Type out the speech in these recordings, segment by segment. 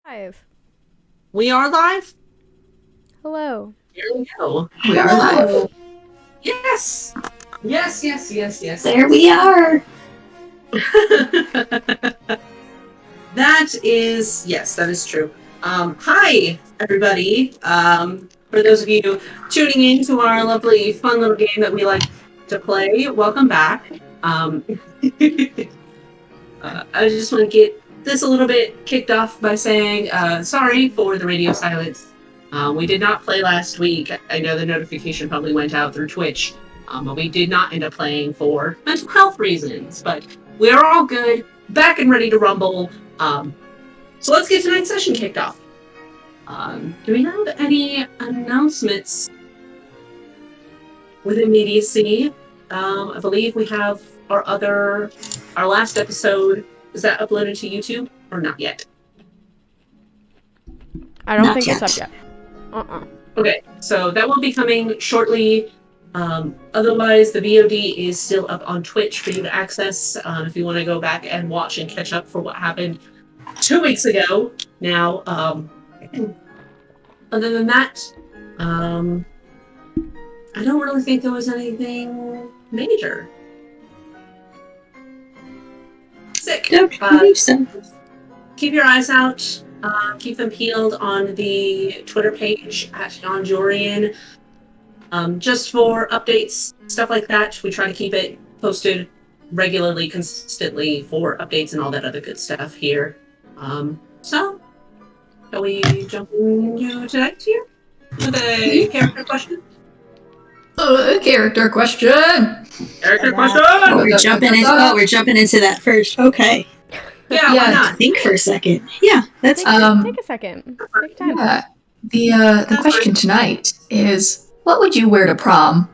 Live. We are live? Hello. Here we go. We are live. Yes! Yes. There we are. That is true. Hi, everybody. For those of you tuning in to our lovely, fun little game that we like to play, welcome back. I just want to get this a little bit kicked off by saying sorry for the radio silence. We did not play last week. I know the notification probably went out through Twitch, but we did not end up playing for mental health reasons. But we're all good, back and ready to rumble. So let's get tonight's session kicked off. Do we have any announcements with immediacy? I believe we have our last episode. Is that uploaded to YouTube or not yet? I don't Not think yet. it's up yet. Okay, so that will be coming shortly. Otherwise, the VOD is still up on Twitch for you to access if you want to go back and watch and catch up for what happened 2 weeks ago. Now, other than that, I don't really think there was anything major. Sick. Don't believe so. Keep your eyes out. Keep them peeled on the Twitter page at Yondurian. Just for updates, stuff like that. We try to keep it posted regularly, consistently for updates and all that other good stuff here. So, shall we jump into tonight here with a character question? Character question. Character Yeah. question! We're jumping into that first. Okay. Yeah, why not? Think for a second. Yeah, that's Take a second. Take time. Yeah, the question tonight is, what would you wear to prom?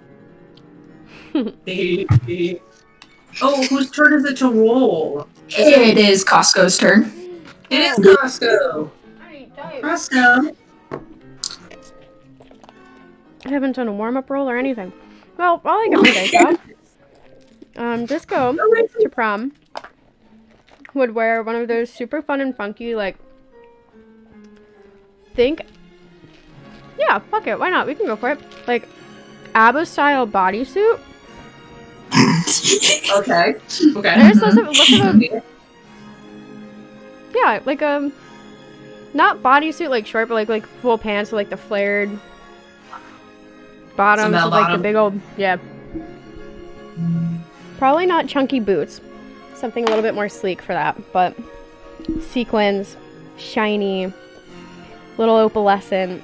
Oh, whose turn is it to roll? It is Costco's turn. It is Costco. Costco. I haven't done a warm-up roll or anything. Well, while I get my dice out, Disco to prom would wear one of those super fun and funky, like, yeah, fuck it, why not? We can go for it. Like, ABBA-style bodysuit. Okay. There's less of a, yeah, like not bodysuit like short, but like full pants with like the flared bottoms with bell like bottom. the big old, yeah. Probably not chunky boots. Something a little bit more sleek for that, but sequins, shiny, little opalescent,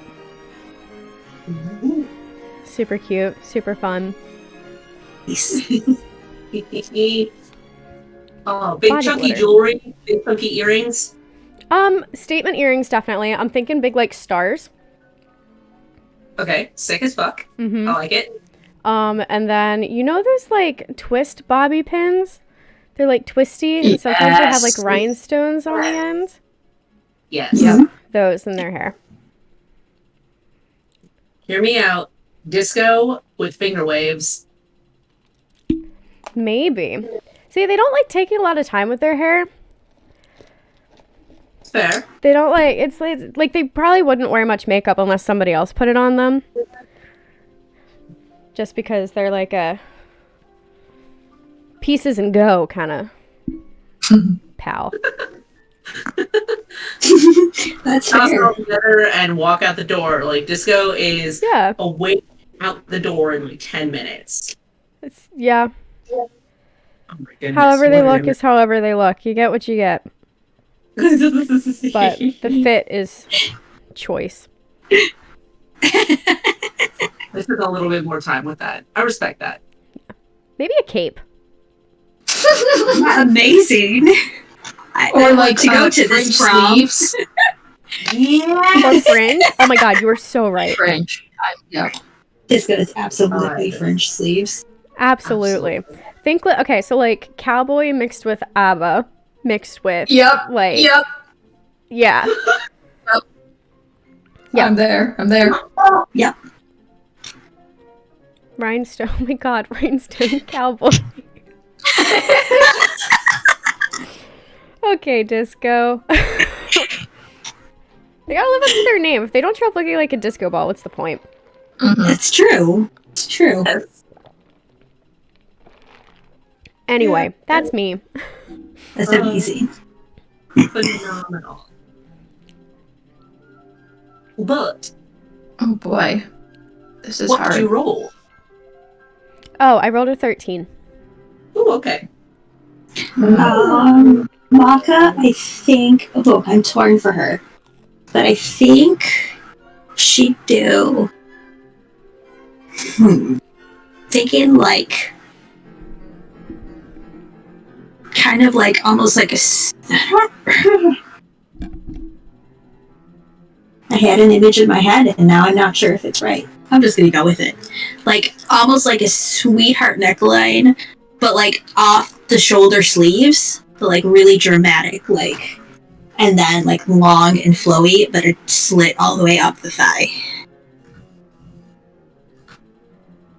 super cute, super fun. Oh, big Body chunky glitter. jewelry, big chunky earrings. Statement earrings definitely. I'm thinking big like stars. Okay, sick as fuck. Mm-hmm. I like it. And then you know those like twist bobby pins? They're like twisty, and sometimes they have like Yes. rhinestones on the end. Yes. Yeah. Those in their hair. Hear me out. Disco with finger waves. Maybe. See, they don't like taking a lot of time with their hair. It's fair. They don't it's like they probably wouldn't wear much makeup unless somebody else put it on them. Just because they're like a pieces and go kind of pal. That's Toss it fair. all together and walk out the door. Like, Disco is Yeah. away out the door in like 10 minutes. Yeah. Oh my goodness. However they what look is however they look. You get what you get. But the fit is choice. They took a little bit more time with that. I respect that. Maybe a cape. Amazing. I want to go to French this prom. sleeves. Yeah. Or fringe. Oh my god, you were so right. French. Yeah. This is absolutely Right. French sleeves. Absolutely. Think okay, so like cowboy mixed with ABBA mixed with Yep. like Yep. yeah. Yeah. I'm there. Yep. Rhinestone. Oh my god, rhinestone cowboy. Okay, Disco. They gotta live up to their name. If they don't show up looking like a disco ball, what's the point? Mhm. It's true. It's true. Yes. Anyway, that's me. That's amazing. Phenomenal. But Oh boy. This is what hard. did you roll? Oh, I rolled a 13. Oh, okay. Maka, I think. Oh, I'm torn for her, but I think she'd do. Thinking like, kind of like almost like a. I had an image in my head, and now I'm not sure if it's right. I'm just gonna go with it. Like almost like a sweetheart neckline, but like off the shoulder sleeves, but like really dramatic, like, and then like long and flowy, but it slit all the way up the thigh.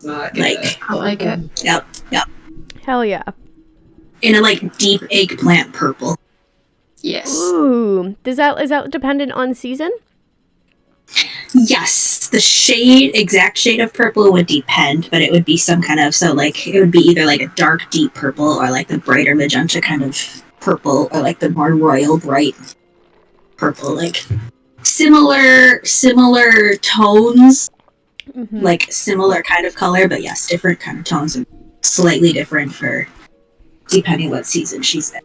Not Like, I like it. yep, Hell yeah. in a like deep eggplant purple. Yes. Ooh. Is that dependent on season? Yes, the exact shade of purple would depend, but it would be some kind of, so like it would be either like a dark deep purple or like the brighter magenta kind of purple, or like the more royal bright purple, like similar tones, Mm-hmm. like similar kind of color, but yes, different kind of tones and slightly different for depending what season she's in.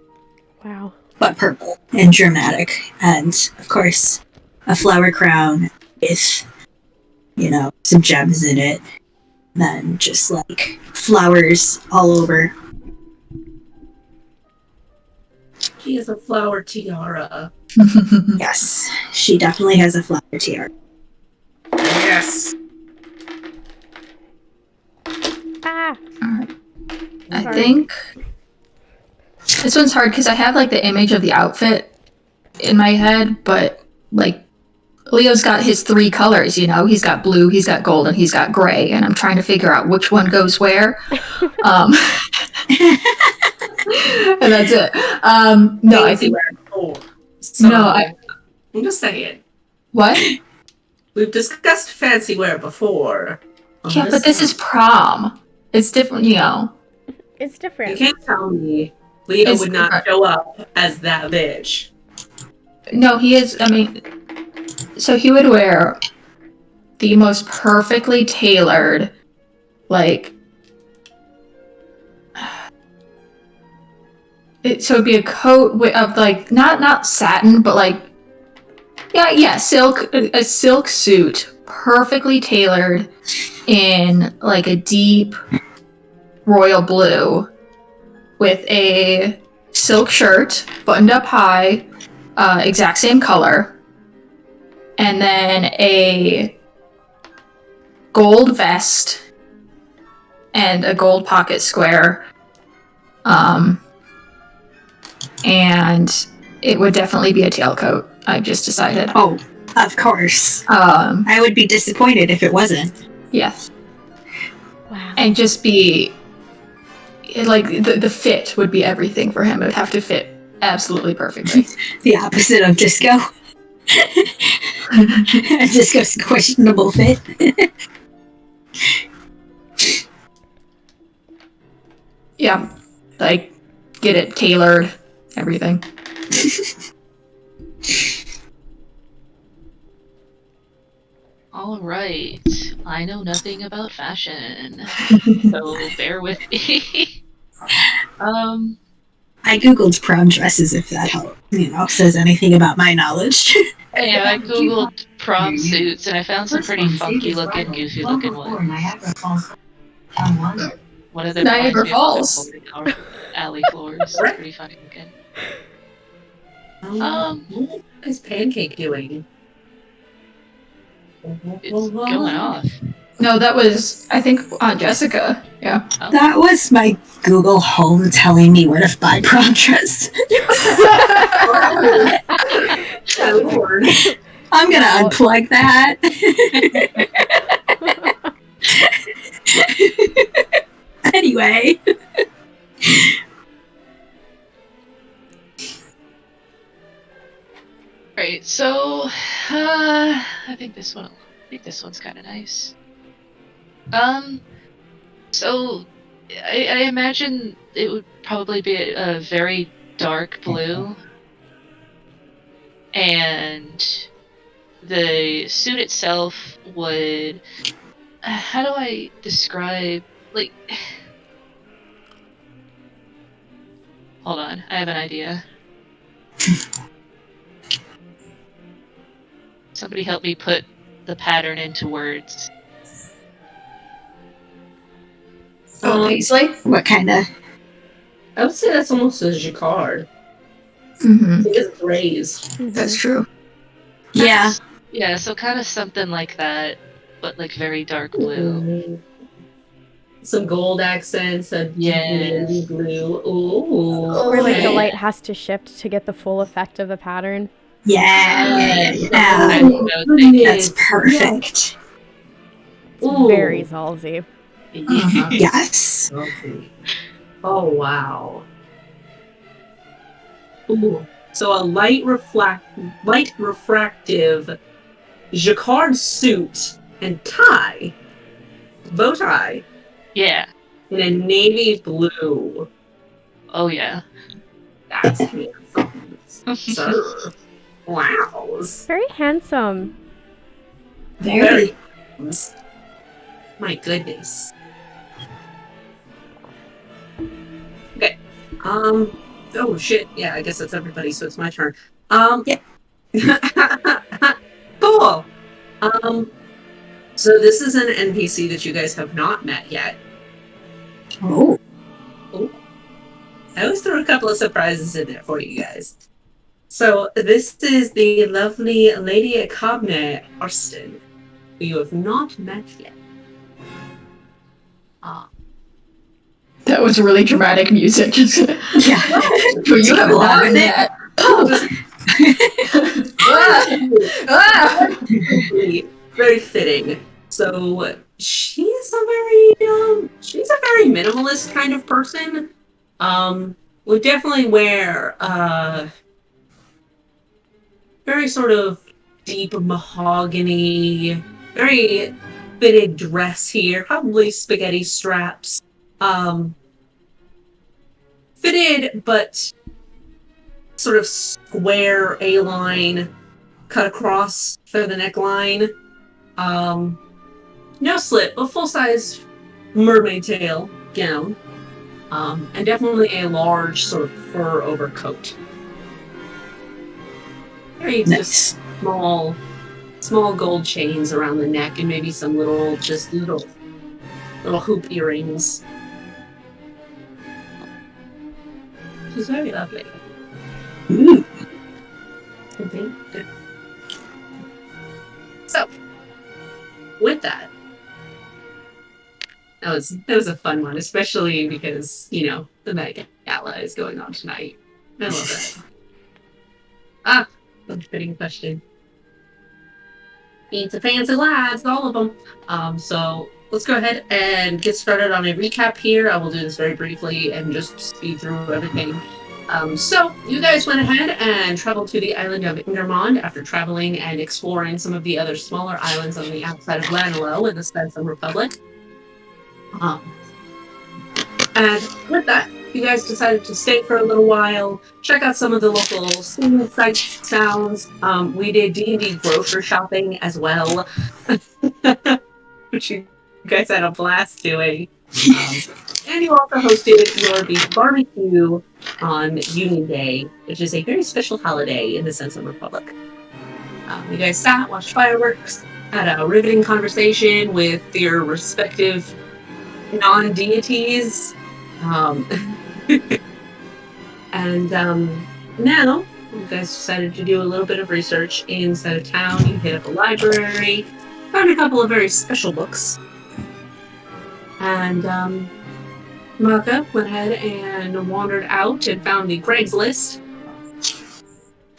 Wow. But purple and dramatic, and of course a flower crown with, you know, some gems in it, then just like flowers all over. She has a flower tiara. Yes, she definitely has a flower tiara. Yes. Ah. I Sorry. think this one's hard because I have like the image of the outfit in my head, but like Leo's got his 3 colors, you know, he's got blue, he's got gold, and he's got gray, and I'm trying to figure out which one goes where. And that's it. No, I think So, No, I'm just saying. what? We've discussed fancy wear before. Yeah, but this is prom. It's different, you know. It's You different. can't tell me Leo It's would not different. show up as that bitch. No, he is. I mean, so he would wear the most perfectly tailored, like. So it'd be a coat of like not satin, but like silk, a silk suit, perfectly tailored in like a deep royal blue, with a silk shirt buttoned up high, exact same color, and then a gold vest and a gold pocket square. And it would definitely be a tailcoat. I've just decided. Oh, of course. Um, I would be disappointed if it wasn't. yes, Wow. and just be like the fit would be everything for him. It would have to fit absolutely perfectly. The opposite of disco. Disco's questionable fit. Yeah, like get it tailored, everything. All right. I know nothing about fashion, so bear with me. I googled prom dresses, if that helps, says anything about my knowledge. Yeah, I googled prom suits and I found some pretty funky looking, goofy looking ones. One of them Niagara reminds me of Falls. our alley floors. It's pretty funny looking. What is Pancake doing? It's going off. No, that was I think Aunt Jessica. Yeah. Oh. That was my Google Home telling me where to buy prom dress. Oh, Lord. I'm gonna unplug that. Anyway. Right, So, I think this one's kind of nice. So I imagine it would probably be a very dark blue, and the suit itself would. How do I describe like? Hold on, I have an idea. Somebody help me put the pattern into words. Paisley? What kind of? I would say that's almost a jacquard. Mm-hmm. Because it's raised. That's true. Yeah. Yeah, so kind of something like that, but like very dark blue. Some gold accents, a Yes. navy blue. Ooh. Where like the okay. light has to shift to get the full effect of the pattern. Yeah. I Yeah. know, thank you. That's perfect. Ooh. Very Zalzy. Yes. Okay. Oh wow. Ooh. So a light refractive jacquard suit and tie, bow tie, Yeah. in a navy blue. Oh yeah. That's handsome, sir. Wow. Very handsome. Very. My goodness. Okay. Oh shit. Yeah, I guess that's everybody. So it's my turn. Yeah. Cool. So this is an NPC that you guys have not met yet. Oh. I always throw a couple of surprises in there for you guys. So this is the lovely Lady Akabne Arston, who you have not met yet. That was really dramatic music. Yeah. But you have not been that. Very fitting. So she's a very minimalist kind of person. Would definitely wear very sort of deep mahogany, very fitted dress here, probably spaghetti straps. Fitted but sort of square A-line cut across for the neckline. No slip, a full-size mermaid tail gown. And definitely a large sort of fur overcoat. Very just small gold chains around the neck and maybe some little hoop earrings. She's very lovely. Ooh. Okay. So, with that was a fun one, especially because, the Met Gala is going on tonight. I love that. That's a fitting question. It's a fancy lads, all of them. So let's go ahead and get started on a recap here. I will do this very briefly and just speed through everything. So you guys went ahead and traveled to the island of Ingermond after traveling and exploring some of the other smaller islands on the outside of Lanelo in the Spencer Republic. And with that, you guys decided to stay for a little while, check out some of the local scenic sights, sounds. We did D&D grocery shopping as well, which you guys had a blast doing. And you also hosted your beef barbecue on Union Day, which is a very special holiday in the Spencer Republic. You guys sat, watched fireworks, had a riveting conversation with your respective non-deities. And now you guys decided to do a little bit of research inside of town. You hit up a library, found a couple of very special books, and Maka went ahead and wandered out and found the Craigslist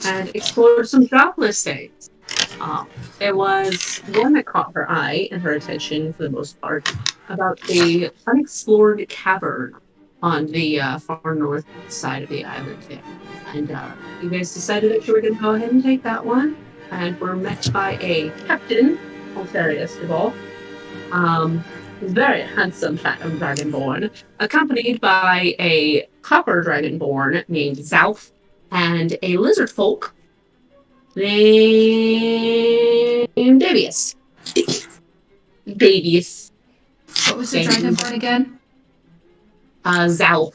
and explored some job listings. There was one that caught her eye and her attention for the most part about the unexplored cavern on the far north side of the island there. And you guys decided that you were going to go ahead and take that one. And we're met by a captain, Altarius of all. Very handsome dragonborn, accompanied by a copper dragonborn named Zalf and a lizard folk named Davius. Davius. What was the dragonborn again? Zalf.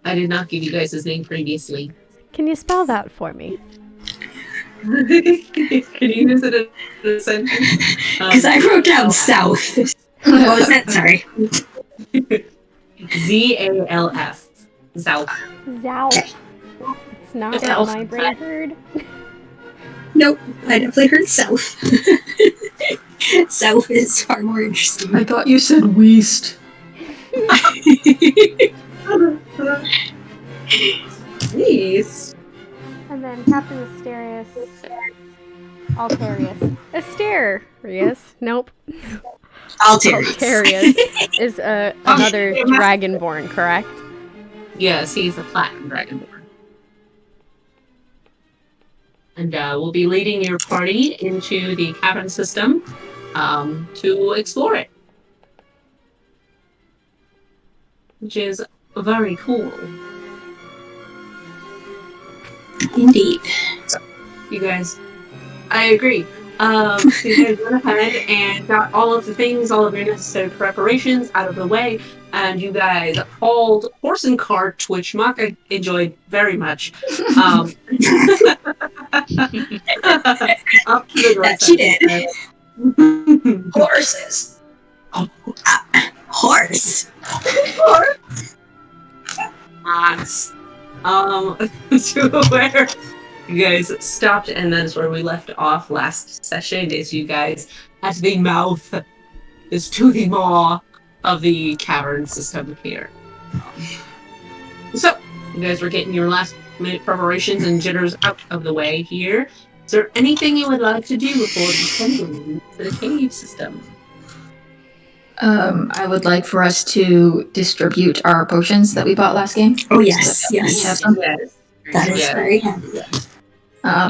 I did not give you guys his name previously. Can you spell that for me? Can you use it in a sentence? Because I wrote down south. What was that? Sorry. Z-A-L-F. Zalf. Zalf. It's not Zalf. what my brain heard. Nope, I definitely heard south. South is far more interesting. I thought you said Weast. Please. And then Captain Asterius. Altarius. Asterius. Nope. Altarius. Altarius is another dragonborn, correct? Yes, he's a platinum dragonborn. And we'll be leading your party into the cavern system to explore it. Which is very cool. Indeed. So, you guys, I agree. So you guys went ahead and got all of the things, all of your necessary preparations out of the way, and you guys hauled horse and cart, which Maka enjoyed very much. Up to the That she did. Horses. Horse. To where you guys stopped, and that's where we left off last session, is you guys at the mouth, is to the maw of the cavern system here. So, you guys were getting your last minute preparations and jitters out of the way here. Is there anything you would like to do before descending to the cave system? I would like for us to distribute our potions that we bought last game. Oh yes, We have yes. some. Yes. That is Yes. very handy.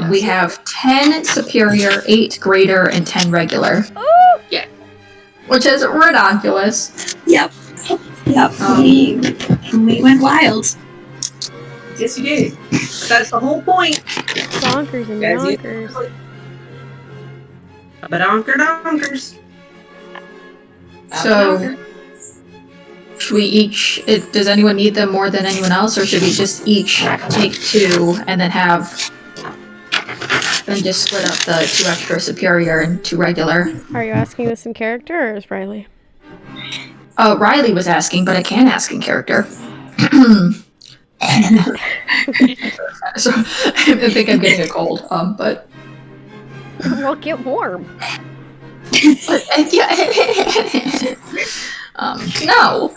We have 10 superior, 8 greater, and 10 regular. Ooh! Yeah. Which is ridiculous. Yep. Yep. We went wild. Yes, you did. That's the whole point. Bonkers and Guys, you- bonkers. Donkers. So, should we each... does anyone need them more than anyone else, or should we just each take 2 and then have... Then just split up the 2 extra superior and 2 regular? Are you asking this in character or is Riley? Riley was asking, but I can't ask in character. So, I think I'm getting a cold, but... Well, get warm. Yeah. No.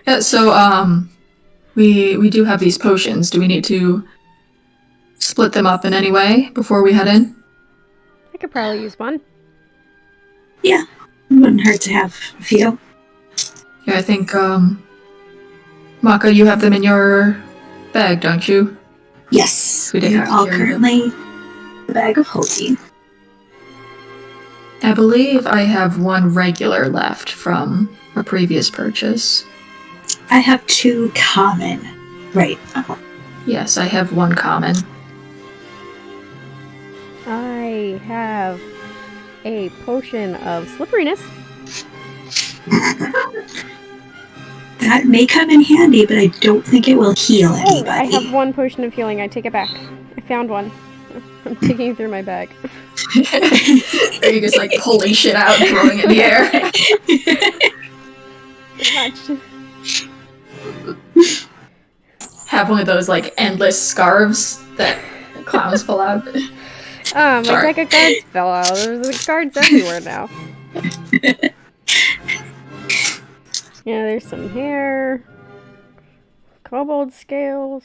Yeah, so, we do have these potions. Do we need to split them up in any way before we head in? I could probably use one. Wouldn't hurt to have a few. Yeah, I think, Maka, you have them in your bag, don't you? Yes. We We didn't are all carry them. currently the bag of holding. I believe I have 1 regular left from a previous purchase. I have 2 common. Right. Yes, I have 1 common. I have a potion of slipperiness. That may come in handy, but I don't think it will heal Oh, anybody. I have 1 potion of healing. I take it back. I found one. I'm digging through my bag. Are you just like pulling shit out and throwing it in the air? Pretty much. Have one of those like endless scarves that clowns pull out. My Sorry. deck of cards fell out. There's like, cards everywhere now. Yeah, there's some hair. Kobold scales.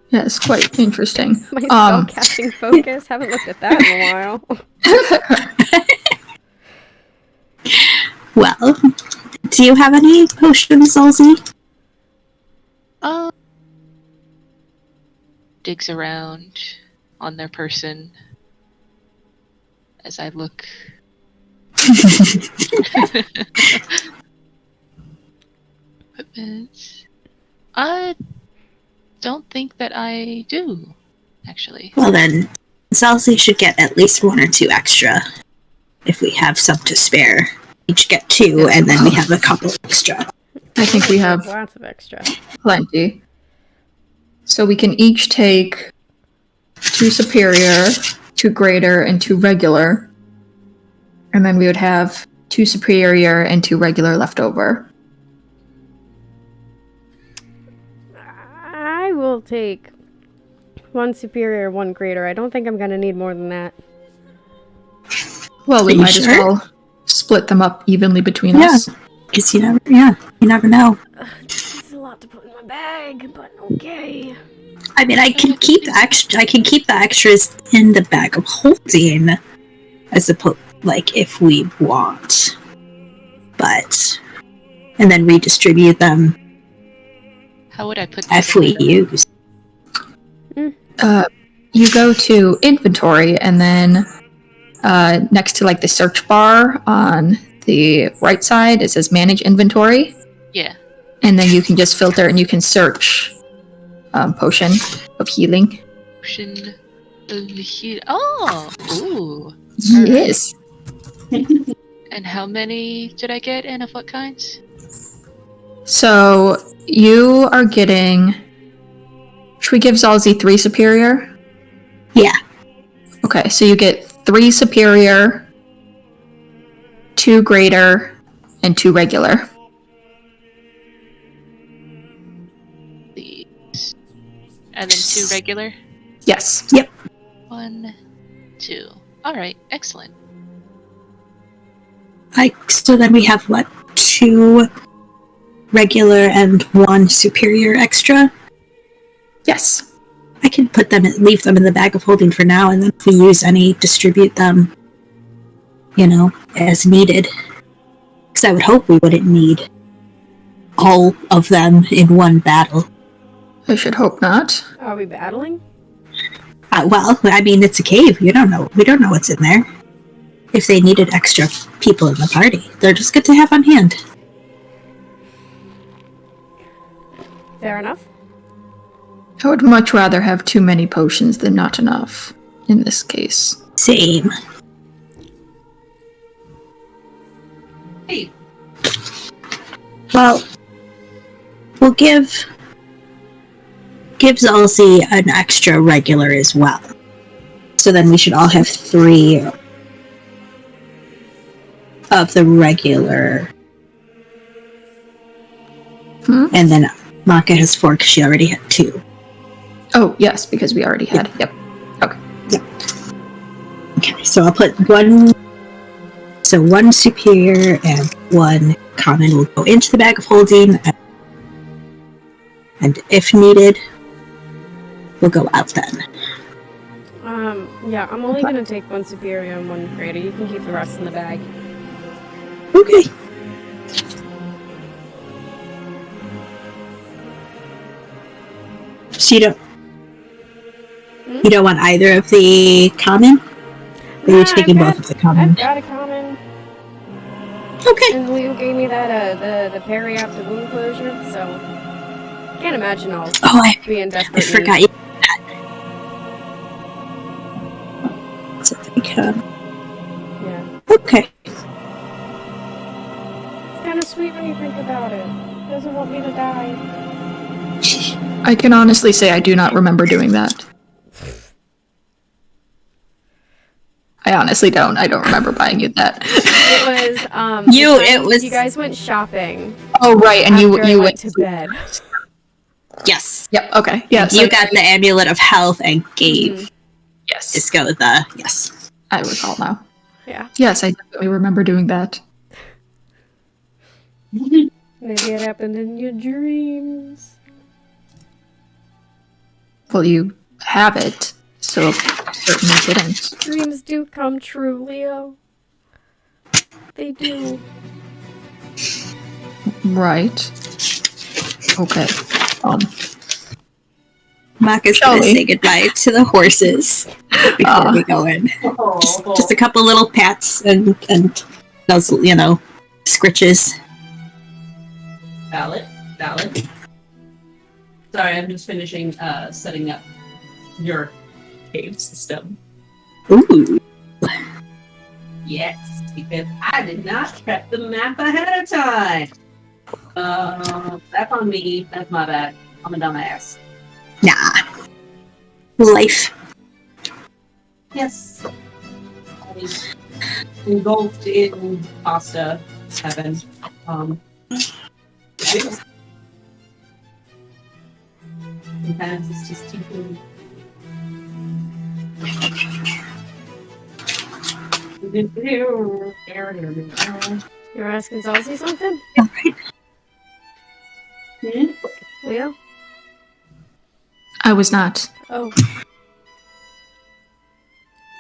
Yeah, it's quite interesting. My spellcasting focus. Haven't looked at that in a while. Well, do you have any potions, Zalzi? Digs around on their person as I look. Equipment. I don't think that I do, actually. Well then, Zalzi should get at least 1 or 2 extra. If we have some to spare. Each get 2, and then we have a couple extra. I think we have lots of extra. plenty. So we can each take 2 superior, 2 greater, and 2 regular. And then we would have 2 superior and 2 regular left over. I will take 1 superior, 1 greater. I don't think I'm gonna need more than that. Well, we Are you might as sure? well split them up evenly between Yeah. us. Because you never know. It's a lot to put in my bag, but okay. I mean, I can keep the extras in the bag of holding, as opposed, like, if we want. But, and then redistribute them How would I put if we use. You go to inventory, and then next to like the search bar on the right side, it says manage inventory. Yeah. And then you can just filter and you can search potion of healing. Potion of heal. Oh! Ooh. Yes. And how many did I get, and of what kinds? So you are getting. Should we give Zalzi 3 superior? Yeah. Okay, so you get 3 superior, 2 greater, and 2 regular. These. And then 2 regular? Yes. 1, 2. Alright, excellent. So then we have, what, 2 regular and 1 superior extra? Yes. I can leave them in the bag of holding for now, and then if we use any, distribute them, as needed. Because I would hope we wouldn't need all of them in one battle. I should hope not. Are we battling? Well, I mean, it's a cave. We don't know what's in there. If they needed extra people in the party, they're just good to have on hand. Fair enough. I would much rather have too many potions than not enough in this case. Same. Hey, Well, we'll give Zalzi an extra regular as well. So then we should all have 3 of the regular. And then Maka has 4 because she already had 2. Oh, yes, because we already had. Yep. Okay, so I'll put 1. So 1 superior and 1 common will go into the bag of holding. And if needed, we'll go out then. Yeah, I'm only gonna take 1 superior and 1 greater. You can keep the rest in the bag. Okay. So you don't want either of the common? Or are you taking both of the common? I've got a common. Okay. And Leo gave me that, the parry after wound closure, so... Can't imagine I'll be in I desperate need. forgot you did that. So they can. Yeah. Okay. It's kind of sweet when you think about it. It doesn't want me to die. I can honestly say I do not remember doing that. I honestly don't. I don't remember buying you that. It was, you guys went shopping. Oh, right, and you after I went to bed. Yes. Yep, okay. Yeah, You got the amulet of health and gave Yes. Isco the... Yes. I recall now. Yeah. Yes, I definitely remember doing that. Maybe it happened in your dreams. Well, you have it, so certainly didn't. Dreams do come true, Leo. They do. Right. Okay. Maka's Shall gonna we? say goodbye to the horses before we go in. Just a couple little pats and those, scritches. Valid. Sorry, I'm just finishing setting up your cave system. Ooh. Yes, because I did not prep the map ahead of time. That's on me. That's my bad. I'm a dumbass. Nah. Life. Yes. I was engulfed in pasta heaven. Sometimes it's just too good. You're asking Zelzy something? Alright. Leo? I was not. Oh.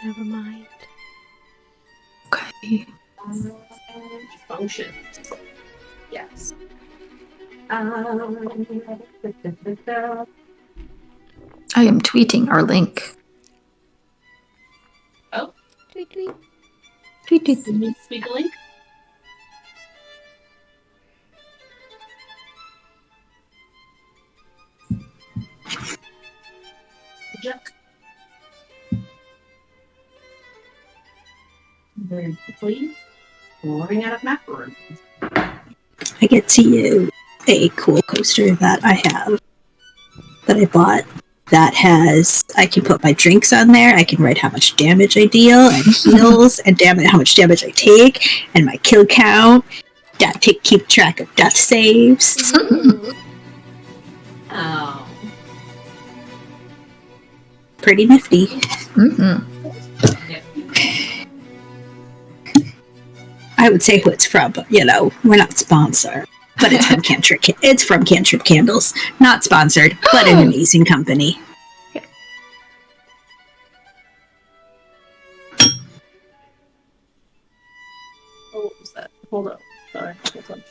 Never mind. Okay. Function. Yes. I am tweeting our link. Tweet, tweet. Tweet, tweet. Can you speak a link? Jack. Very quickly. Running out of map room. I get to use a cool coaster that I have, that I bought, that has, I can put my drinks on there, I can write how much damage I deal, and heals, and how much damage I take, and my kill count, keep track of death saves. Oh. Pretty nifty. Mm-hmm. Yeah. I would say who it's from, but we're not sponsored. But it's from Cantrip. It's from Cantrip Candles. Not sponsored, but an amazing company. Oh, what was that? Hold up. Sorry. Hold on.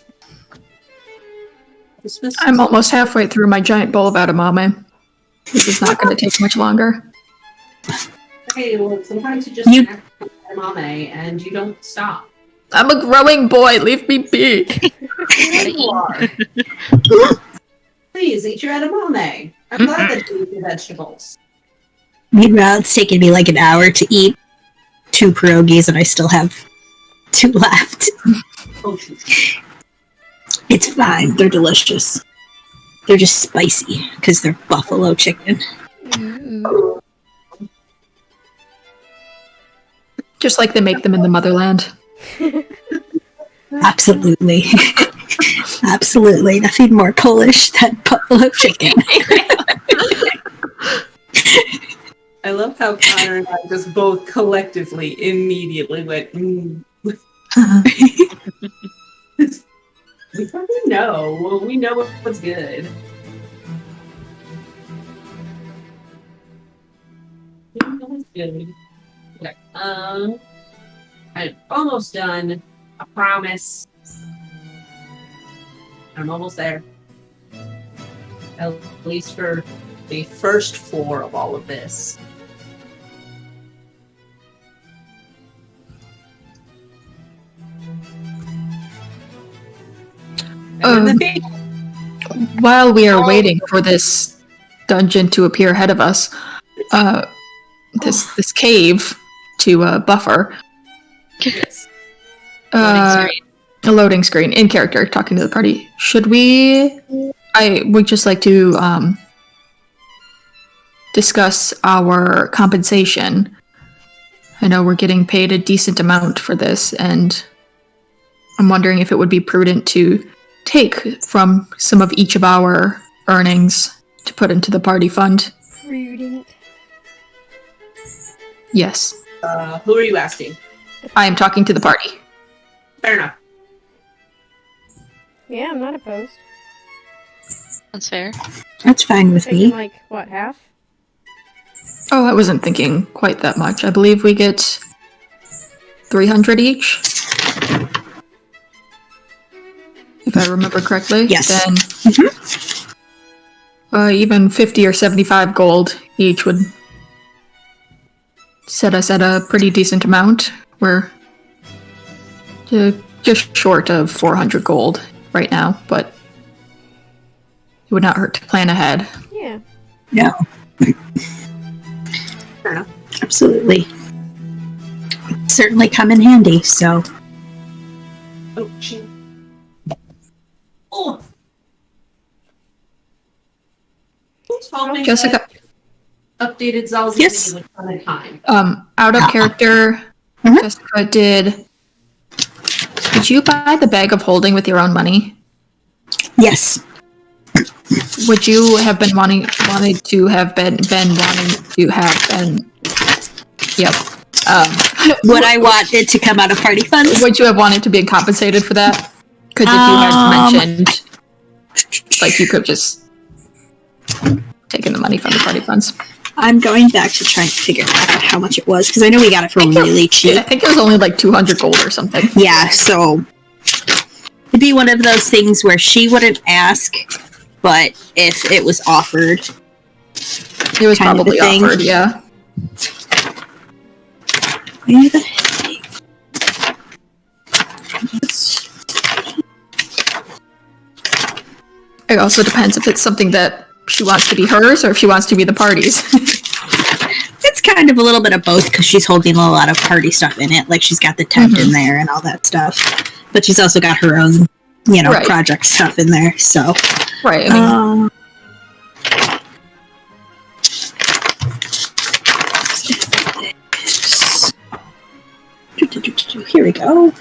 I'm almost halfway through my giant bowl of edamame. This is not going to take much longer. Okay, well, sometimes you just act like edamame and you don't stop. I'm a growing boy. Leave me be. There you are. Please eat your edamame. I'm glad that you eat your vegetables. Meanwhile, it's taken me like an hour to eat 2 pierogies, and I still have 2 left. Oh, shoot. It's fine. They're delicious. They're just spicy because they're buffalo chicken. Just like they make them in the motherland. Absolutely. Absolutely. Nothing more Polish than buffalo chicken. I love how Connor and I just both collectively immediately went, We fucking know. Well, we know what's good. We know what's good. Okay. I'm almost done. I promise. I'm almost there. At least for the first 4 of all of this. And then the While we are waiting for this dungeon to appear ahead of us, this cave to buffer. Yes. Loading screen. A loading screen in character, talking to the party. Should we? I would just like to discuss our compensation. I know we're getting paid a decent amount for this, and I'm wondering if it would be prudent to take from some of each of our earnings to put into the party fund. Prudent. Yes, Who are you asking? I am talking to the party. Fair enough. Yeah, I'm not opposed. That's fair. That's fine with Taking me. like, what, half? Oh, I wasn't thinking quite that much. I believe we get 300 each. if I remember correctly. Yes. Then even 50 or 75 gold each would set us at a pretty decent amount. We're just short of 400 gold right now, but it would not hurt to plan ahead. Yeah. No. Fair enough. Absolutely. Certainly come in handy, so. Oh, shit. Oh. Who's hoping Jessica, updated Zal's Yes. with fun time? out of character, Mhm. Jessica, did you buy the bag of holding with your own money? Yes. Would you have been wanting to have been Yep. Would I want it to come out of party funds? Would you have wanted to be compensated for that? Because if you had mentioned, like, you could have just taken the money from the party funds. I'm going back to try and figure out how much it was, because I know we got it for really cheap. I think it was only like 200 gold or something. Yeah, so it'd be one of those things where she wouldn't ask, but if it was offered, It was kind of a probably thing. offered, yeah. where the heck? It also depends if it's something that she wants to be hers or if she wants to be the party's. It's kind of a little bit of both, because she's holding a lot of party stuff in it. Like, she's got the tent in there and all that stuff, but she's also got her own, Right. project stuff in there. So, Right, I mean, here we go.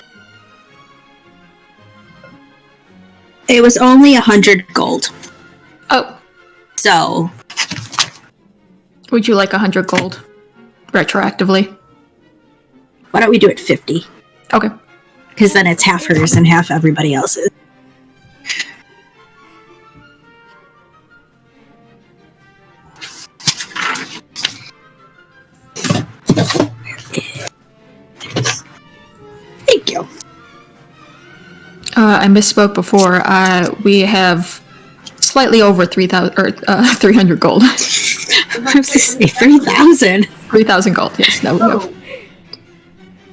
It was only 100 gold. oh, So, would you like 100 gold retroactively? why don't we do it 50? Okay. Because then it's half hers and half everybody else's. Thank you. I misspoke before. We have slightly over 3,000 or 300 gold. I was to say 3,000. 3,000 gold. Yes, no, no. Oh,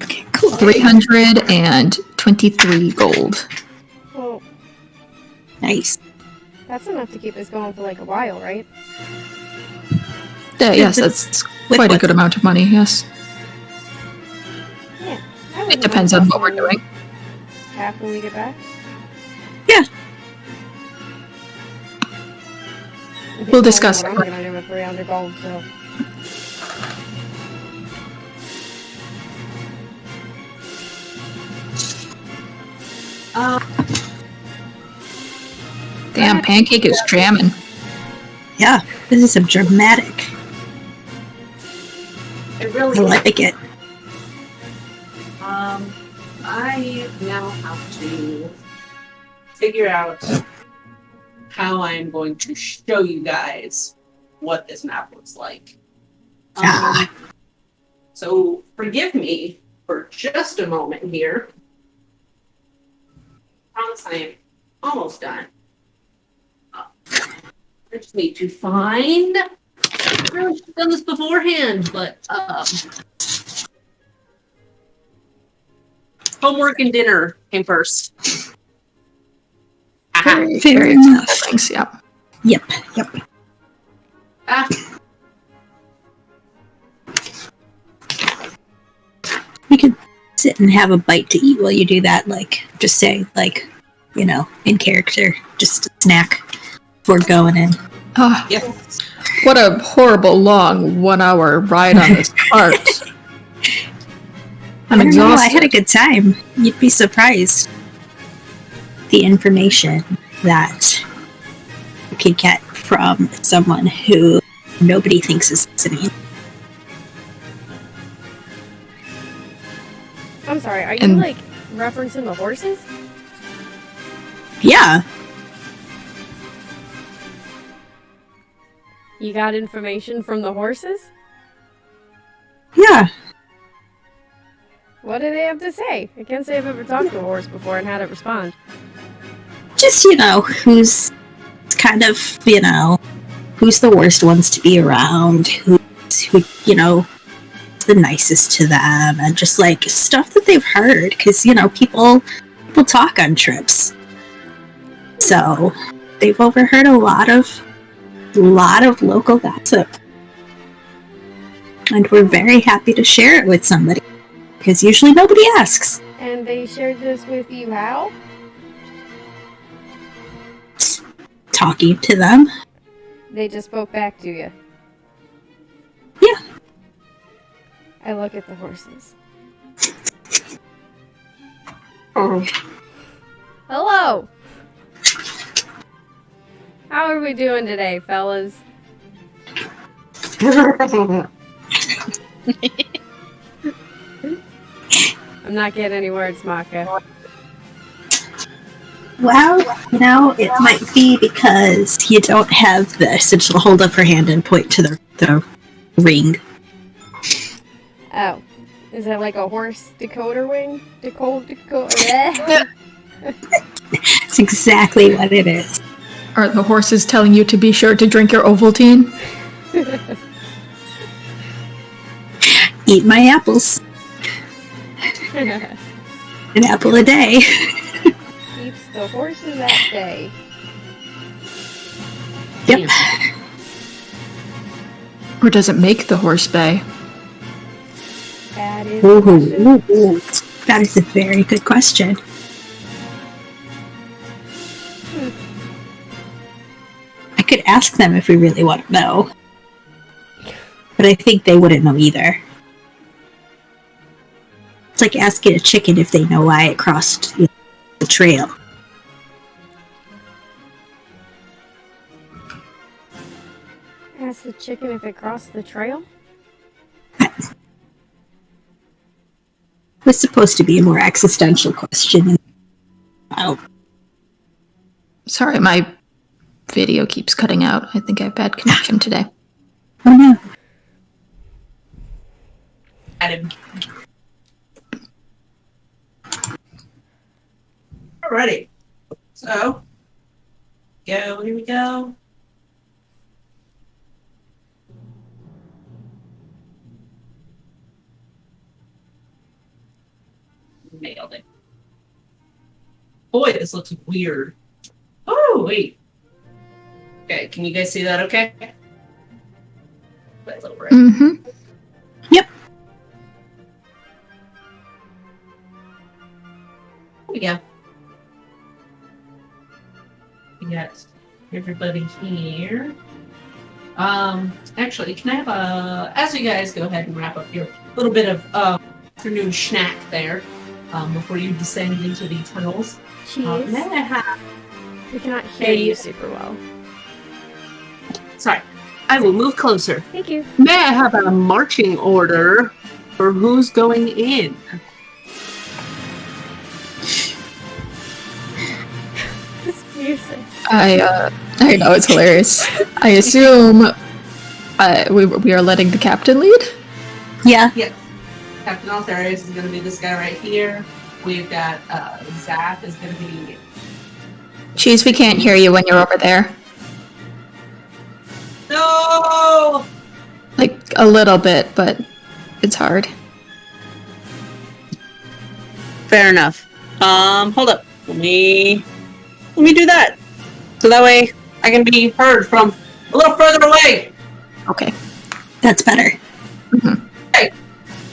Okay, cool. 323 gold. Well, Nice. that's enough to keep us going for like a while, right? Yeah, yes, that's With quite a what? good amount of money. Yes, Yeah. I it wouldn't depends mind on what we're busting doing. Half when we get back. Yeah. We'll discuss What it. I'm gonna do with 300 gold, so. Damn, Pancake is jamming. Yeah, this is some dramatic. it I really like it. I now have to figure out how I'm going to show you guys what this map looks like. Ah. So forgive me for just a moment here. Promise I am almost done. I just need to find. I really should have done this beforehand, but homework and dinner came first. Aha. Very, Fair very enough. expensive things. Yeah. Yep. Ah. We could sit and have a bite to eat while you do that. Like, just say, like, in character, just a snack before going in. Oh, Yes. what a horrible long 1 hour ride on this cart. I'm I don't know, I exhausted. had a good time. You'd be surprised. The information that you could get from someone who nobody thinks is listening. I'm sorry, are you And- like referencing the horses? Yeah. You got information from the horses? Yeah. What do they have to say? I can't say I've ever talked to a horse before and had it respond. just, who's kind of, who's the worst ones to be around, who, the nicest to them, and just like stuff that they've heard, because people talk on trips, so they've overheard a lot of local gossip, and we're very happy to share it with somebody, because usually nobody asks. And they shared this with you how? Talking to them. They just spoke back to you. Yeah. I look at the horses. Oh. Hello! How are we doing today, fellas? I'm not getting any words, Maka. Well, it might be because you don't have this, and she'll hold up her hand and point to the ring. Oh. Is that like a horse decoder ring? Decoder? That's exactly what it is. Are the horses telling you to be sure to drink your Ovaltine? Eat my apples. An apple a day. Keeps the horses at bay. Yep. Or does it make the horse bay? That is the question. That is a very good question. I could ask them if we really want to know. But I think they wouldn't know either. It's like asking a chicken if they know why it crossed the trail. Ask the chicken if it crossed the trail? It was supposed to be a more existential question. Oh, Sorry, my video keeps cutting out. I think I have bad connection today. oh no. Adam. Alrighty. So, here we go. Nailed it. Boy, this looks weird. Oh, wait. Okay, can you guys see that okay? That's over it. Mm-hmm. Yep. There we go. We got everybody here. Actually, can I have as you guys go ahead and wrap up your little bit of afternoon snack there, before you descend into the tunnels. Cheese. May I have, We cannot hear you super well. sorry, I will move closer. Thank you. May I have a marching order for who's going in? This music. I know, it's hilarious. I assume we are letting the captain lead? Yeah. Yes. Captain Altharius is going to be this guy right here. We've got Zap is going to be. Cheese, we can't hear you when you're over there. No! Like, a little bit, but it's hard. Fair enough. Hold up. Let me do that. So that way I can be heard from A little further away! Okay. That's better.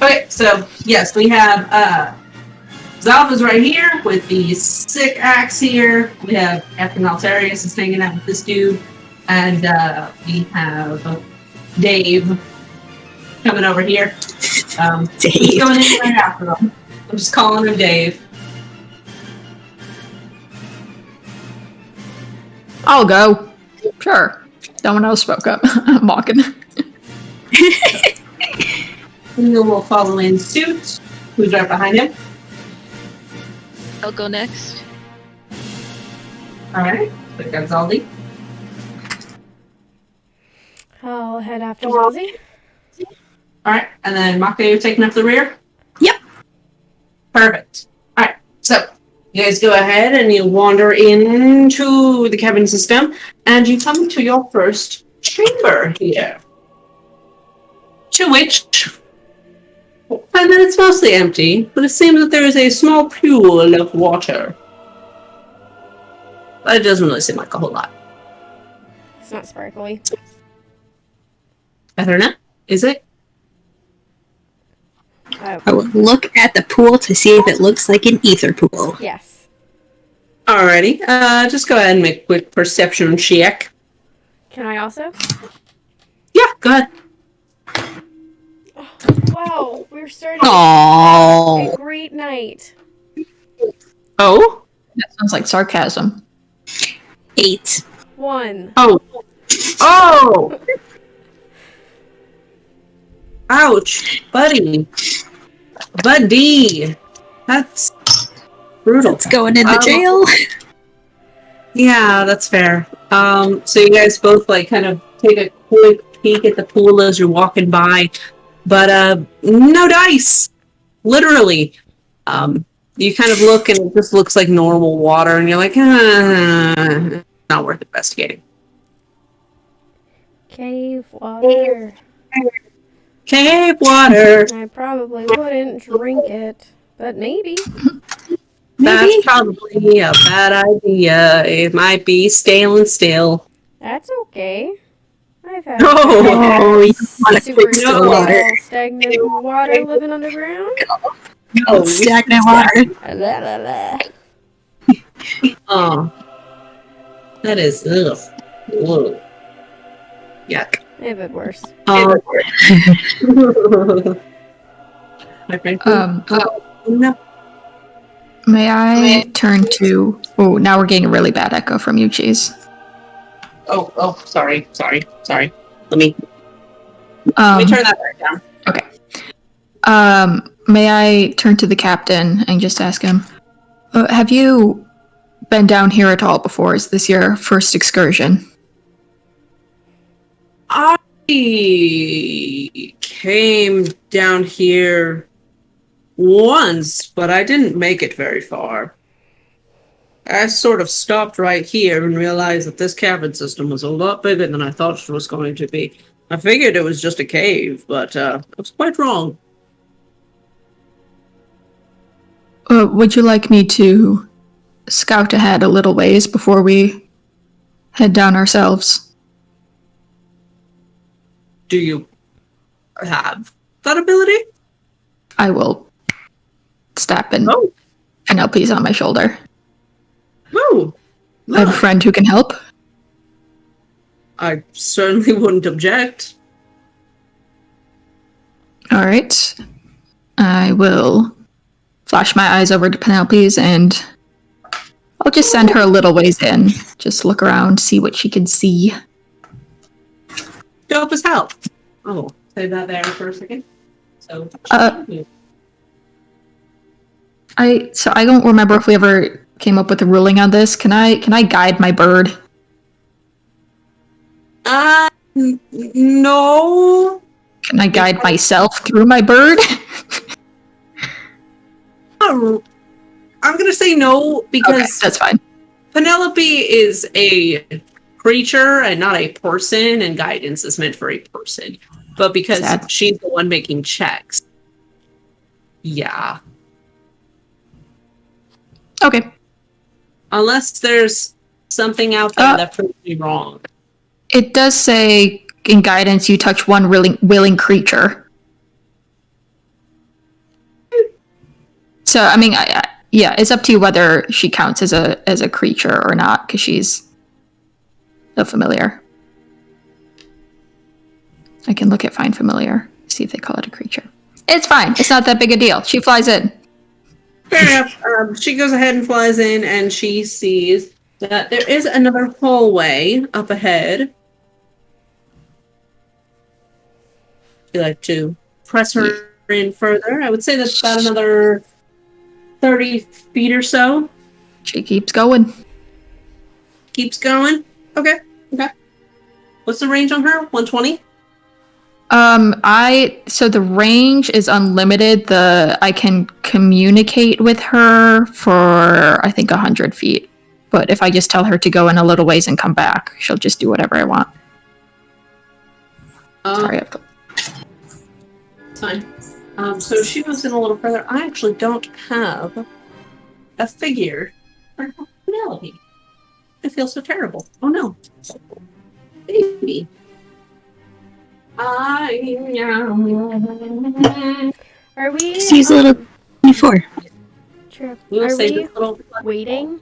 Okay, so yes, we have Zalpha's right here with the sick axe here. We have Captain Altarius is hanging out with this dude. And we have Dave coming over here. He's Dave. going in right after them. I'm just calling him Dave. I'll go. Sure. No one else spoke up. I'm mocking. Leo will follow in suit. Who's right behind him? I'll go next. Alright, so Gonzaldi. I'll head after Halsey. Alright, and then Maka, you're taking up the rear? Yep. Perfect. Alright, so You guys go ahead and you wander into the cabin system, and you come to your first chamber here. To which, and then it's mostly empty, but it seems that there is a small pool of water. But it doesn't really seem like a whole lot. It's not sparkly. I don't know. Is it? I will look at the pool to see if it looks like an ether pool. Yes. Alrighty. Just go ahead and make a quick perception check. Can I also? Yeah, go ahead. Wow, we're starting Oh. a great night. Oh? That sounds like sarcasm. 8. 1. Oh. Oh! Ouch, buddy. Buddy. That's brutal. It's going in the jail. Yeah, that's fair. So you guys both like kind of take a quick peek at the pool as you're walking by, but no dice. Literally. You kind of look and it just looks like normal water, and you're like, not worth investigating. Cave water. Cave water. I probably wouldn't drink it, but maybe. That's probably a bad idea. It might be stale and still. That's okay. I've had Oh, you want to super quick still stale, water. stagnant water living underground. Oh, stagnant water. La, la, la. Oh, that is ugh. Ugh. Yuck. I've had worse. No. May I turn to... Oh, now we're getting a really bad echo from you, Cheese. Oh, sorry. Let me Um, turn that back down. May I turn to the captain and just ask him, have you been down here at all before? Is this your first excursion? I came down here once, but I didn't make it very far. I sort of stopped right here and realized that this cabin system was a lot bigger than I thought it was going to be. I figured it was just a cave, but I was quite wrong. Would you like me to scout ahead a little ways before we head down ourselves? Do you have that ability? I will step and Oh. Penelope's on my shoulder. Oh. I have a friend who can help. I certainly wouldn't object. All right. I will flash my eyes over to Penelope's and I'll just send her a little ways in. Just look around, see what she can see. Dope as hell. Oh, save that there for a second. So, I don't remember if we ever came up with a ruling on this. Can I guide my bird? No. Can I guide myself through my bird? I'm gonna say no Okay, because that's fine. Penelope is a creature and not a person, and guidance is meant for a person. But because Sad. she's the one making checks, yeah. Okay. Unless there's something out there that proves me wrong. It does say in guidance you touch one willing creature. So I mean, yeah, it's up to you whether she counts as a creature or not, because she's a familiar. I can look at Find Familiar, see if they call it a creature. It's fine. It's not that big a deal. She flies in. Fair enough. She goes ahead and flies in, and she sees that there is another hallway up ahead. Would you like to press her in further? I would say that's about another 30 feet or so. She keeps going. Keeps going. Okay. What's the range on her? 120? So the range is unlimited. I can communicate with her for I think 100 feet. But if I just tell her to go in a little ways and come back, she'll just do whatever I want. Sorry, I have to... It's fine. So she moves in a little further. I actually don't have a figure for Penelope. I feel so terrible. Oh no. Baby. Are we? She's a little 24. True. We'll Are say we this little waiting?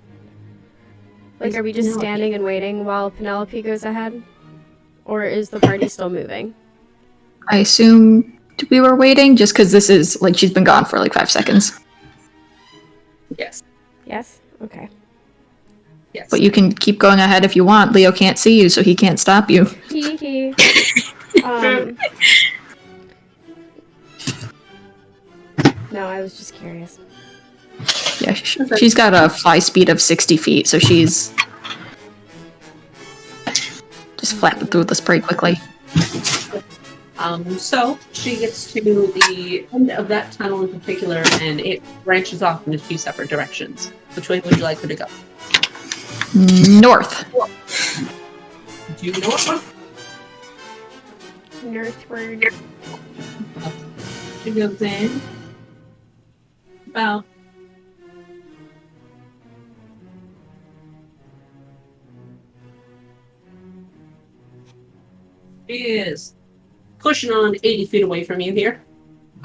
Like, are we just standing and waiting while Penelope goes ahead? Or is the party still moving? I assumed we were waiting just because this is, like, she's been gone for like 5 seconds. Yes. Yes? Okay. Yes. But you can keep going ahead if you want. Leo can't see you, so he can't stop you. Hee hee. No, I was just curious. Yeah, she's got a fly speed of 60 feet, so she's just flapping through this pretty quickly. So she gets to the end of that tunnel in particular, and it branches off into 2 separate directions. Which way would you like her to go? North. Do you know what one? Northward. She goes in about is pushing on 80 feet away from you here.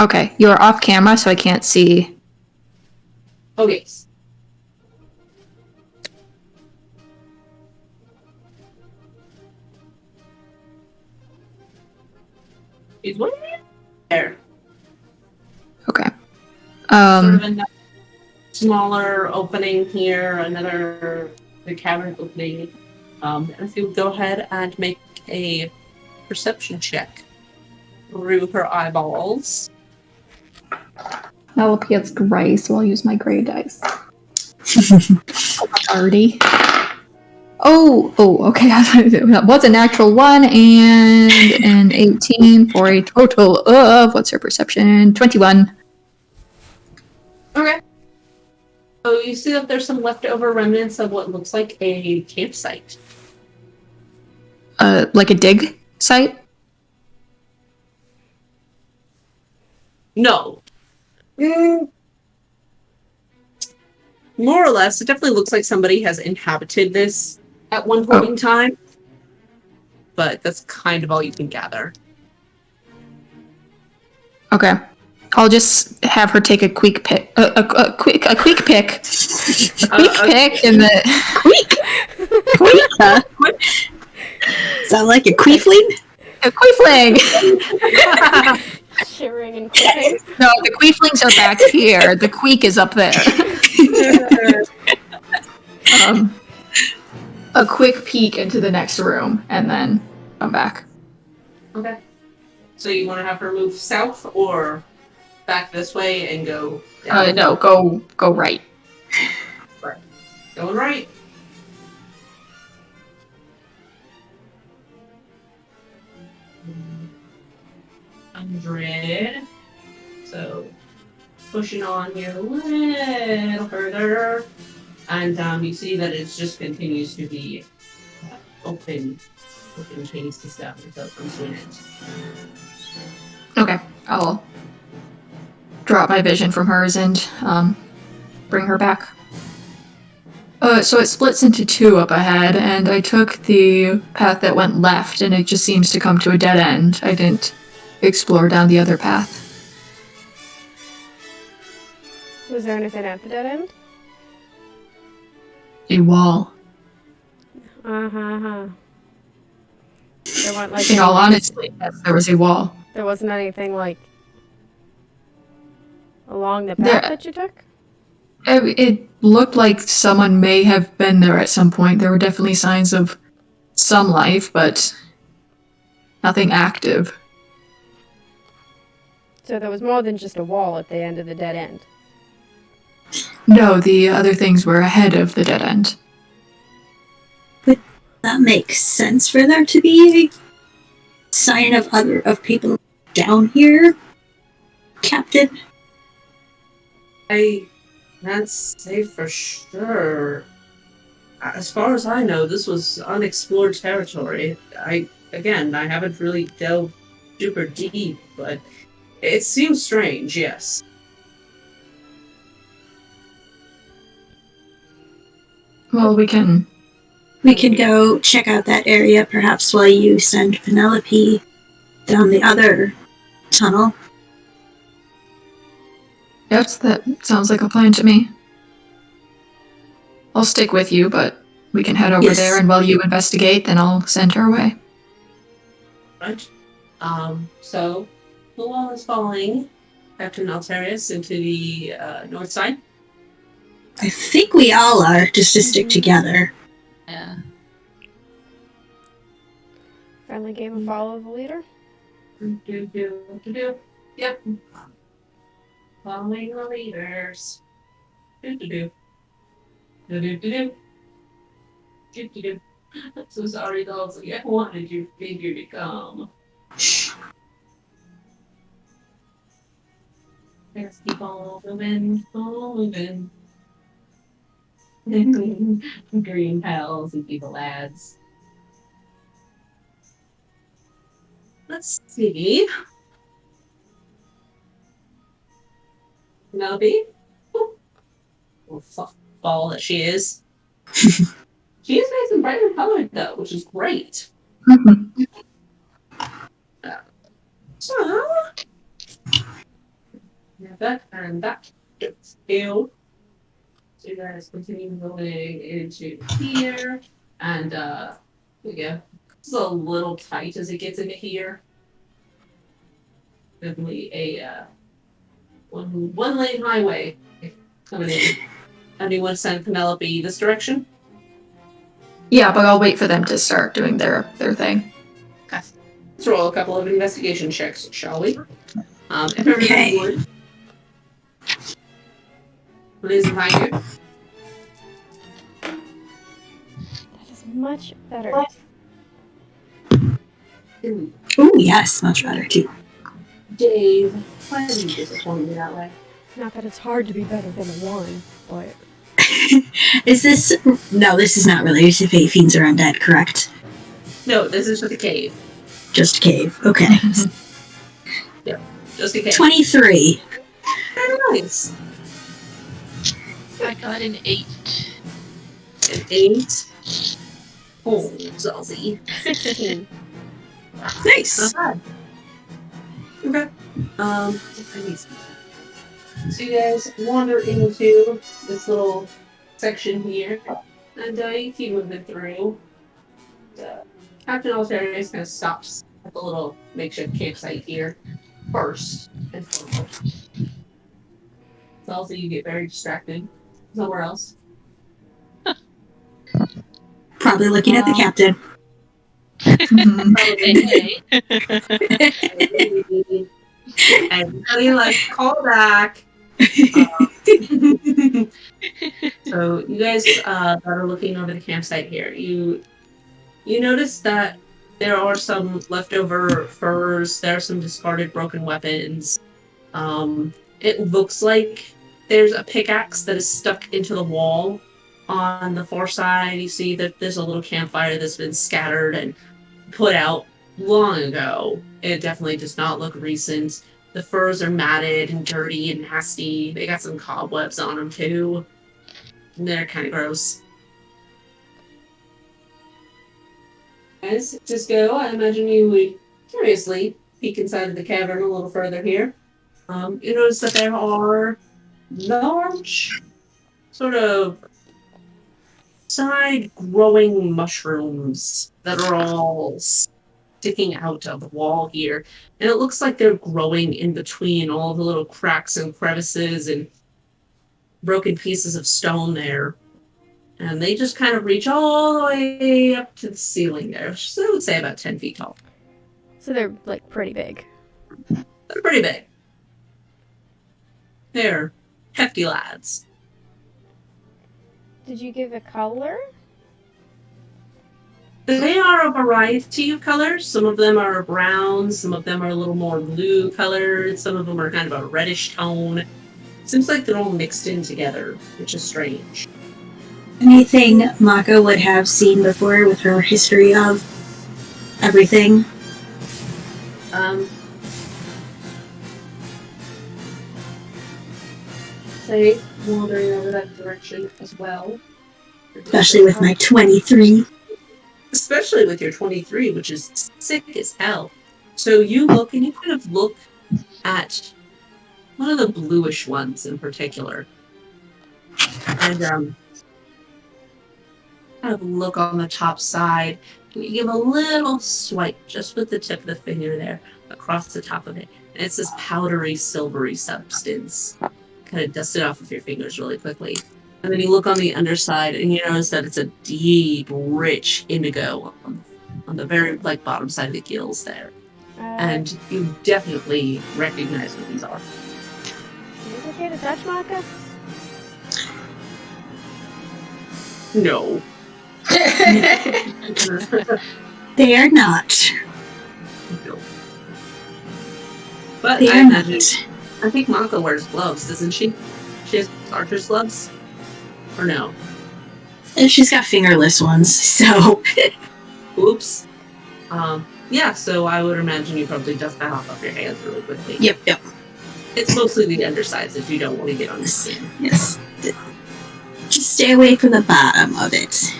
Okay, you're off camera, so I can't see. Oh, yes. She's way there. Okay. Sort of a smaller opening here, another the cavern opening. If you go ahead and make a perception check through her eyeballs. Penelope gets gray, so I'll use my gray dice. 30. Oh, okay. That was a natural 1 and an 18 for a total of, what's her perception? 21. Okay. So you see that there's some leftover remnants of what looks like a campsite. Like a dig site? No. More or less, it definitely looks like somebody has inhabited this at one point in time. But that's kind of all you can gather. Okay. I'll just have her take a quick pick. A quick pick. Pick in the Queek, huh? Sound like a queefling? a queefling. Shivering and quivering. No, the queeflings are back here. The queek is up there. A quick peek into the next room, and then come back. Okay. So you want to have her move south or back this way and go down? No, go right. Right. Going right. $100. So pushing on here a little further, and you see that it just continues to be open space to stuff until it comes to an end. Okay, I'll drop my vision from hers and bring her back. So it splits into 2 up ahead, and I took the path that went left, and it just seems to come to a dead end. I didn't explore down the other path. Was there anything at the dead end? A wall. There wasn't like In all honesty, yes, there was a wall. there wasn't anything like along the There- path that you took? It looked like someone may have been there at some point. There were definitely signs of some life, but nothing active. So there was more than just a wall at the end of the dead end. No, the other things were ahead of the dead end. That makes sense for there to be sign of people down here, Captain? I can't say for sure. As far as I know, this was unexplored territory. I haven't really delved super deep, but it seems strange, yes. Well, we can. We can go check out that area, perhaps while you send Penelope down the other tunnel. Yep, that sounds like a plan to me. I'll stick with you, but we can head over Yes. there, and while you investigate, then I'll send her away. Right. So who all is following Captain Altarius into the north side? I think we all are, just to stick together. Yeah. Friendly game of follow the leader. Yep. Following the leaders. Do. I'm so sorry, Dalsy. I wanted your figure to come. Let's keep on moving. Green pals and people lads. Let's see. Penelope? Oh, fluff ball that she is. She is nice and brighter colored though, which is great. So, that and that gets scaled. So you guys continue moving into here, and there we go. It's a little tight as it gets into here. Definitely a one lane highway coming in. Anyone send Penelope this direction? Yeah, but I'll wait for them to start doing their thing. Okay. Let's roll a couple of investigation checks, shall we? If everybody Okay. would. Please behind you. That is much better. Ooh, yes, much better too. Dave, why are you disappointing me that way? Not that it's hard to be better than one, but Is this... No, this is not related to Fate Fiends or Undead, correct? No, this is just a cave. Just cave. Okay. Just a cave. 23. Very nice. I got an 8. An 8. Oh, Zelzy. 16. Nice. Not bad. Okay. So you guys wander into this little section here, and you keep moving through. Captain Altarius kind of stops at the little makeshift campsite here first and foremost. So also you get very distracted somewhere else. Probably looking at the captain. And you like call back. So you guys that are looking over the campsite here, you notice that there are some leftover furs. There are some discarded broken weapons. It looks like there's a pickaxe that is stuck into the wall on the far side. You see that there's a little campfire that's been scattered and put out long ago. It definitely does not look recent. The furs are matted and dirty and nasty. They got some cobwebs on them too. And they're kind of gross. Guys, just go. I imagine you would curiously peek inside of the cavern a little further here. You notice that there are large, sort of side-growing mushrooms that are all sticking out of the wall here. And it looks like they're growing in between all the little cracks and crevices and broken pieces of stone there. And they just kind of reach all the way up to the ceiling there. So I would say about 10 feet tall. So they're like pretty big. They're pretty big. They're hefty lads. Did you give a color? They are a variety of colors. Some of them are brown, some of them are a little more blue colored, some of them are kind of a reddish tone. Seems like they're all mixed in together, which is strange. Anything Mako would have seen before with her history of everything? Say, wandering over that direction as well. Especially with my 23. Especially with your 23, which is sick as hell. So you look, and you kind of look at one of the bluish ones in particular. And kind of look on the top side. You give a little swipe just with the tip of the finger there across the top of it. And it's this powdery, silvery substance. Kind of dust it off with your fingers really quickly. And then you look on the underside and you notice that it's a deep, rich indigo on the very bottom side of the gills there. And you definitely recognize what these are. Is it okay to touch Maka? No. They are not. No. But They I are not. imagine, I think Mako wears gloves, doesn't she? She has archer's gloves? Or no? And she's got fingerless ones, so. Oops. Yeah, so I would imagine you probably dust that off your hands really quickly. Yep. It's mostly the undersides if you don't want to get on your skin. Yes. Just stay away from the bottom of it.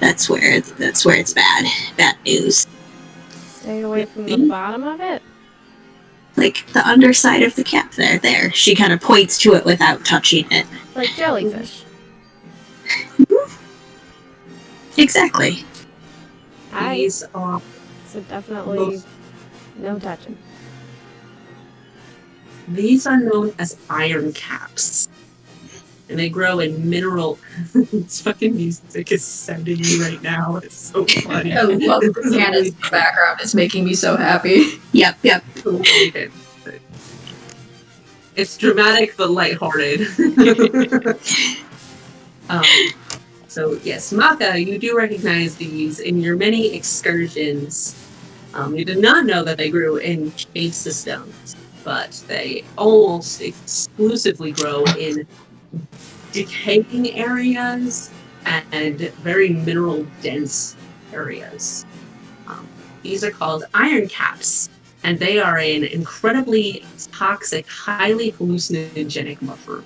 That's where it's bad. Bad news. Stay away from the bottom of it? Like the underside of the cap there. There. She kind of points to it without touching it. Like jellyfish. Exactly. These are So definitely no touching. These are known as iron caps. And they grow in mineral. This fucking music is sending me right now. It's so funny. I love the Candace in the background. It's making me so happy. Yep. It's dramatic but lighthearted. So yes, Maka, you do recognize these in your many excursions. You did not know that they grew in cave systems, but they almost exclusively grow in decaying areas and very mineral dense areas. These are called iron caps, and they are an incredibly toxic, highly hallucinogenic mushroom.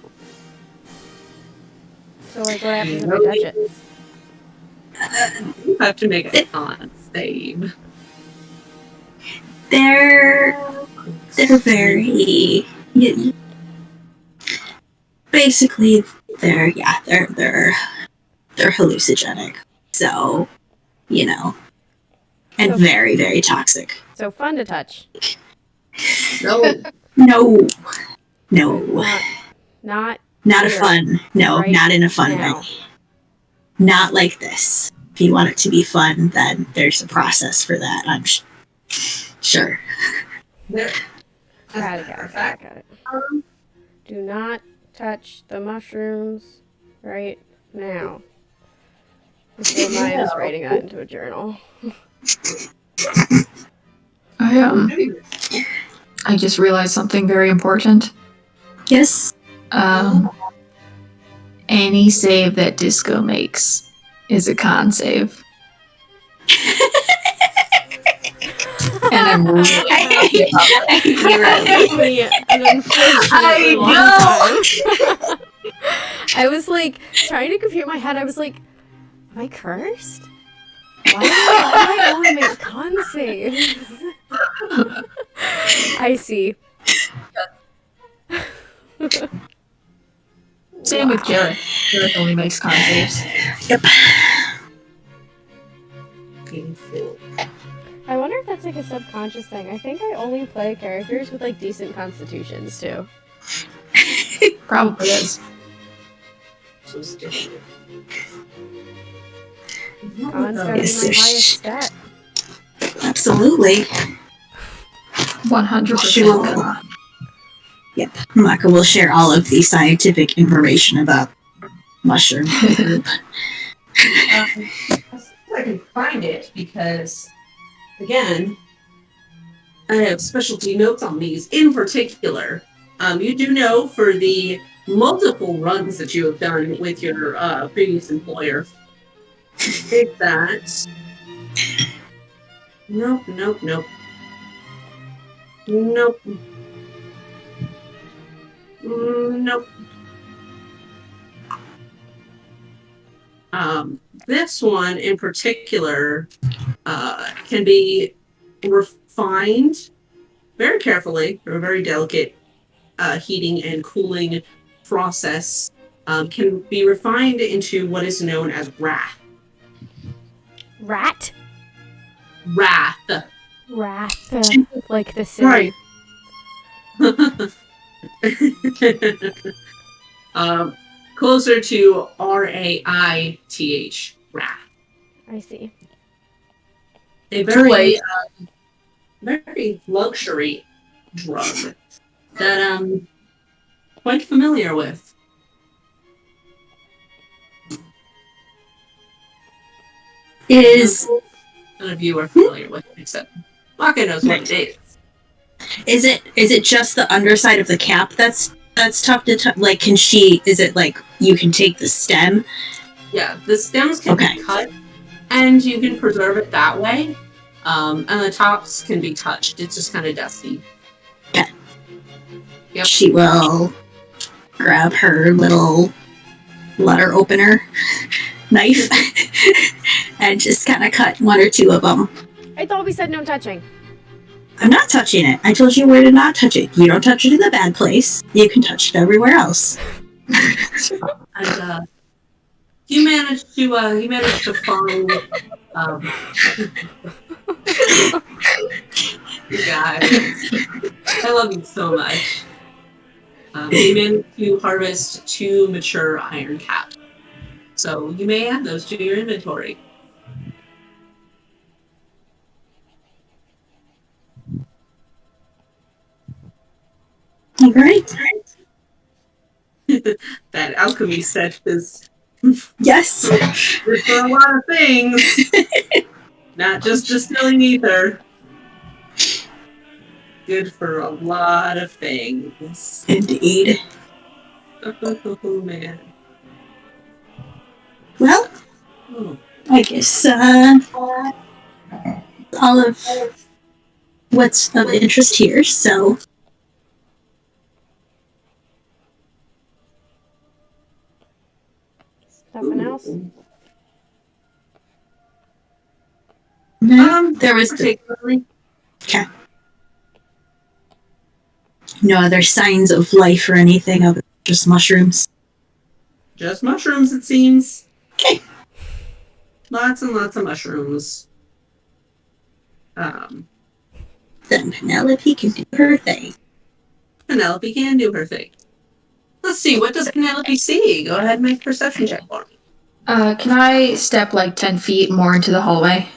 So like what happens if I touch it? You have to make a con save. They're very. Basically, they're hallucinogenic. So, and So- very, very toxic. So fun to touch. No. No. Not Not a here. fun. No, Right not in a fun now. way. Not like this. If you want it to be fun, then there's a process for that, I'm sure. There. Got it. Do not touch the mushrooms right now. Mr. Maya is writing that into a journal. I just realized something very important. Yes. Any save that Disco makes is a con save. And I'm really happy about that. It took me an unfortunately long time. I was like trying to compute in my head. I was like, am I cursed? Why do I only make con saves? I see. Same with Jared. Jared only makes con saves. Yep. I wonder if that's like a subconscious thing. I think I only play characters with like decent constitutions too. Probably is. So sticky. Con's gotta be Yes, my there's- highest stat. Absolutely. 100% con. Yep. Maka will share all of the scientific information about mushroom. I I can find it because, again, I have specialty notes on these. In particular, you do know for the multiple runs that you have done with your previous employer, is that nope. Nope. This one in particular can be refined very carefully through a very delicate heating and cooling process. Can be refined into what is known as wrath. Rat? Wrath. Wrath. Like the city. Right. Closer to RAITH. Wrath. I see. A very, very luxury drug that I'm quite familiar with. None of you are familiar with it, except Maka knows what it is. Is it just the underside of the cap that's tough to like? Is it like you can take the stem? Yeah, the stems can be cut, and you can preserve it that way. And the tops can be touched. It's just kind of dusty. Okay. Yep. She will grab her little letter opener knife and just kind of cut one or two of them. I thought we said no touching. I'm not touching it. I told you where to not touch it. You don't touch it in the bad place. You can touch it everywhere else. And you managed to find you guys. I love you so much. You managed to harvest 2 mature iron caps. So you may add those to your inventory. All right. That alchemy set is Yes. good for a lot of things. Not just distilling ether. Good for a lot of things. Indeed. Oh, man. Well, I guess all of what's of interest here, so Nothing else? no, there was particularly. Okay. No other signs of life or anything other than just mushrooms. Just mushrooms, it seems. Okay. Lots and lots of mushrooms. Then Penelope can do her thing. Penelope can do her thing. Let's see, what does Penelope see? Go ahead and make a perception check for me. Can I step like 10 feet more into the hallway?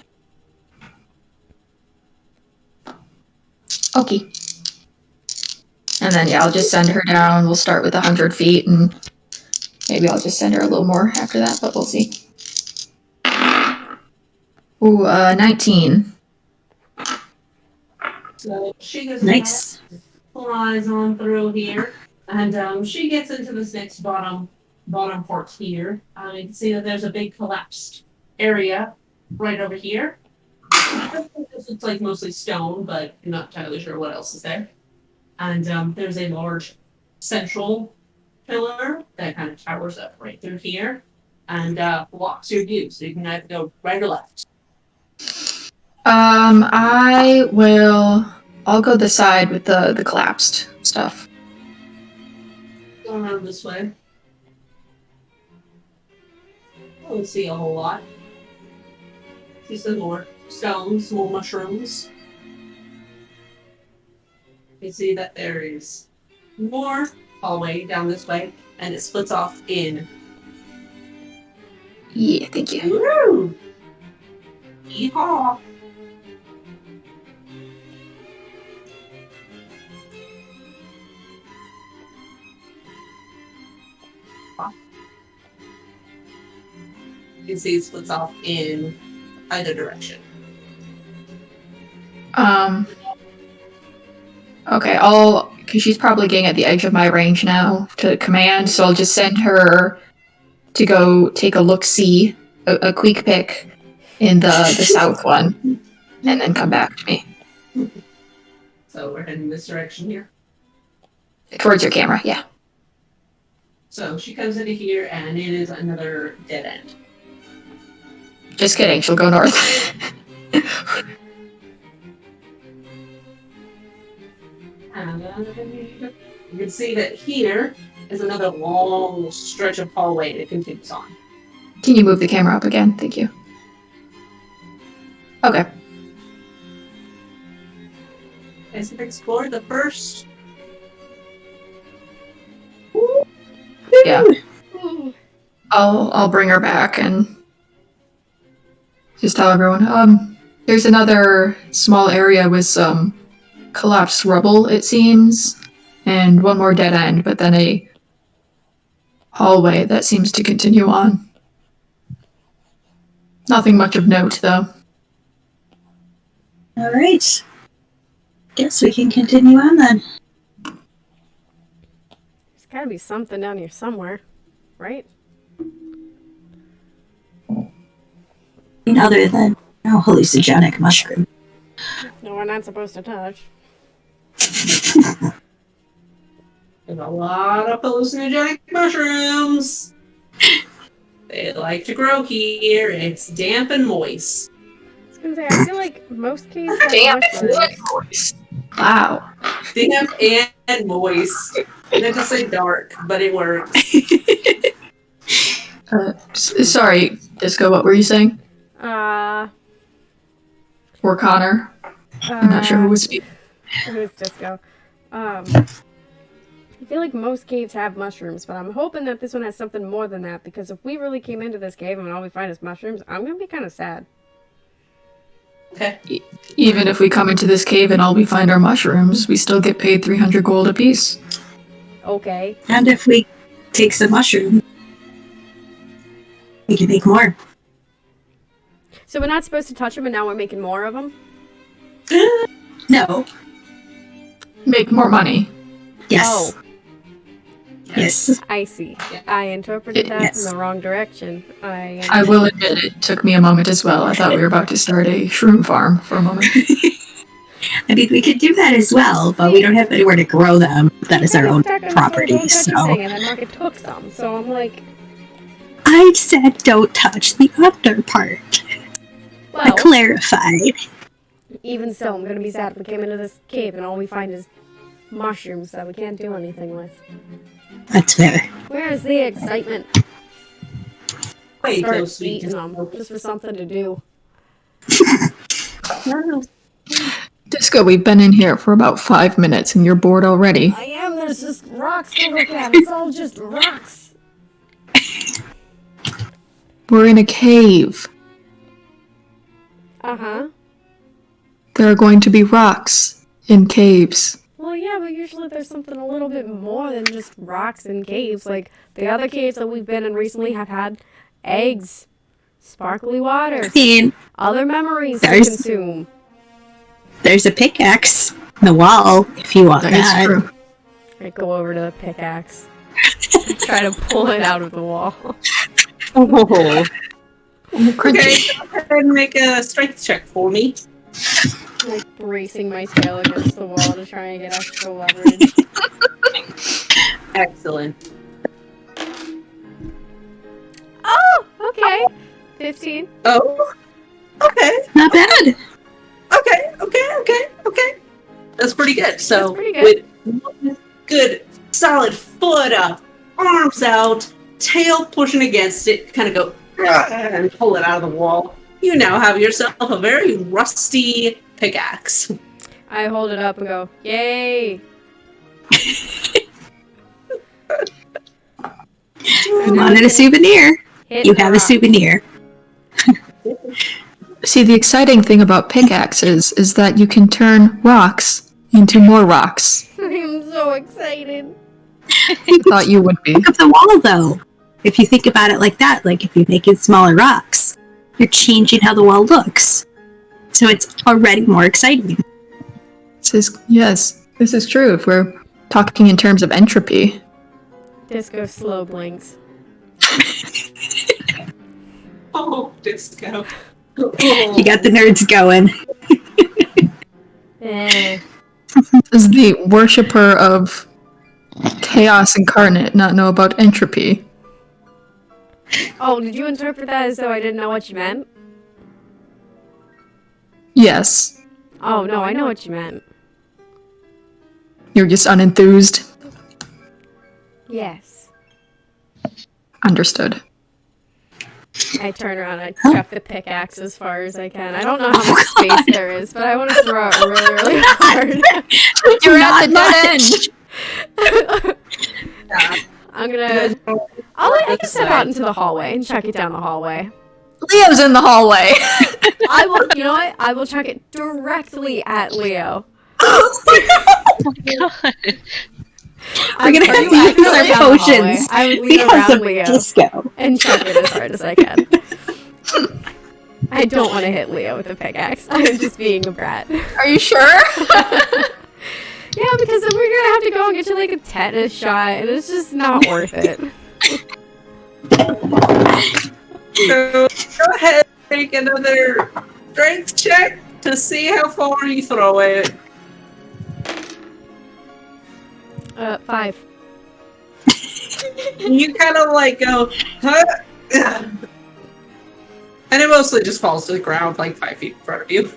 Okay. And then, yeah, I'll just send her down. We'll start with 100 feet, and maybe I'll just send her a little more after that, but we'll see. Ooh, 19. So she goes Nice. flies on through here, and she gets into this next bottom port here. You can see that there's a big collapsed area right over here. This looks like mostly stone, but I'm not entirely sure what else is there. And there's a large central pillar that kind of towers up right through here and blocks your view, so you can either go right or left. I'll go the side with the collapsed stuff. Go around this way. I don't see a whole lot. See some more stones, more mushrooms. You see that there is more hallway down this way, and it splits off in. Yeah, thank you. Woo! Yeehaw! You can see it splits off in either direction. Okay, because she's probably getting at the edge of my range now to command, so I'll just send her to go take a look-see, a quick pick in the south one, and then come back to me. So we're heading this direction here. Towards your camera, yeah. So she comes into here, and it is another dead end. Just kidding, she'll go north. You can see that here is another long stretch of hallway that continues on. Can you move the camera up again? Thank you. Okay. As we've explored the first. Yeah. I'll bring her back and just tell everyone, there's another small area with some collapsed rubble, it seems, and one more dead end, but then a hallway that seems to continue on. Nothing much of note, though. Alright. Guess we can continue on then. There's gotta be something down here somewhere, right? Other than hallucinogenic mushroom. No, we're not supposed to touch. There's a lot of hallucinogenic mushrooms. They like to grow here. It's damp and moist. I was gonna say, I feel like most caves have Damn mushrooms. Wow. Damp and moist. I meant to say dark, but it works. Sorry, Disco, what were you saying? Or Connor? I'm not sure who was speaking. Who's Disco? I feel like most caves have mushrooms, but I'm hoping that this one has something more than that, because if we really came into this cave and all we find is mushrooms, I'm gonna be kind of sad. Okay. Even if we come into this cave and all we find are mushrooms, we still get paid 300 gold apiece. Okay. And if we take some mushroom, we can make more. So we're not supposed to touch them, and now we're making more of them? No. Make more money. Yes. Oh. Yes. I see. I interpreted that Yes. in the wrong direction. I will admit it took me a moment as well. I thought we were about to start a shroom farm for a moment. I mean, we could do that as well, but we don't have anywhere to grow them. That is our own property, so... And then Market took some, so I'm like... I said don't touch the under part. I Well, clarified. even so, I'm gonna be sad if we came into this cave and all we find is mushrooms that we can't do anything with. That's fair. Where is the excitement? Wait, Start so sweet. eating them, just for something to do. Disco, we've been in here for about 5 minutes and you're bored already. I am, there's just rocks to look at. It's all just rocks. We're in a cave. Uh-huh. There are going to be rocks in caves. Well, yeah, but usually there's something a little bit more than just rocks and caves. Like, the other caves that we've been in recently have had eggs, sparkly water, I mean, other memories to There's- consume. there's a pickaxe in the wall if you want That that. is true. I go over to the pickaxe. Try to pull it out of the wall. Oh. Okay, Crunchy. go ahead and make a strength check for me. Like, bracing my tail against the wall to try and get extra leverage. Excellent. Oh, okay. 15. Oh, okay. Not bad. Okay. That's pretty good. So, That's pretty good. with one good, solid foot up, arms out, tail pushing against it, kind of go and pull it out of the wall. You now have yourself a very rusty pickaxe. I hold it up and go, yay! You wanted a souvenir. Hit You have a rock. souvenir. See, the exciting thing about pickaxes is that you can turn rocks into more rocks. I'm so excited. I thought you would be. Think of the wall, though. If you think about it like that, like if you make it smaller rocks, you're changing how the wall looks. So it's already more exciting. Yes, this is true if we're talking in terms of entropy. Disco slow blinks. Oh, Disco. You got the nerds going. Does the worshipper of chaos incarnate not know about entropy? Oh, did you interpret that as though I didn't know what you meant? Yes. Oh, no, I know what you meant. You're just unenthused. Yes. Understood. I turn around and I chuck the pickaxe as far as I can. I don't know how much space there is, but I want to throw it really, really hard. You're at the dead end! I'm gonna... I can step out into the hallway and chuck it down the hallway. Leo's in the hallway! I will, you know what? I will chuck it directly at Leo. Oh my god. We're gonna have to use our potions. I would lean Because around of Leo Disco. and chuck it as hard as I can. I don't want to hit Leo with a pickaxe. I'm just being a brat. Are you sure? Yeah, because then we're gonna have to go and get you like a tetanus shot, and it's just not worth it. So, go ahead and make another strength check to see how far you throw it. 5. You kind of like go, huh? And it mostly just falls to the ground like 5 feet in front of you.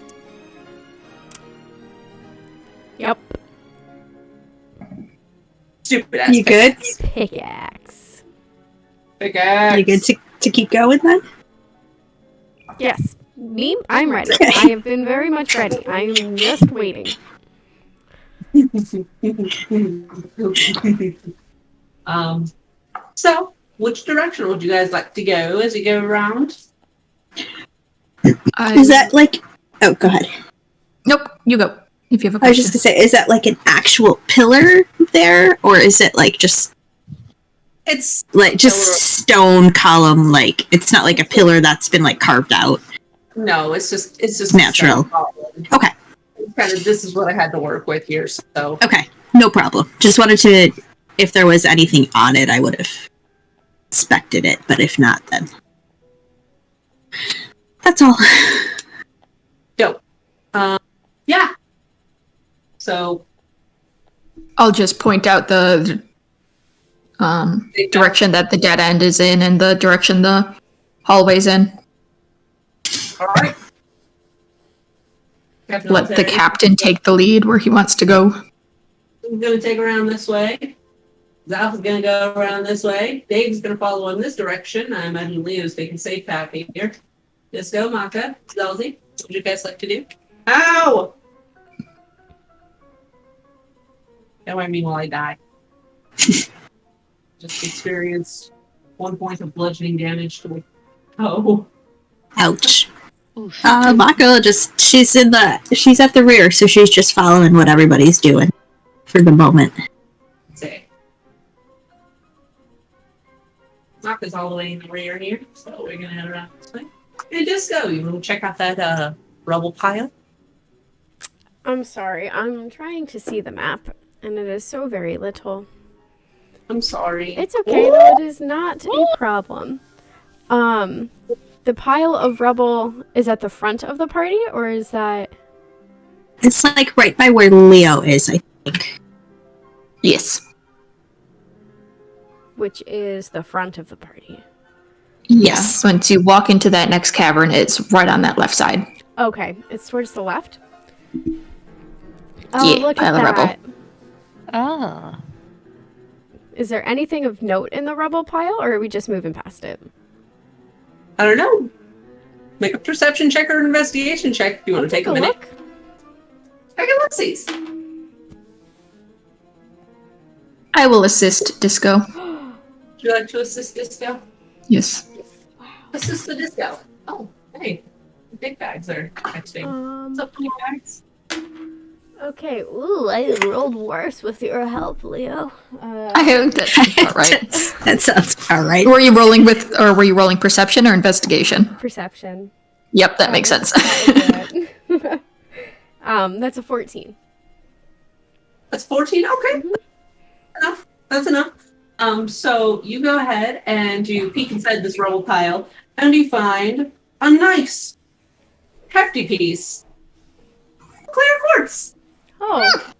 Yep. Stupid ass. You good? Pickaxe. Pickaxe. You good to keep going then? Yes. Me? I'm ready. Okay. I have been very much ready. I am just waiting. So, which direction would you guys like to go as you go around? Is that like... Oh, go ahead. Nope, you go. If you have a I was question. just gonna say, is that like an actual pillar there? Or is it like just... It's Like, just stone column, like... It's not like a pillar that's been like carved out. no, it's just Natural. Okay. Kind of, this is what I had to work with here. So Okay, no problem. Just wanted to... If there was anything on it, I would have expected it. But if not, then... That's all. dope. Yeah. So I'll just point out the direction that the dead end is in and the direction the hallway's in. all right. Let the captain take the lead where he wants to go. I'm gonna take around this way. Zal's gonna go around this way. Dave's gonna follow in this direction. I imagine Leo's taking safe path here. Disco, Maka, Zelzy, what would you guys like to do? Ow! Don't mind me while I die. Just experienced 1 point of bludgeoning damage to me. Oh. Ouch. Oof. Mako she's at the rear, so she's just following what everybody's doing for the moment. Say. Maka's all the way in the rear here, so we're gonna head around this way. Hey, Disco, you wanna check out that rubble pile? I'm sorry. I'm trying to see the map, and it is so very little. I'm sorry. It's okay, though. It is not a problem. The pile of rubble is at the front of the party, or is that... It's like right by where Leo is, I think. Yes. Which is the front of the party? Yes. Once you walk into that next cavern, it's right on that left side. Okay, it's towards the left? Oh, Yeah, look pile at of that. rubble. Ah. Is there anything of note in the rubble pile, or are we just moving past it? I don't know. Make a perception check or an investigation check if you want to take a minute. Look. Take a look-sees. I will assist Disco. Would you like to assist Disco? Yes. Assist the Disco. Oh, hey. Big bags are texting. What's up, big bags? Okay, ooh, I rolled worse with your help, Leo. I hope that's about right. That sounds alright. Were you rolling perception or investigation? Perception. Yep, that makes sense. That would do it. That's a 14. That's 14? Okay. Enough. That's enough. So you go ahead and you peek inside this rubble pile, and you find a nice, hefty piece of clear quartz. Oh,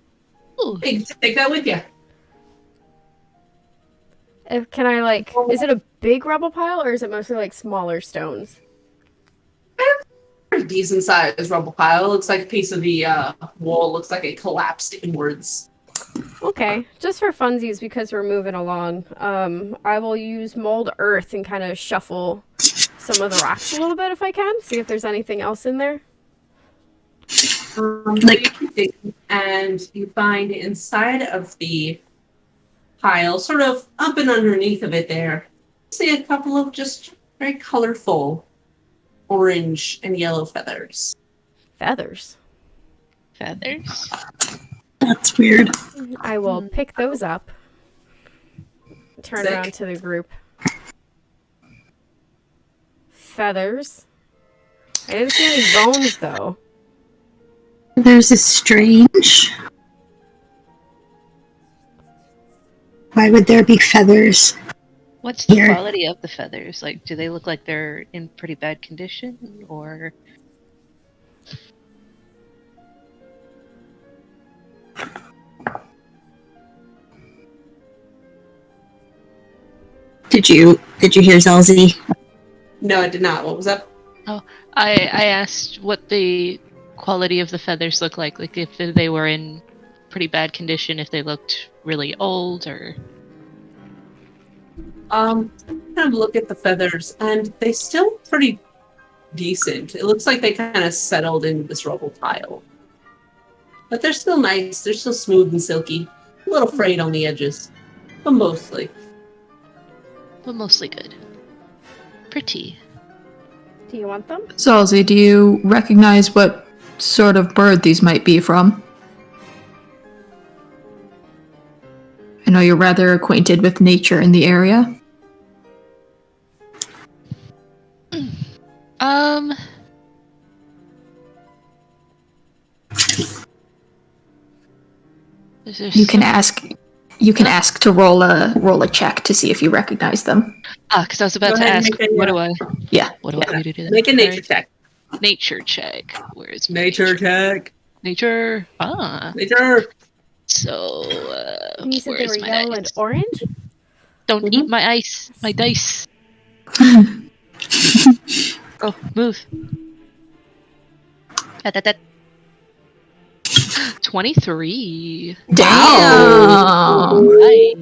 Ooh. Take that with you. can I, like, is it a big rubble pile, or is it mostly, like, smaller stones? Pretty decent sized rubble pile. Looks like a piece of the wall looks like it collapsed inwards. Okay, just for funsies, because we're moving along, I will use mold earth and kind of shuffle some of the rocks a little bit if I can, see if there's anything else in there. And you find inside of the pile, sort of up and underneath of it there, you see a couple of just very colorful orange and yellow feathers. Feathers. Feathers? That's weird. I will pick those up, turn Sick. around to the group. Feathers. I didn't see any bones, though. There's a strange. Why would there be feathers? What's the Here. quality of the feathers? Like, do they look like they're in pretty bad condition, or? Did you hear Zelzy? No, I did not. What was that? I asked what the quality of the feathers look like if they were in pretty bad condition, if they looked really old, or. Kind of look at the feathers, and they still pretty decent. It looks like they kind of settled into this rubble pile. But they're still nice. They're still smooth and silky. A little frayed on the edges. But mostly. But mostly good. Pretty. Do you want them? Zalzi, do you recognize what sort of bird these might be from? I know you're rather acquainted with nature in the area. You can ask to roll a check to see if you recognize them. Because I was about Go to ahead and ask, make a, what do I yeah. need to do that? Make a nature check. Nature check. Where is my Nature check. Nature. Nature. So, You said where they is were my yellow dice? and orange? Don't eat my ice. My dice. Oh, move. That. 23. Damn! Right.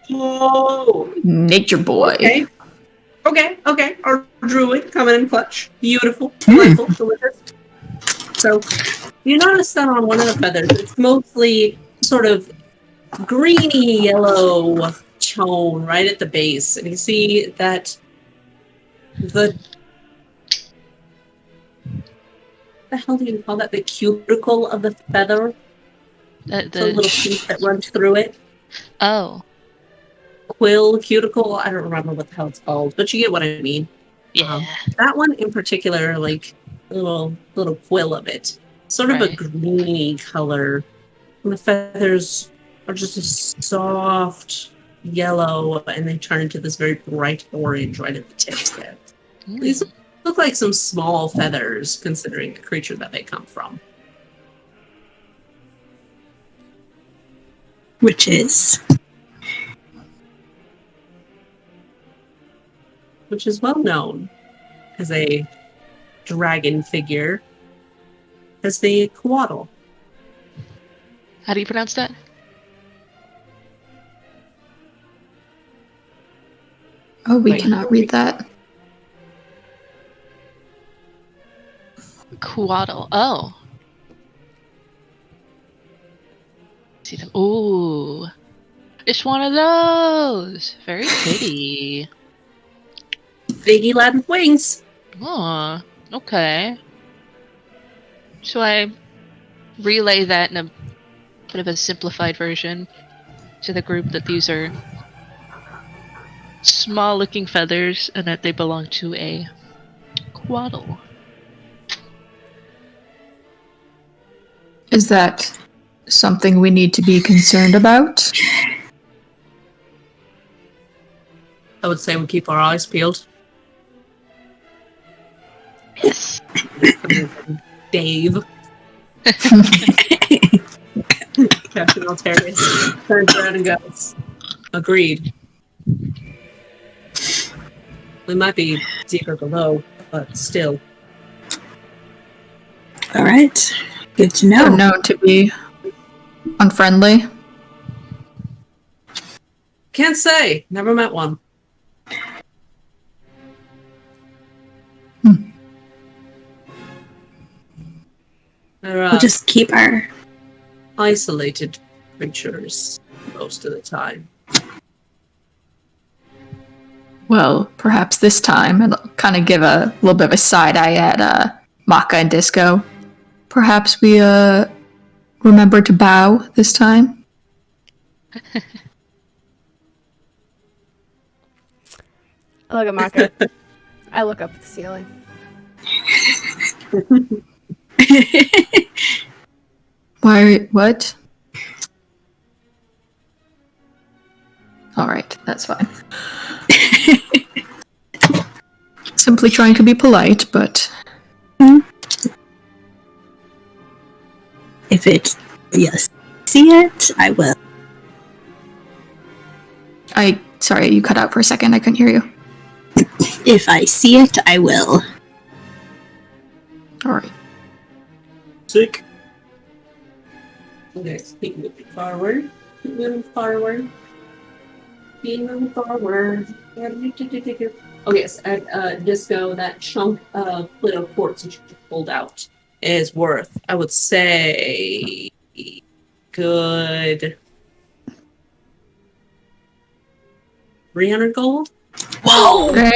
Whoa. Nature boy. Okay. Our druid coming in clutch. Beautiful. Delightful. Delicious. So, you notice that on one of the feathers, it's mostly sort of greeny yellow tone right at the base. And you see that the hell do you call that? The cuticle of the feather? The little piece that runs through it? Oh. Quill, cuticle, I don't remember what the hell it's called, but you get what I mean. Yeah. That one in particular, like a little quill of it, sort of a Right. greeny color. And the feathers are just a soft yellow, and they turn into this very bright orange right at the tips there. These look like some small feathers, considering the creature that they come from. Which is well known as a dragon figure, as the Coatl. How do you pronounce that? Oh, we Wait. cannot read that. Coatl. Oh. See them. Ooh. It's one of those. Very pretty. Biggie lad with wings. Oh, okay. So I relay that in a bit of a simplified version to the group that these are small-looking feathers and that they belong to a quaddle. Is that something we need to be concerned about? I would say we keep our eyes peeled. Yes. Coming from Dave. Captain Altarius turns around and goes, agreed. We might be deeper below, but still. All right. Good to They're know. known to be unfriendly. Can't say. Never met one. They're We'll just keep our... isolated creatures most of the time. Well, perhaps this time, and I'll kind of give a little bit of a side eye at Maka and Disco. Perhaps we remember to bow this time. I look at Maka. I look up at the ceiling. Why? What? All right, that's fine. Simply trying to be polite, but If it... Yes. See it, I will. sorry, you cut out for a second. I couldn't hear you. If I see it, I will. All right. Sick. Okay, keep moving forward. Keep moving forward. Keep moving forward. Oh yes, at Disco, that chunk of little quartz that you just pulled out is worth, I would say, good 300 gold. Whoa! Okay.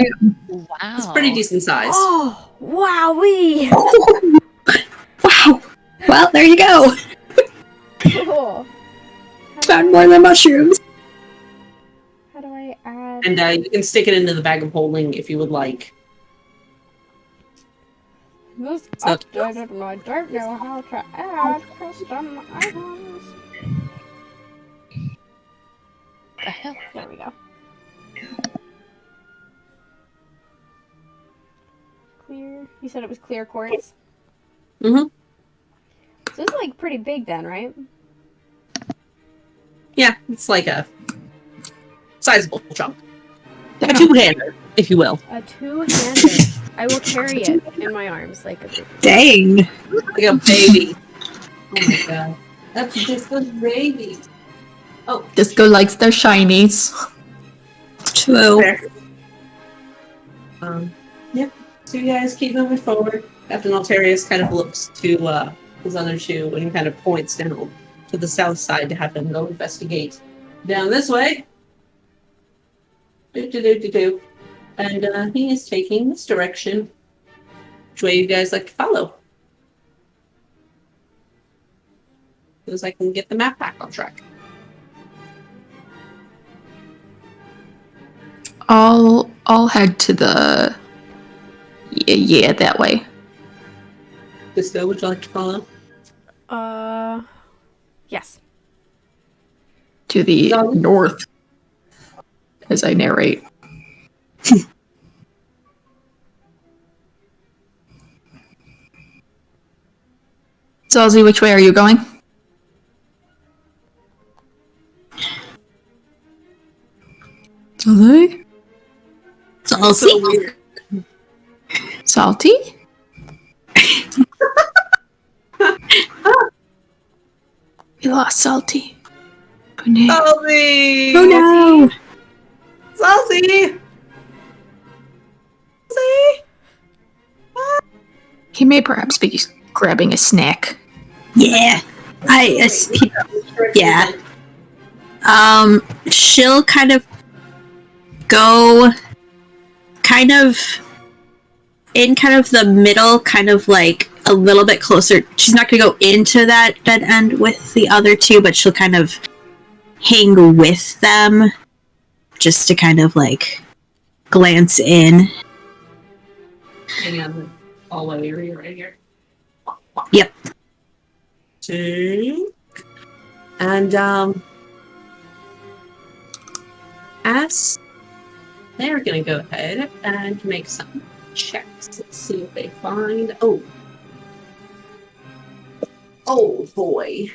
Wow. It's pretty decent size. Oh, wowee! Wow! Well, there you go. Cool. Found more than mushrooms. How do I add? And you can stick it into the bag of holding if you would like. This not- updated and I don't know how to add custom items. The hell? There we go. Clear. You said it was clear quartz? Mm-hmm. So it's like pretty big then, right? Yeah, it's like a sizable chunk. A two-hander, if you will. A two-hander. I will carry it in my arms like a baby. Dang. Like a baby. Oh my god. That's just a baby. Oh, Disco likes their shinies. True. fair. Yep. So you guys keep moving forward. Captain Altarius kind of looks to his other two and kind of points down to the south side to have them go investigate down this way. Do. And he is taking this direction. Which way you guys like to follow? Because I can get the map back on track. I'll head to the yeah that way. Disco, would you like to follow? Yes. To the No. north as I narrate. Zalzi, which way are you going? Zalzi? Salty. Salty? We lost Salty. Oh no. Salty! Oh no! Salty! Salty! He may perhaps be grabbing a snack. Yeah. Yeah. She'll kind of go in kind of the middle, kind of like a a little bit closer. She's not going to go into that dead end with the other two, but she'll kind of hang with them just to kind of like glance in. Hang on. Hallway area right here. Yep. And as they're gonna go ahead and make some checks. Let's see if they find. Oh boy.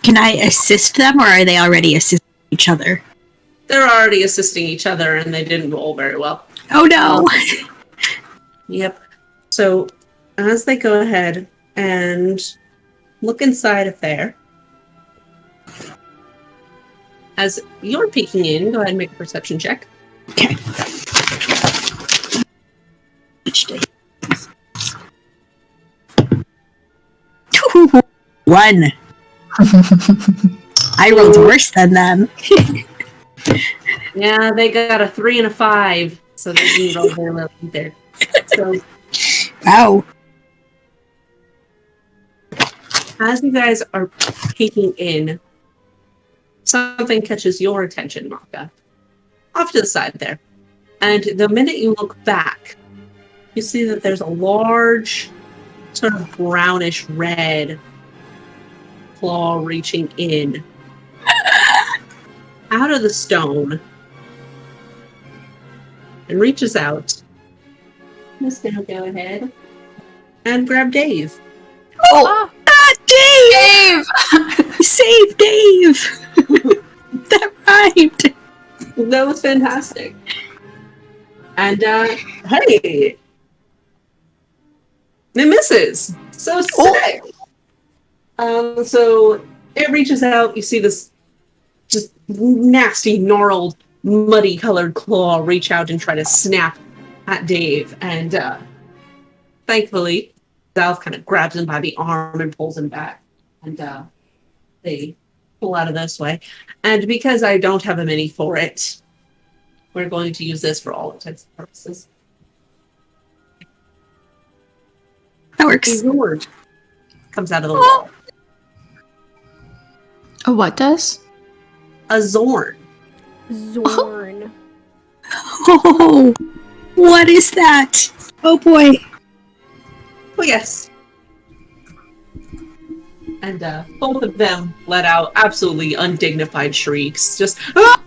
Can I assist them, or are they already assisting each other? They're already assisting each other, and they didn't roll very well. Oh no! Yep. So as they go ahead and look inside of there, as you're peeking in, go ahead and make a perception check. Okay. One. I rolled worse than them. Yeah, they got a 3 and a 5, so they didn't roll very well either. So Wow. as you guys are peeking in, something catches your attention, Maka. Off to the side there. And the minute you look back, you see that there's a large, sort of brownish red claw reaching in out of the stone and reaches out. I'm just gonna go ahead and grab Dave. Oh, Dave! Save Dave! That rhymed. That was fantastic. And hey, it misses. So sick. So it reaches out. You see this just nasty, gnarled, muddy-colored claw reach out and try to snap at Dave. And thankfully, Valve kind of grabs him by the arm and pulls him back. And they pull out of this way. And because I don't have a mini for it, we're going to use this for all intents and purposes. That works. Zord comes out of the wall. A what does? A Zorn. Zorn. Oh, what is that? Oh boy. Oh, yes. And both of them let out absolutely undignified shrieks. Just, ah!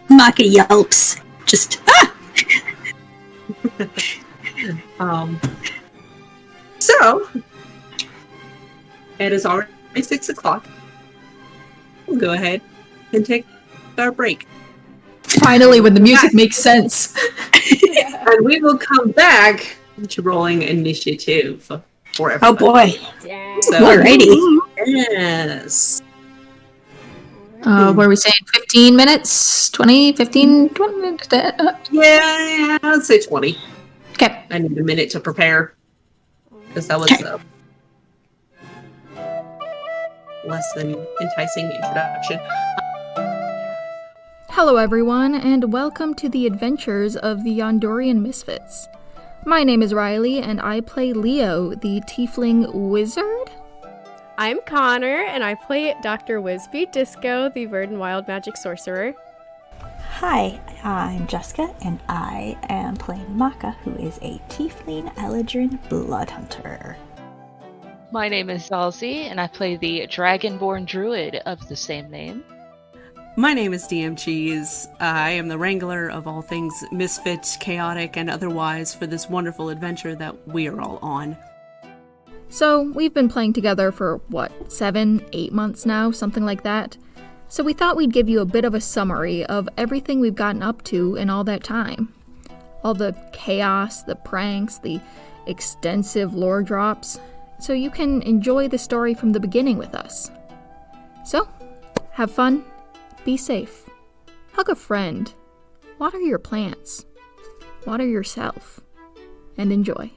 Maka yelps. Just, So, it is already 6 o'clock. We'll go ahead and take our break. Finally, when the music makes sense. And we will come back to rolling initiative for everybody. oh boy. Damn. So, Alrighty. yes. What are we saying? 15 minutes? 20? 15? 20? Yeah, I'd say 20. Okay. I need a minute to prepare. Because that was less than enticing introduction. Hello everyone, and welcome to the adventures of the Yondurian Misfits. My name is Riley, and I play Leo, the tiefling wizard. I'm Connor, and I play Dr. Wisby Disco, the bird and wild magic sorcerer. Hi, I'm Jessica, and I am playing Maka, who is a tiefling Eladrin bloodhunter. My name is Zalzi, and I play the dragonborn druid of the same name. My name is DM Cheese. I am the wrangler of all things misfit, chaotic, and otherwise for this wonderful adventure that we are all on. So, we've been playing together for, 7, 8 months now, something like that. So we thought we'd give you a bit of a summary of everything we've gotten up to in all that time. All the chaos, the pranks, the extensive lore drops, so you can enjoy the story from the beginning with us. So, have fun, be safe, hug a friend, water your plants, water yourself, and enjoy.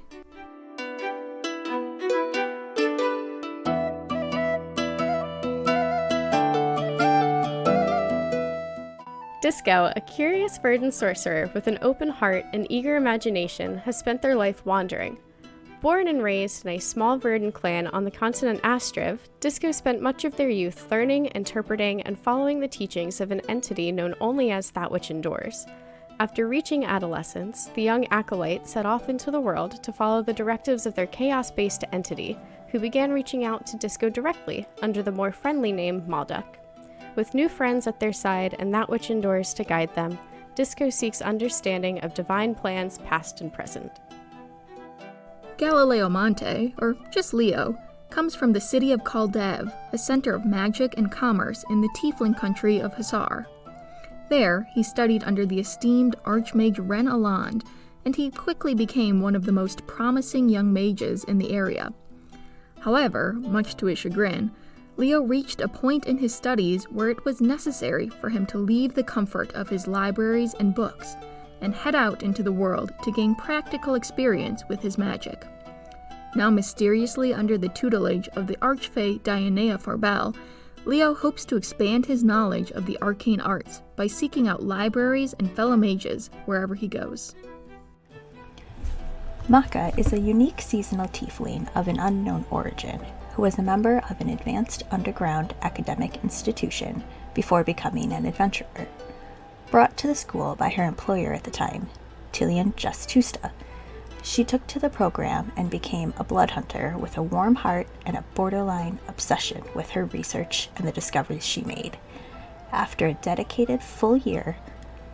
Disco, a curious bird and sorcerer with an open heart and eager imagination, has spent their life wandering. Born and raised in a small Verdant clan on the continent Astriv, Disco spent much of their youth learning, interpreting, and following the teachings of an entity known only as That Which Endures. After reaching adolescence, the young acolyte set off into the world to follow the directives of their chaos-based entity, who began reaching out to Disco directly under the more friendly name Malduk. With new friends at their side and That Which Endures to guide them, Disco seeks understanding of divine plans past and present. Galileo Monte, or just Leo, comes from the city of Kaldev, a center of magic and commerce in the tiefling country of Hussar. There, he studied under the esteemed Archmage Ren Aland, and he quickly became one of the most promising young mages in the area. However, much to his chagrin, Leo reached a point in his studies where it was necessary for him to leave the comfort of his libraries and books and head out into the world to gain practical experience with his magic. Now mysteriously under the tutelage of the Archfey Dionea Farbel, Leo hopes to expand his knowledge of the arcane arts by seeking out libraries and fellow mages wherever he goes. Maka is a unique seasonal tiefling of an unknown origin, who was a member of an advanced underground academic institution before becoming an adventurer. Brought to the school by her employer at the time, Tillian Justusta, she took to the program and became a blood hunter with a warm heart and a borderline obsession with her research and the discoveries she made. After a dedicated full year,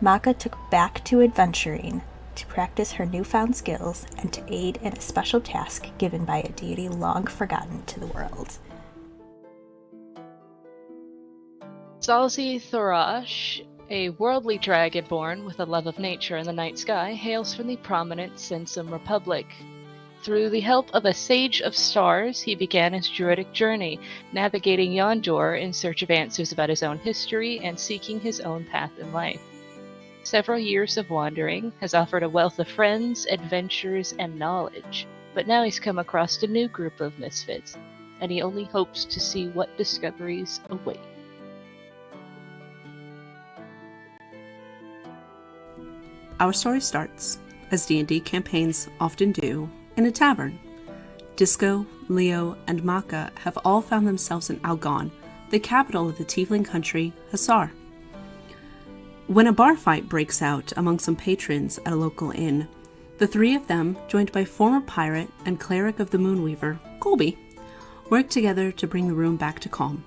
Maka took back to adventuring to practice her newfound skills and to aid in a special task given by a deity long forgotten to the world. Zalzi Thorash, a worldly dragonborn with a love of nature and the night sky, hails from the prominent Sensum Republic. Through the help of a Sage of Stars, he began his druidic journey, navigating Yondur in search of answers about his own history and seeking his own path in life. Several years of wandering has offered a wealth of friends, adventures, and knowledge, but now he's come across a new group of misfits, and he only hopes to see what discoveries await. Our story starts, as D&D campaigns often do, in a tavern. Disco, Leo, and Maka have all found themselves in Algon, the capital of the tiefling country, Hussar. When a bar fight breaks out among some patrons at a local inn, the three of them, joined by former pirate and cleric of the Moonweaver, Colby, work together to bring the room back to calm.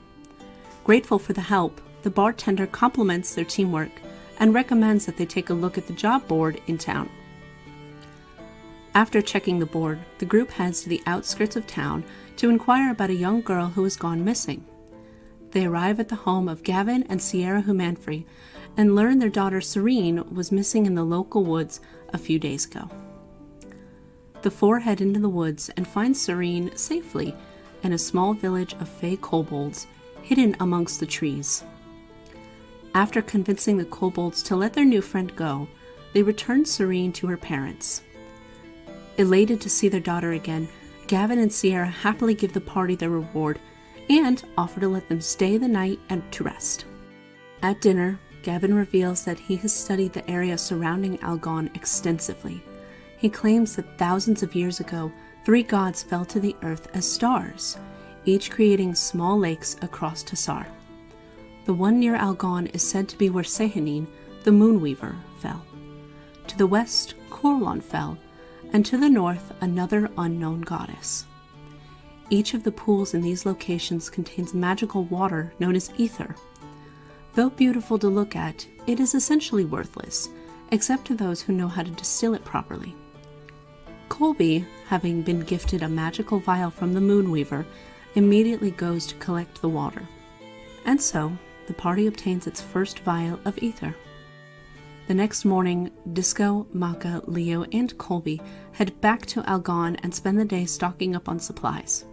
Grateful for the help, the bartender compliments their teamwork and recommends that they take a look at the job board in town. After checking the board, the group heads to the outskirts of town to inquire about a young girl who has gone missing. They arrive at the home of Gavin and Sierra Humanfrey and learn their daughter Serene was missing in the local woods a few days ago. The four head into the woods and find Serene safely in a small village of fey kobolds hidden amongst the trees. After convincing the kobolds to let their new friend go, they return Serene to her parents. Elated to see their daughter again, Gavin and Sierra happily give the party their reward and offer to let them stay the night and to rest. At dinner, Gavin reveals that he has studied the area surrounding Algon extensively. He claims that thousands of years ago, 3 gods fell to the earth as stars, each creating small lakes across Hussar. The one near Algon is said to be where Sehanine, the Moonweaver, fell. To the west, Corlon fell, and to the north, another unknown goddess. Each of the pools in these locations contains magical water known as ether. Though beautiful to look at, it is essentially worthless, except to those who know how to distill it properly. Colby, having been gifted a magical vial from the Moonweaver, immediately goes to collect the water. And so, the party obtains its first vial of ether. The next morning, Disco, Maka, Leo, and Colby head back to Algon and spend the day stocking up on supplies.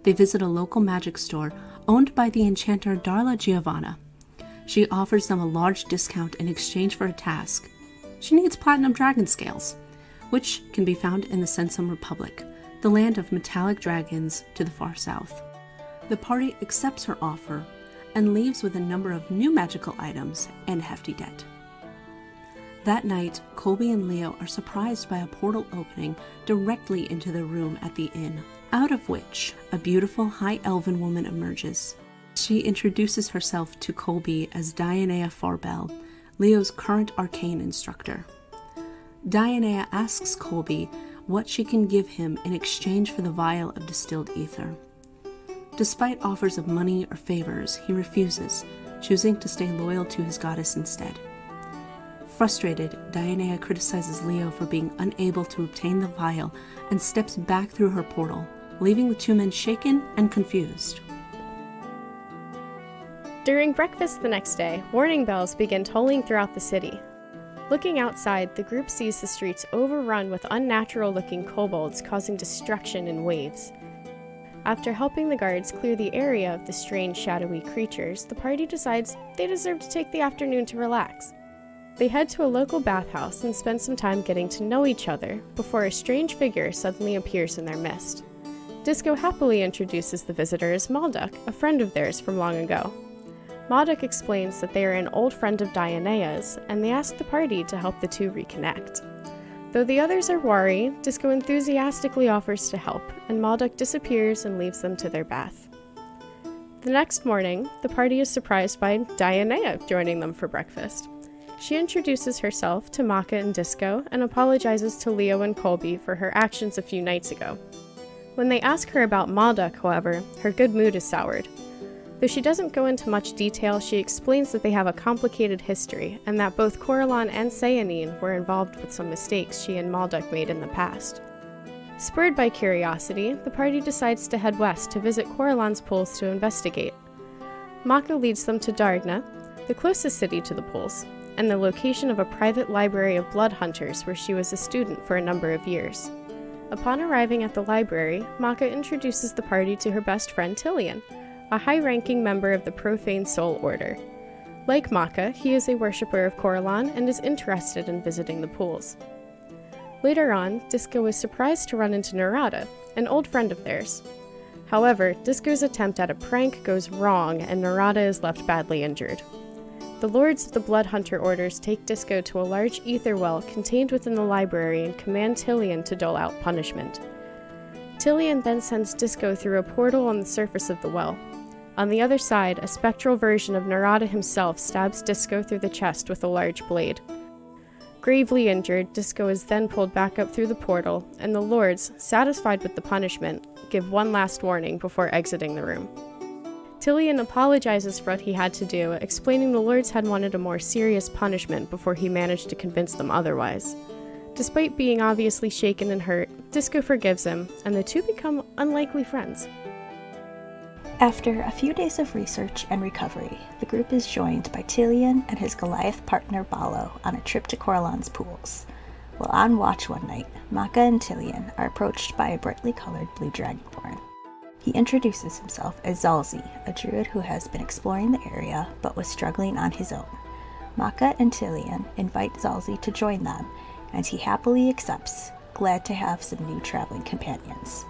They visit a local magic store owned by the enchanter Darla Giovanna. She offers them a large discount in exchange for a task. She needs platinum dragon scales, which can be found in the Sensum Republic, the land of metallic dragons to the far south. The party accepts her offer and leaves with a number of new magical items and hefty debt. That night, Colby and Leo are surprised by a portal opening directly into their room at the inn, out of which a beautiful high elven woman emerges. She introduces herself to Colby as Dionea Farbell, Leo's current arcane instructor. Dionea asks Colby what she can give him in exchange for the vial of distilled ether. Despite offers of money or favors, he refuses, choosing to stay loyal to his goddess instead. Frustrated, Dionea criticizes Leo for being unable to obtain the vial and steps back through her portal, leaving the two men shaken and confused. During breakfast the next day, warning bells begin tolling throughout the city. Looking outside, the group sees the streets overrun with unnatural-looking kobolds causing destruction in waves. After helping the guards clear the area of the strange, shadowy creatures, the party decides they deserve to take the afternoon to relax. They head to a local bathhouse and spend some time getting to know each other before a strange figure suddenly appears in their midst. Disco happily introduces the visitor as Malduk, a friend of theirs from long ago. Malduk explains that they are an old friend of Dionea's, and they ask the party to help the two reconnect. Though the others are wary, Disco enthusiastically offers to help, and Malduk disappears and leaves them to their bath. The next morning, the party is surprised by Dionea joining them for breakfast. She introduces herself to Maka and Disco and apologizes to Leo and Colby for her actions a few nights ago. When they ask her about Malduk, however, her good mood is soured. Though she doesn't go into much detail, she explains that they have a complicated history, and that both Coralon and Sayanine were involved with some mistakes she and Malduk made in the past. Spurred by curiosity, the party decides to head west to visit Coralon's pools to investigate. Maka leads them to Dargna, the closest city to the pools, and the location of a private library of blood hunters where she was a student for a number of years. Upon arriving at the library, Maka introduces the party to her best friend Tillian, a high-ranking member of the Profane Soul Order. Like Maka, he is a worshipper of Coralon and is interested in visiting the pools. Later on, Disco is surprised to run into Narada, an old friend of theirs. However, Disco's attempt at a prank goes wrong and Narada is left badly injured. The lords of the Blood Hunter Orders take Disco to a large ether well contained within the library and command Tillian to dole out punishment. Tillian then sends Disco through a portal on the surface of the well. On the other side, a spectral version of Narada himself stabs Disco through the chest with a large blade. Gravely injured, Disco is then pulled back up through the portal, and the lords, satisfied with the punishment, give one last warning before exiting the room. Tillian apologizes for what he had to do, explaining the lords had wanted a more serious punishment before he managed to convince them otherwise. Despite being obviously shaken and hurt, Disco forgives him, and the two become unlikely friends. After a few days of research and recovery, the group is joined by Tillian and his Goliath partner Ballo on a trip to Coralon's pools. While on watch one night, Maka and Tillian are approached by a brightly colored blue dragonborn. He introduces himself as Zalzi, a druid who has been exploring the area but was struggling on his own. Maka and Tillian invite Zalzi to join them, and he happily accepts, glad to have some new traveling companions.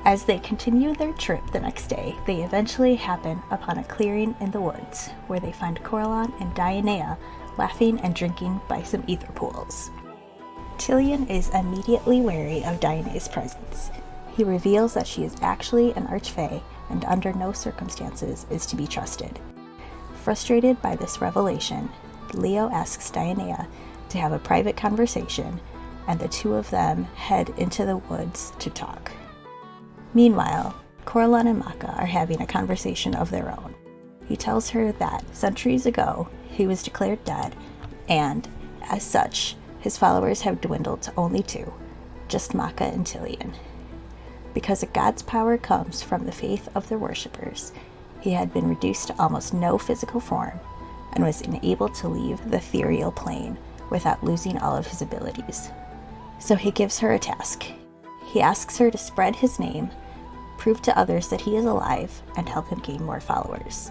As they continue their trip the next day, they eventually happen upon a clearing in the woods, where they find Coralon and Dionea laughing and drinking by some ether pools. Tillian is immediately wary of Dionea's presence. He reveals that she is actually an archfey and under no circumstances is to be trusted. Frustrated by this revelation, Leo asks Dionea to have a private conversation, and the two of them head into the woods to talk. Meanwhile, Coralon and Maka are having a conversation of their own. He tells her that centuries ago he was declared dead, and, as such, his followers have dwindled to only two, just Maka and Tillian. Because a god's power comes from the faith of their worshippers, he had been reduced to almost no physical form, and was unable to leave the ethereal plane without losing all of his abilities. So he gives her a task. He asks her to spread his name, prove to others that he is alive, and help him gain more followers.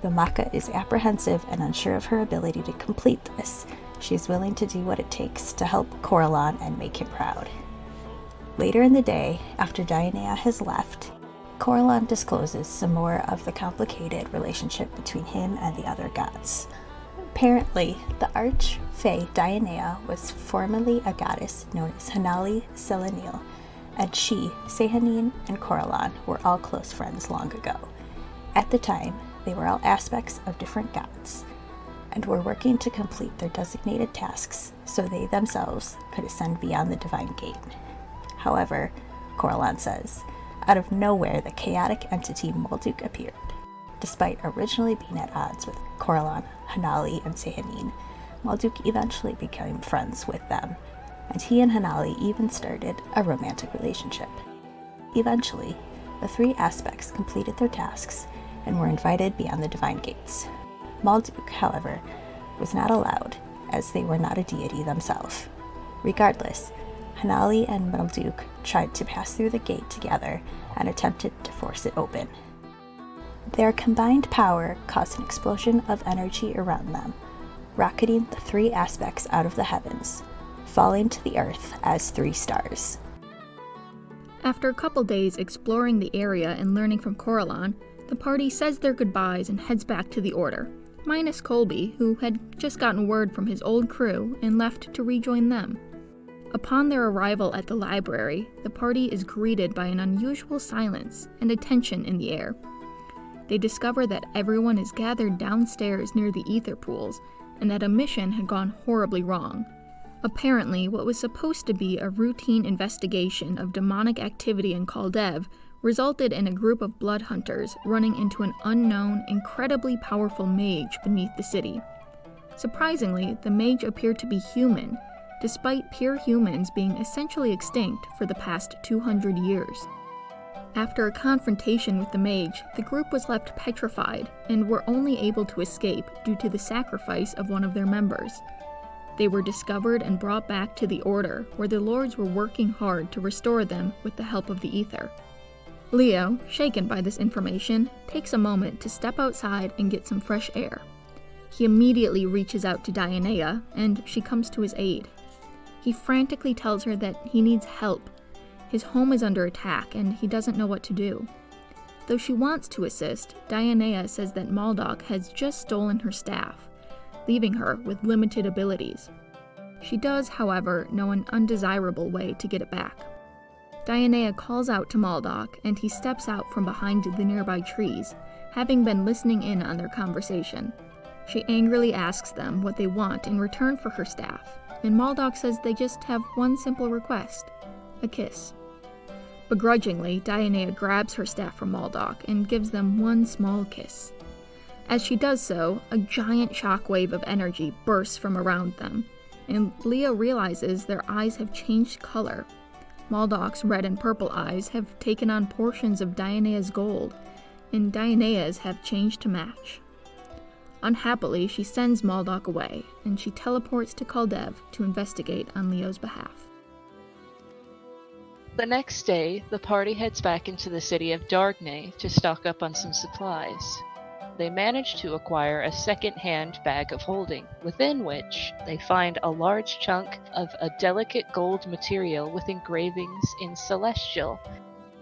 Though Maka is apprehensive and unsure of her ability to complete this, she is willing to do what it takes to help Coralon and make him proud. Later in the day, after Dionea has left, Coralon discloses some more of the complicated relationship between him and the other gods. Apparently, the arch-fae Dionea was formerly a goddess known as Hanali Selenil, and she, Sehanine, and Coralon were all close friends long ago. At the time, they were all aspects of different gods, and were working to complete their designated tasks so they themselves could ascend beyond the divine gate. However, Coralon says, out of nowhere the chaotic entity Malduk appeared. Despite originally being at odds with Coralon, Hanali, and Sehanine, Malduk eventually became friends with them, and he and Hanali even started a romantic relationship. Eventually, the three aspects completed their tasks and were invited beyond the divine gates. Malduk, however, was not allowed, as they were not a deity themselves. Regardless, Hanali and Malduk tried to pass through the gate together and attempted to force it open. Their combined power caused an explosion of energy around them, rocketing the three aspects out of the heavens, falling to the earth as 3 stars. After a couple days exploring the area and learning from Coralon, the party says their goodbyes and heads back to the Order, minus Colby, who had just gotten word from his old crew and left to rejoin them. Upon their arrival at the library, the party is greeted by an unusual silence and a tension in the air. They discover that everyone is gathered downstairs near the ether pools, and that a mission had gone horribly wrong. Apparently, what was supposed to be a routine investigation of demonic activity in Kaldev resulted in a group of blood hunters running into an unknown, incredibly powerful mage beneath the city. Surprisingly, the mage appeared to be human, despite pure humans being essentially extinct for the past 200 years. After a confrontation with the mage, the group was left petrified and were only able to escape due to the sacrifice of one of their members. They were discovered and brought back to the Order, where the lords were working hard to restore them with the help of the ether. Leo, shaken by this information, takes a moment to step outside and get some fresh air. He immediately reaches out to Dionea, and she comes to his aid. He frantically tells her that he needs help. His home is under attack, and he doesn't know what to do. Though she wants to assist, Dionea says that Maldok has just stolen her staff, leaving her with limited abilities. She does, however, know an undesirable way to get it back. Dionea calls out to Maldok, and he steps out from behind the nearby trees, having been listening in on their conversation. She angrily asks them what they want in return for her staff, and Maldok says they just have one simple request: a kiss. Begrudgingly, Dionea grabs her staff from Maldok and gives them one small kiss. As she does so, a giant shockwave of energy bursts from around them, and Leo realizes their eyes have changed color. Maldok's red and purple eyes have taken on portions of Dionea's gold, and Dionea's have changed to match. Unhappily, she sends Maldok away, and she teleports to Kaldev to investigate on Leo's behalf. The next day, the party heads back into the city of Dargnay to stock up on some supplies. They manage to acquire a second-hand bag of holding, within which they find a large chunk of a delicate gold material with engravings in Celestial.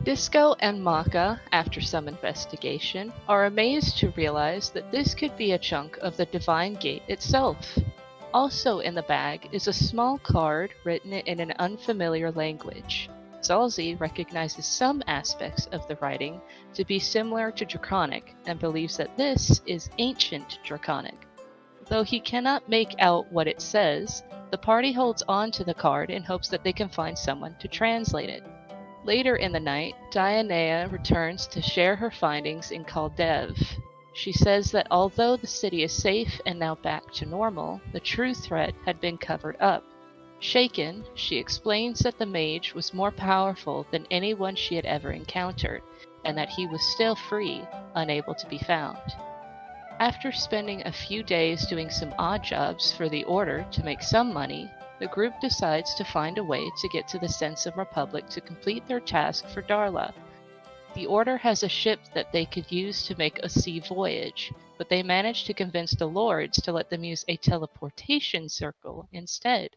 Disco and Maka, after some investigation, are amazed to realize that this could be a chunk of the Divine Gate itself. Also in the bag is a small card written in an unfamiliar language. Zalzi recognizes some aspects of the writing to be similar to Draconic and believes that this is ancient Draconic. Though he cannot make out what it says, the party holds on to the card in hopes that they can find someone to translate it. Later in the night, Dionea returns to share her findings in Kaldev. She says that although the city is safe and now back to normal, the true threat had been covered up. Shaken, she explains that the mage was more powerful than anyone she had ever encountered, and that he was still free, unable to be found. After spending a few days doing some odd jobs for the Order to make some money, the group decides to find a way to get to the Sensum Republic to complete their task for Darla. The Order has a ship that they could use to make a sea voyage, but they manage to convince the Lords to let them use a teleportation circle instead.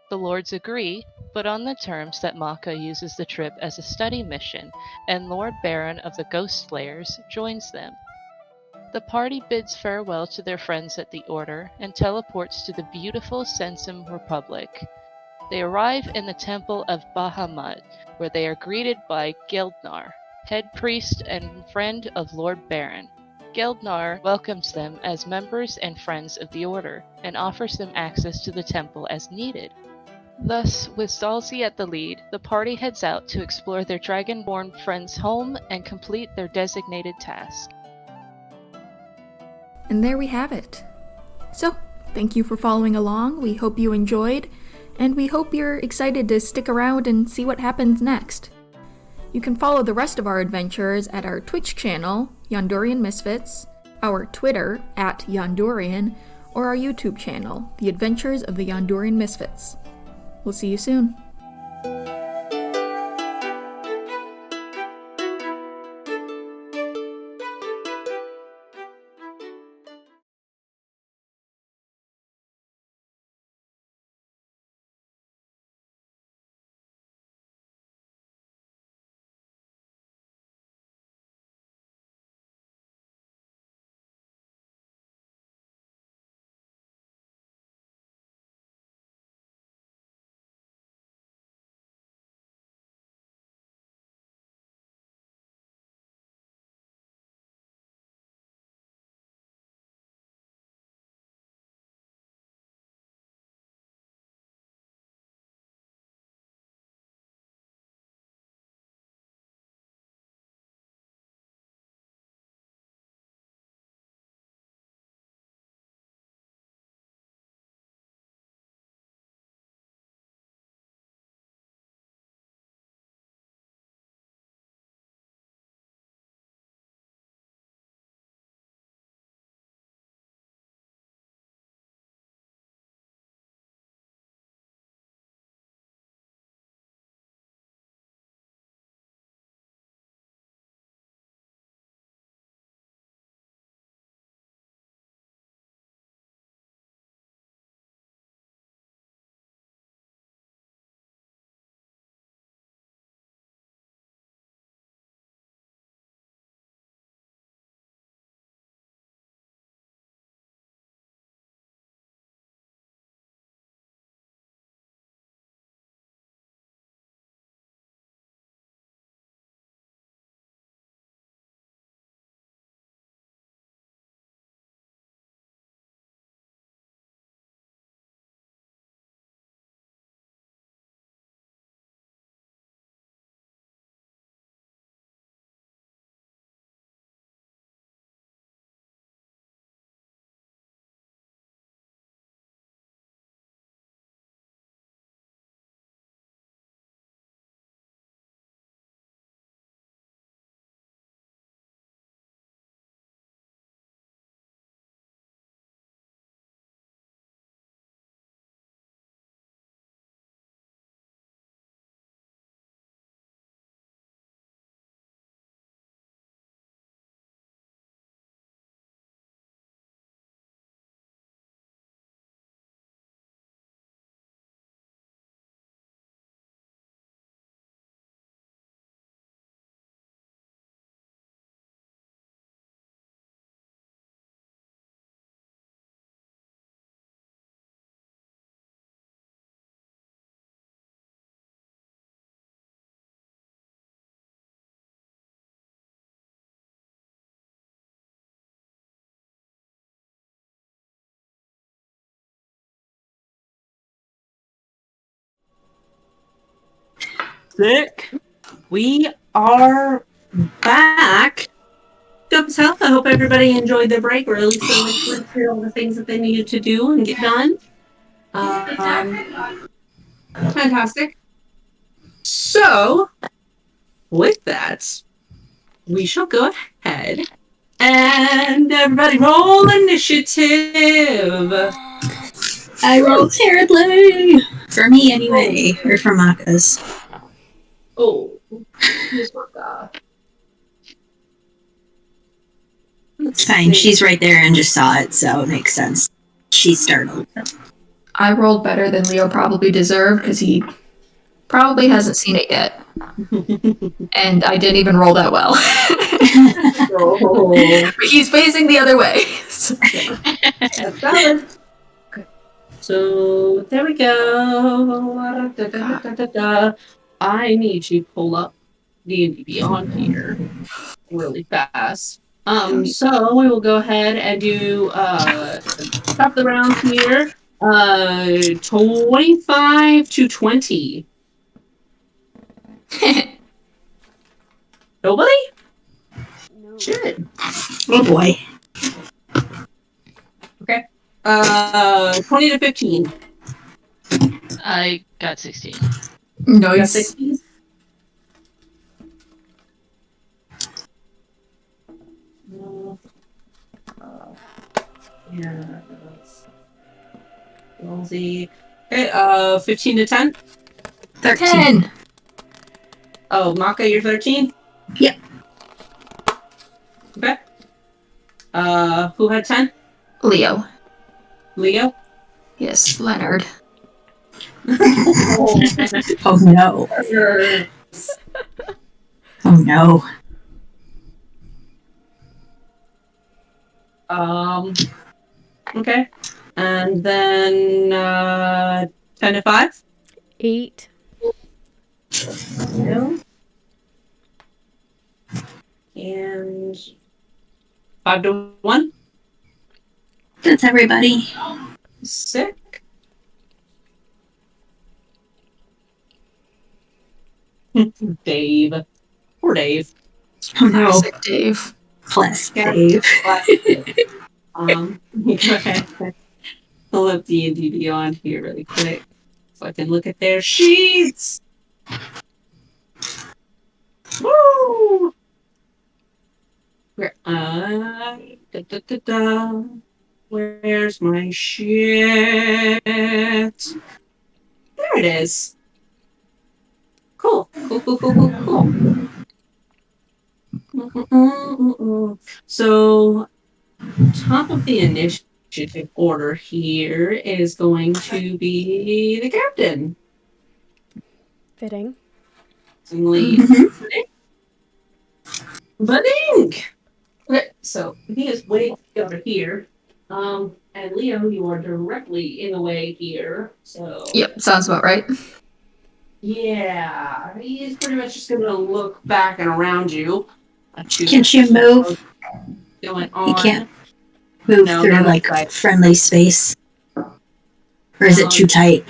The Lords agree, but on the terms that Maka uses the trip as a study mission, and Lord Baron of the Ghost Slayers joins them. The party bids farewell to their friends at the Order and teleports to the beautiful Sensum Republic. They arrive in the Temple of Bahamut, where they are greeted by Geldnar, head priest and friend of Lord Baron. Geldnar welcomes them as members and friends of the Order, and offers them access to the temple as needed. Thus, with Zalzi at the lead, the party heads out to explore their dragonborn friend's home and complete their designated task. And there we have it. So, thank you for following along. We hope you enjoyed, and we hope you're excited to stick around and see what happens next. You can follow the rest of our adventures at our Twitch channel, Yondurian Misfits, our Twitter, @Yondurian, or our YouTube channel, The Adventures of the Yondurian Misfits. We'll see you soon. Sick. We are back. Dope as hell. I hope everybody enjoyed their break, or at least they went through all the things that they needed to do and get done. Fantastic. So, with that, we shall go ahead and everybody roll initiative. I rolled terribly! For me, anyway. Or for Maka's. Oh, Miss Maka. It's fine. She's right there and just saw it, so it makes sense. She's startled. I rolled better than Leo probably deserved because he probably hasn't seen it yet. And I didn't even roll that well. Oh, He's facing the other way. that's valid. Okay. So there we go. I need to pull up D&D Beyond here really fast. So we will go ahead and do top of the round here. 25 to 20. Nobody? No. Shit. Oh boy. Okay. 20 to 15. I got 16. You got Nice. 16? Yeah. Ballsy. Okay, 15 to 10. 13. 10. Oh, Maka, you're 13? Yep. Okay. Who had 10? Leo. Leo? Yes, Leonard. Oh no. Oh no. Okay. And then, 10 to 5? 8. No. And 5 to 1? That's everybody. Sick. Dave. Poor Dave. Oh no. Classic Dave. Classic Yeah. Dave. Go ahead. Pull up D&D Beyond here really quick so I can look at their sheets. Woo! Where, Where's my shit? There it is. Cool. So, top of the initiative order here is going to be the captain. Fitting. Budding! Okay, so he is way over here. And Leo, you are directly in the way here. So Yep, sounds about right. yeah, he's pretty much just gonna look back and around you. Can't you move? Going on. You can't move No, through not like outside. friendly space. Or is it too tight?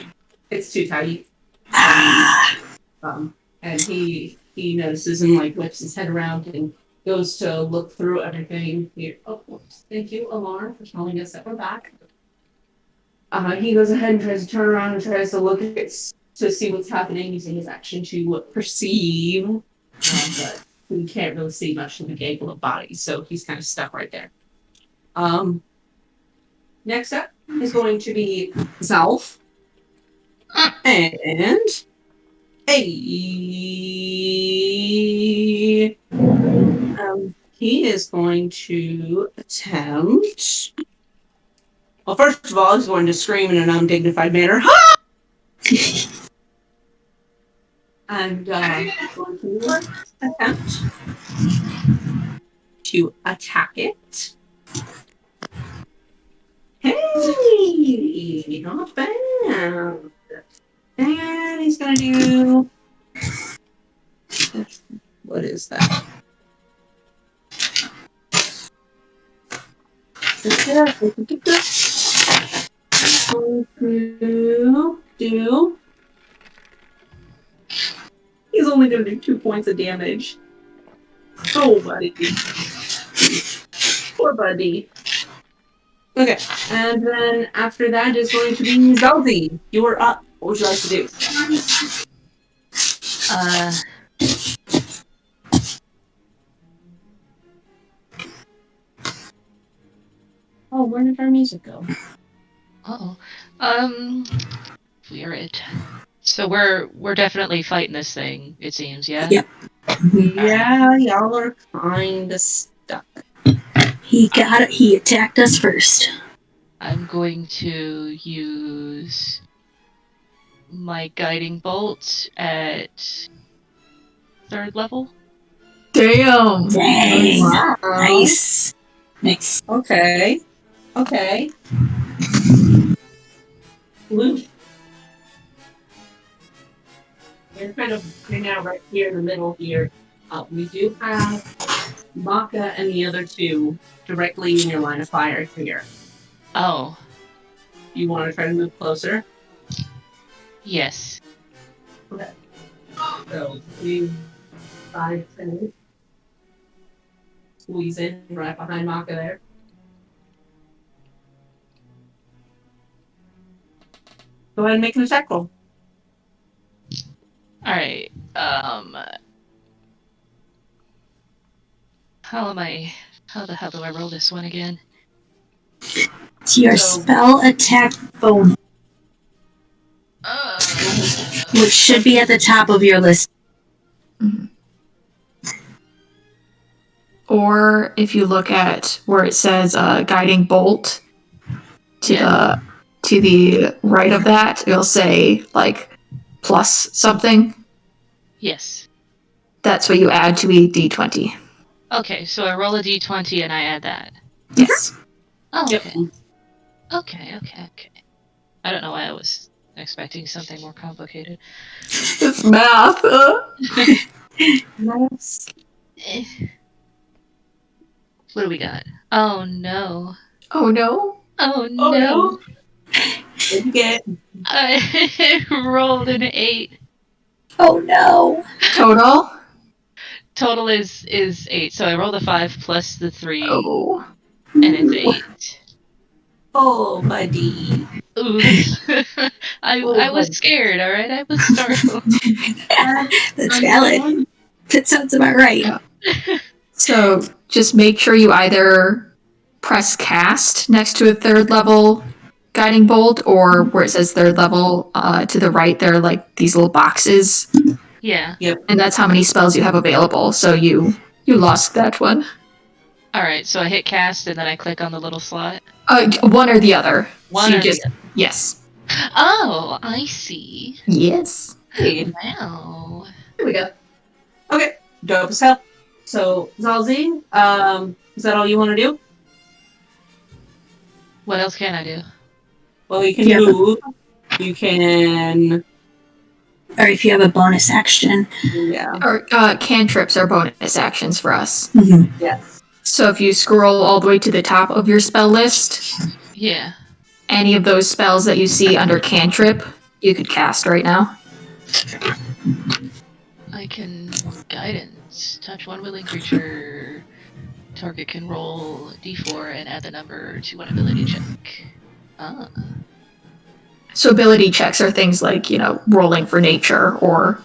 It's too tight. Ah. And he notices and like whips his head around and goes to look through everything here. Oh, whoops. Thank you, Alarm, for telling us that we're back. He goes ahead and tries to turn around and tries to look at to see what's happening using his action to perceive. But we can't really see much from the gable of bodies, so he's kind of stuck right there. Next up is going to be Zalf. And he is going to attempt. Well, first of all, he's going to scream in an undignified manner. Ha! And going to attempt to attack it. Hey, not bad. And he's gonna do. What is that? Going to do. He's only gonna do 2 points of damage. Oh, buddy. Poor buddy. Okay, and then after that is going to be Zelzy. You are up. What would you like to do? Oh, where did our music go? Uh-oh. Weird. So we're definitely fighting this thing, it seems, yeah? Yep. Yeah, y'all are kinda stuck. He got it. He attacked us first. I'm going to use my guiding bolt at 3rd level. Damn. Dang. Wow. Nice. Nice. Okay. Blue. We're kind of now right here in the middle here. We do have Maka and the other two directly in your line of fire here. Oh, You want to try to move closer? yes. Okay. So, 3, 5, 10. Squeeze in right behind Maka there. Go ahead and make an attack roll. Alright, how the hell do I roll this one again? It's your So- spell attack bonus, Uh, which should be at the top of your list. Or if you look at where it says guiding bolt to the right of that, it'll say like plus something. yes. That's what you add to a d20. Okay, so I roll a d20 and I add that. Yes. Oh, Yep. okay. I don't know why I was expecting something more complicated. It's math. Nice. Eh. What do we got? Oh no. Oh no. Oh Oh, no. What did you get? I rolled an 8. Oh no. Total? Total is 8, so I rolled a 5 plus the 3, Oh. and it's 8. Oh, buddy. Ooh. I was scared, alright? I was startled. That's valid. That sounds about right. Yeah. So just make sure you either press cast next to a 3rd level guiding bolt, or where it says 3rd level to the right, there are like these little boxes. Yeah. And that's how many spells you have available. So you lost that one. Alright, so I hit cast and then I click on the little slot. One or the other. One So you or just the yes. Oh, I see. Yes. Hey, Wow. here we go. Okay, dope as hell. So, Zalzi, is that all you want to do? What else can I do? Well, you can Yeah. move. You can... Or if you have a bonus action. Yeah. Or cantrips are bonus actions for us. Yes. So if you scroll all the way to the top of your spell list, Yeah. any of those spells that you see under cantrip, you could cast right now. I can guidance. Touch one willing creature. Target can roll d4 and add the number to an ability check. Ah. So ability checks are things like, rolling for nature or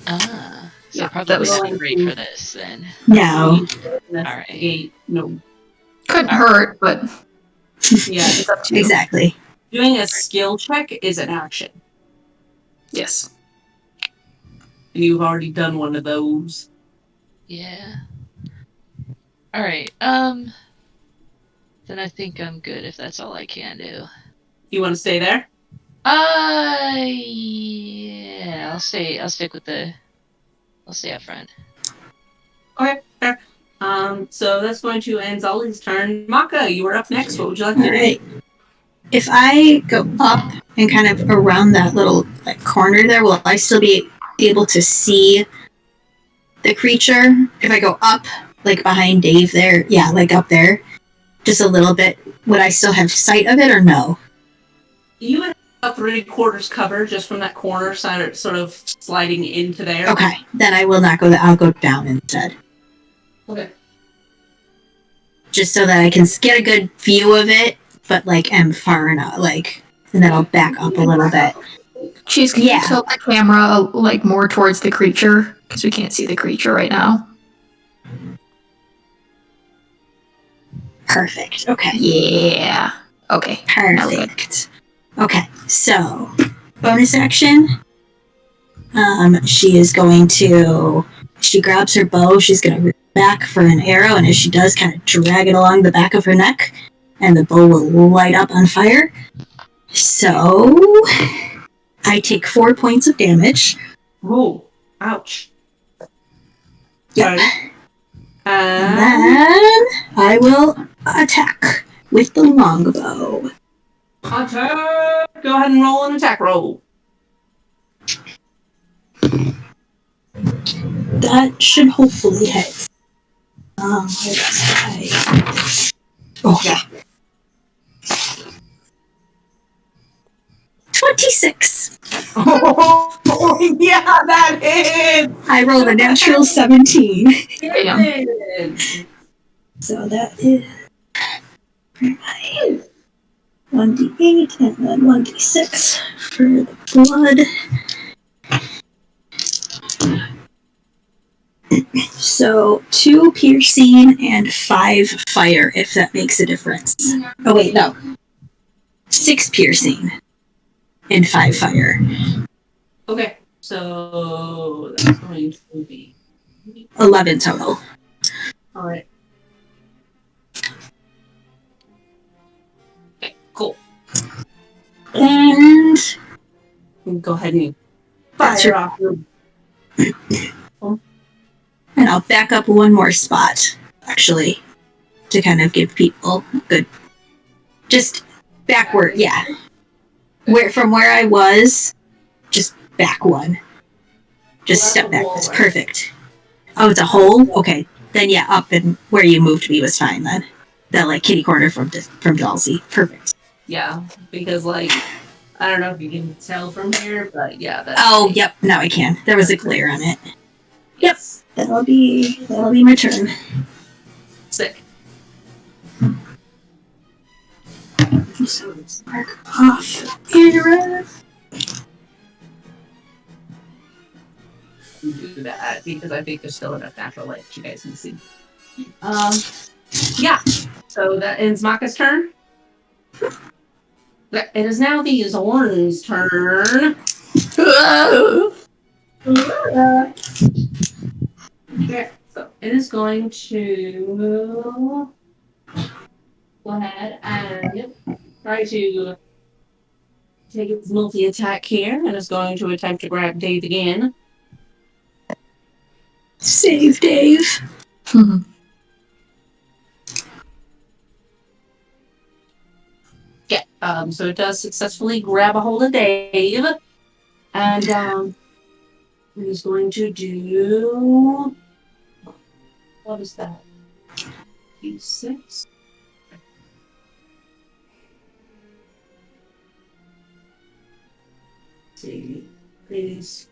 Ah. So Yeah, probably those- not great for this then. No. Investigate. No. couldn't hurt, but Yeah. it's up to you. Exactly. Doing a skill check is an action. Yes. And you've already done one of those. Yeah. Alright, then I think I'm good if that's all I can do. You want to stay there? Yeah, I'll stick with I'll stay up front. Okay, fair. So that's going to end Zali's turn. Maka, you are up next. What would you like to do? Alright. If I go up and kind of around that little corner there, will I still be able to see the creature? If I go up, behind Dave there, yeah, up there, just a little bit, would I still have sight of it or no? You would have 3/4 cover just from that corner side, sort of sliding into there. Okay, then I will not go there. I'll go down instead. Okay. Just so that I can get a good view of it, but am far enough, and then I'll back up a little bit. Cheese, can Yeah. you tilt the camera more towards the creature? Because we can't see the creature right now. Perfect. Okay. Yeah. Okay. Perfect. Okay, so bonus action. She is going to. She grabs her bow. She's going to reach back for an arrow, and as she does, kind of drag it along the back of her neck, and the bow will light up on fire. So I take 4 points of damage. Ooh, ouch. Yep. Alright. And then I will attack with the longbow. Attack! Go ahead and roll an attack roll. That should hopefully hit. Let's try. Oh, yeah. 26. Oh, yeah, that is. I rolled a natural 17. Yeah. So that is 1d8 and then 1d6 for the blood. So 2 piercing and 5 fire, if that makes a difference. Oh wait, no. 6 piercing and 5 fire. Okay, so that's going to be 11 total. alright. Okay, cool. And Go ahead and That's fire your- off your. and I'll back up one more spot, actually, to kind of give people good. Just backward, yeah. From where I was, just back one. Just Well, step that's a back. hole, That's right? perfect. Oh, it's a hole? Okay. Then yeah, up and where you moved me was fine then. That like kitty corner from Dalsey. Perfect. Yeah, because like I don't know if you can tell from here, but yeah, that's Oh, yep. Now I can. There was a glare on it. yes. That'll be my turn. Sick. So let's mark off era. Do that because I think there's still enough natural light that you guys can see. Yeah. So that ends Maka's turn. It is now the Zorn's turn. Okay, so it is going to go ahead and try to take its multi-attack here, and is going to attempt to grab Dave again. Save Dave. Yeah, so it does successfully grab a hold of Dave, and it is going to do. What is that? D6. See, please.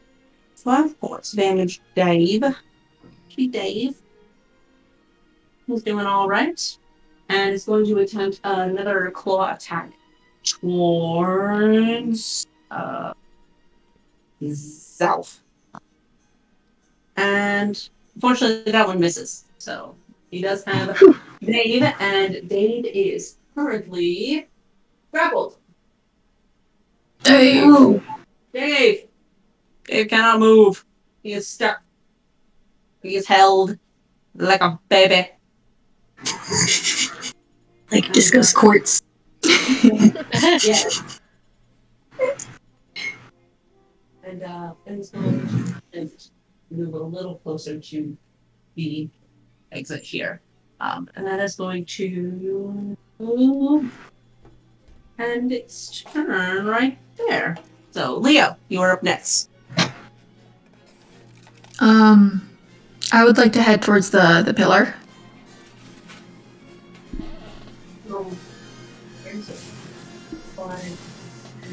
12 points damage, Dave. Okay, Dave. He's doing all right, and is going to attempt another claw attack towards Zelf. And unfortunately, that one misses. So he does have Dave, and Dave is currently grappled. Dave. Oh, Dave! Dave cannot move. He is stuck. He is held like a baby. like Disco's quartz. Yes. And it's going to move a little closer to the exit here. And that is going to end its turn right there. So, Leo, you are up next. I would like to head towards the pillar.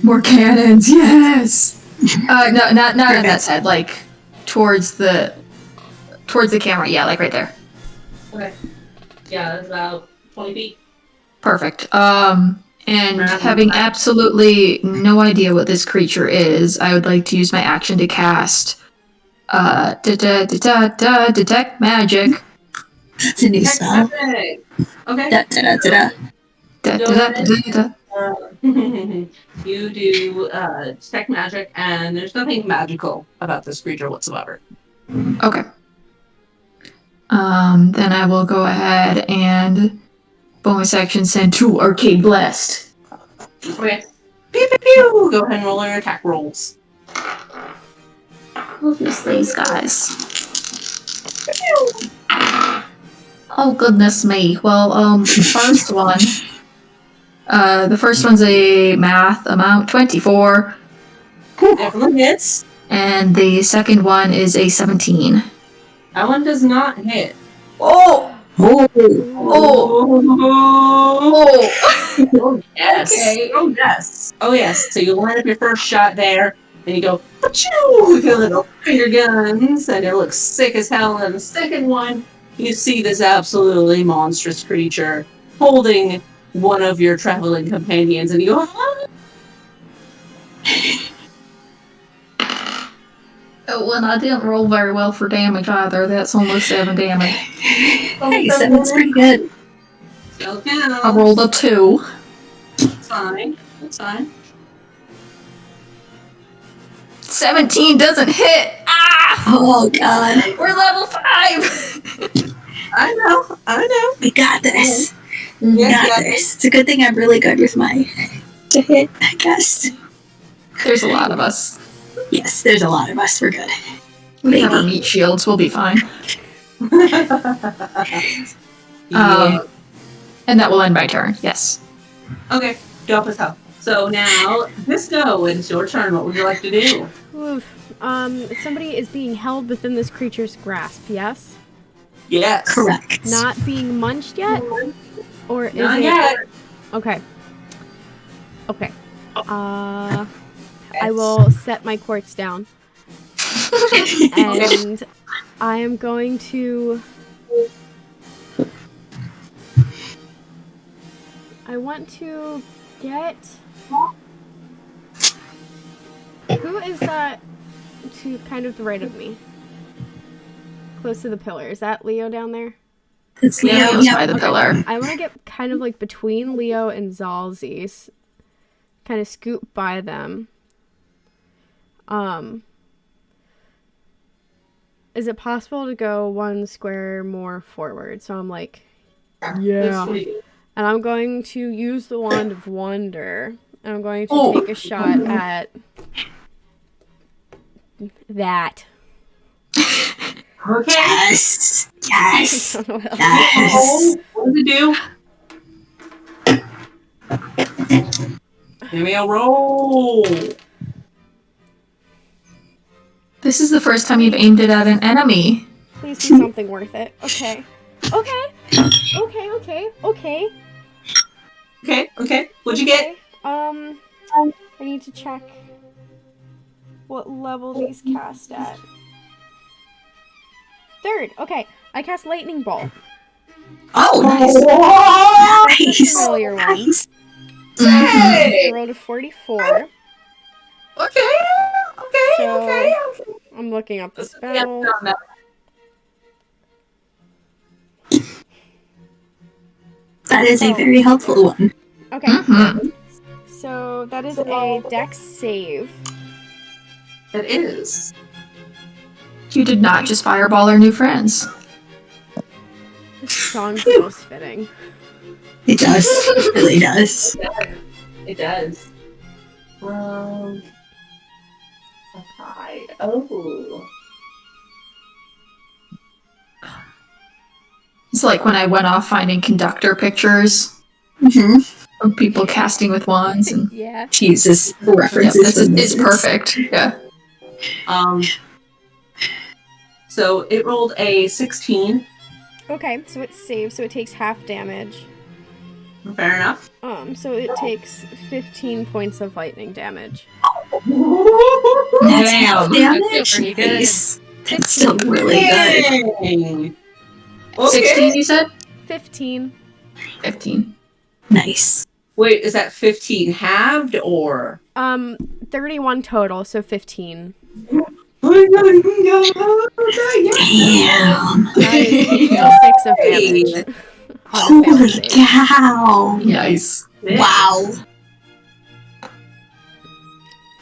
More cannons, yes. No, not in that side. Like towards the camera. Yeah, like right there. Okay. Yeah, that's about 20 feet. Perfect. And having absolutely no idea what this creature is, I would like to use my action to cast detect magic. That's a new spell. Okay. You do detect magic, and there's nothing magical about this creature whatsoever. Okay. Then I will go ahead and bonus action send to Arcade Blast. Okay. Pew pew pew! Go ahead and roll your attack rolls. What is these guys? Oh goodness me. Well, the first one's a math amount 24, Definitely hits. and the second one is a 17. That one does not hit. Oh! Oh. Oh yes. Okay. Oh yes. Oh yes. So you line up your first shot there, and you go "Achoo!" with your little finger guns, and it looks sick as hell. And the second one, you see this absolutely monstrous creature holding one of your traveling companions, and you go, "Ah!" Oh, and I didn't roll very well for damage either. That's almost 7 damage. Hey, 7's pretty good. Still counts. I rolled a 2. It's fine. It's fine. 17 doesn't hit! Ah! Oh god. We're level 5! I know. We got this. Yeah, We got yeah. this. It's a good thing I'm really good with my to hit, I guess. There's a lot of us. Yes, there's a lot of us. We're good. We have our Maybe. meat shields, we'll be fine. Yeah. And that will end my turn, yes. Okay, dope as hell. So now, Disco, it's your turn. What would you like to do? Oof. Somebody is being held within this creature's grasp, yes? Yes. Correct. Not being munched yet? Or is Not it... yet. Okay. I will set my quartz down. And I am going to... I want to get... Who is that to kind of the right of me? Close to the pillar. Is that Leo down there? It's Leo. Leo's Yep. by the pillar. I want to get kind of like between Leo and Zalzi's. Kind of scoot by them. Is it possible to go 1 square more forward? So I'm like, yeah. And I'm going to use the Wand of Wonder. And I'm going to take a shot at that. Okay. Yes. Yes. I don't know what else. Yes. What does it do? Give me a roll. This is the first time you've aimed it at an enemy. Please do something worth it. Okay. Okay. What'd you get? I need to check what level these cast at. 3rd. Okay. I cast Lightning Bolt. Oh, nice. That's a familiar one. Nice. Hey! I rolled a 44. Okay. So, I'm looking up the spell. That is a very helpful one. Okay. Mm-hmm. So, that is a dex save. It is. You did not just fireball our new friends. This song's most fitting. It does. It really does. It does. Hide. Oh. It's like when I went off finding conductor pictures of people casting with wands. And Yeah. Jesus. yeah, References. this is from it's Misfits. perfect. Yeah. So it rolled a 16. Okay, so it's saved, so it takes half damage. Fair enough. So it takes 15 points of lightning damage. That's half Damn. damage. Pretty good. Nice. That's still really good. Dang. 16, you said? 15. 15. Nice. Wait, is that 15 halved or? 31 total, so 15. Damn. That is 6 of damage. Holy cow. Nice. Wow.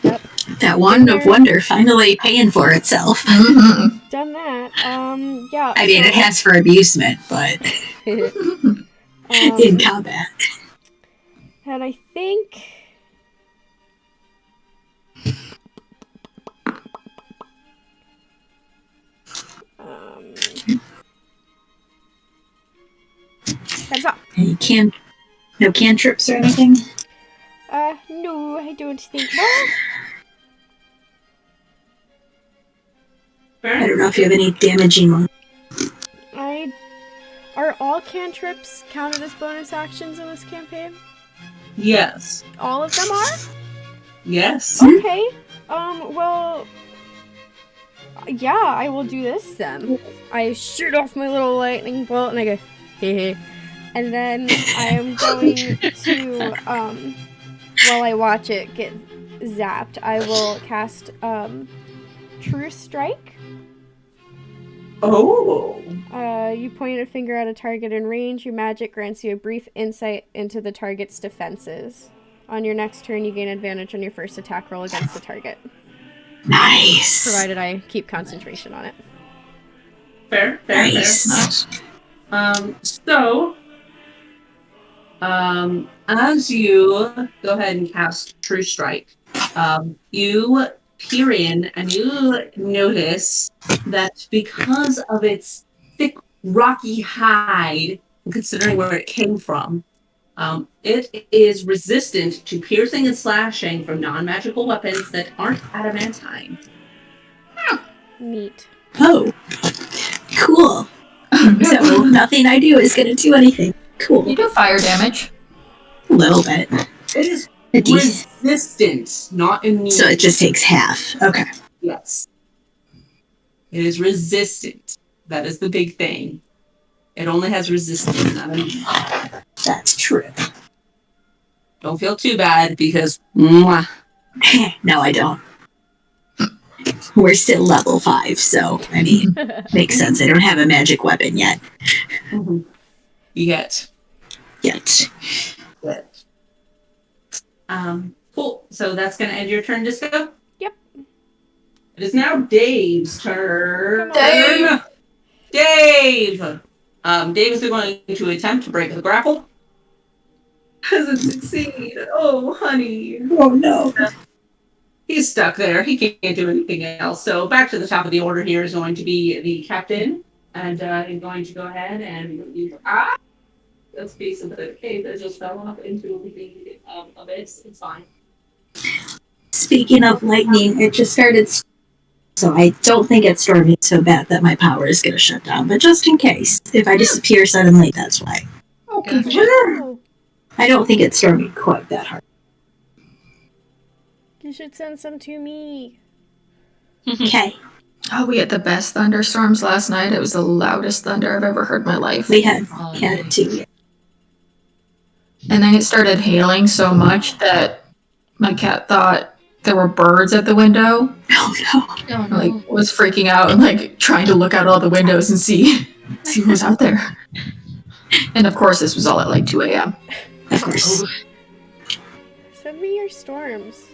Yep. That wand of wonder finally paying for itself. Mm-hmm. Done that. Yeah. I mean, it has for amusement, but in combat. And I think... That's all. And you can't. No cantrips or anything? No, I don't think. Well, I don't know if you have any damaging ones. Are all cantrips counted as bonus actions in this campaign? Yes. All of them are? Yes. Okay. Well, yeah, I will do this then. I shoot off my little lightning bolt and I go, hey. And then I am going to, while I watch it get zapped, I will cast, True Strike. Oh. You point a finger at a target in range. Your magic grants you a brief insight into the target's defenses. On your next turn, you gain advantage on your first attack roll against the target. Nice. Provided I keep concentration on it. Fair. Nice. So, as you go ahead and cast True Strike, you peer in and you notice that because of its thick, rocky hide, considering where it came from, it is resistant to piercing and slashing from non-magical weapons that aren't adamantine. Neat. Oh, cool. So nothing I do is going to do anything. Cool. You do fire damage. A little bit. It is A decent. resistant, not immune. So it just takes half. Okay. Yes. It is resistant. That is the big thing. It only has resistance, not immune. That's true. Don't feel too bad because mwah. No, I don't. We're still level 5, so, I mean, makes sense. I don't have a magic weapon yet. Yet. Cool. So that's going to end your turn, Disco? Yep. It is now Dave's turn. Come on. Dave! Dave is going to attempt to break the grapple. Doesn't succeed. Oh, honey. Oh, no. He's stuck there. He can't do anything else. So back to the top of the order here is going to be the captain. And he's going to go ahead and use... That's a piece of the cave that just fell off into the abyss. It's fine. Speaking of lightning, it just started... So I don't think it's storming so bad that my power is going to shut down. But just in case, if I disappear suddenly, that's why. Okay. Oh, I don't think it's storming quite that hard. you should send some to me. Okay. Oh, we had the best thunderstorms last night. It was the loudest thunder I've ever heard in my life. We had it too. And then it started hailing so much that my cat thought there were birds at the window. Oh, no. Like, was freaking out and, like, trying to look out all the windows and see what was out there. And, of course, this was all at, like, 2 a.m. Of course. Send me your storms.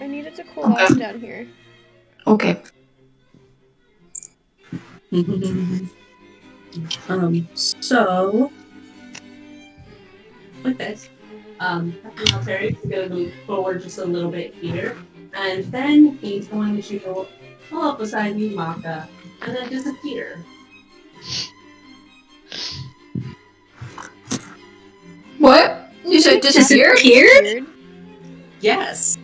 I need it to cool off down here. Okay. So with this, Captain Military is going to move forward just a little bit here, and then he's going to pull up beside me, Maka, and then disappear. What? You said disappeared? Disappeared? Yes.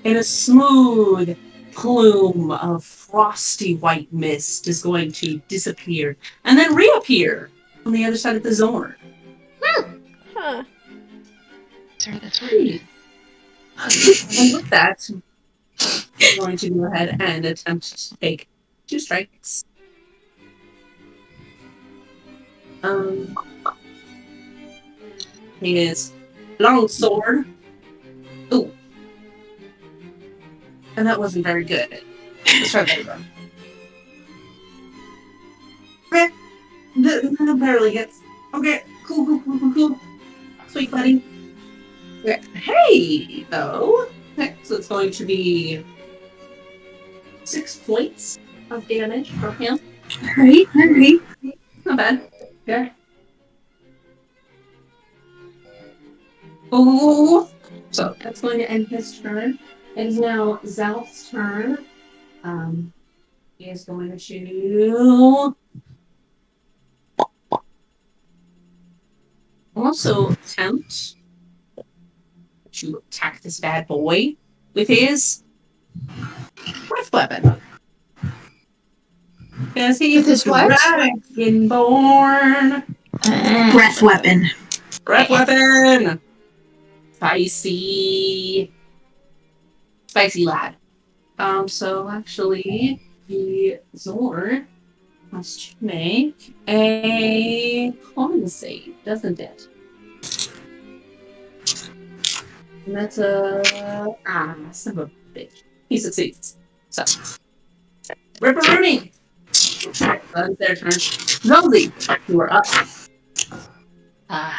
In a smooth plume of frosty white mist is going to disappear and then reappear on the other side of the zone. Huh. Sorry, that's weird. And with that, I'm going to go ahead and attempt to take 2 strikes. He is long sword. Ooh. And that wasn't very good. Let's try that again. Okay. That barely hits. Okay. Cool. Sweet buddy. Okay. Hey, though. Okay, so it's going to be 6 points of damage from him. Alright. Not bad. Okay. Oh, so that's going to end his turn. It is now Zalf's turn. He is going to also attempt to attack this bad boy with his breath weapon. Because he's With his what? Dragonborn. Breath weapon. Breath weapon. Spicy lad. So actually, the Zord has to make a con save, doesn't it? And that's a son of a bitch. He succeeds. So, Ripperoonie. That's their turn. Rosie, you are up.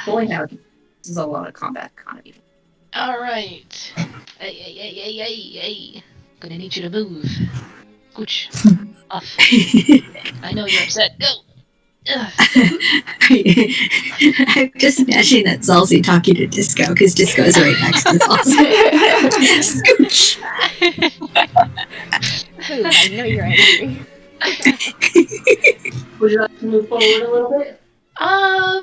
Boy, howdy. This is a lot of combat economy. Alright. Hey. Gonna need you to move. Scooch. Off. I know you're upset. Go! Ugh. I'm just imagining that Zalzi talking to Disco, because Disco is right next to Zalzi. Scooch. Move, I know you're angry. Would you like to move forward a little bit? I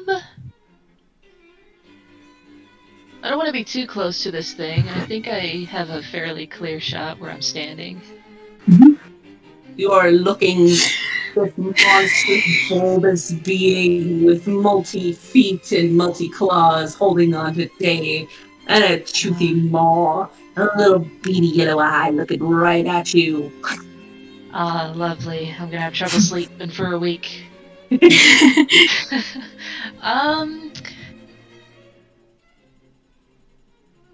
don't want to be too close to this thing, and I think I have a fairly clear shot where I'm standing. You are looking this monstrous bulbous being with multi-feet and multi-claws holding on to Dave, and a toothy maw, a little beady yellow eye looking right at you. Ah, lovely. I'm gonna have trouble sleeping for a week.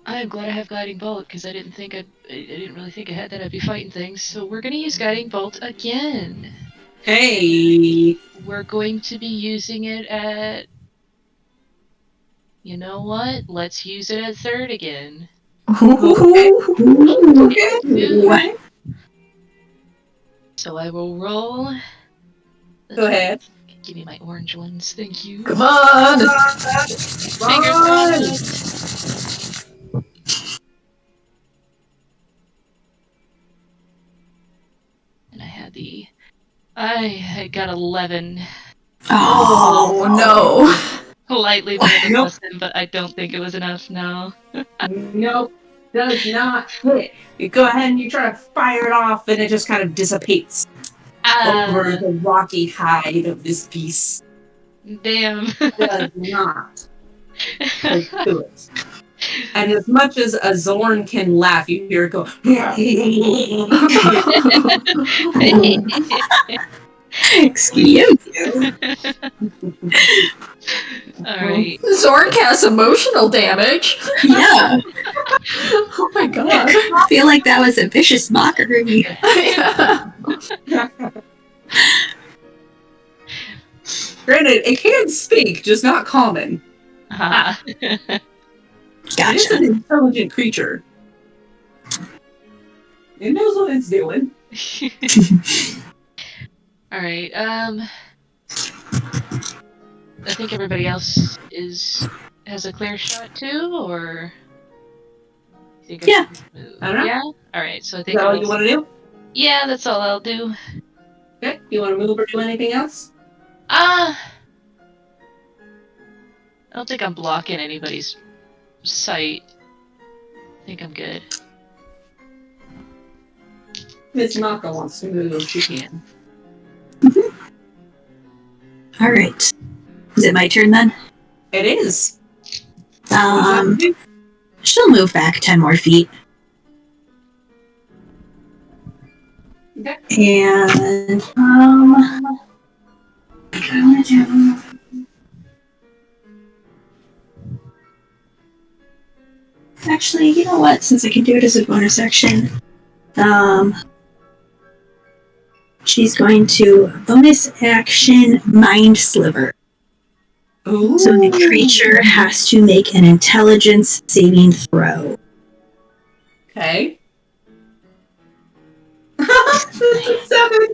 I'm glad I have Guiding Bolt, because I didn't really think ahead that I'd be fighting things, so we're gonna use Guiding Bolt again. Hey! We're going to be using it at... You know what? Let's use it at third again. Okay. So I will roll. Go ahead. Give me my orange ones, thank you. Come on! Fingers crossed. And I got 11. Oh, no. Lightly better than Nope. Justin, but I don't think it was enough, no. Nope. Does not hit. You go ahead and you try to fire it off, and it just kind of dissipates over the rocky hide of this beast. Damn. Does not do it. And as much as a Zorn can laugh, you hear it go. excuse you. Alright. Zorn casts emotional damage. Yeah, Oh my god. I feel like that was a vicious mockery. Yeah. Granted, it can speak, just not common. It is Gotcha. an intelligent creature. It knows what it's doing. Alright, I think everybody else has a clear shot too, or you think Yeah. should move? I don't know. Yeah? Alright, so I Is think that all you want to do? Yeah, that's all I'll do. Okay. You want to move or do anything else? I don't think I'm blocking anybody's sight. I think I'm good. Miss Maka wants to move. She can. All right. Is it my turn then? It is. She'll move back 10 more feet. Okay. And, what do I want to do? Actually, you know what? Since I can do it as a bonus action, she's going to bonus action Mind Sliver. Ooh. So the creature has to make an intelligence saving throw. Okay. 7.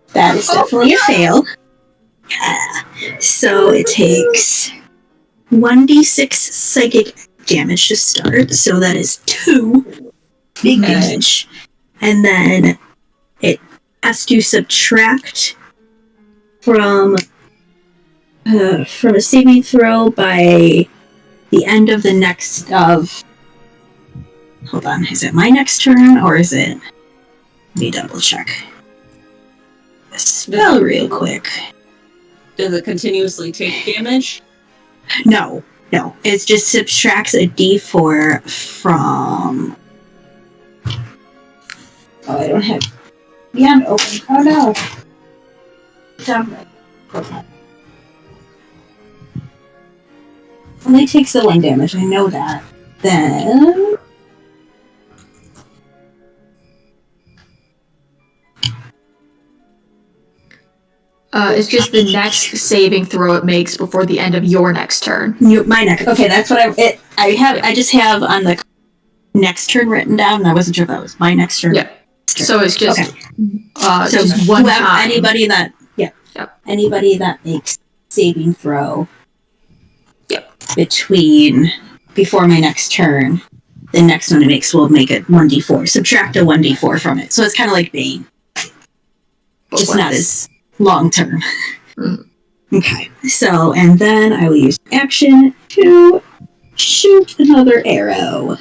That is definitely a fail. Yeah. So it takes 1d6 psychic damage to start. So that is 2 big Okay. damage. And then it has to subtract from a saving throw by the end of the next of. Hold on, is it my next turn or is it? Let me double check. Spell real quick. Does it continuously take damage? No. It just subtracts a d4 from. Oh, I don't have Beyond open. Oh no. Damn it. Okay. Only takes the 1 damage, I know that. Then. It's just the next saving throw it makes before the end of your next turn. My next. Okay, that's what I just have on the next turn written down, and I wasn't sure if that was my next turn. Yeah. So it's just so just one time. Anybody that anybody that makes saving throw. Yep. Before my next turn, the next one it makes will make it 1d4. Subtract a 1d4 from it, so it's kind of like Bane, just not as long term. Okay. So, and then I will use action to shoot another arrow.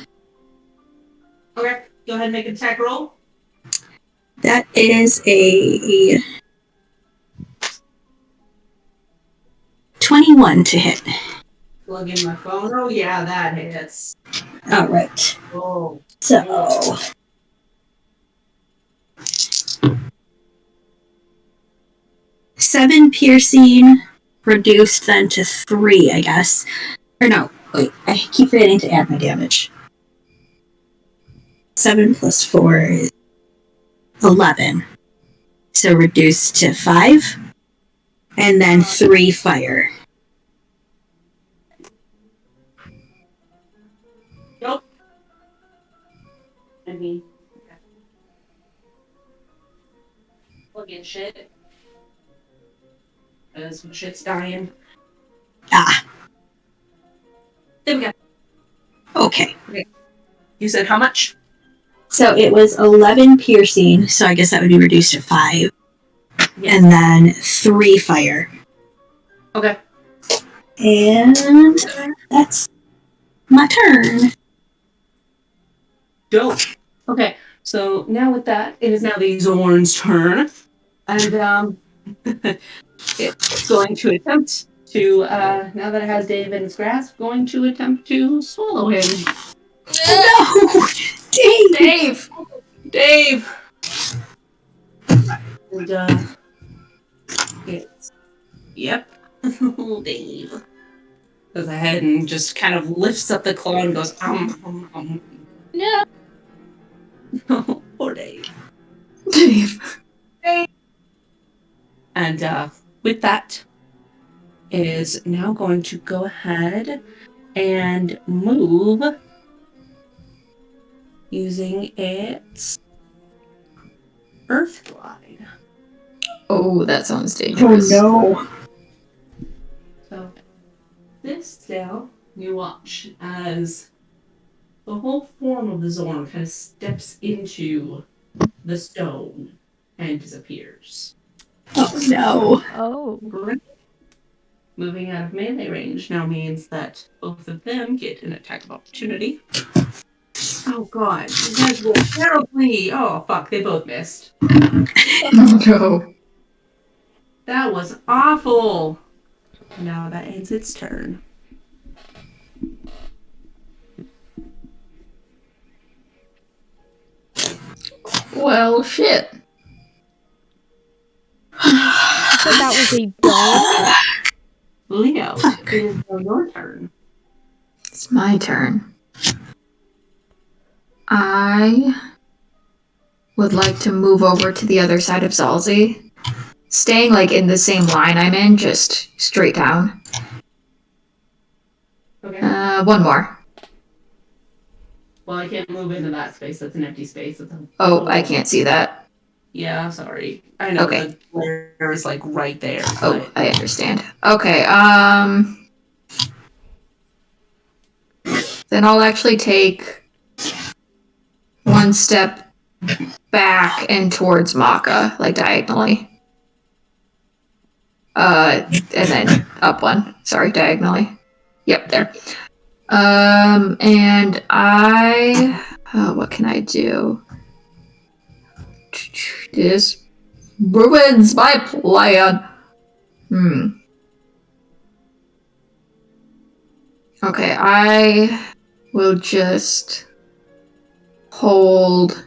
Okay, go ahead and make an attack roll. That is a 21 to hit. Plug in my phone. Oh yeah, that hits. All right. Oh. So 7 piercing, reduced then to 3, I guess. Or no, wait, I keep forgetting to add my damage. 7 plus 4 is 11. So reduced to 5. And then 3 fire. Nope. I mean, okay. Plug in shit. Because my shit's dying. Ah. There we go. Okay. You said how much? So it was 11 piercing, so I guess that would be reduced to 5. Yes. And then 3 fire. Okay. And that's my turn. Dope. Okay, so now with that, it is now the Zorn's turn. And it's going to attempt to, now that it has Dave in its grasp, going to attempt to swallow him. No! Dave! Dave! And, yep. Dave. Goes ahead and just kind of lifts up the claw and goes, No. Oh, poor Dave. Dave. And with that, it is now going to go ahead and move using its Earth Glide. Oh, that sounds dangerous. Oh So this now, you watch as the whole form of the Zorn kind of steps into the stone and disappears. no. Oh no. Oh. Moving out of melee range now means that both of them get an attack of opportunity. Oh god, you guys roll terribly! Oh fuck, they both missed. Oh no. That was awful! Now that ends its turn. Well, shit. So that was a dome? Leo, it is now your turn. It's my turn. I would like to move over to the other side of Zalzi. Staying, like, in the same line I'm in, just straight down. Okay. One more. Well, I can't move into that space. That's an empty space. Oh, I can't see that. Yeah, sorry. I know Okay. the glare is, like, right there. Oh, but- I understand. Okay, then I'll actually take one step back and towards Maka, like diagonally. And then up one. Sorry, diagonally. Yep, there. And what can I do? This ruins my plan. Okay, I will just hold.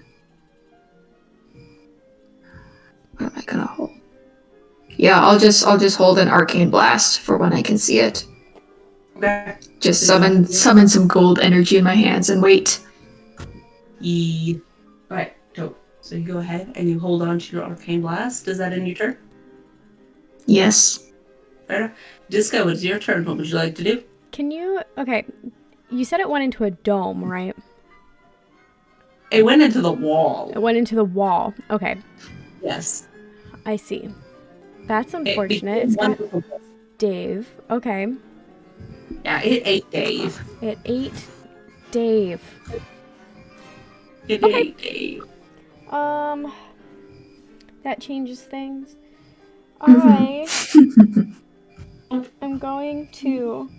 What am I gonna hold? Yeah, I'll just hold an arcane blast for when I can see it. Okay. Just summon some gold energy in my hands and wait. Alright, dope. So you go ahead and you hold on to your arcane blast. Does that end your turn? Yes. Fair. Disco, it's your turn. What would you like to do? Can you... Okay, you said it went into a dome, right? It went into the wall. It went into the wall. Okay, Yes. I see. That's unfortunate. It's got Dave. Okay. Yeah, it ate Dave. It ate Dave. It ate Dave. That changes things. I'm going to...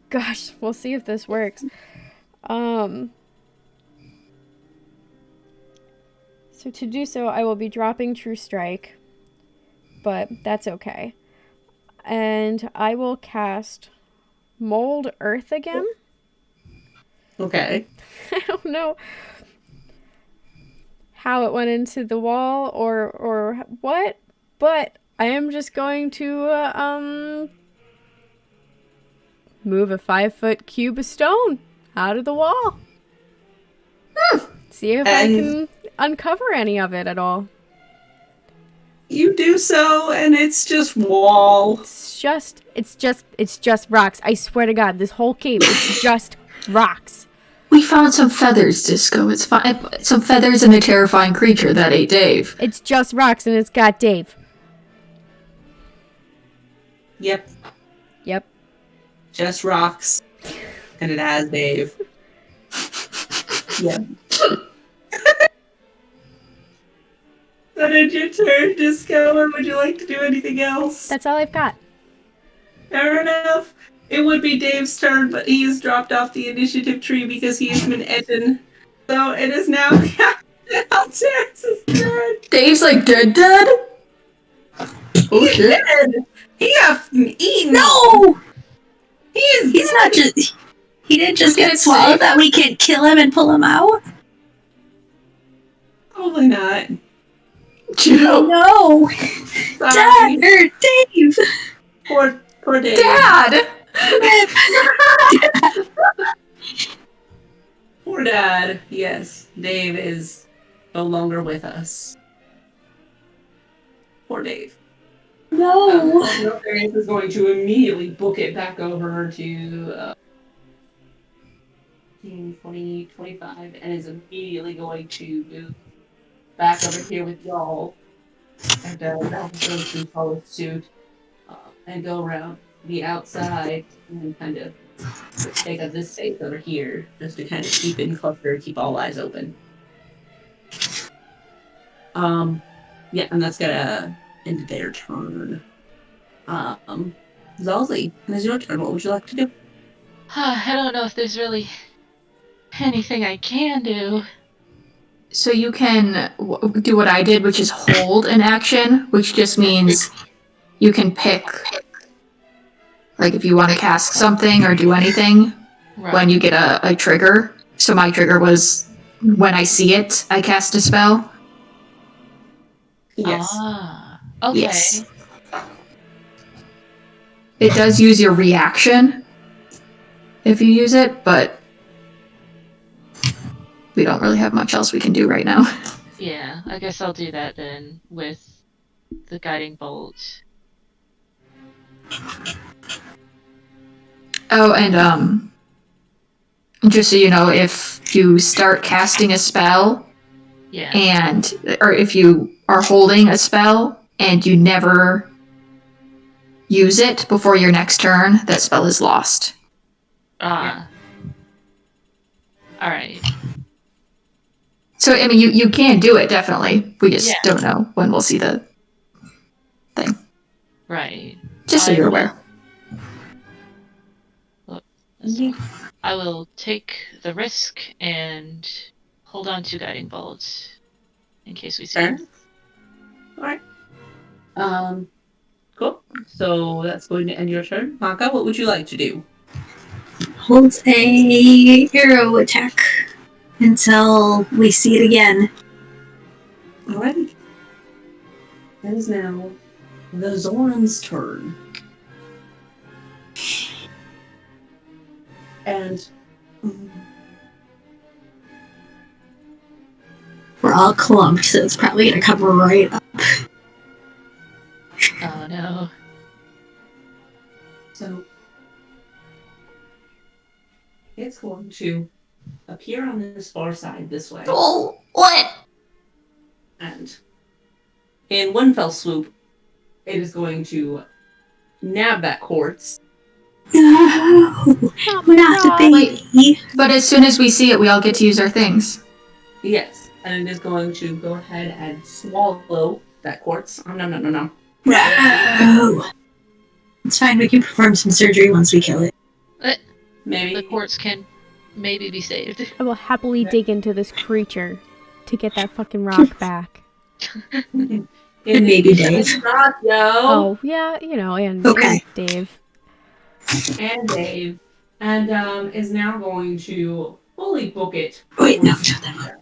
Gosh, we'll see if this works. So to do so, I will be dropping True Strike, but that's okay. And I will cast Mold Earth again. Okay. I don't know how it went into the wall or what, but I am just going to move a 5-foot cube of stone out of the wall. See if I can uncover any of it at all. You do so, and it's just wall. It's just rocks. I swear to God, this whole cave is just rocks. We found some feathers, Disco. It's fine. Some feathers and a terrifying creature that ate Dave. It's just rocks, and it's got Dave. Yep. Just rocks. And it has Dave. Yep. That is your turn, Disco, or would you like to do anything else? That's all I've got. Fair enough. It would be Dave's turn, but he has dropped off the initiative tree because he has been eaten. So it is now Captain Alteris' turn. Dave's like dead? Oh shit. Dead. He has eaten. No! He's not just... He didn't just get swallowed that we can kill him and pull him out? Probably not. No! Sorry. Dad! Or Dave! Poor Dave. Dad! Poor Dad. Yes, Dave is no longer with us. Poor Dave. No! Alteris is going to immediately book it back over to 20, 25, and is immediately going to move back over here with y'all. And go to follow suit and go around the outside and kind of take up this space over here just to kind of keep in cluster, keep all eyes open. Yeah, and that's gonna end their turn. Zalzi, it is your turn. What would you like to do? I don't know if there's really anything I can do. So you can do what I did, which is hold an action, which just means you can pick, like, if you want to cast something or do anything when you get a trigger. So my trigger was when I see it, I cast a spell. Yes. Ah, okay. Yes. It does use your reaction if you use it, but we don't really have much else we can do right now. Yeah, I guess I'll do that then with the guiding bolt. Oh, and just so you know, if you start casting a spell, or if you are holding a spell and you never use it before your next turn, that spell is lost. Alright. So, I mean, you can do it, definitely. We just Yeah. don't know when we'll see the thing. Right. Just so you're aware. I will take the risk and hold on to guiding bolts in case we see Fair. him. Alright. Cool. So that's going to end your turn. Maka, what would you like to do? Hold a arrow attack until we see it again. Alright. That is now the Zoran's turn. And We're all clumped, so it's probably gonna come right up. Oh no. so it's going to appear on this far side this way. Oh, what? And in one fell swoop, it is going to nab that quartz. No, not the baby. But as soon as we see it, we all get to use our things. Yes. And it is going to go ahead and swallow that quartz. Oh, no. No. It's fine, we can perform some surgery once we kill it. Maybe. The quartz can maybe be saved. I will happily dig into this creature to get that fucking rock back. And maybe Dave. Rock, yo. Oh, yeah, and Dave. And Dave. And is now going to fully book it. Wait, no, shut that up.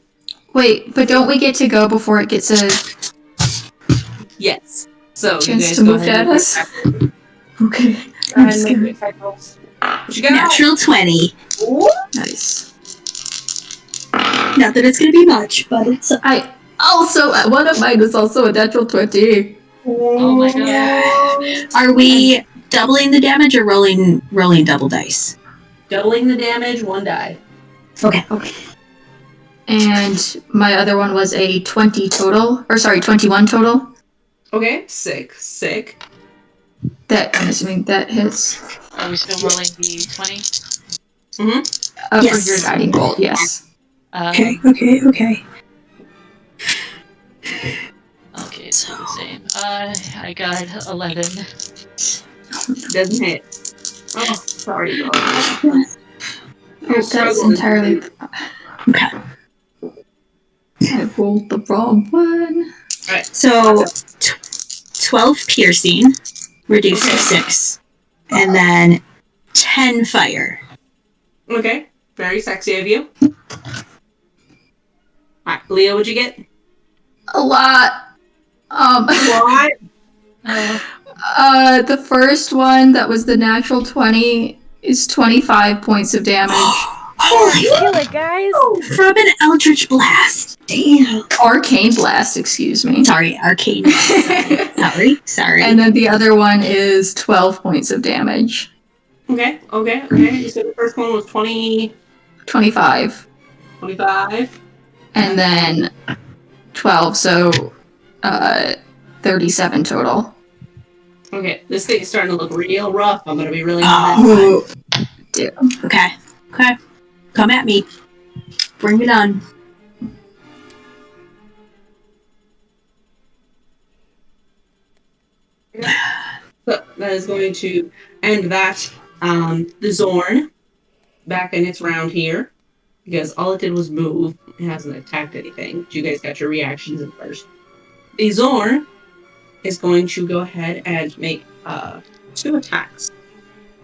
Wait, but don't we get to go before it gets a Yes. So you chance guys to go move ahead at and us? Okay. Go I'm ahead and make scared. your attack rolls. What you got? Natural 20. Ooh. Nice. Not that it's gonna be much, but it's I also, one of mine was also a natural 20. Oh my god. Are we doubling the damage or rolling double dice? Doubling the damage, 1 die. Okay. And my other one was a 20 total, or sorry, 21 total. Okay, sick. That, I'm assuming that hits. Are we still rolling the 20? Mm-hmm. Yes. For your guiding bolt, yes. Okay. Okay, it's the same. I got 11. Doesn't hit. Oh, sorry, dog. Oh, that's entirely... Okay. I rolled the wrong one. Alright. So 12 piercing, reduced to 6. And then 10 fire. Okay. Very sexy of you. Alright, Leo, what'd you get? A lot. What? The first one, that was the natural 20, is 25 points of damage. Kill it, guys! From an Eldritch Blast. Damn. Arcane Blast, excuse me. Sorry, Arcane. Sorry. And then the other one is 12 points of damage. Okay. You said the first one was 20... 25. 25. And then 12, so 37 total. Okay, this thing's starting to look real rough. I'm gonna be really Oh. honest. Okay. Come at me. Bring it on. So that is going to end that. The Zorn back in its round here. Because all it did was move. It hasn't attacked anything. You guys got your reactions in first. The Zorn is going to go ahead and make 2 attacks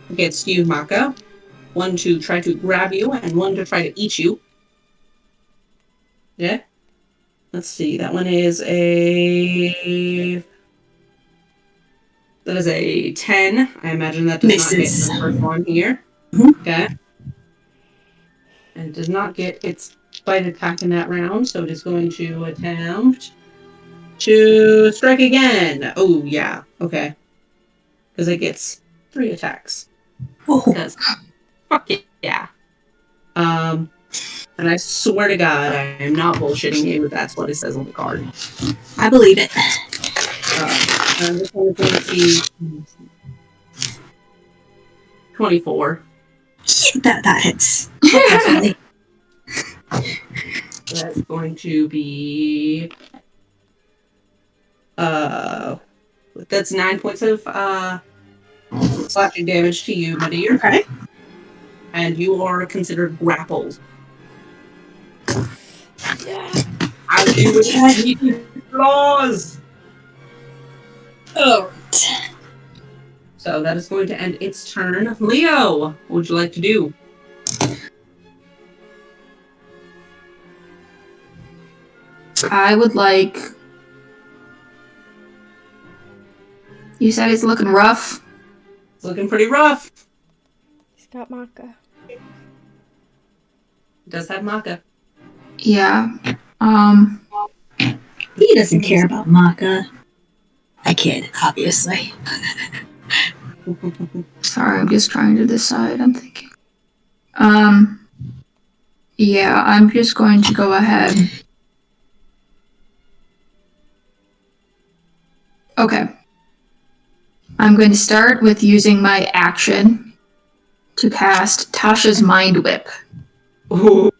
against you, Maka. 1 to try to grab you, and 1 to try to eat you. Yeah? Let's see. That one is a... That is a 10. I imagine that does not hit the first one here. Mm-hmm. Okay. And it does not get its bite attack in that round, so it is going to attempt to strike again. Oh, yeah. Okay. Because it gets 3 attacks. Oh. Because, fuck yeah. And I swear to God, I am not bullshitting you, but that's what it says on the card. I believe it. And this one is going to be 24. That hits. Definitely. That's going to be that's 9 points of slashing damage to you, my dear. Okay. And you are considered grappled. Yeah. As you would flaws. Oh. So that is going to end its turn. Leo, what would you like to do? I would like. You said it's looking rough. It's looking pretty rough. He's got Maka. It does have Maka. Yeah. He doesn't care about Maka. I kid, obviously. Sorry, I'm just trying to decide. I'm thinking. Yeah, I'm just going to go ahead. Okay. I'm going to start with using my action to cast Tasha's Mind Whip. Ooh.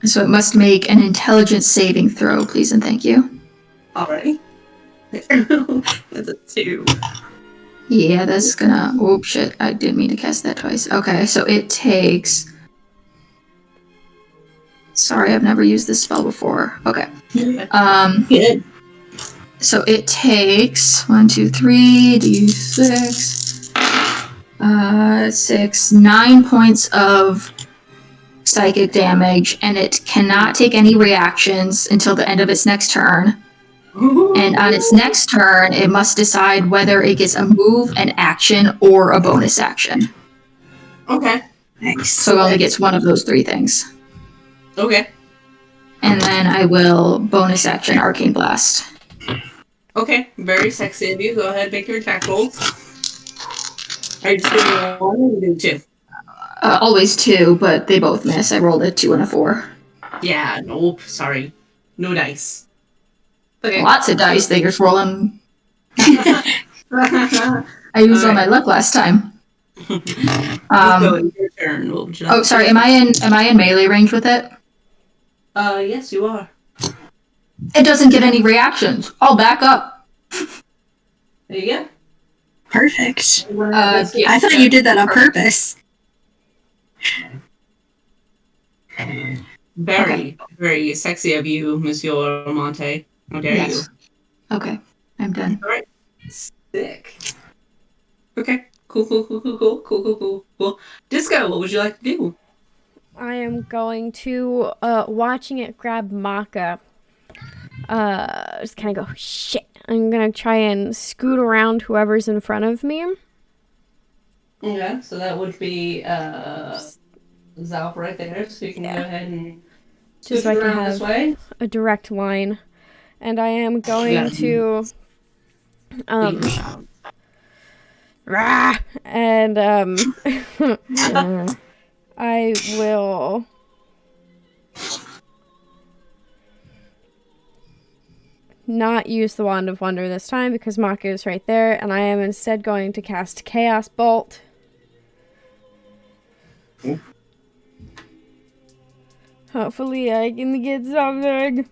So it must make an intelligence saving throw, please and thank you. Alrighty. That's a 2. Yeah, that's gonna... Oh, shit. I didn't mean to cast that twice. Okay, so it takes... Sorry, I've never used this spell before. Okay. Good. So it takes 1, 2, 3, d6, 9 points of psychic damage, and it cannot take any reactions until the end of its next turn. And on its next turn, it must decide whether it gets a move, an action, or a bonus action. Okay. Nice. So it only gets one of those 3 things. Okay. And then I will bonus action Arcane Blast. Okay. Very sexy of you. Go ahead, make your attack rolls. Are you just doing 1 or you doing 2? Always 2, but they both miss. I rolled a 2 and a 4. Yeah, nope. Sorry. No dice. Okay. Lots of dice. They just rolling. I used all my luck last time. Your turn. What would you like Oh, sorry. Am I in melee range with it? Yes, you are. It doesn't get any reactions. I'll back up. There you go. Perfect. Yeah. I thought you did that on purpose. Very, very sexy of you, Monsieur Monte. How dare you? Okay, I'm done. All right. Sick. Okay. Cool. Disco, what would you like to do? I am going to, watching it grab Maka. Just kind of go, shit. I'm gonna try and scoot around whoever's in front of me. Okay, so that would be Zalf right there, so you can go ahead and Just so I can around have this way. a direct line. And I am going to, rah, and, I will not use the Wand of Wonder this time because Maka is right there, and I am instead going to cast Chaos Bolt. Hopefully I can get something.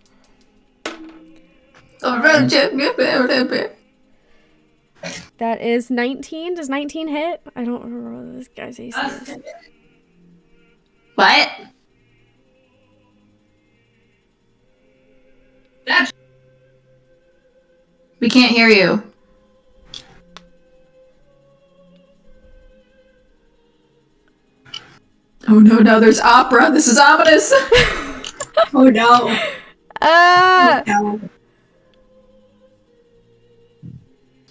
That is 19. Does 19 hit? I don't remember what this guy's AC is. What? We can't hear you. Oh no, now there's opera. This is ominous. Oh no. Oh, no.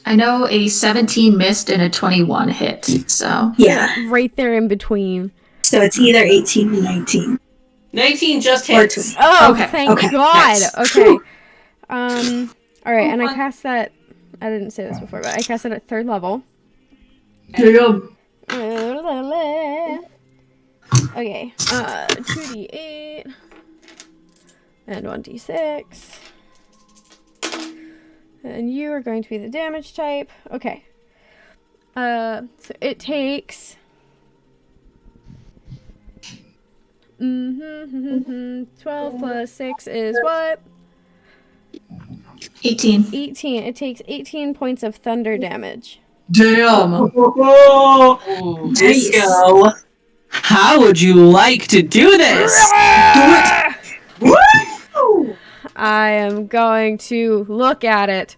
I know a 17 missed and a 21 hit, so. Yeah. Right there in between. So it's either 18 or 19. 19 just hits. Oh, Okay. thank Okay. God. Nice. Okay. Alright, and I cast that. I didn't say this before, but I cast it at 3rd level. There you go. Okay, 2d8 and 1d6. And you are going to be the damage type. Okay. So it takes 12 plus 6 is what? 18. 18. It takes 18 points of thunder damage. Damn. Ooh. Disco. How would you like to do this? Do it. Woo! I am going to look at it.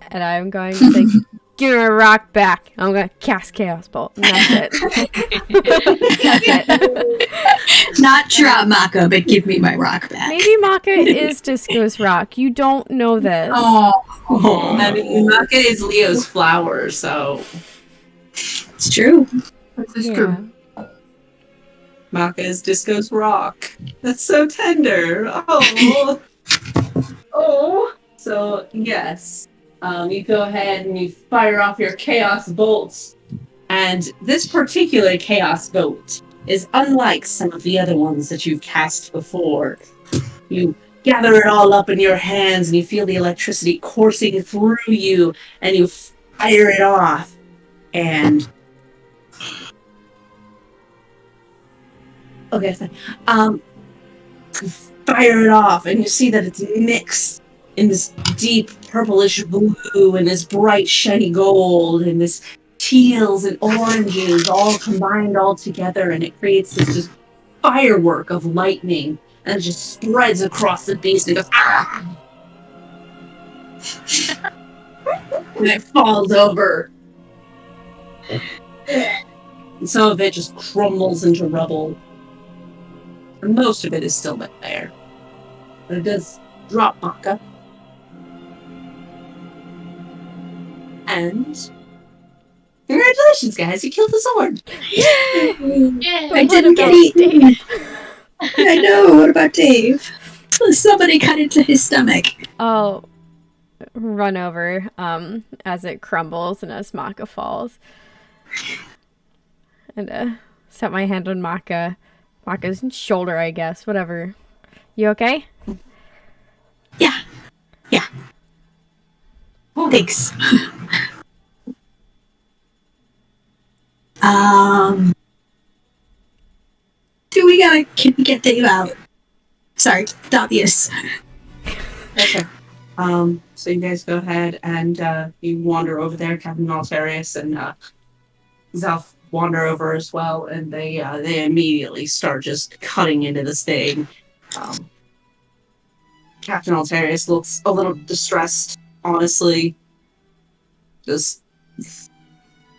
And I'm going to say, give me my rock back. I'm going to cast Chaos Bolt. And that's it. That's it. Not drop Maka, but give me my rock back. Maybe Maka is Disco's rock. You don't know this. I mean, Maka is Leo's flower, so It's true. This is Yeah. true. Maka is Disco's rock. That's so tender. Oh. Oh. So, yes. You go ahead and you fire off your Chaos Bolts. And this particular Chaos Bolt is unlike some of the other ones that you've cast before. You gather it all up in your hands and you feel the electricity coursing through you and you fire it off. And okay, fire it off, and you see that it's mixed in this deep purplish blue and this bright shiny gold and this teals and oranges all combined all together, and it creates this just firework of lightning, and it just spreads across the beast and goes ah, and it falls over. And some of it just crumbles into rubble. And most of it is still there. But it does drop Maka. And congratulations, guys! You killed the sword. Yeah. I didn't get eaten. I know. What about Dave? Somebody cut into his stomach. I'll run over as it crumbles and as Maka falls. And set my hand on Maka's shoulder, I guess. Whatever. You okay? Yeah. Thanks. Can we get Dave out? Sorry, the obvious. Okay. So you guys go ahead and you wander over there. Captain Altarius and Zalf wander over as well, and they immediately start just cutting into this thing. Captain Altarius looks a little distressed, honestly. Just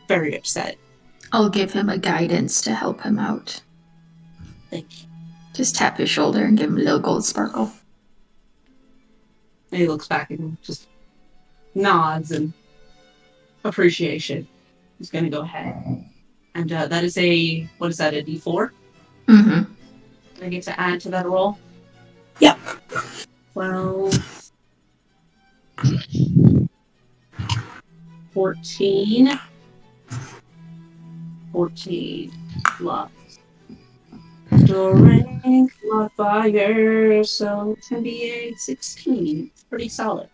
very upset. I'll give him a guidance to help him out. Thank you. Just tap his shoulder and give him a little gold sparkle. And he looks back and just nods in appreciation. He's going to go ahead. And that is what is that, a D4? Mm-hmm. Do I get to add to that roll? Yep. 12. 14. 14 plus strength modifier, so it's gonna be a 16. It's pretty solid.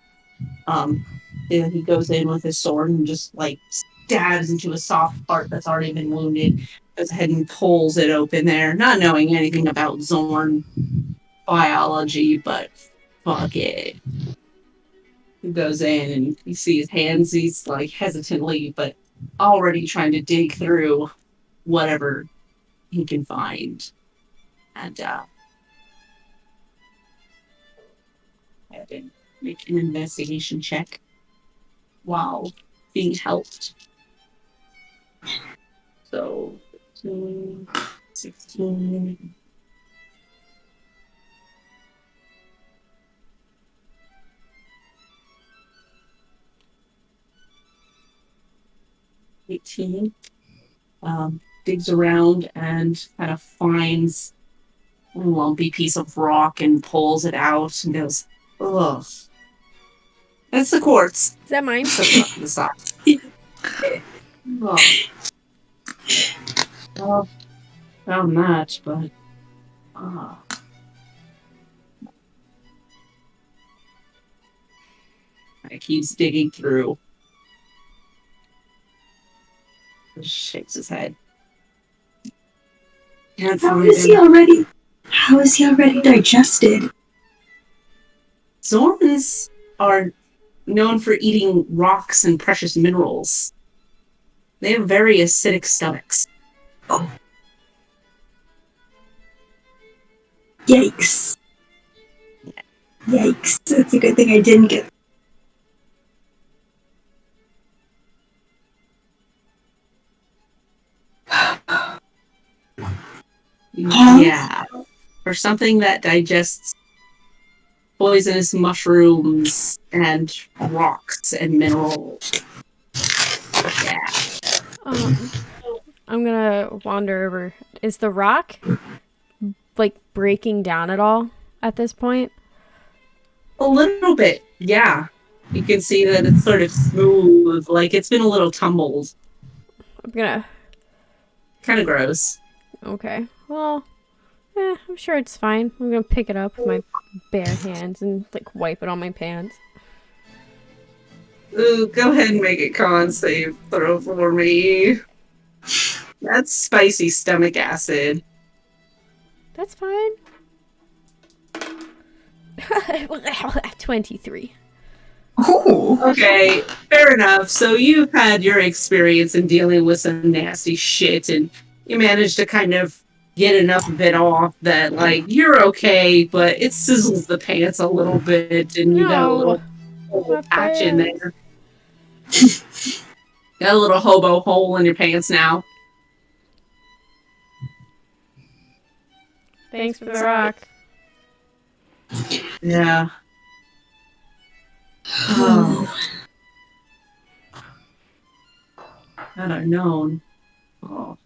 And he goes in with his sword and just like stabs into a soft part that's already been wounded. Goes ahead and pulls it open there, not knowing anything about Zorn biology, but fuck it. He goes in and you see his hands, he's like hesitantly, but already trying to dig through whatever he can find. And I had to make an investigation check while being helped. So 15, 16. Digs around and kind of finds a lumpy piece of rock and pulls it out and goes, ugh. That's the quartz. Is that mine? Puts it up to the side. Well, found that, but it keeps digging through. Shakes his head. Can't How find is he him. already? How is he already digested? Zorns are known for eating rocks and precious minerals. They have very acidic stomachs. Yikes. Yikes. That's a good thing I didn't get. Yeah. For something that digests poisonous mushrooms and rocks and minerals. Yeah. I'm gonna wander over. Is the rock like breaking down at all at this point? A little bit, yeah. You can see that it's sort of smooth, like it's been a little tumbled. I'm gonna. Kind of gross. Okay. Well, I'm sure it's fine. I'm gonna pick it up with my bare hands and like wipe it on my pants. Ooh, go ahead and make a con save throw for me. That's spicy stomach acid. That's fine. 23. Ooh. Okay, fair enough. So you've had your experience in dealing with some nasty shit, and you managed to kind of get enough of it off that, like, you're okay, but it sizzles the pants a little bit, and you got a little patch in there. Got a little hobo hole in your pants now. Thanks for the rock. Yeah. Oh. Had I known. Oh.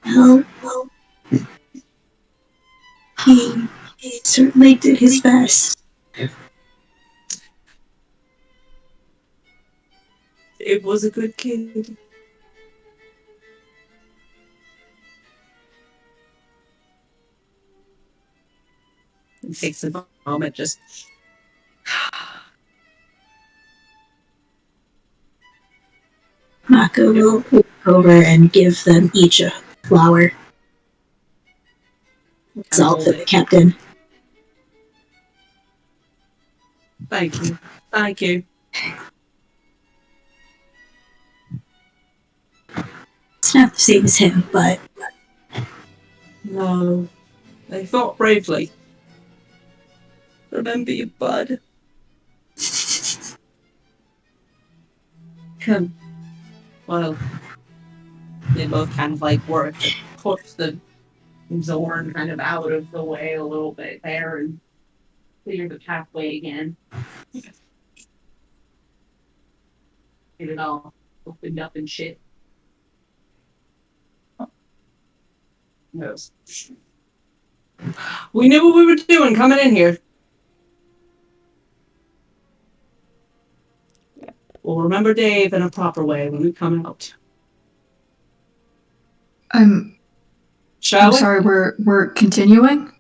Well, he certainly did his best. It was a good kid. It takes a moment, just... Mako will walk over and give them each a flower. Salt for the captain. Thank you. Thank you. It's not the same as him, but... No. They fought bravely. Remember you, bud. Well, they both kind of like worked to push the Zorn kind of out of the way a little bit there and clear the pathway again. Get it all opened up and shit. Yes. We knew what we were doing coming in here. We'll remember Dave in a proper way when we come out. I'm Shall we? sorry, we're continuing?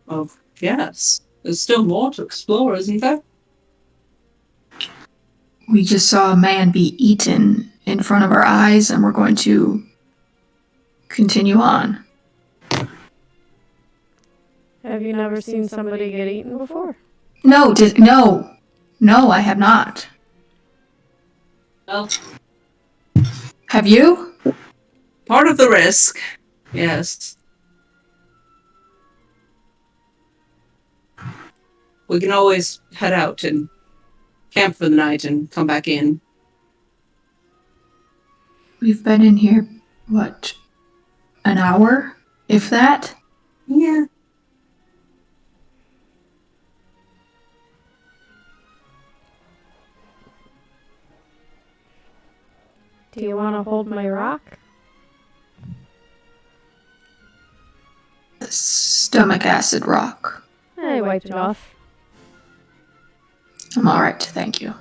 Oh, yes. There's still more to explore, isn't there? We just saw a man be eaten in front of our eyes, and we're going to continue on. Have you never seen somebody get eaten before? No, no, I have not. Well, Have you? part of the risk, yes. We can always head out and camp for the night and come back in. We've been in here, what, an hour? If that? Yeah. Do you want to hold my rock? The stomach acid rock. I wiped it off. I'm alright, thank you.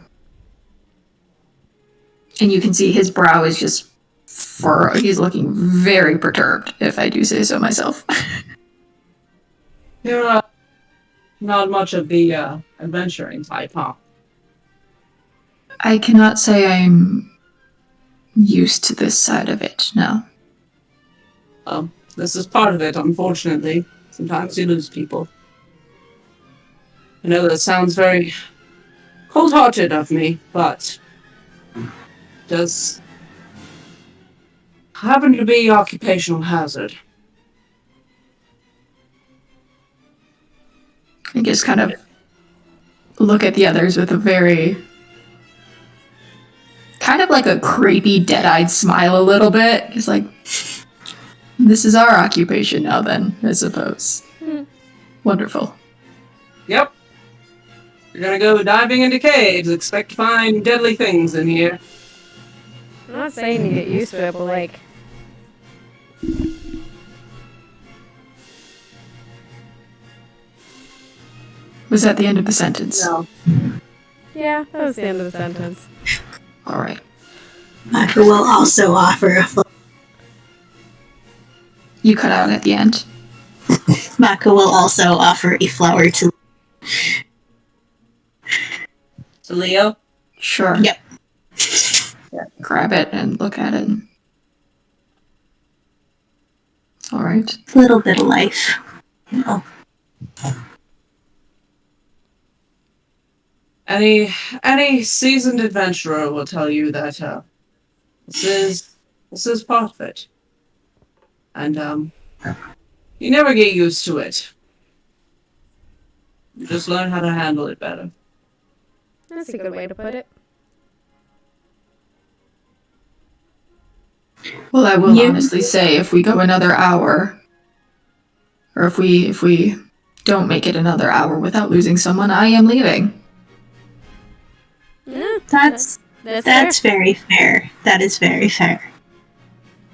And you can see his brow is just furrowed. He's looking very perturbed, if I do say so myself. You're not much of the adventuring type, huh? I cannot say I'm used to this side of it, no. This is part of it, unfortunately. Sometimes you lose people. I know that sounds very cold-hearted of me, but it does happen to be occupational hazard. I just kind of look at the others with a very... kind of like a creepy, dead-eyed smile a little bit. It's like, this is our occupation now then, I suppose. Wonderful. Yep. You're gonna go diving into caves, expect to find deadly things in here. I'm not saying to get used to it, but like... Was that the end of the sentence? No. Yeah, that was the end of the sentence. Alright. Maka will also offer a You cut out at the end. Maka will also offer a flower to. So Leo? Sure. Yep. Grab it and look at it. Alright. A little bit of life. You know. Any seasoned adventurer will tell you that this is part of it. And you never get used to it. You just learn how to handle it better. That's a good way to put it. Well, I will honestly say if we go another hour, or if we don't make it another hour without losing someone, I am leaving. Yeah, That's fair. very fair. That is very fair.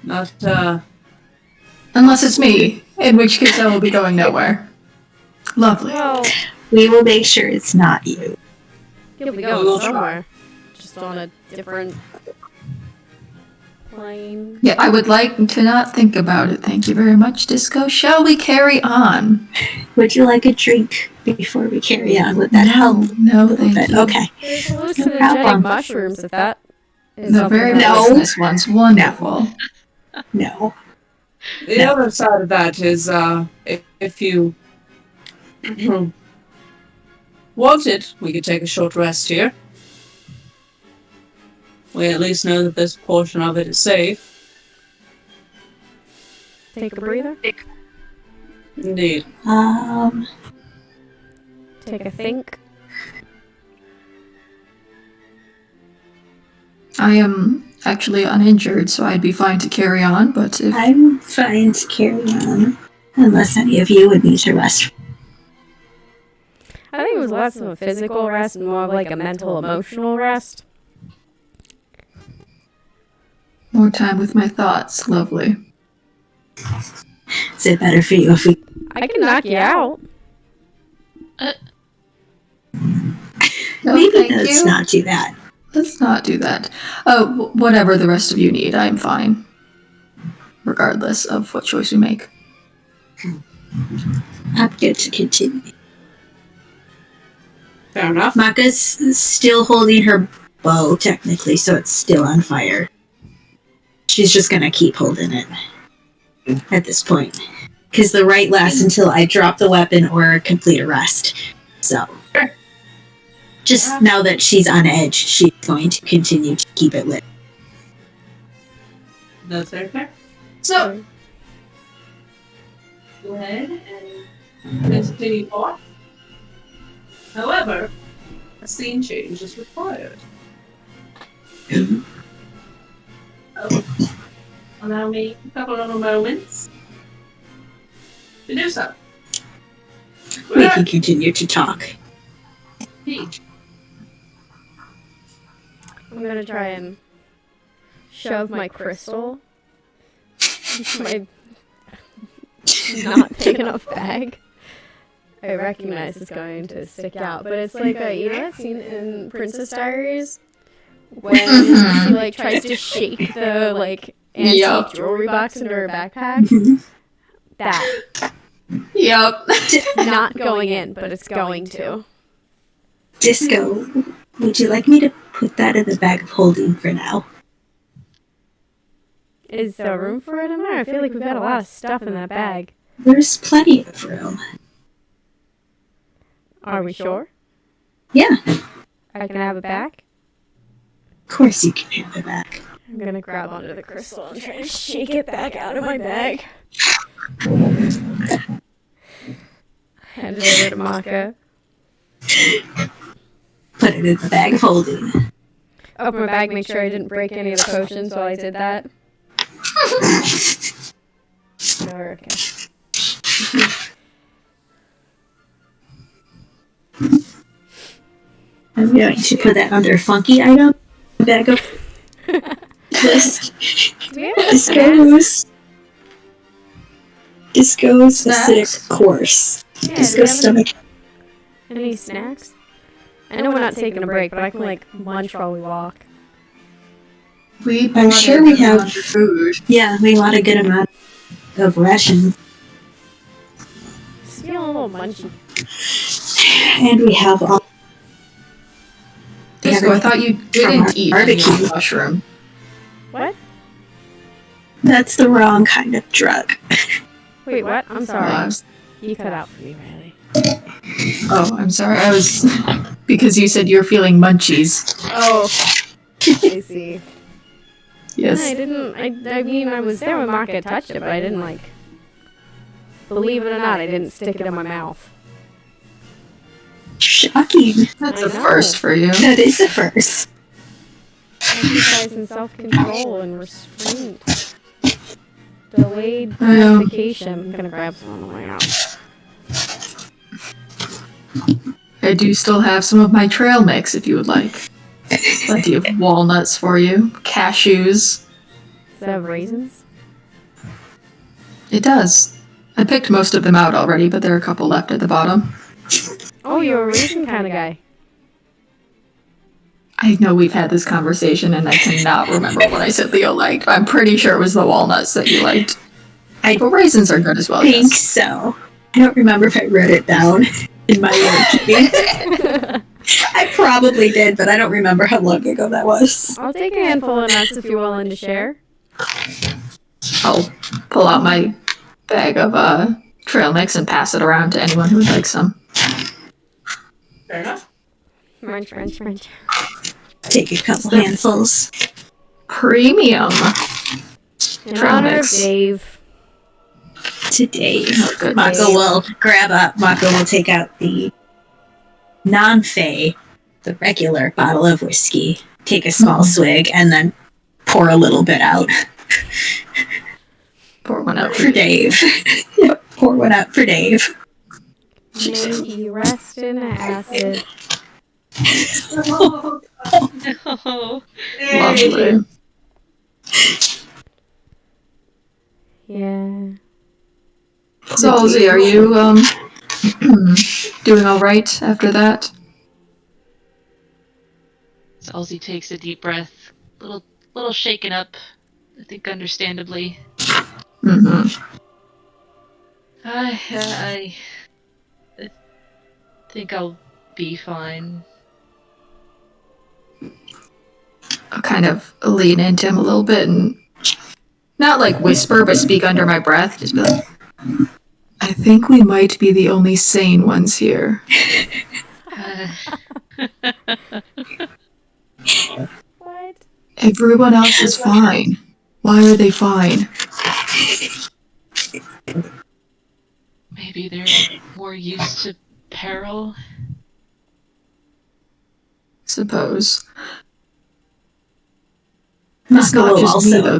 Not Unless it's me, in which case I will be going nowhere. Lovely. Well, We will make sure it's not you. you'll be We'll going try. somewhere. Just on a different plane. Yeah, I would like to not think about it. Thank you very much, Disco. Shall we carry on? Would you like a drink before we carry on? Would that help? No, thank you. Okay. There's hallucinogenic mushrooms, if that is The something very that- No. business one's wonderful. No. the No. other side of that is if you wanted, we could take a short rest here. We at least know that this portion of it is safe. Take a breather. Indeed. Take a think. I am actually uninjured, so I'd be fine to carry on, but if... I'm fine to carry on. Unless any of you would need to rest. I think it was less of a physical rest and more of like a mental, emotional rest. More time with my thoughts. Lovely. Is it better for you if we... I can knock you out. No, Maybe thank let's you. not do that. Let's not do that. Oh, whatever the rest of you need, I'm fine. Regardless of what choice we make. I'm good to continue. Fair enough. Maka's still holding her bow, technically, so it's still on fire. She's just gonna keep holding it at this point. Because the right lasts until I drop the weapon or complete a rest. So, just now that she's on edge, she's going to continue to keep it lit. That's very fair. So, go ahead and continue on. However, a scene change is required. Allow me a couple of moments to do so. We can continue to talk. I'm gonna try and shove my crystal into my not big enough bag. I recognize it's going to stick out, but it's like a, you know that scene in Princess Diaries when she like tries to shake the like antique Yup. jewelry box into her backpack. That Yep. not going in, but it's going to. Disco, would you like me to put that in the bag of holding for now? Is there room for it in there? I feel like we've got a lot of stuff in that bag. There's plenty of room. Are we sure? Yeah, I can have it back? of course you can have it back. I'm gonna grab onto the crystal and try to shake it back out of my bag. Hand it over to Maka. Put it in the bag of holding. Open my bag, make sure I didn't break any of the potions while I did that. No, we're okay. I'm going to put that under funky item. Bag of list. Disco's acidic course. Yeah, Disco stomach. Any snacks? I know we're not taking a break, but I can like munch while we walk. I'm sure we have food. Yeah, we want a good amount of rations. Just feeling a little munchy. And we have all. Disco, I thought you didn't eat any of the mushroom. What? That's the wrong kind of drug. Wait, what? I'm sorry. Oh, You cut out for me, Riley. I'm sorry. I was because you said you're feeling munchies. Oh, I see. Yes. I didn't. I mean, I was there when Maka touched it, but I didn't like. Believe it or not, I didn't stick it in my mouth. Shocking. That's I a know. first for you. That is a first. Exercise in self-control and restraint. Delayed I know. gratification. I'm gonna grab some on the way out. I do still have some of my trail mix if you would like. Plenty of walnuts for you. Cashews. Does that have raisins? It does. I picked most of them out already, but there are a couple left at the bottom. Oh, you're a raisin kind of guy. I know we've had this conversation and I cannot remember what I said Leo liked. I'm pretty sure it was the walnuts that you liked. But raisins are good as well, I think yes. so. I don't remember if I wrote it down in my worksheet. I probably did, but I don't remember how long ago that was. I'll take a handful of nuts if you're willing to share. I'll pull out my bag of trail mix and pass it around to anyone who would like some. Fair enough. Munch, munch, munch. Take a couple handfuls. Premium. In Trail honor of mix. Dave. To Dave. Oh, good. Mako will grab up. Mako will take out the non-fey, the regular bottle of whiskey, take a small swig, and then pour a little bit out. Pour one out For Dave. Yep, pour one out for Dave. May he rest in acid. No. Lovely. Yeah. So, Ozzy, are you doing all right after that? Halsey takes a deep breath, little shaken up, I think understandably. Mm-hmm. I think I'll be fine. I'll kind of lean into him a little bit and not like whisper, but speak under my breath. Just be like, I think we might be the only sane ones here. What? Everyone else is fine. Why are they fine? Maybe they're more used to peril. Suppose. It's Mako not will just me, also. though.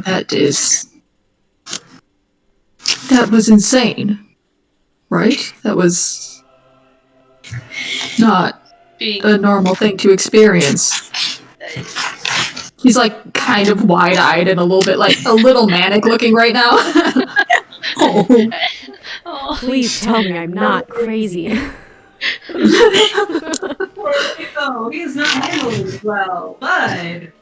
That was insane. Right? That was not Being a normal thing to experience. He's like kind of wide-eyed and a little manic looking right now. oh, Please tell me I'm not crazy. No, he's not handling it well, bud.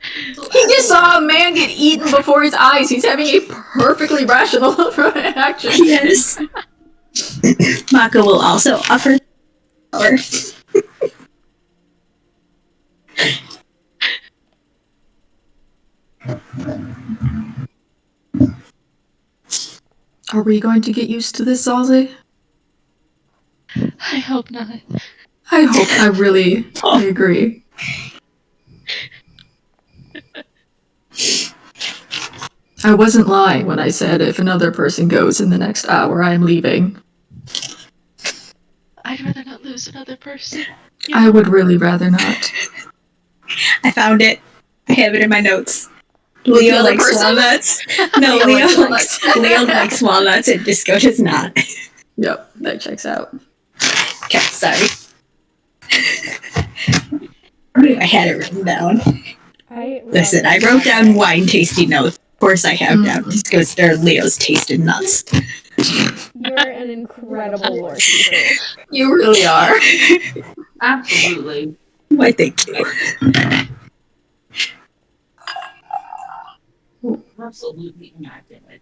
He just saw a man get eaten before his eyes. He's having a perfectly rational reaction. Yes. Mako will also offer power. Are we going to get used to this, Zalzi? I hope not. I hope. I agree. I wasn't lying when I said if another person goes in the next hour, I'm leaving. I'd rather not lose another person. I would really rather not. I found it. I have it in my notes. Leo likes walnuts. No, Leo likes walnuts and Disco does not. Yep, that checks out. Okay, sorry. I had it written down. Listen, I wrote down wine tasting notes. Of course I have down Disco's or Leo's tasted nuts. You're an incredible lore keeper. You really are. Absolutely. Why, thank you. Absolutely not it.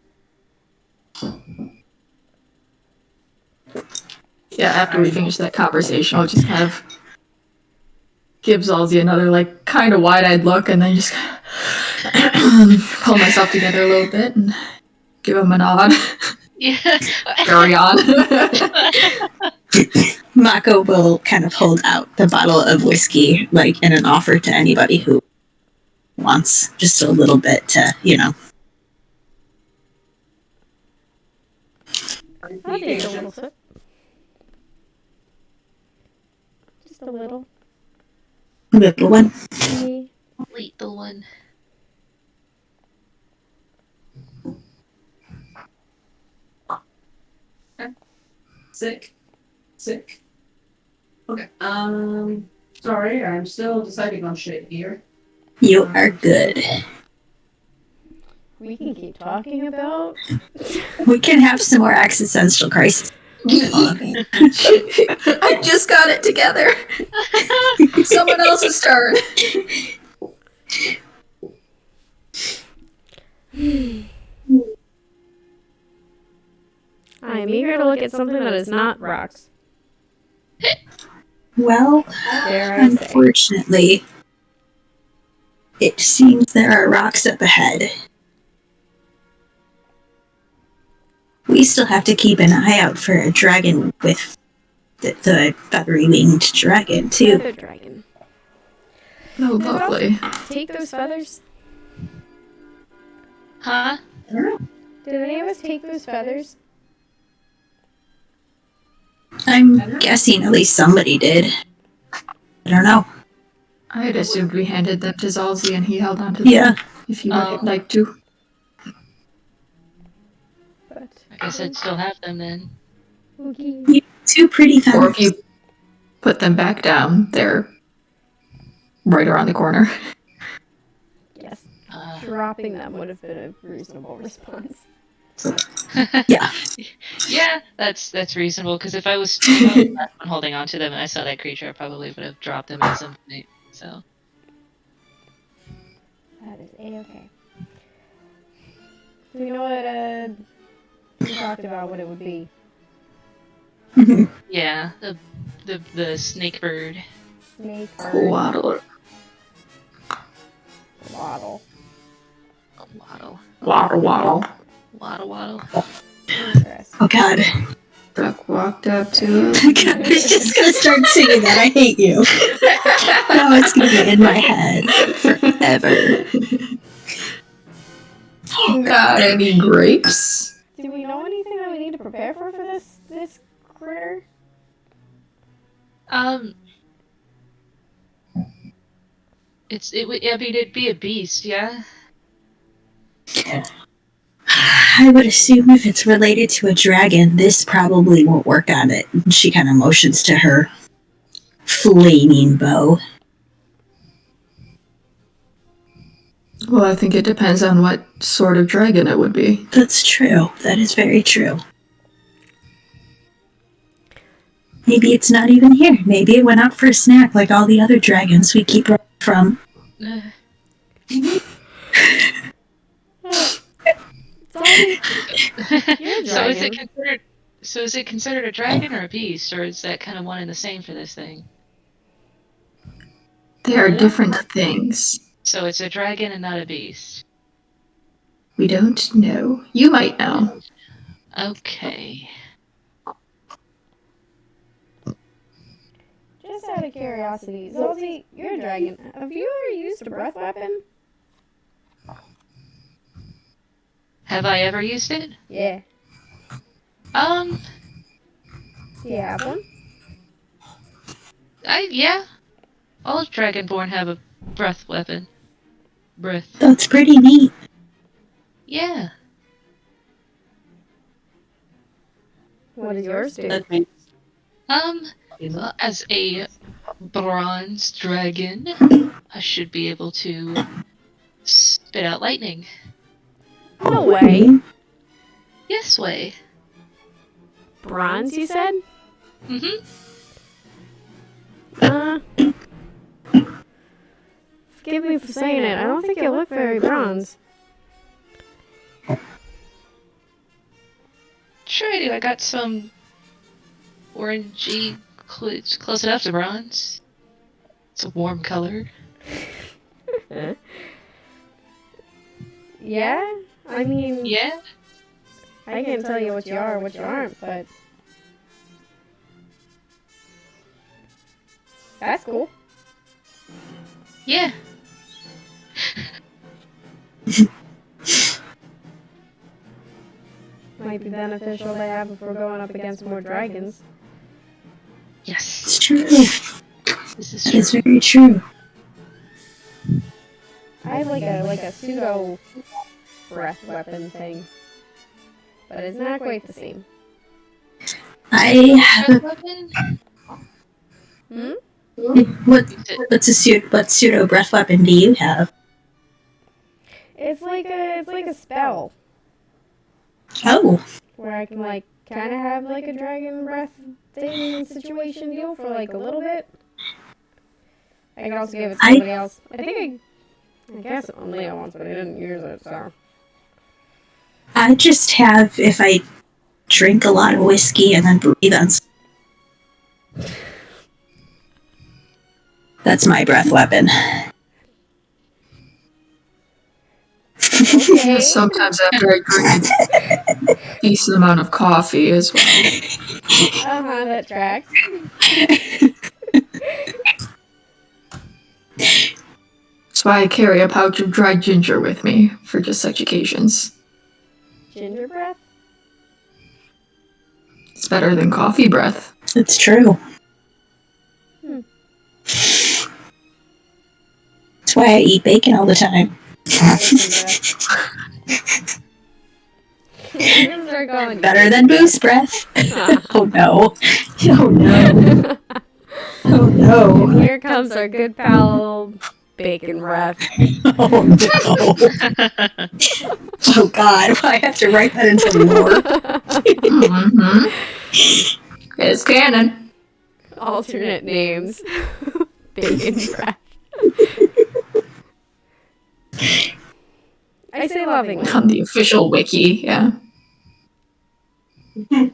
Yeah, after we finish that conversation, I'll just kind of give Zalzi another, like, kind of wide-eyed look, and then just pull myself together a little bit and give him a nod. Yeah. Carry on. Mako will kind of hold out the bottle of whiskey, like, in an offer to anybody who wants just a little bit to, I'll take a little sip. Just a little. little one. Lethal one. Sick. Okay. Sorry, I'm still deciding on shit here. You are good. We can keep talking about. We can have some more existential crisis. I just got it together. Someone else's turn. I am eager to look at something that is not rocks. Well, Dare I say. unfortunately, it seems there are rocks up ahead. We still have to keep an eye out for a dragon with the feathery winged dragon, too. Feather dragon. Oh, lovely. Take those feathers. Huh? Did any of us take those feathers? I'm guessing at least somebody did. I don't know. I had assumed we handed them to Zalzi and he held on to them. Yeah. If you would like to. But I guess I'd still have them then. okay. Two pretty Or feathers. if you put them back down, they're right around the corner. Yes. Dropping them would have been a reasonable response. Yeah. Yeah, that's reasonable. Because if I was the last one holding on to them and I saw that creature, I probably would have dropped them at some point. So. That is a-okay. Do we know what we talked about what it would be? Yeah, the snake bird. Snake bird. Waddle. Waddle. A waddle. Waddle. Waddle. Interesting. Oh god. Duck walked up to Oh god, I was just gonna start singing that. I hate you. Now it's gonna be in my head forever. Got any grapes? Do we know anything that we need to prepare for this critter? It'd be a beast, yeah. I would assume if it's related to a dragon, this probably won't work on it. She kind of motions to her flaming bow. Well, I think it depends on what sort of dragon it would be. That's true. That is very true. Maybe it's not even here. Maybe it went out for a snack like all the other dragons we keep running from. So is it considered a dragon or a beast, or is that kind of one and the same for this thing? They are different things. So it's a dragon and not a beast. We don't know. You might know. Okay. Just out of curiosity, Zolzy, you're a dragon. Have you ever used a breath weapon? Have I ever used it? Yeah. Um, Do you have one? yeah. All Dragonborn have a breath weapon. Breath. That's pretty neat. Yeah. What does yours do? That makes Well, as a bronze dragon, I should be able to spit out lightning. No way. Yes way. Bronze, you said? Mm-hmm. Forgive me for saying it. I don't think you look very bronze. Sure I do. I got some orangey, close enough to bronze. It's a warm color. Yeah? I mean, Yeah? I can't tell you what you are or what you aren't, but... That's cool. Yeah. Might be beneficial to have if we're going up against more dragons. Yes. It's true. This is That true. is very true. I have like a pseudo breath weapon thing. But it's not quite the same. I have a... Weapon? Hmm? What pseudo breath weapon do you have? It's like a spell. Oh. Where I can like kinda have like a dragon breath thing situation deal for like a little bit. I can also give it to somebody else. I guess only once, but I didn't use it, so. I just have if I drink a lot of whiskey and then breathe on. That's my breath weapon. Okay. Sometimes after I drink a decent amount of coffee as well. That tracks. That's why I carry a pouch of dried ginger with me for just such occasions. Ginger breath? It's better than coffee breath. It's true. That's why I eat bacon all the time. They're going Better than boost breath. Oh no. Oh no. Oh no. And here comes our good pal bacon breath. Oh no. Oh god, I have to write that into lore. Mm-hmm. It's canon. Alternate names. Bacon breath. I say lovingly. On the official wiki, yeah. I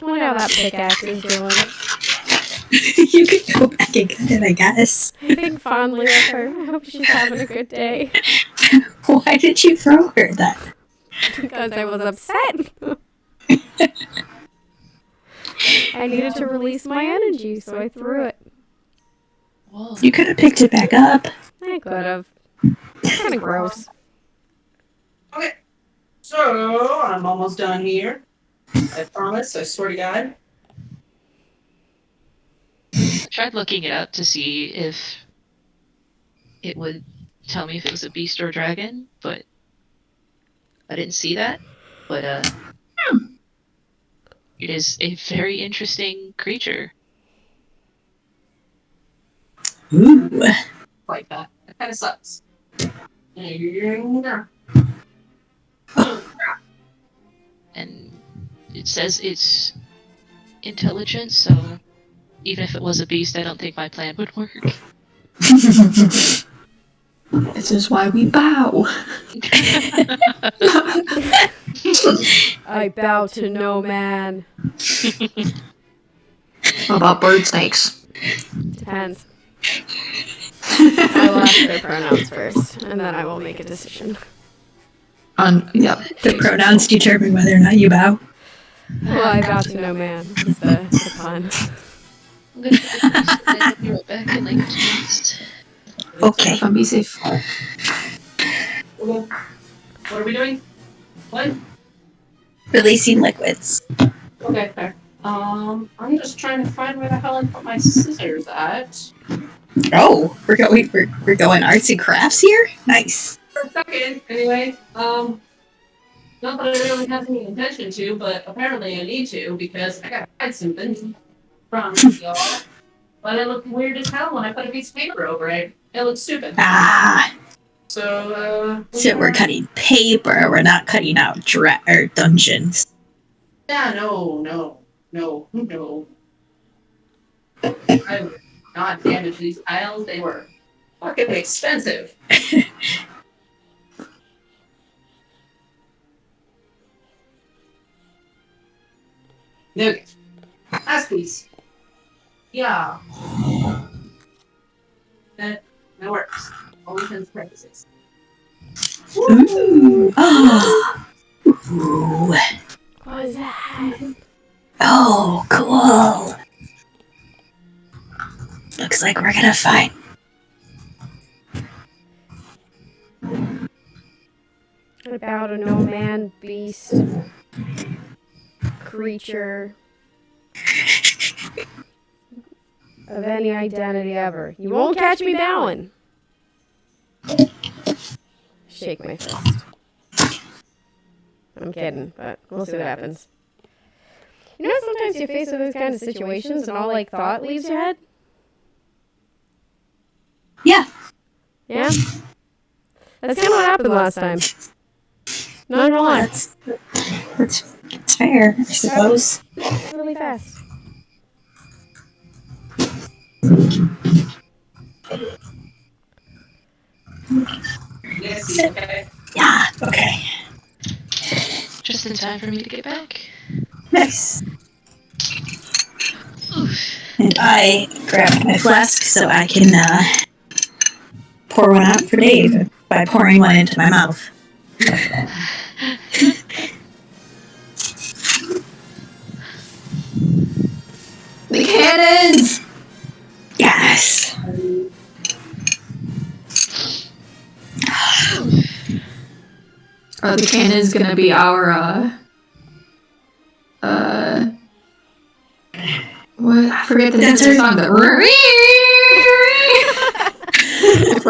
wonder how that pickaxe is doing. You could go back and get it, I guess. I think fondly of her. I hope she's having a good day. Why did you throw her that? Because I was upset. I needed to release my energy, so I threw it. Whoa. You could have picked it back up. I could have. Kind of gross. Okay. So, I'm almost done here. I promise, I swear to God. I tried looking it up to see if it would tell me if it was a beast or a dragon, but I didn't see that. But it is a very interesting creature. Ooh. Like that. That kind of sucks. And it says it's intelligent, so even if it was a beast, I don't think my plan would work. This is why we bow. I bow to no man. What about bird snakes? Depends. I will ask their pronouns first, and then I will make a decision. Yep. The pronouns determine whether or not you bow. Well, I bow to no man. Is the pun. I'm gonna get the next and I'll be right back in like 2 minutes. Okay. Be safe. What are we doing? What? Releasing liquids. Okay, fair. I'm just trying to find where the hell I put my scissors at. Oh, we're going arts and crafts here? Nice. For a second, anyway. Not that I really have any intention to, but apparently I need to because I gotta hide something from y'all. But it looked weird as hell when I put a piece of paper over it. It looked stupid. Ah. So we're cutting paper. We're not cutting out dungeons. Yeah, no. I would not damage these tiles. They were fucking expensive. Okay. Last piece. Yeah. That works. All intents and purposes. Ooh. Ooh. What was that? Oh, cool. Looks like we're gonna find. About a no man, beast, creature of any identity ever. You won't catch me bowing. Shake my fist. I'm kidding, but we'll see what happens. You know, sometimes you're faced with those kind of situations and all like thought leaves your head? Yeah. Yeah? That's kind of what happened last time. Not gonna lie. That's fair, I suppose. Really fast. Yes, okay. Yeah, okay. Just in time for me to get back. Nice. And I grabbed my flask so I can pour one out for Dave by pouring one into my mouth. The cannons! Yes! Are the cannons gonna be our, what? I forget the name of the song, but or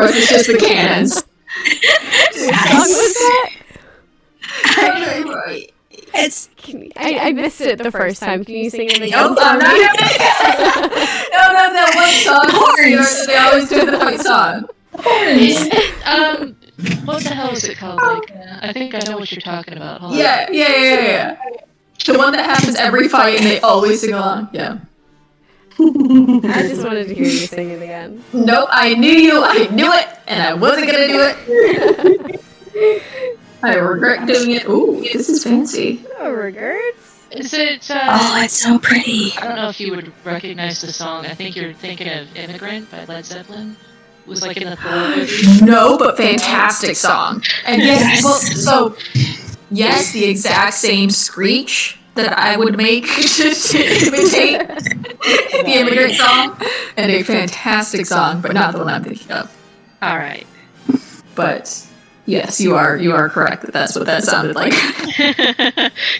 is it just the cannons? It's I missed it the first time. Can you sing it again? Nope, I'm not gonna No, that one song. Horns. They always do the fight song. What the hell is it called? Like, I think I know what you're talking about. Hold on. Yeah. The one that happens every fight and they always sing along. Yeah. I just wanted to hear you sing it again. Nope, I knew it, and I wasn't gonna do it. I regret doing it. Ooh, this is fancy. Oh, regrets? Is it, oh, it's so pretty. I don't know if you would recognize the song. I think you're thinking of Immigrant by Led Zeppelin. It was like in the Thor movie. No, but fantastic song. And yes, well, yes, the exact same screech that I would make to imitate the Immigrant song, and a fantastic song, but not the one I'm thinking of. All right. But yes, you are correct that that's what that sounded like.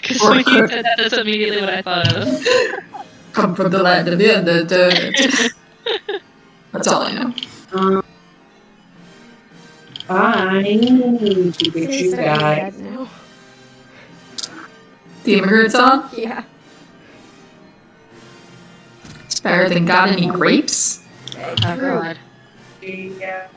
Because when you said that, that's immediately what I thought of. Come from the land of the end. That's all I know. I need to get you guys. Now. The Immigrant song? Yeah. It's better than Got Any Grapes? Oh god. Yeah.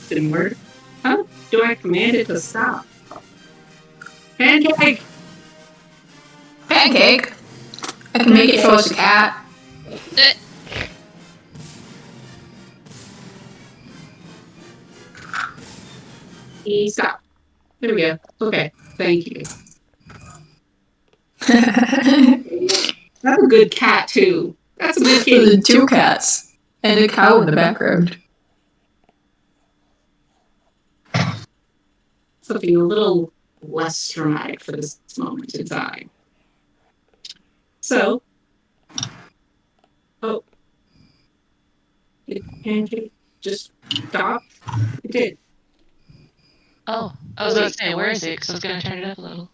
Didn't work. How do I command it to stop? Pancake! Pancake? I can make it show us a cat. Stop. There we go. Okay. Thank you. That's a good cat, too. That's a good kitty. 2 cats and a cow in the background. Something a little less dramatic for this moment in time. So, can you just stop? It did. Oh, I was going to say, where is it? Because I was going to turn it up a little.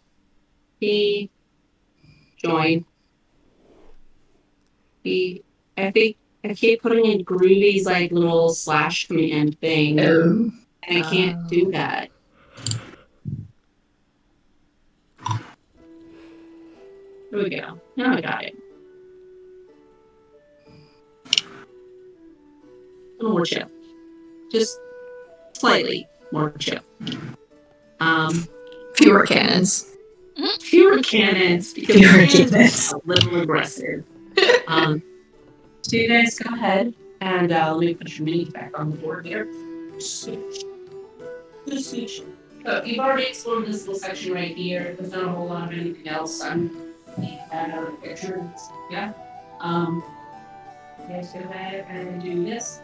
He joined. I think I keep putting in Groovy's like little slash command thing, and I can't do that. There we go. Now I got it. A little more chill. Just slightly more chill. Fewer cannons. Fewer cannons. Because Fewer cannons. A little aggressive. So you guys go ahead and let me put your minis back on the board here. Switch. Switch. So you've already explored this little section right here. There's not a whole lot of anything else. I'm add other pictures. Yeah. You guys go ahead and do this.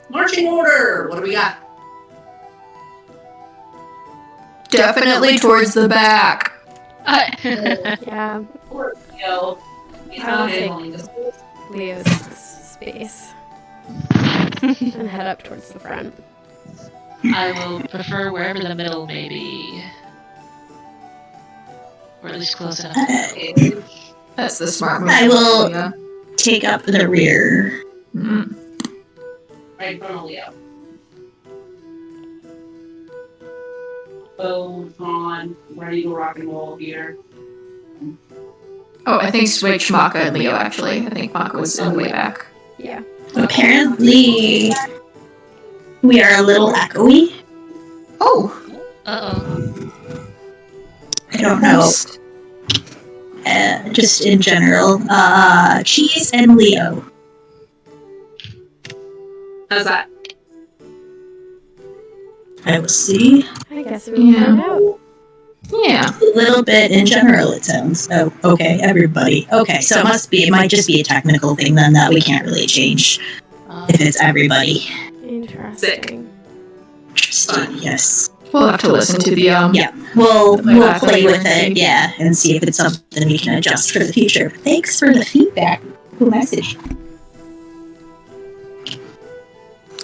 Marching order. What do we got? Definitely towards the back. Yeah. Or Leo. He's I'll not take handling this. Leo's space and head up towards the front. I will prefer wherever the middle may be. Or at least close enough. That's the smart move. I will Yeah. take up the rear. Mm. Right in front of Leo. Bow on, ready to rock and roll here. Oh, I think switch Maka and Leo, actually. I think Maka was in the way back. Yeah. Apparently, we are a little echoey. Oh! Uh-oh. I don't know. Just in general. Cheese and Leo. How's that? I will see. I guess we will find out. Yeah. A little bit in general, it sounds. Oh, okay, everybody. Okay, so it might just be a technical thing then that we can't really change if it's everybody. Interesting. Interesting, yes. We'll have to listen to the, Yeah, we'll playback play later with and it, see. yeah, and see if it's something we can adjust for the future. Thanks for the feedback. Cool message.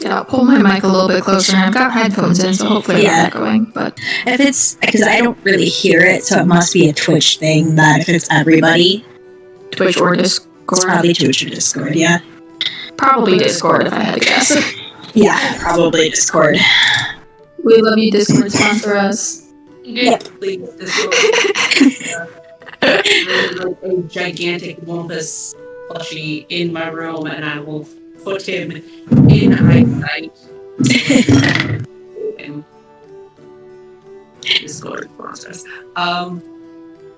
Yeah, I'll pull my mic a little bit closer, and I've got headphones in, so hopefully Yeah. I'm not echoing, but... If it's, because I don't really hear it, so it must be a Twitch thing, that if it's everybody, Twitch or it's Discord. probably Twitch or Discord, yeah. Probably Discord, if I had to guess. Yeah, probably Discord. We love you, Discord, sponsor us. Yep. Please, this will like a gigantic Wumpus plushie in my room, and I will put him in eyesight. And Discord sponsors.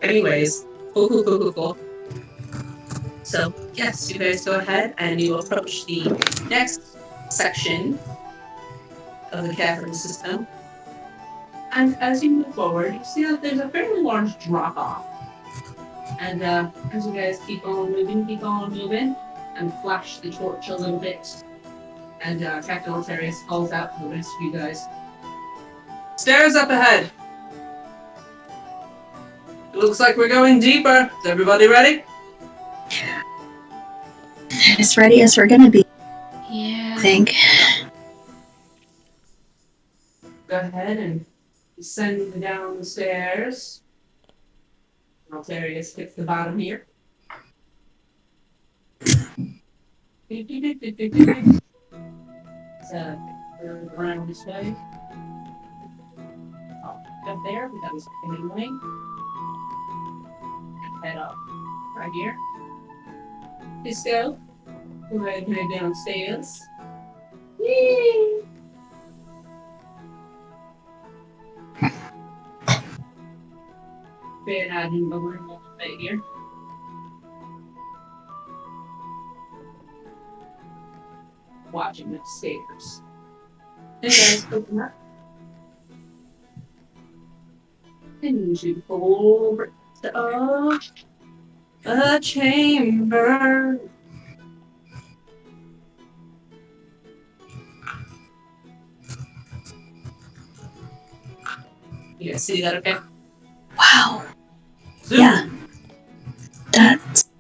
Anyways, cool. So, yes, you guys go ahead and you approach the next section of the cavern system. And as you move forward, you see that there's a fairly large drop-off. And as you guys keep on moving, and flash the torch a little bit, and Captain Altarius calls out to the rest of you guys. Stairs up ahead! It looks like we're going deeper. Is everybody ready? As ready as we're gonna be, Yeah. I think. Go ahead and descend down the stairs. Altarius hits the bottom here. So, around this way. Up there, we got this wing. Head up right here. Just go. Go ahead and head downstairs. Yay! Fair hiding the room a little bit here. Watching the stairs. Hey guys, open up. Into full bricks. of a chamber. You guys see that okay? Wow. Zoom. Yeah. That's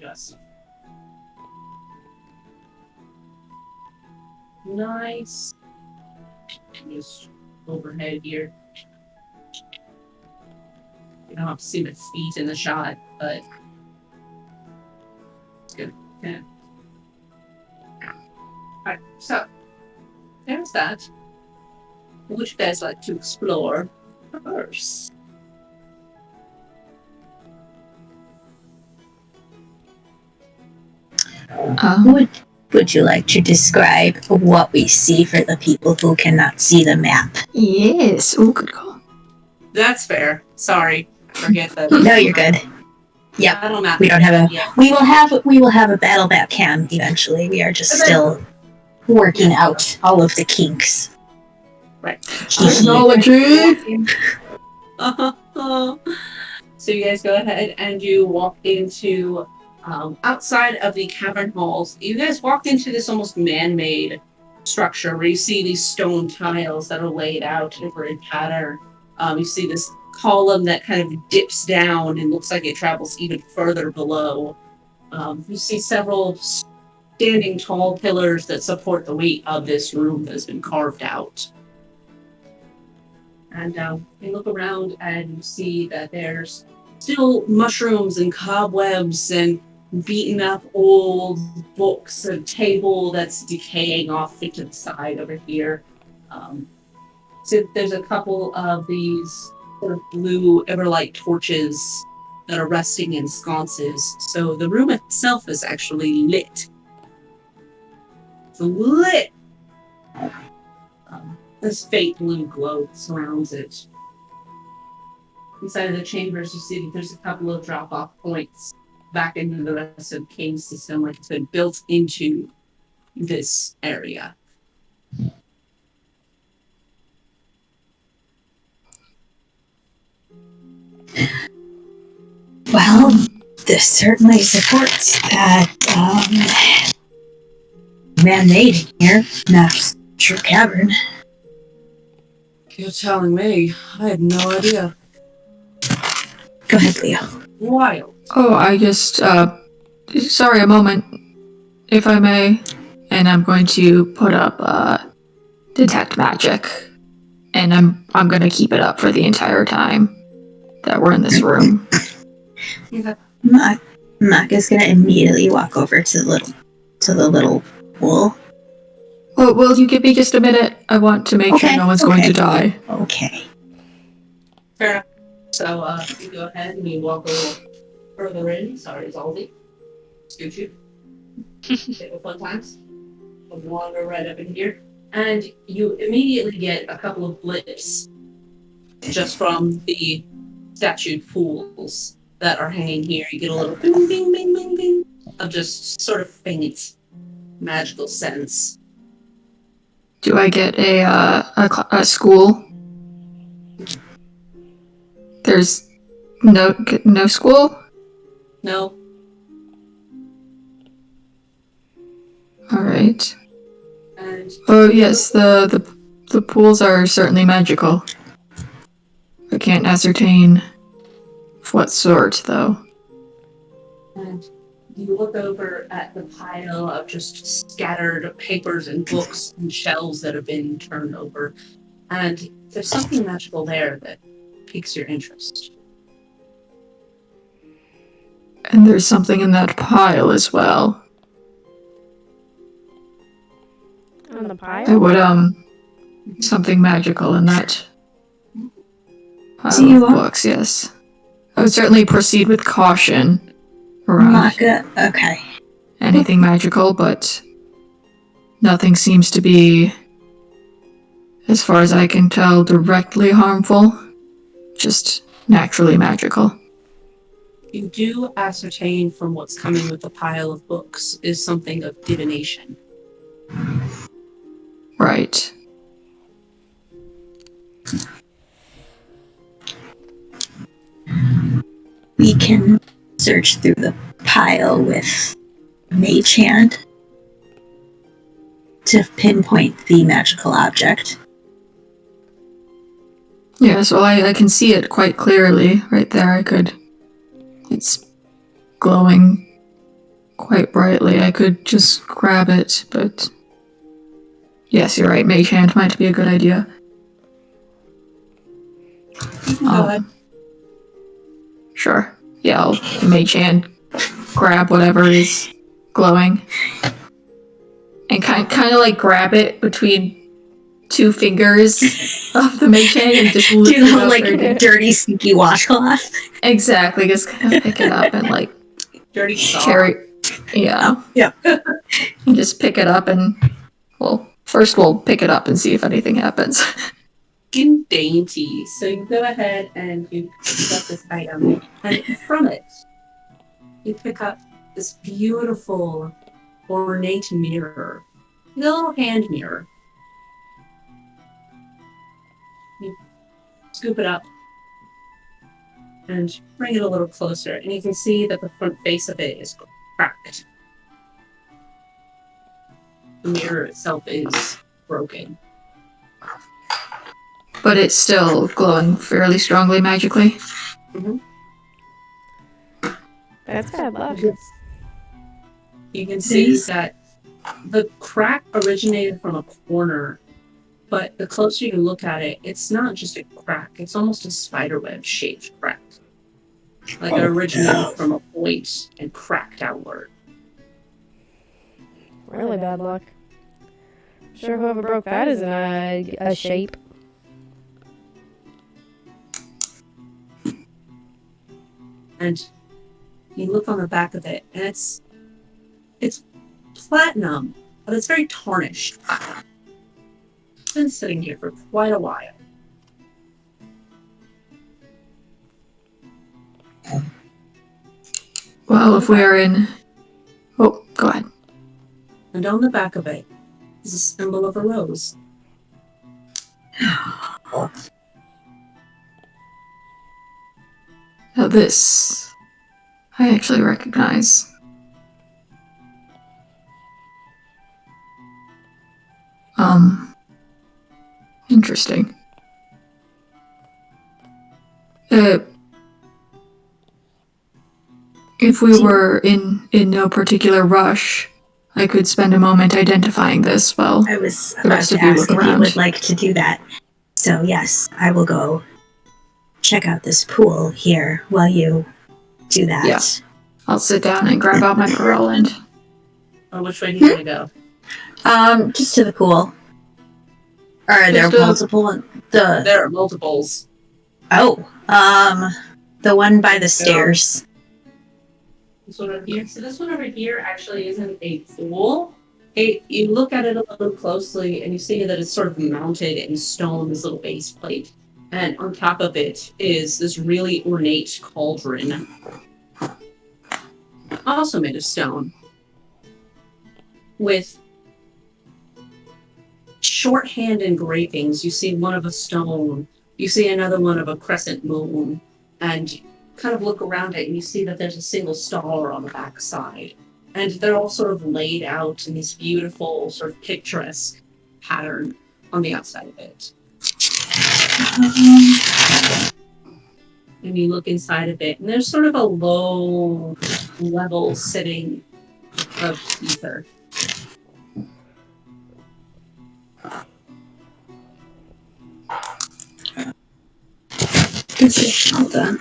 Just nice. Just overhead here. You don't have to see my feet in the shot, but it's good. Yeah. Alright, so there's that. What would you guys like to explore first? would you like to describe what we see for the people who cannot see the map? Yes. Oh, good call. That's fair. Sorry. Forget that. No, you're good. Yep. Battle map. We don't have a Yeah. we will have a battle map cam eventually. We are just still working out all of the kinks. Right. Technology. So you guys go ahead and you walk into outside of the cavern halls. You guys walked into this almost man-made structure where you see these stone tiles that are laid out over a pattern. You see this column that kind of dips down and looks like it travels even further below. You see several standing tall pillars that support the weight of this room that has been carved out. And you look around and you see that there's still mushrooms and cobwebs and beaten up old books, a table that's decaying off into the side over here. So there's a couple of these sort of blue Everlight torches that are resting in sconces. So the room itself is actually lit. It's lit! This faint blue glow surrounds it. Inside of the chambers, you see that there's a couple of drop-off points back into the rest of the cave system, like it's been built into this area. Well, this certainly supports that man-made here, not true cavern. You're telling me. I had no idea. Go ahead, Leo. Wild. Oh, I just, sorry, a moment, if I may. And I'm going to put up, detect magic. And I'm gonna keep it up for the entire time that we're in this room. Mock is gonna immediately walk over to the little pool. Well, will you give me just a minute? I want to make sure no one's going to die. Okay. Fair enough. So, you go ahead and you walk a little further in. Sorry, Zaldi. Scoot you. Take fun times. We'll wander right up in here. And you immediately get a couple of blips just from the statued pools that are hanging here. You get a little bing, bing, bing, bing, bing of just sort of faint magical sense. Do I get a school? There's no school? No. Alright. And Oh yes, the pools are certainly magical. I can't ascertain what sort, though. And you look over at the pile of just scattered papers and books and shelves that have been turned over. And there's something magical there that piques your interest. And there's something in that pile as well. On the pile? I would, something magical in that pile Do you of want- books, yes. I would certainly proceed with caution around Maka, okay. anything magical, but nothing seems to be, as far as I can tell, directly harmful. just naturally magical. You do ascertain from what's coming with the pile of books is something of divination. Right. We can search through the pile with Mage Hand to pinpoint the magical object. Yes, well, I can see it quite clearly right there. It's glowing quite brightly. I could just grab it, but yes, you're right. Mage Hand might be a good idea. Go ahead. Sure. Yeah, I'll Mage Hand grab whatever is glowing. And kind of like grab it between two fingers of the Mage Hand and just lift Do it the up. like dirty, sneaky washcloth. Exactly, just kind of pick it up and like Dirty sock. carry. Yeah. Oh, yeah. And just pick it up and, well, first we'll pick it up and see if anything happens. Skin dainty. So you go ahead and you pick up this item, and from it, you pick up this beautiful, ornate mirror. A little hand mirror. You scoop it up and bring it a little closer, and you can see that the front face of it is cracked. The mirror itself is broken. But it's still glowing fairly strongly magically. Mm-hmm. That's bad luck. You can see that the crack originated from a corner, but the closer you look at it, it's not just a crack, it's almost a spiderweb shaped crack. Like it originated from a point and cracked outward. Really bad luck. Sure, whoever broke that is in a shape. And you look on the back of it, and it's platinum, but it's very tarnished. It's been sitting here for quite a while. Well, if we're in... Oh, go ahead. And on the back of it is a symbol of a rose. Now this... I actually recognize. Interesting. If we were in no particular rush, I could spend a moment identifying this while I was the about rest to of you ask look if you around. would like to do that. So yes, I will go check out this pool here while you do that. Yeah. I'll sit down and grab out my pearl and... Or which way do you want to go? Just to the pool. Or are there multiple? There are multiples. The one by the stairs. This one over here. So this one over here actually isn't a pool. You look at it a little closely and you see that it's sort of mounted in stone, this little base plate. And on top of it is this really ornate cauldron. Also made of stone. With shorthand engravings. You see one of a stone. You see another one of a crescent moon. And you kind of look around it and you see that there's a single star on the back side. And they're all sort of laid out in this beautiful, sort of picturesque pattern on the outside of it. And you look inside of it, and there's sort of a low level sitting of ether. Hold on.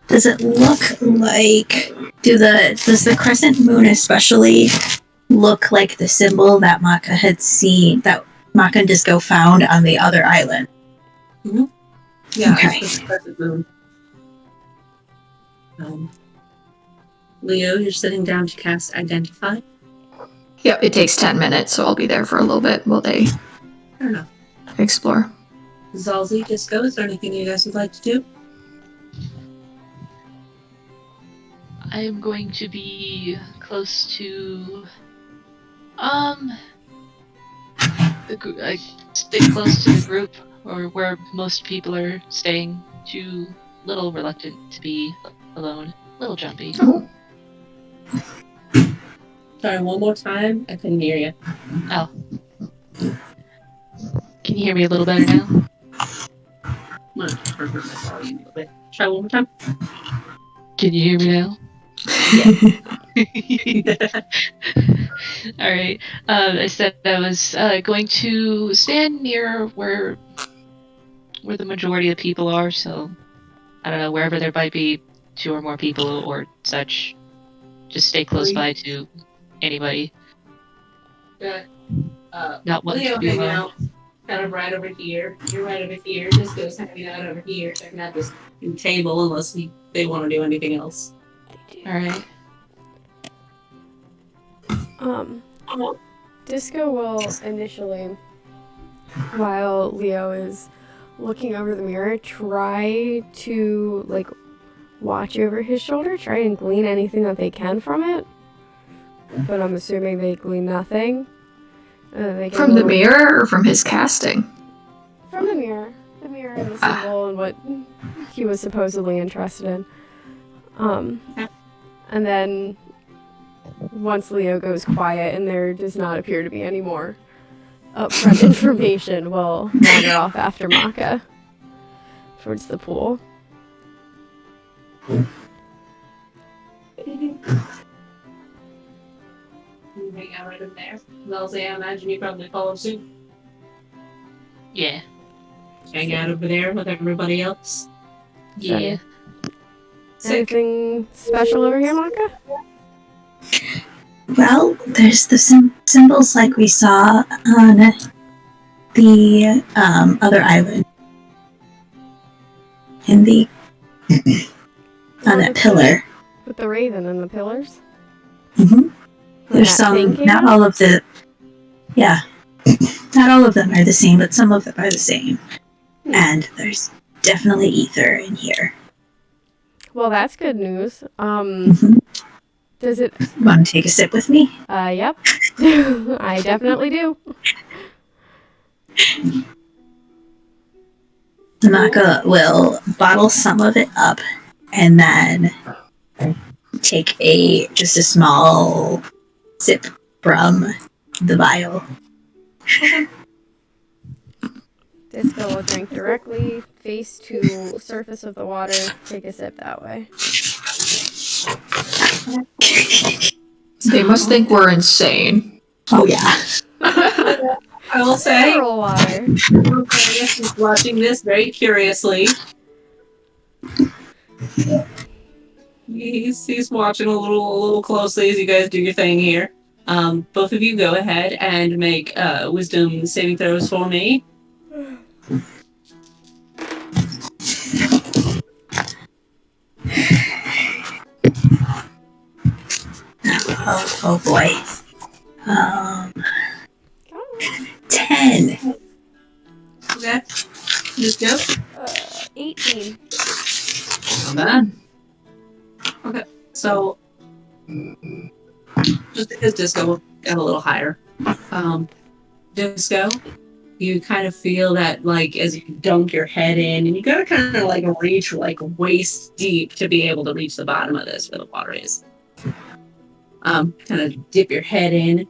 Does it look like does the crescent moon especially look like the symbol that Maka had seen, that Maka and Disco found on the other island? Mm-hmm. Yeah, Okay. it's the crescent moon. Leo, you're sitting down to cast Identify. Yep, it takes 10 minutes, so I'll be there for a little bit while they Fair enough. explore. Zalzi, Disco, is there anything you guys would like to do? I am going to be close to stick close to the group or where most people are staying. Too little reluctant to be alone. Little jumpy. Oh, Sorry, one more time. I couldn't hear you. Oh. Can you hear me a little better now? I'm gonna turn my volume a little bit. Try one more time. Can you hear me now? All right. I said I was going to stand near where the majority of people are. So I don't know, wherever there might be 2 or more people or such. Just stay close by to anybody. Not wanting Leo to be hanging alone. out, kind of right over here. You're right over here. Disco's hanging out over here, checking out this table, unless they want to do anything else. All right. Disco will initially, while Leo is looking over the mirror, try to like watch over his shoulder, try and glean anything that they can from it. But I'm assuming they glean nothing. They get from a the little- mirror or from his casting? From the mirror and the symbol and what he was supposedly interested in. And then once Leo goes quiet and there does not appear to be any more upfront information, we'll wander off after Maka towards the pool. You hang out right over there. Wellesley, I imagine you probably follow suit. Yeah. Hang out over there with everybody else. Yeah. Sick. Anything special over here, Maka? Well, there's the symbols like we saw on the other island. In the on that pillar. With the raven and the pillars? hmm Where There's that thing some, came not out? all of the, yeah, not all of them are the same, but some of them are the same. And there's definitely ether in here. Well, that's good news. Mhm. Does it... Want to take a sip with me? Yep. I definitely do. Maka will bottle some of it up and then take just a small sip from the vial. Disco will drink directly, face to surface of the water, take a sip that way. They must think we're insane. Oh yeah. I will say, Mineral water. Aquarius is watching this very curiously. He's watching a little closely as you guys do your thing here. Both of you go ahead and make wisdom saving throws for me. Oh boy. 10. Okay. Just go. 18. Not bad. Okay. So, just because Disco got a little higher. Disco, you kind of feel that, like, as you dunk your head in, and you gotta kind of, like, reach, like, waist deep to be able to reach the bottom of this where the water is. Kind of dip your head in,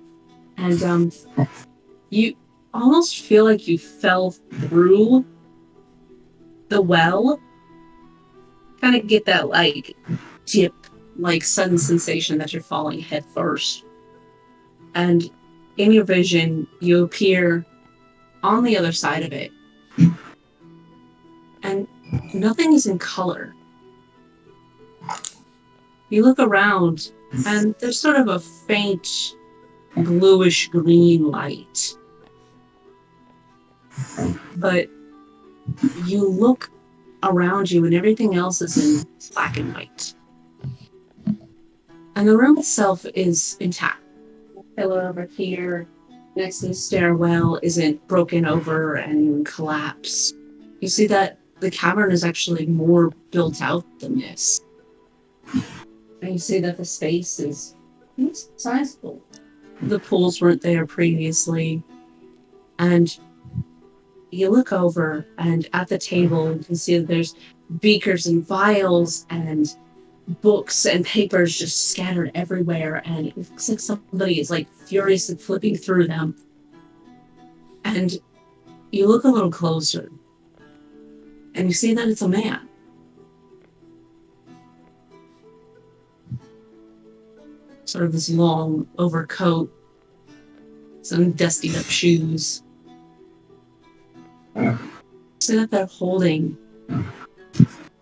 and, you almost feel like you fell through the well. Kind of get that, like, dip, like, sudden sensation that you're falling head first. And in your vision, you appear on the other side of it. And nothing is in color. You look around, and there's sort of a faint bluish green light. But you look around you, and everything else is in black and white. And the room itself is intact. The pillar over here next to the stairwell isn't broken over and collapsed. You see that the cavern is actually more built out than this. And you see that the space is sizable. The pools weren't there previously. And you look over, and at the table, you can see that there's beakers and vials and books and papers just scattered everywhere, and it looks like somebody is like furiously flipping through them. And you look a little closer, and you see that it's a man. Sort of this long overcoat, some dusty up shoes. See that they're holding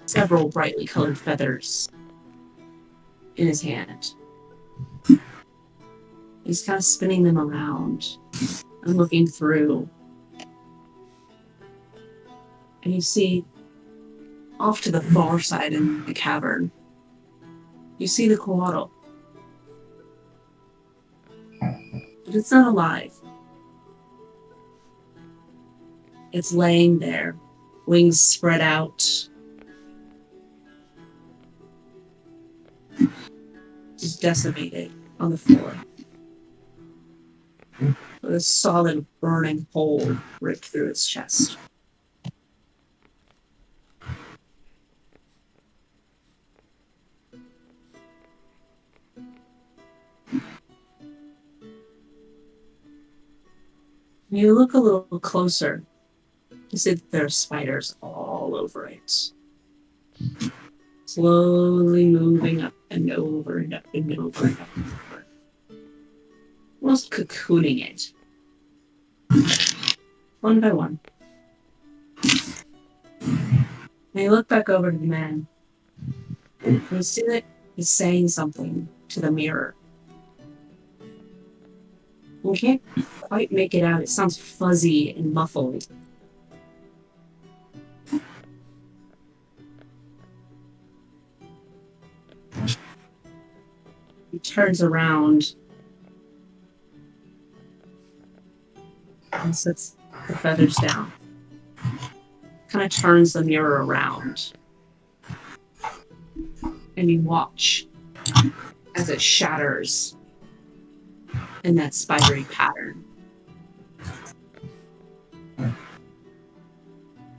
several brightly colored feathers in his hand. He's kind of spinning them around and looking through. And you see off to the far side in the cavern, you see the koala. But it's not alive. It's laying there, wings spread out. Just decimated on the floor. With a solid burning hole ripped through its chest. You look a little closer. You see that there are spiders all over it. Slowly moving up and over and up and over and up and over. Almost cocooning it. One by one. And you look back over to the man. And you see that he's saying something to the mirror. You can't quite make it out. It sounds fuzzy and muffled. He turns around and sets the feathers down. Kind of turns the mirror around. And you watch as it shatters in that spidery pattern.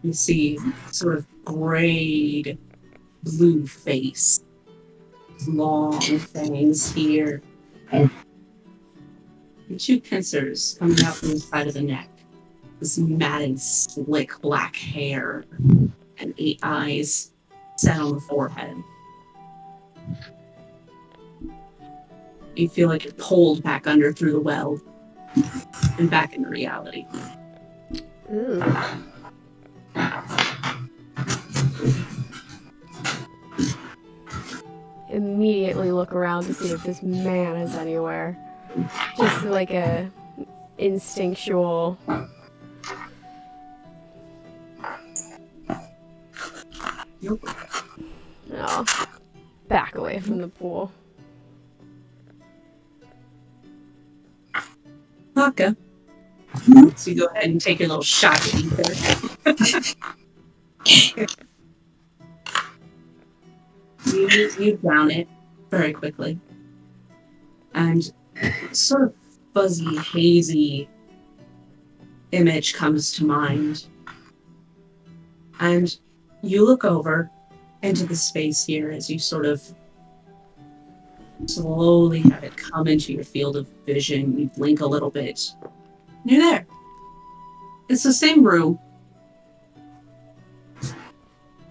You see sort of grayed blue face. Long fangs here. And two pincers coming out from the side of the neck. This matted, slick black hair. And 8 eyes set on the forehead. You feel like you're pulled back under through the well. And back into reality. Ooh. Immediately look around to see if this man is anywhere. Just like a instinctual. Nope. No. Back away from the pool. Vodka. So you go ahead and take your little shot at ether. You down it very quickly. And sort of fuzzy, hazy image comes to mind. And you look over into the space here as you sort of slowly have it come into your field of vision. You blink a little bit. You're there. It's the same room.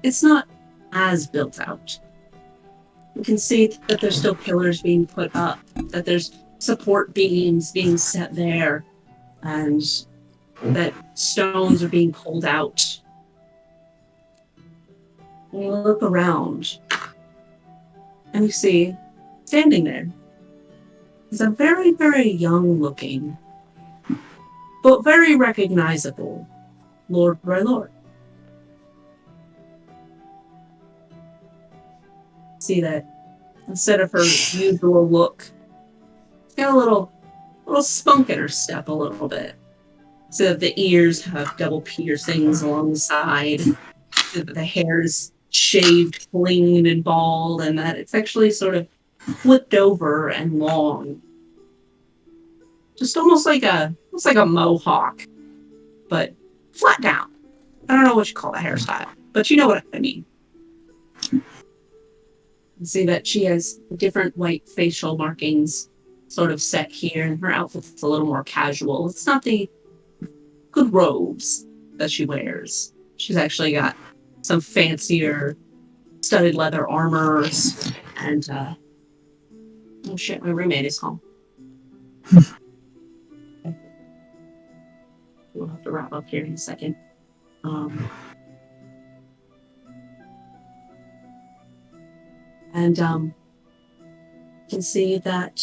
It's not as built out. You can see that there's still pillars being put up, that there's support beams being set there, and that stones are being pulled out. And you look around, and you see, standing there, is a very, very young-looking, but very recognizable Lord Rylord. See that instead of her usual look, she's got a little spunk in her step a little bit. So that the ears have double piercings along the side. So that the hair is shaved clean and bald, and that it's actually sort of flipped over and long. Just almost like a mohawk, but flat down. I don't know what you call that hairstyle, but you know what I mean. You see that she has different white facial markings sort of set here, and her outfit's a little more casual. It's not the good robes that she wears. She's actually got some fancier studded leather armors, and oh shit, my roommate is home. We'll have to wrap up here in a second. You can see that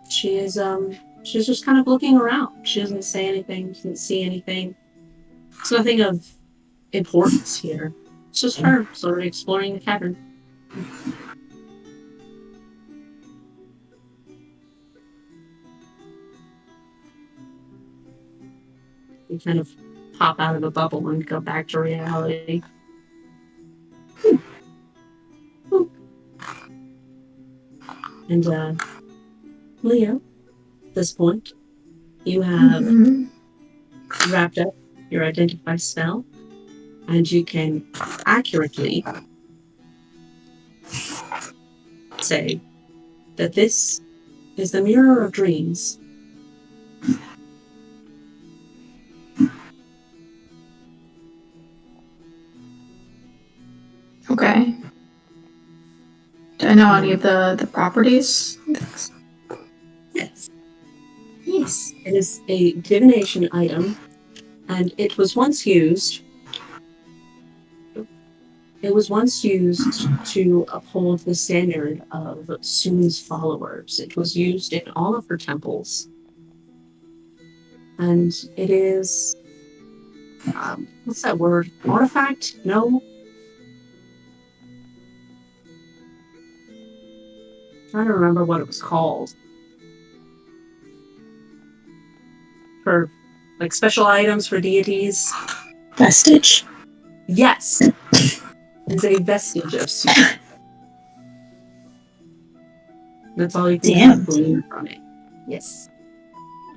she's just kind of looking around. She doesn't say anything, she doesn't see anything. It's nothing of importance here. It's just her sort of exploring the cavern. You kind of pop out of the bubble and go back to reality. And Leo, at this point, you have wrapped up your identify spell, and you can accurately say that this is the mirror of dreams. Okay. Do I know any of the properties? Yes. Yes. It is a divination item, and it was once used to uphold the standard of Soon's followers. It was used in all of her temples. And it is, what's that word? Artifact? No? I'm trying to remember what it was called. For, like, special items for deities. Vestige. Yes. It's a vestige of Soon. That's all you can glean from it. Yes.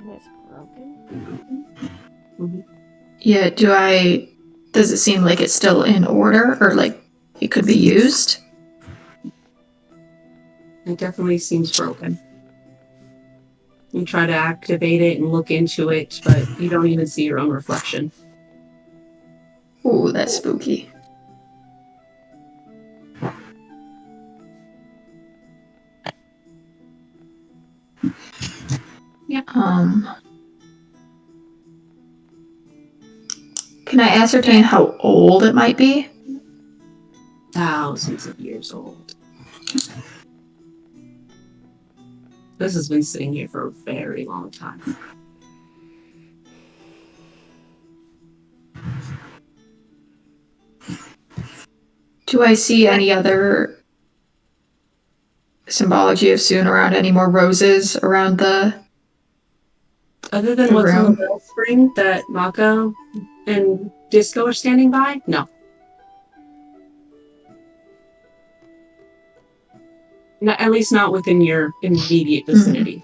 And it's broken. Yeah, does it seem like it's still in order, or like it could be used? It definitely seems broken. You try to activate it and look into it, but you don't even see your own reflection. Ooh, that's spooky. Yeah. Can I ascertain how old it might be? Thousands of years old. This has been sitting here for a very long time. Do I see any other symbology of Soon around? Any more roses around the Other than the what's on room? the wellspring that Mako and Disco are standing by? No. At least not within your immediate vicinity.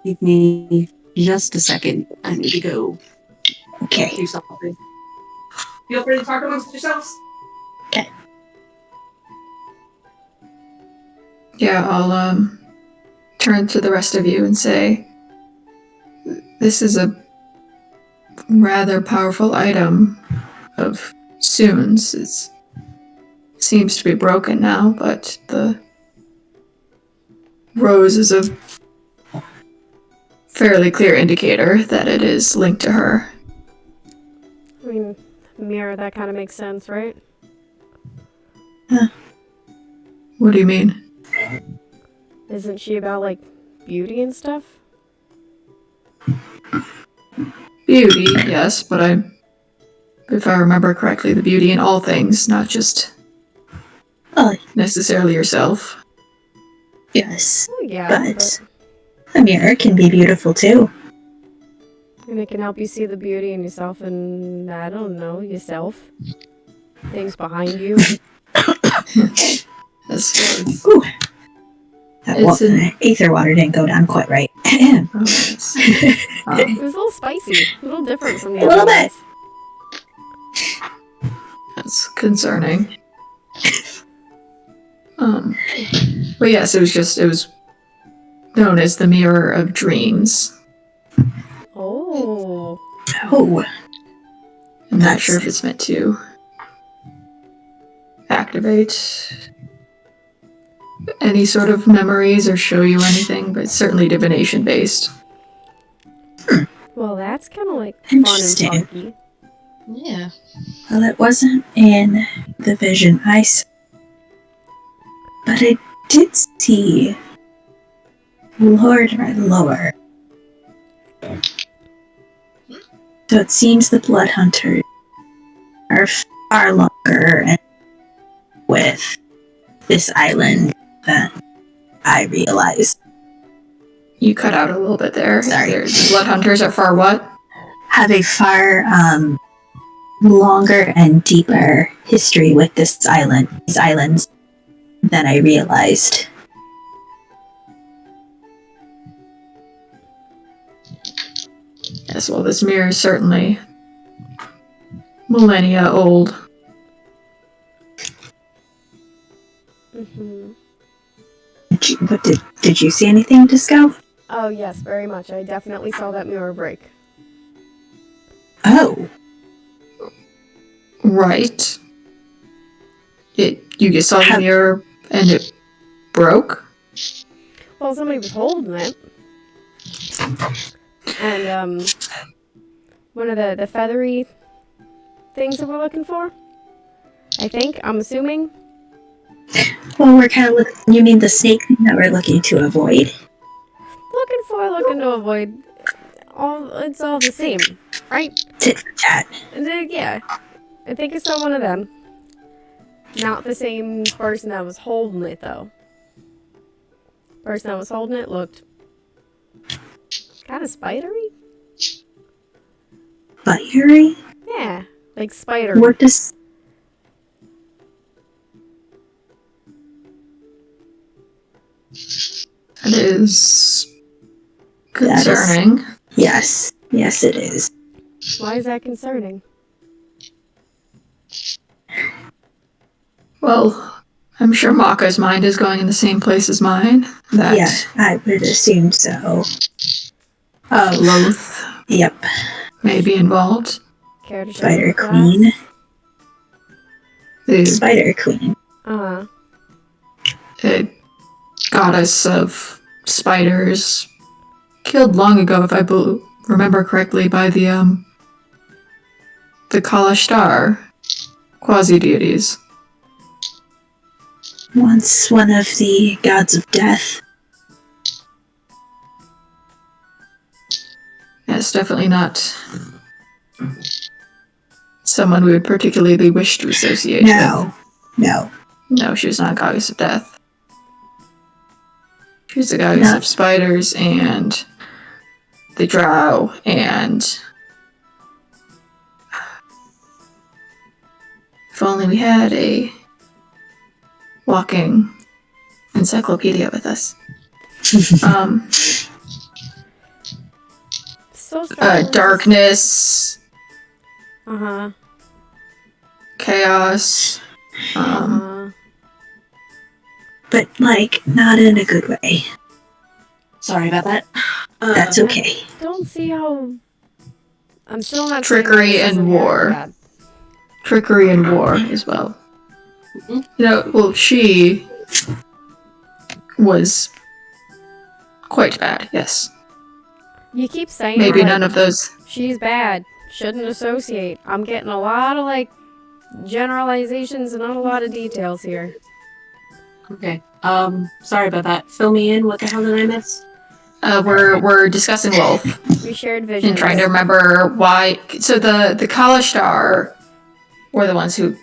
Give me just a second. I need to go Okay. do something. Feel free to talk amongst yourselves. Okay. Yeah, I'll turn to the rest of you and say, this is a rather powerful item of Soon's. It seems to be broken now, but the rose is a fairly clear indicator that it is linked to her. I mean, mirror, that kind of makes sense, right? What do you mean? Isn't she about, like, beauty and stuff? Beauty, yes, but if I remember correctly, the beauty in all things, not just necessarily yourself. Yes. Oh, yeah, But a mirror can be beautiful too. and it can help you see the beauty in yourself and, I don't know, yourself. Things behind you. That's Ooh. That ether water didn't go down quite right. It was a little spicy. A little different from the other ones. That's concerning. But yes, it was known as the Mirror of Dreams. Oh. Oh. I'm not sure if it's meant to activate any sort of memories or show you anything, but it's certainly divination based. Well, that's kind of like fun and Interesting. funky. Yeah. Well, it wasn't in the vision I saw, but I did see Lord or Lower. So it seems the Blood Hunters are far longer and with this island than I realized. You cut out a little bit there. Sorry. The Blood Hunters are far what? Have a far longer and deeper history with these islands than I realized. Yes, well, this mirror is certainly millennia old. Mm-hmm. Did you see anything, Disco? Oh, yes, very much. I definitely saw that mirror break. Oh. Right. You just saw the mirror and it broke? Well, somebody was holding it. And, one of the feathery things that we're looking for? I think, I'm assuming. Well, we're kind of looking... You mean the snake thing that we're looking to avoid? Looking to avoid. It's all the same, right? Tit for tat. Yeah. I think I saw one of them. Not the same person that was holding it, though. Person that was holding it looked kind of spidery? Spidery? Yeah, like spidery. What does... It is concerning. Yes. Yes, it is. Why is that concerning? Well, I'm sure Maka's mind is going in the same place as mine. Yeah, I would assume so. Loth. Yep. May be involved. Care to share Spider with us? Queen. The Spider Queen. a goddess of spiders, killed long ago, if I remember correctly, by the Kalashtar quasi-deities. Once one of the gods of death. Yes, definitely not someone we would particularly wish to associate with. No. No, she was not a goddess of death. She was a goddess of spiders and the drow and... If only we had a walking encyclopedia with us. Darkness. Chaos. But, not in a good way. Sorry about that. That's okay. I don't see how... I'm still not Trickery and war. Trickery and war as well. Mm-hmm. She was quite bad, yes. You keep saying maybe none of those. She's bad. Shouldn't associate. I'm getting a lot of, generalizations and not a lot of details here. Okay. Sorry about that. Fill me in. What the hell did I miss? we're discussing Wolf We shared visions. and trying to remember why. So the Kalashtar were the ones who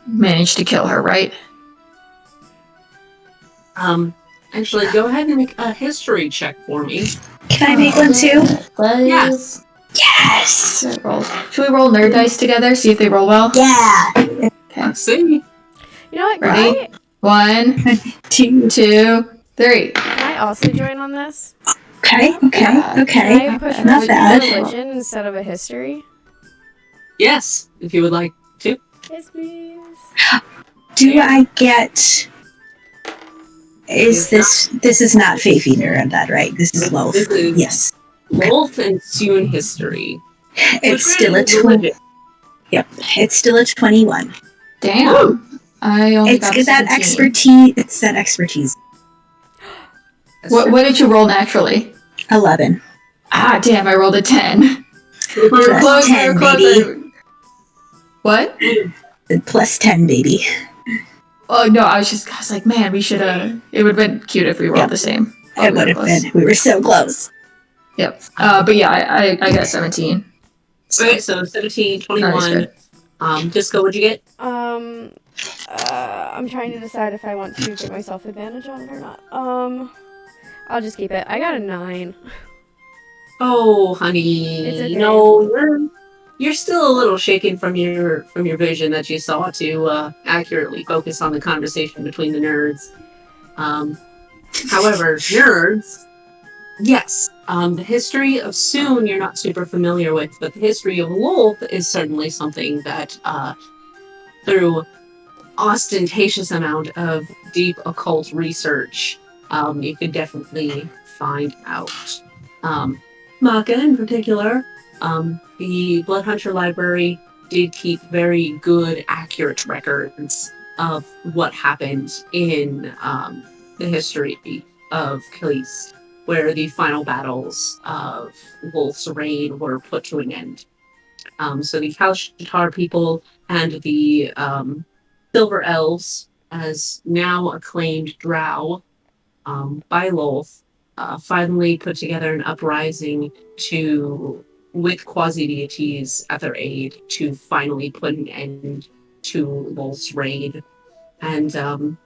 managed to kill her, right? Actually, go ahead and make a history check for me. Can I make one too? Yes. Yes! Should we roll nerd dice together? See if they roll well? Yeah! Okay. Let's see. You know what? Ready? 1, Two. 2, 3. Can I also join on this? Okay. Can I push Not bad. religion instead of a history? Yes, if you would like to. Yes, please. Do I get... This is not Faith Eater and that, right? This is Loaf. This is Yes. Wolf and Soon history. It's still a 20. Yep. It's still a 21. Damn. I only It's got that 17. expertise. It's that expertise. What did you roll naturally? 11. Ah, damn, I rolled a 10. We were Plus close, 10, baby. What? Plus 10, baby. Oh, no, I was like, man, we should it would have been cute if we rolled the same. It would have been. We were so close. Yep. But yeah, I got 17. Okay, so 17, 21. Disco, what'd you get? I'm trying to decide if I want to give myself advantage on it or not. I'll just keep it. I got a 9. Oh, honey. It's okay. No, you're still a little shaken from your vision that you saw to accurately focus on the conversation between the nerds. However, nerds, yes, the history of Soon you're not super familiar with, but the history of Wolf is certainly something that through ostentatious amount of deep occult research, you could definitely find out. Maka in particular, the Bloodhunter Library did keep very good, accurate records of what happened in the history of Khalees, where the final battles of Wolf's reign were put to an end. So the Kalashtar people and the Silver Elves, as now acclaimed Drow by Lolth, finally put together an uprising with quasi-deities at their aid to finally put an end to Lolth's reign. And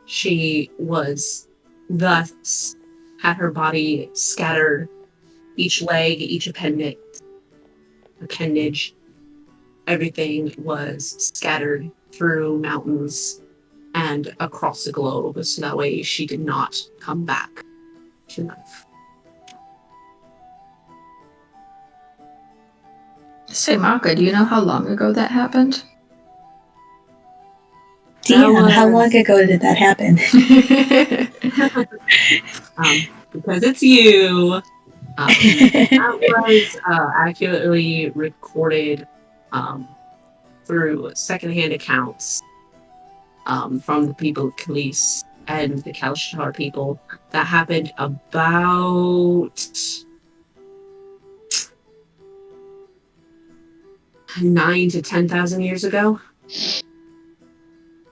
she was thus had her body scattered, each leg, each appendage, everything was scattered through mountains and across the globe, so that way she did not come back to life. Say, Maka, do you know how long ago that happened? Damn, how long ago did that happen? Because it's you. That was accurately recorded through secondhand accounts from the people of Khalees and the Kalashtar people. That happened about 9,000 to 10,000 years ago.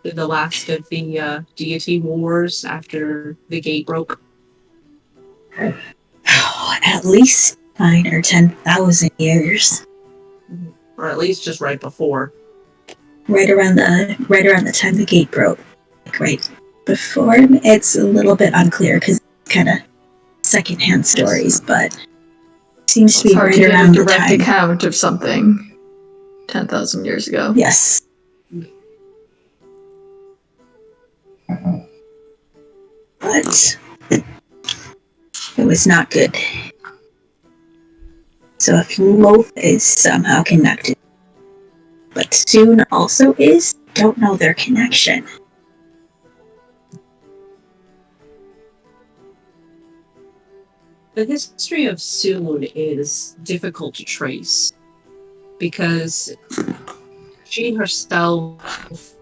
The last of the deity wars after the gate broke. At least 9 or 10,000 years. Or at least just right before. Right around the time the gate broke. Like right before. It's a little bit unclear because it's kind of secondhand stories, but it seems to be hard right to get around a the direct time. account of something 10,000 years ago. Yes. But it was not good. So if Loaf is somehow connected, but Soon also is, don't know their connection. The history of Soon is difficult to trace because she herself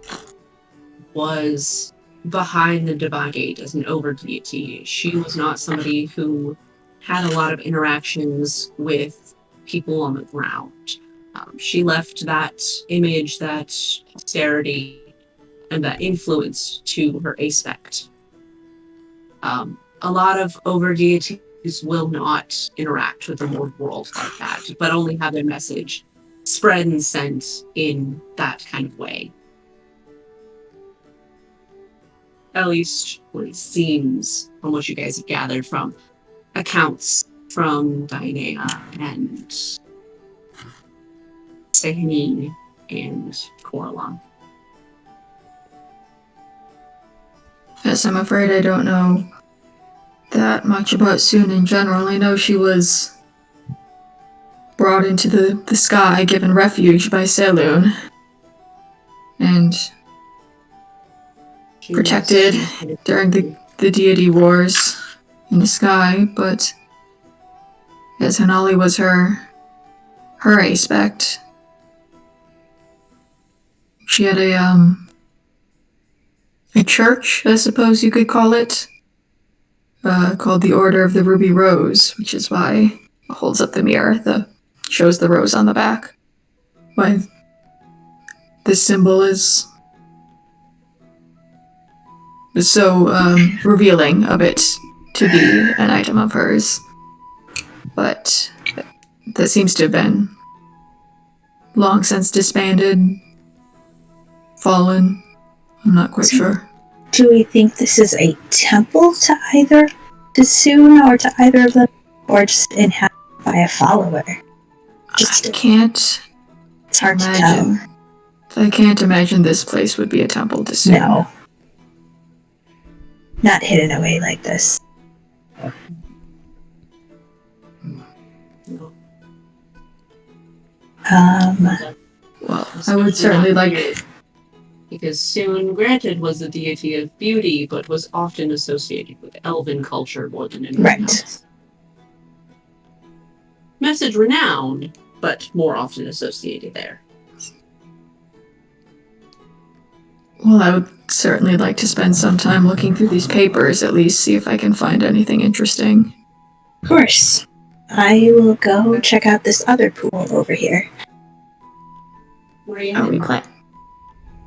was behind the Divine Gate as an over-deity. She was not somebody who had a lot of interactions with people on the ground. She left that image, that austerity, and that influence to her aspect. a lot of over deities will not interact with the mortal world like that, but only have their message spread and sent in that kind of way. At least what it seems from what you guys have gathered from accounts from Diana and Sehanine and Coraline. Yes, I'm afraid I don't know that much about Soon in general. I know she was brought into the sky, given refuge by Saloon, and protected during the deity wars in the sky, but as Hanali was her aspect. She had a church, I suppose you could call it, called the Order of the Ruby Rose, which is why it holds up the mirror, shows the rose on the back. Why this symbol is so revealing of it to be an item of hers. But that seems to have been long since disbanded, fallen. I'm not quite sure. Do we think this is a temple to either to Soon or to either of them, or just inhabited by a follower? Just can't. It's hard to tell. I can't imagine this place would be a temple to Soon. No. Not hidden away like this. Well, I would certainly like... Because Soon, granted, was the deity of beauty, but was often associated with elven culture more than anything else. Message renowned, but more often associated there. Well, I would certainly like to spend some time looking through these papers, at least see if I can find anything interesting. Of course. I will go check out this other pool over here. Where are you Are we headed?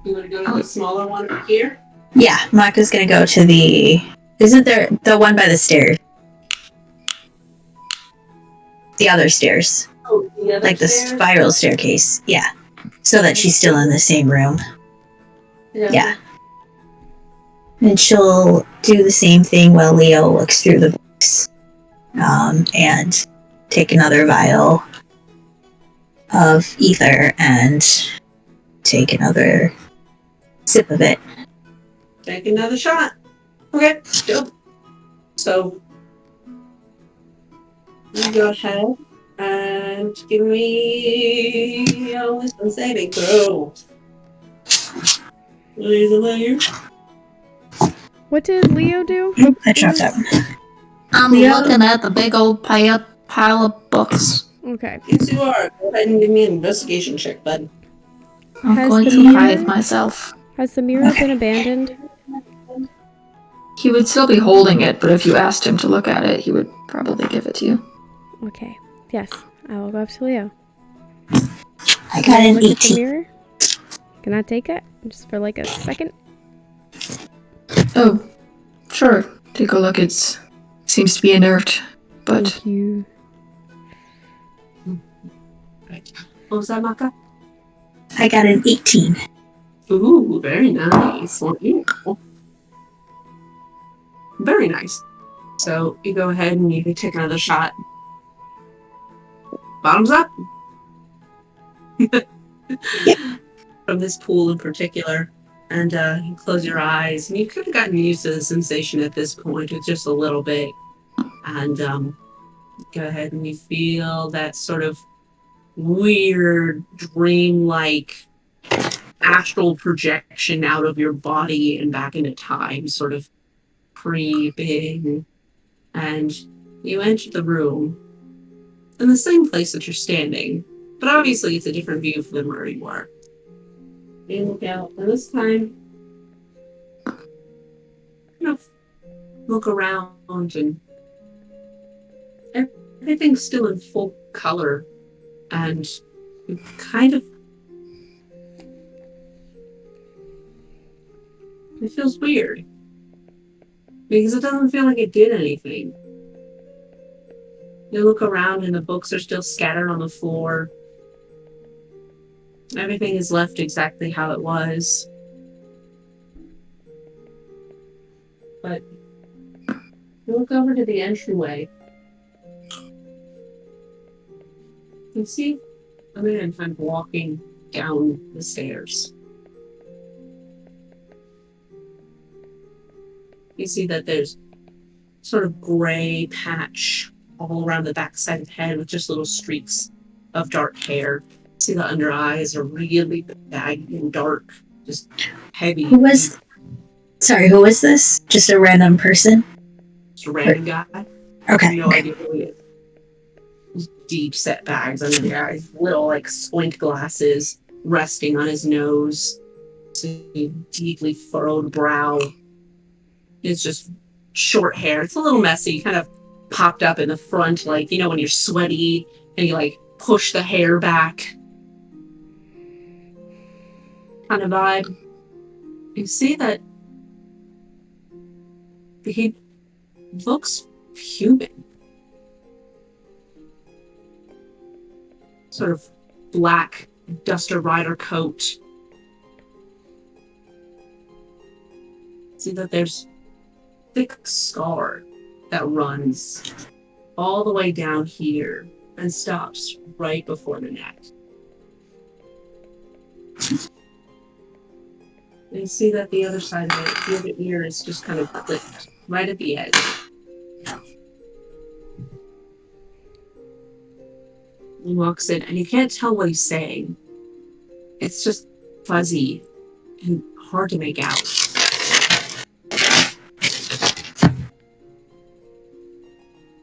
You want to go to the smaller one over here? Yeah, Maka's gonna go to the... Isn't there the one by the stairs? The other stairs. Oh, the other like stairs? The spiral staircase. Yeah. So that she's still in the same room. Yeah. And she'll do the same thing while Leo looks through the books. And take another vial of ether and take another sip of it. Take another shot. Okay, go. So, you go ahead and give me a wisdom saving throw. Please, Leo. What did Leo do? Oop, I dropped out. I'm looking at the big old pile of books. Okay. Yes, you are. Go ahead and give me an investigation check, bud. I'm going to hide myself. Has the mirror been abandoned? He would still be holding it, but if you asked him to look at it, he would probably give it to you. Okay. Yes. I will go up to Leo. I got an Look at the 18. mirror. Can I take it? Just for like a second? Oh, sure. Take a look. It seems to be inert, but... Thank you. Right. What was that, Maka? I got an 18. Ooh, very nice. Very nice. So you go ahead and you can take another shot. Bottoms up. From this pool in particular. And you close your eyes. And you could have gotten used to the sensation at this point with just a little bit. And go ahead and you feel that sort of weird, dreamlike astral projection out of your body and back into time, sort of creeping. And you enter the room in the same place that you're standing, but obviously it's a different view from where you were. You look out, and this time, kind of look around, and everything's still in full color, and you kind of... It feels weird. Because it doesn't feel like it did anything. You look around and the books are still scattered on the floor. Everything is left exactly how it was. But you look over to the entryway. You see a man kind of walking down the stairs. You see that there's sort of gray patch all around the backside of the head with just little streaks of dark hair. See the under eyes are really baggy and dark, just heavy. Who was this? Just a random person? Just a random guy. Okay. No idea who he is. Those deep set bags under the eyes, little like squint glasses resting on his nose, deeply furrowed brow. It's just short hair. It's a little messy, kind of popped up in the front, like, you know, when you're sweaty and you like push the hair back. Kind of vibe. You see that he looks human. Sort of black duster rider coat. See that there's thick scar that runs all the way down here and stops right before the neck. And you see that the other side of it, the other ear is just kind of clipped right at the edge. He walks in and you can't tell what he's saying. It's just fuzzy and hard to make out.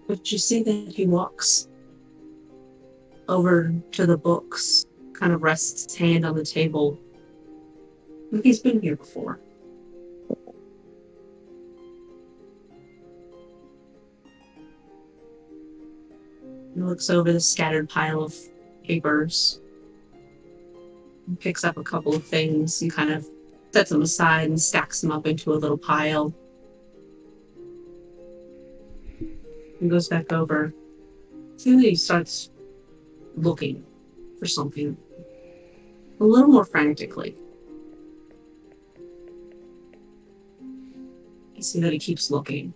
But you see that he walks over to the books, kind of rests his hand on the table. Like he's been here before. He looks over the scattered pile of papers and picks up a couple of things and kind of sets them aside and stacks them up into a little pile. And goes back over. See that he starts looking for something a little more frantically. You see that he keeps looking,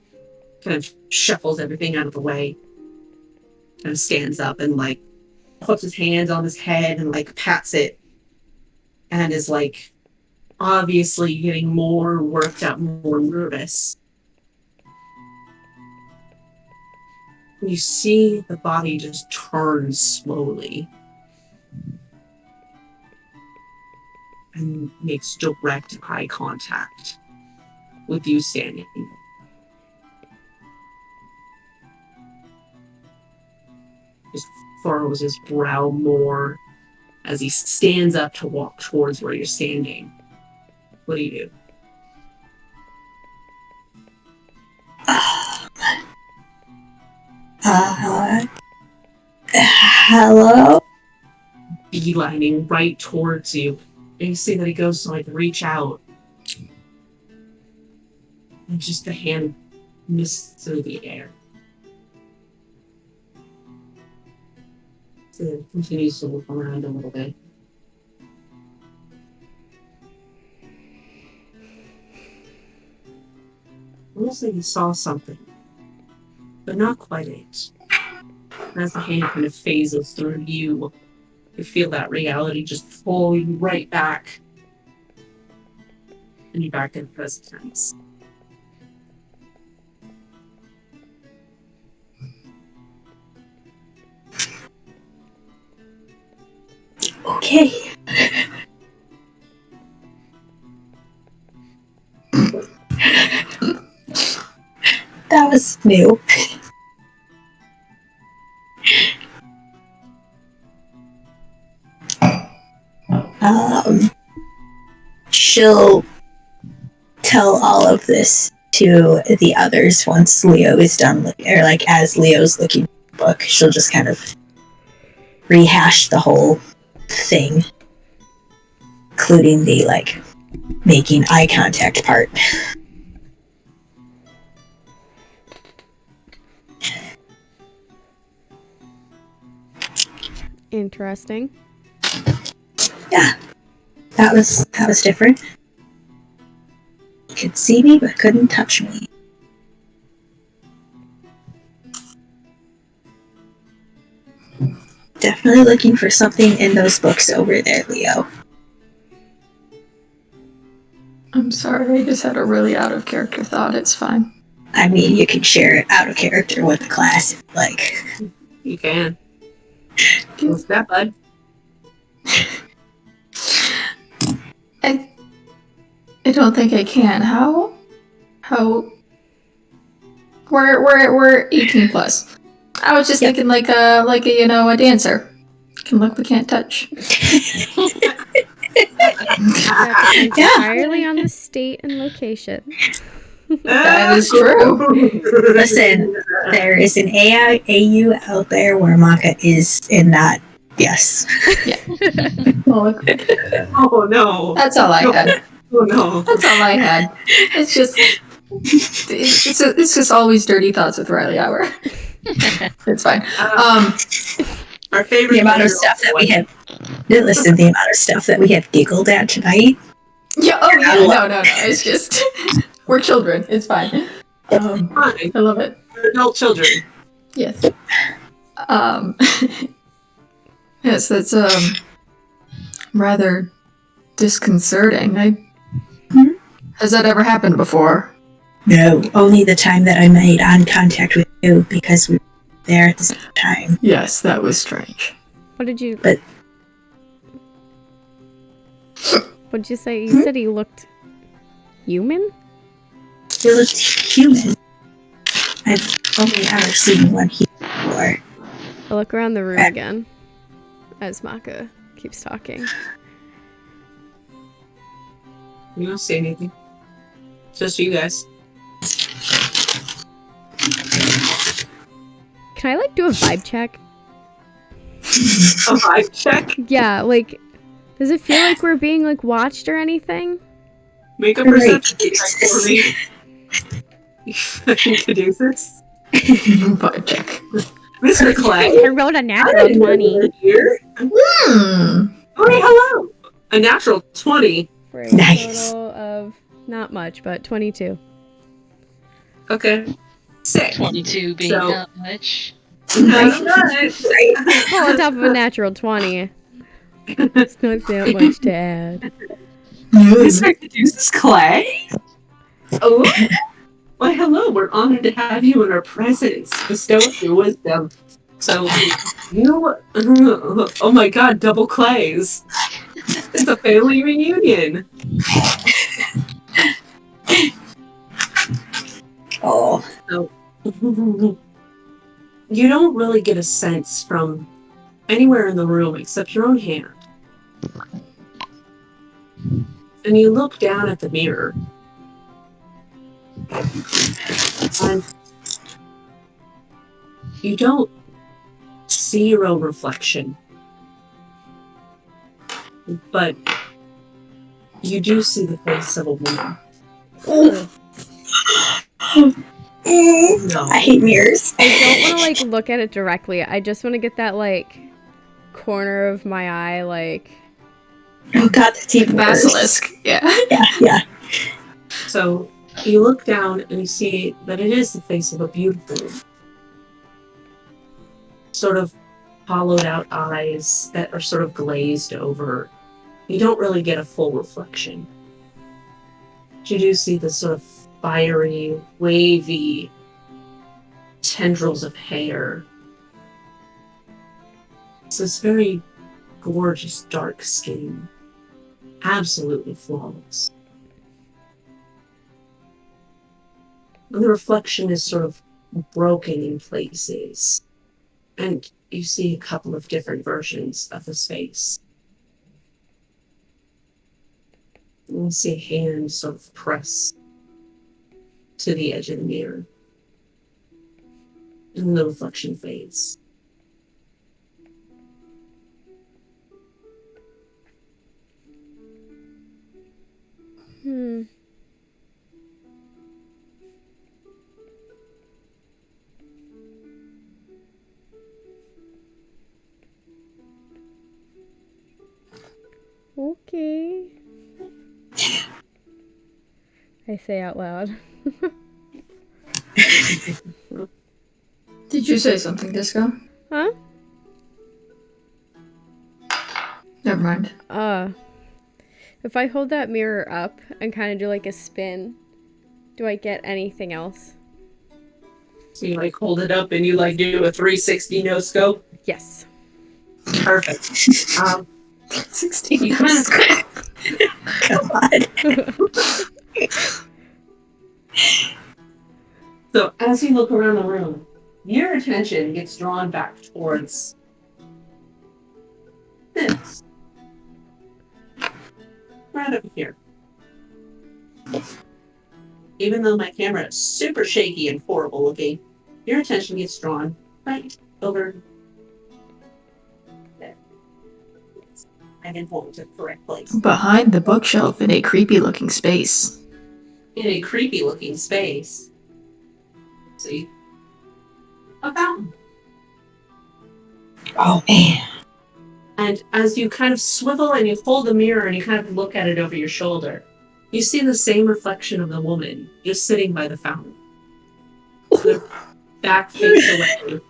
kind of shuffles everything out of the way, kind of stands up and like puts his hands on his head and like pats it, and is like obviously getting more worked up, more nervous. You see the body just turn slowly and makes direct eye contact with you standing. Just furrows his brow more as he stands up to walk towards where you're standing. What do you do? Hello? Beelining right towards you. And you see that he goes to like reach out. And just the hand mists through the air. So it continues to look around a little bit. Almost like he saw something, but not quite it. And as the hand kind of phases through you, you feel that reality just pull you right back. And you're back in present tense. Okay. That was new. She'll tell all of this to the others once Leo is done, or like as Leo's looking at the book, she'll just kind of rehash the whole thing, including the like making eye contact part. Interesting. Yeah, that was different. You could see me, but couldn't touch me. Definitely looking for something in those books over there, Leo. I'm sorry, I just had a really out of character thought. It's fine. I mean, you can share it out of character with the class if you like. You can. What's that, bud? I don't think I can. How? We're 18 plus. I was just thinking like a a dancer. Can look but can't touch. That depends entirely on the state and location. That is true. Listen, there is an AU out there where Maka is in that. Yes. Oh no. That's all I had. Oh no. That's all I had. It's just always dirty thoughts with Riley Hour. It's fine. Our favorite. The amount of stuff that we have. Listen, the amount of stuff that we have giggled at tonight. Yeah. Oh yeah. No. It's just we're children. It's fine. Fine. I love it. We're adult children. Yes. Yes, that's rather disconcerting. Has that ever happened before? No, only the time that I made eye contact with you because we were there at the same time. Yes, that was strange. What did you... But... What did you say? You said he looked... human? He looked human. I've only ever seen one here before. I look around the room again as Maka keeps talking. You don't say anything. Just you guys. Can I, like, do a vibe check? A vibe check? Yeah, like, does it feel like we're being, like, watched or anything? Make a perception check for me. You fucking Caduceus. Vibe check. Mr. Clay. I rolled a natural 20. Here. Oh, hey, hello. A natural 20. For a total of not much, but 22. Okay. Sick. 22 being not much. Not much. Well, on top of a natural 20. It's not that much to add. Mr. Caduceus Clay? Oh. Why, hello. We're honored to have you in our presence. Bestow your wisdom. So, you... oh my god, double Clays. It's a family reunion. Oh. So, you don't really get a sense from anywhere in the room except your own hand. And you look down at the mirror. And you don't see your own reflection. But you do see the face of a woman. No. I hate mirrors. I don't want to, like, look at it directly. I just want to get that, like, corner of my eye, like... Oh god, that's even worse. Basilisk. Yeah. Yeah. So you look down and you see that it is the face of a beautiful, sort of hollowed out eyes that are sort of glazed over. You don't really get a full reflection. But you do see the sort of fiery, wavy tendrils of hair. It's this very gorgeous dark skin. Absolutely flawless. And the reflection is sort of broken in places. And you see a couple of different versions of his face. And you see a hand sort of press to the edge of the mirror. And the reflection fades. I say out loud. Did you say something, Disco? Huh? Never mind. If I hold that mirror up and kind of do like a spin, do I get anything else? So you like hold it up and you like do a 360 no scope. Yes. Perfect. 16. You kind of So as you look around the room, your attention gets drawn back towards this. Right over here. Even though my camera is super shaky and horrible looking, your attention gets drawn right over there. I didn't hold it to the correct place. Behind the bookshelf in a creepy looking space. In a creepy looking space. See? A fountain. Oh man. And as you kind of swivel and you hold the mirror and you kind of look at it over your shoulder, you see the same reflection of the woman just sitting by the fountain. Their back face away. You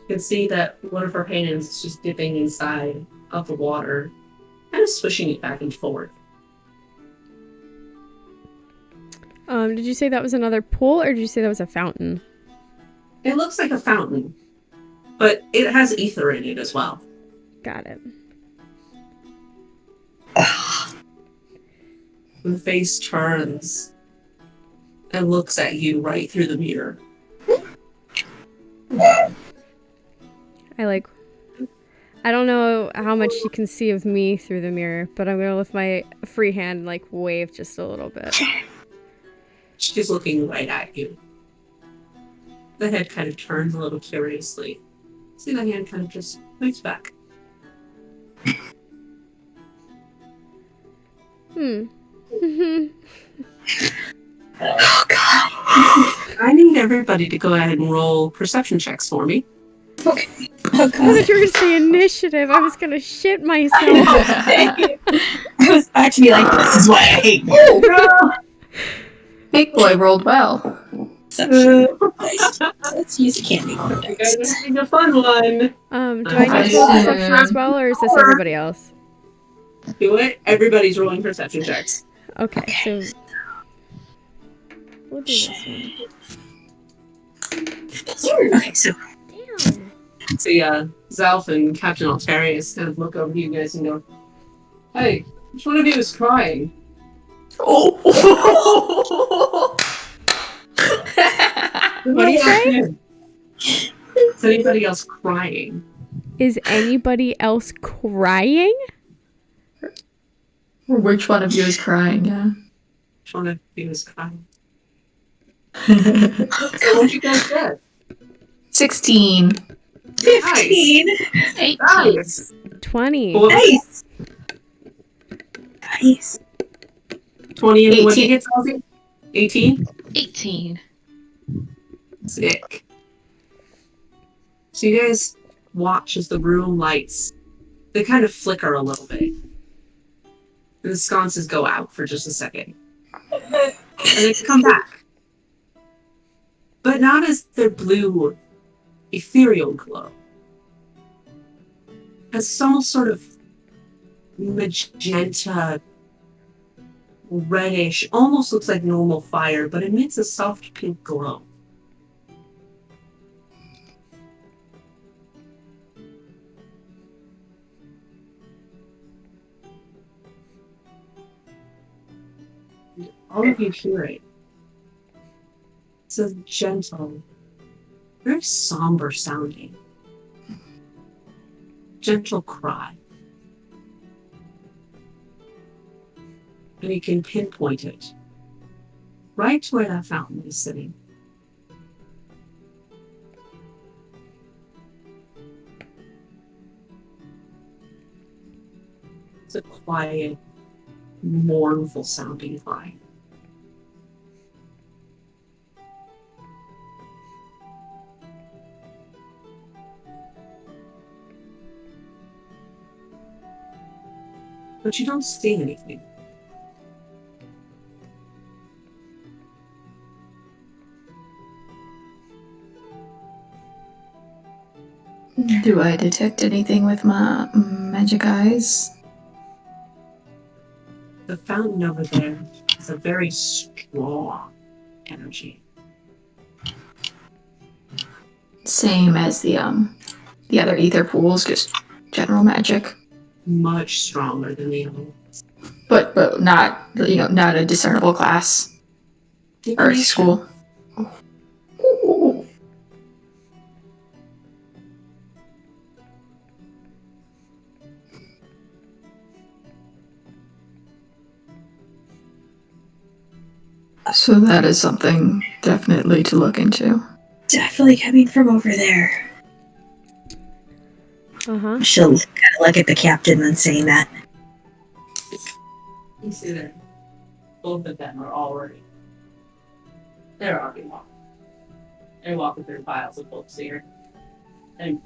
can see that one of her hands is just dipping inside of the water, kind of swishing it back and forth. Did you say that was another pool, or did you say that was a fountain? It looks like a fountain, but it has ether in it as well. Got it. The face turns and looks at you right through the mirror. I don't know how much you can see of me through the mirror, but I'm gonna lift my free hand and like wave just a little bit. She's looking right at you. The head kind of turns a little curiously. See the hand kind of just moves back. Oh god. I need everybody to go ahead and roll perception checks for me. Okay. Oh I god. thought you were gonna say initiative. I was gonna shit myself. I was about to be like, this is why I hate you. Big boy rolled well. Let's use a candy corn. You guys are having a fun one. Do I need to roll perception as well, or is this everybody else? Do it. Everybody's rolling perception checks. Okay, so we'll do this one. Okay, so Damn. See, Zalf and Captain Altarius kind of look over to you guys and go, "Hey, which one of you is crying?" Oh! What do you say? Is anybody else crying? Is anybody else crying? Which one of you is crying, yeah? Which one of you is crying? So what'd you guys get? 16. 15. 18. Nice. 20. Well, Nice. Nice. 20 and what did 18. you get, Salty? 18? 18. Sick. So you guys watch as the room lights, they kind of flicker a little bit. And the sconces go out for just a second. And they come back. But not as their blue, ethereal glow. As some sort of magenta, reddish, almost looks like normal fire, but emits a soft pink glow. All of you hear it. It's a gentle, very somber sounding, gentle cry. And you can pinpoint it right to where that fountain is sitting. It's a quiet, mournful sounding cry. But you don't see anything. Do I detect anything with my magic eyes? The fountain over there is a very strong energy. Same as the other ether pools, just general magic. Much stronger than the other. But not not a discernible class or Divination. school. Ooh. So that is something definitely to look into. Definitely coming from over there. She'll kind of look at the captain when saying that. You see there, both of them are already. They're already walking. They're walking through piles of books here. And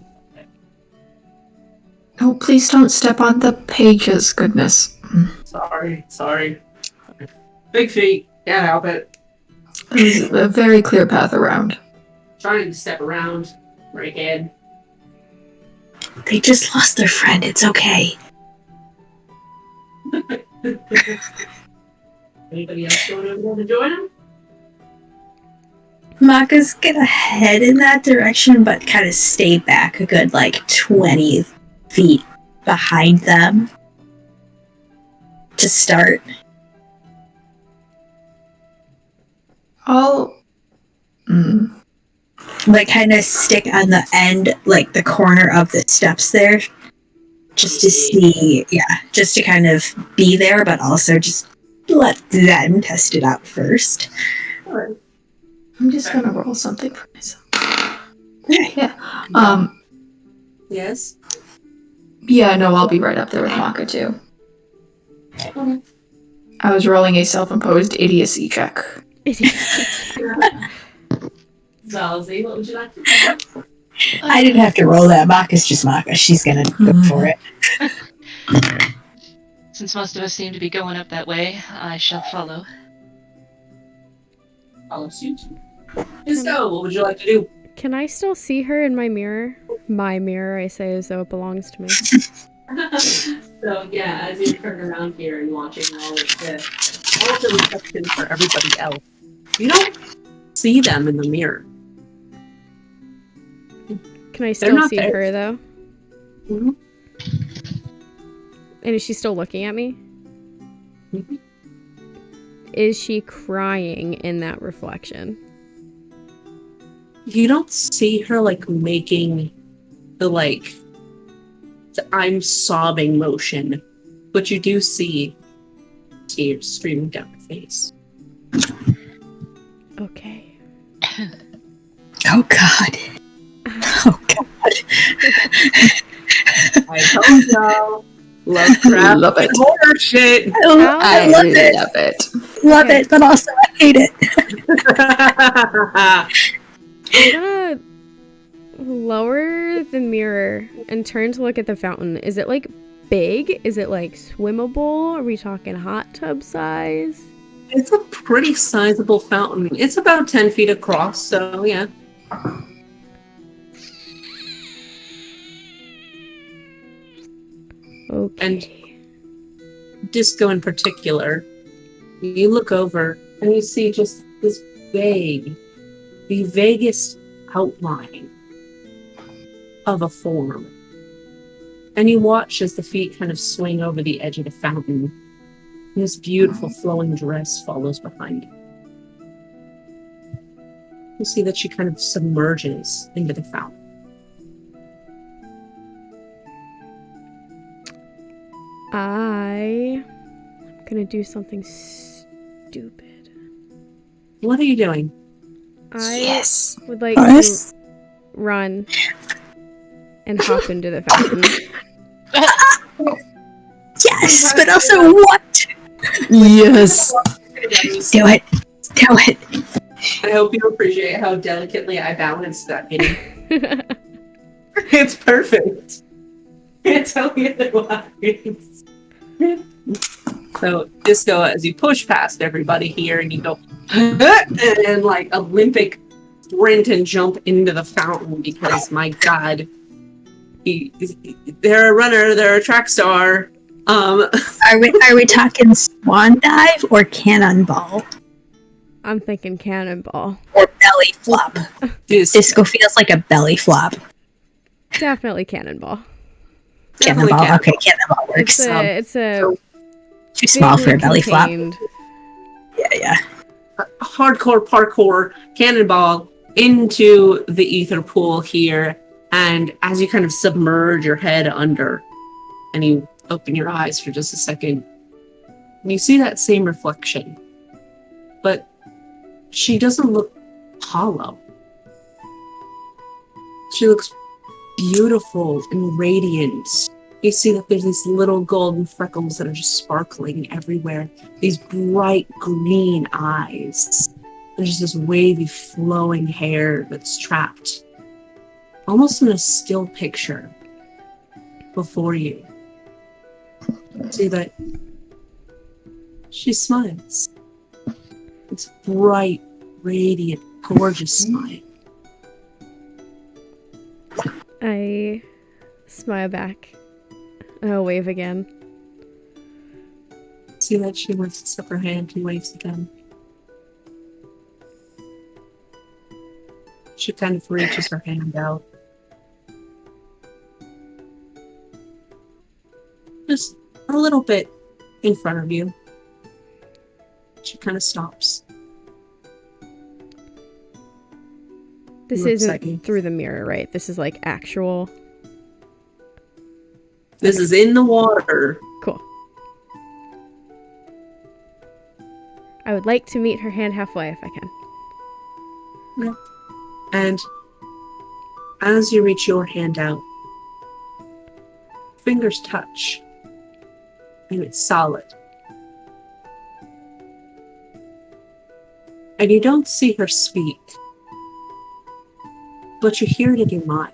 Oh, please don't step on the pages, goodness. sorry. Big feet, can't help it. There's a very clear path around. Trying to step around, break in. They just lost their friend. It's okay. Anybody else going over there to join them? Maka's gonna head in that direction, but kind of stay back a good, 20 feet behind them to start. I'll... kind of stick on the end, the corner of the steps there, just to see, just to kind of be there, but also just let them test it out first. I'm just gonna roll something for myself. Okay. Yeah. Yes. Yeah, no, I'll be right up there with Maka too. Okay. I was rolling a self-imposed idiocy check. Zalzi, what would you like to do? I didn't have to roll that. Maka's just Maka. She's gonna go for it. Since most of us seem to be going up that way, I shall follow. Follow suit. Disco, what would you like to do? Can I still see her in my mirror? My mirror, I say, as though it belongs to me. So yeah, as you turn around here and watching all of the reflections for everybody else, you don't see them in the mirror. Can I They're still not see there. her, though? Mm-hmm. And is she still looking at me? Mhm. Is she crying in that reflection? You don't see her making the I'm sobbing motion, but you do see tears streaming down her face. Okay. Oh God. Oh God. I told y'all. Lovecraft. Love it. Horror shit. I love it. Love it. Love it, but also I hate it. I'm gonna lower the mirror and turn to look at the fountain. Is it big? Is it swimmable? Are we talking hot tub size? It's a pretty sizable fountain. It's about 10 feet across, so yeah. Okay. And Disco in particular, you look over and you see just this the vaguest outline of a form. And you watch as the feet kind of swing over the edge of the fountain. And this beautiful flowing dress follows behind you. You see that she kind of submerges into the fountain. I'm gonna do something stupid. What are you doing? I would like Yes. to run and hop into the fountain. Yes, but also what? Yes. Do it. Do it. I hope you appreciate how delicately I balanced that hitting. It's perfect. Can't tell you otherwise. So, Disco, as you push past everybody here and you go, and Olympic sprint and jump into the fountain because, my God, They're a runner. They're a track star. Are we talking swan dive or cannonball I'm thinking cannonball. or belly flop? Disco feels like a belly flop. Definitely cannonball. Cannonball. Okay, cannonball works. It's a Too small for a belly flop. contained. Yeah. Hardcore parkour cannonball into the ether pool here, and as you kind of submerge your head under and you open your eyes for just a second, and you see that same reflection, but she doesn't look hollow. She looks beautiful and radiant. You see that there's these little golden freckles that are just sparkling everywhere. These bright green eyes. There's this wavy, flowing hair that's trapped, almost in a still picture before you. See that she smiles. It's bright, radiant, gorgeous smile. I smile back. And I'll wave again. See that she lifts up her hand and waves again. She kind of reaches her hand out. Just a little bit in front of you. She kind of stops. This Looks isn't at you. through the mirror, right? This is like actual. This is in the water. Cool. I would like to meet her hand halfway if I can. And as you reach your hand out, fingers touch. And it's solid. And you don't see her speak, but you hear it in your mind.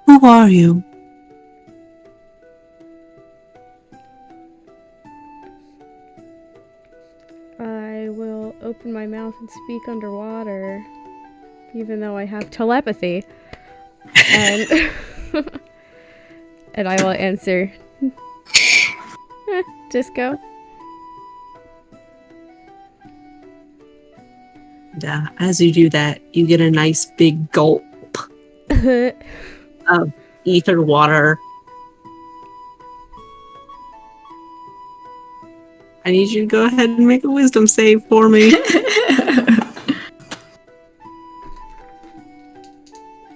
Who are you? I will open my mouth and speak underwater, even though I have telepathy. And and I will answer, Disco. And as you do that, you get a nice big gulp of ether water. I need you to go ahead and make a wisdom save for me.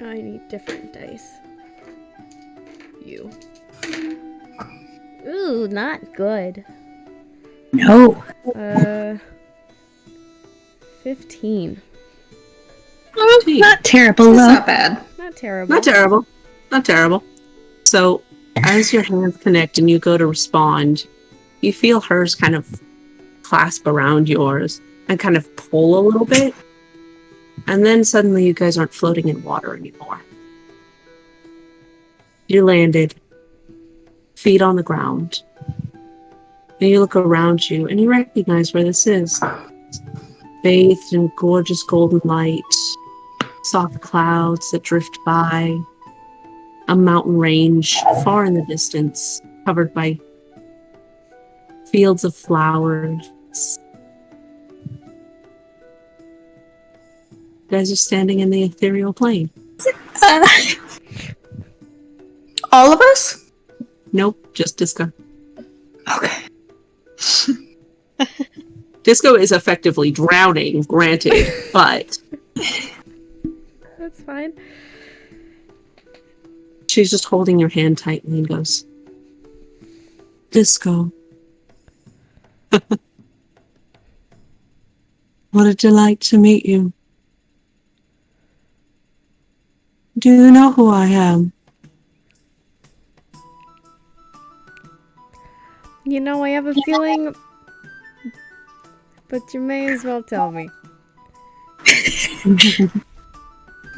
I need different dice. You. Ooh, not good. No. 15. Not terrible, It's though. not bad. Not terrible. Not terrible. Not terrible. So, as your hands connect and you go to respond, you feel hers kind of clasp around yours and kind of pull a little bit. And then suddenly you guys aren't floating in water anymore. You landed, feet on the ground. And you look around you and you recognize where this is. Bathed in gorgeous golden light, soft clouds that drift by, a mountain range far in the distance, covered by fields of flowers. You guys are standing in the ethereal plane. All of us? Nope, just Disco. Okay. Disco is effectively drowning, granted, but That's fine. she's just holding your hand tightly and goes, Disco. What a delight to meet you. Do you know who I am? You know, I have a feeling, but you may as well tell me.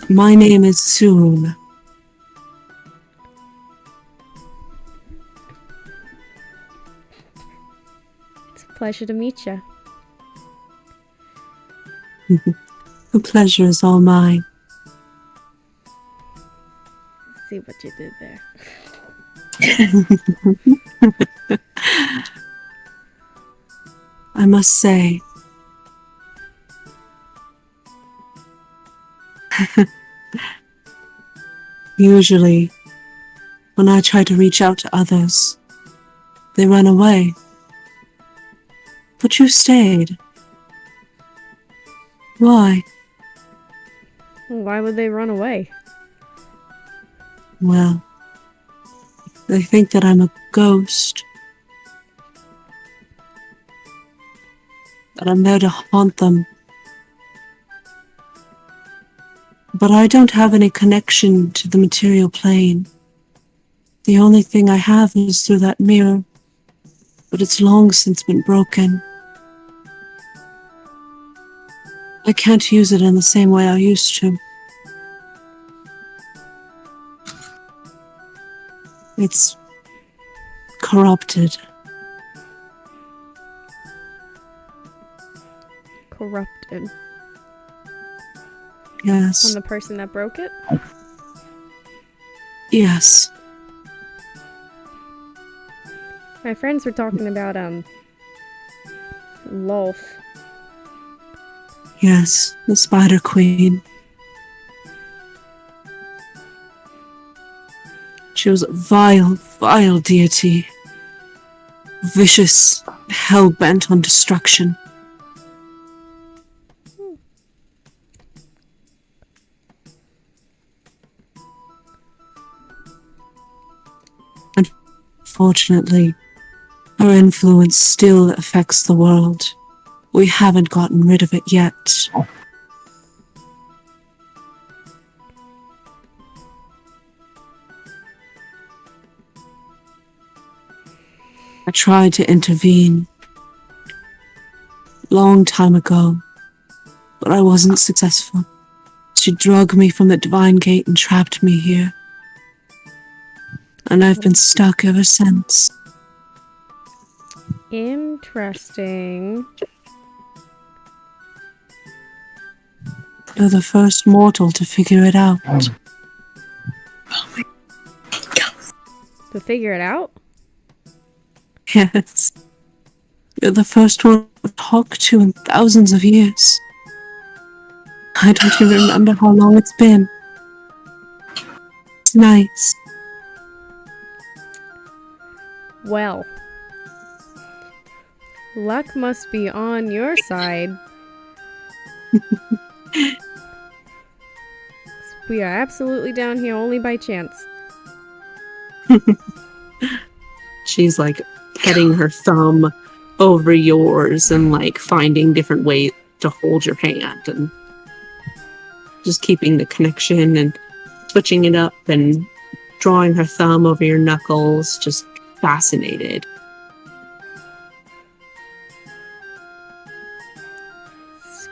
My name is Soon. It's Pleasure to meet you. The pleasure is all mine. See what you did there. I must say, usually, when I try to reach out to others, they run away. But you stayed. Why? Why would they run away? Well, they think that I'm a ghost. That I'm there to haunt them. But I don't have any connection to the material plane. The only thing I have is through that mirror, but it's long since been broken. I can't use it in the same way I used to. It's corrupted. Corrupted. Yes. On the person that broke it? Yes. My friends were talking about, Lolth. Yes, the Spider Queen. She was a vile, vile deity. Vicious, hell-bent on destruction. Unfortunately, her influence still affects the world. We haven't gotten rid of it yet. I tried to intervene long time ago, but I wasn't successful. She drugged me from the Divine Gate and trapped me here. And I've been stuck ever since. Interesting. You're the first mortal to figure it out. To figure it out? Yes. You're the first one I've talked to in thousands of years. I don't even remember how long it's been. It's nice. Well. Luck must be on your side. We are absolutely down here only by chance. She's like petting her thumb over yours and like finding different ways to hold your hand and just keeping the connection and switching it up and drawing her thumb over your knuckles, just fascinated.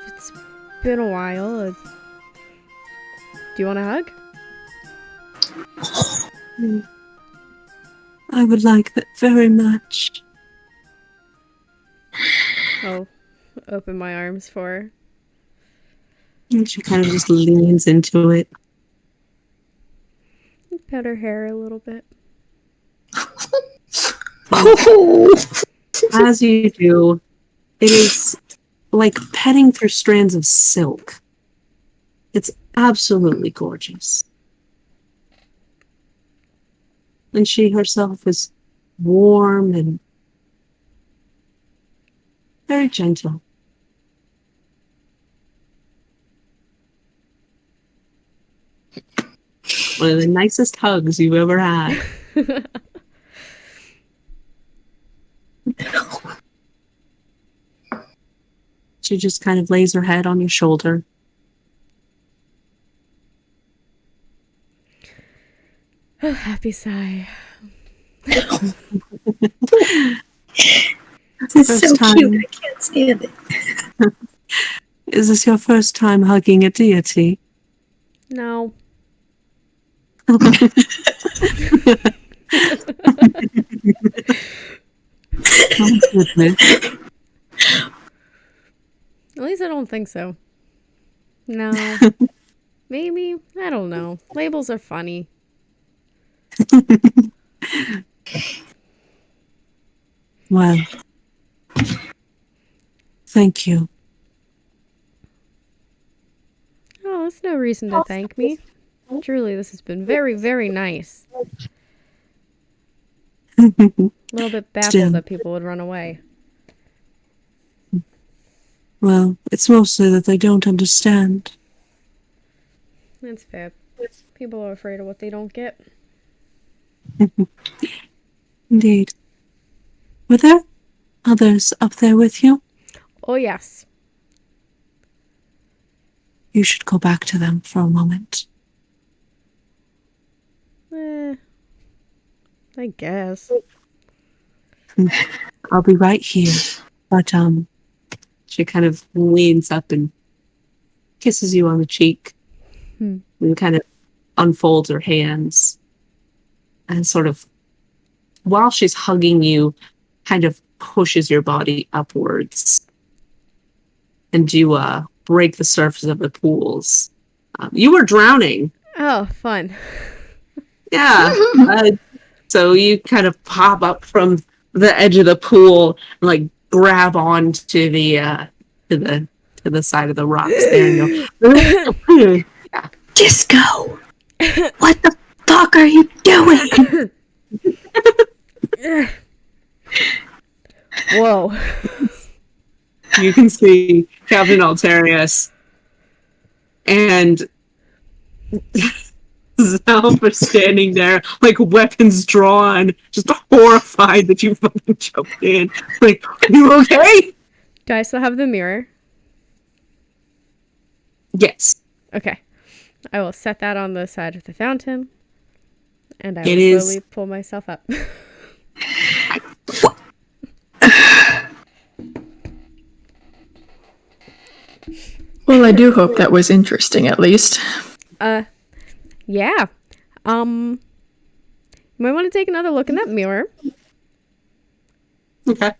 It's been a while. Do you want a hug? I would like that very much. I'll open my arms for her. And she kind of just leans into it. Pet her hair a little bit. As you do, it is like petting through strands of silk. It's absolutely gorgeous. And she herself is warm and very gentle. One of the nicest hugs you've ever had. She just kind of lays her head on your shoulder. Happy sigh. It's First so time. cute. I can't stand it. Is this your first time hugging a deity? No. Oh, goodness. At least I don't think so. No. Maybe. I don't know. Labels are funny. Well, thank you. Oh, that's no reason to thank me. Truly, this has been very, very nice. A little bit baffled Still. that people would run away. Well, it's mostly that they don't understand. That's fair. People are afraid of what they don't get. Indeed. Were there others up there with you? Oh, yes. You should go back to them for a moment. I guess. I'll be right here. But, she kind of leans up and kisses you on the cheek. And kind of unfolds her hands. And sort of, while she's hugging you, kind of pushes your body upwards. And you, break the surface of the pools. You were drowning. Oh, fun. Yeah. So you kind of pop up from the edge of the pool and like grab onto the to the side of the rocks there and go, yeah. Disco! What the fuck are you doing? Whoa. You can see Captain Altarius and Zalfa standing there, like weapons drawn, just horrified that you fucking jumped in. Like, you okay? Do I still have the mirror? Yes. Okay. I will set that on the side of the fountain. And I It will is- slowly pull myself up. Well, I do hope that was interesting, at least. Yeah. You might want to take another look in that mirror. Okay.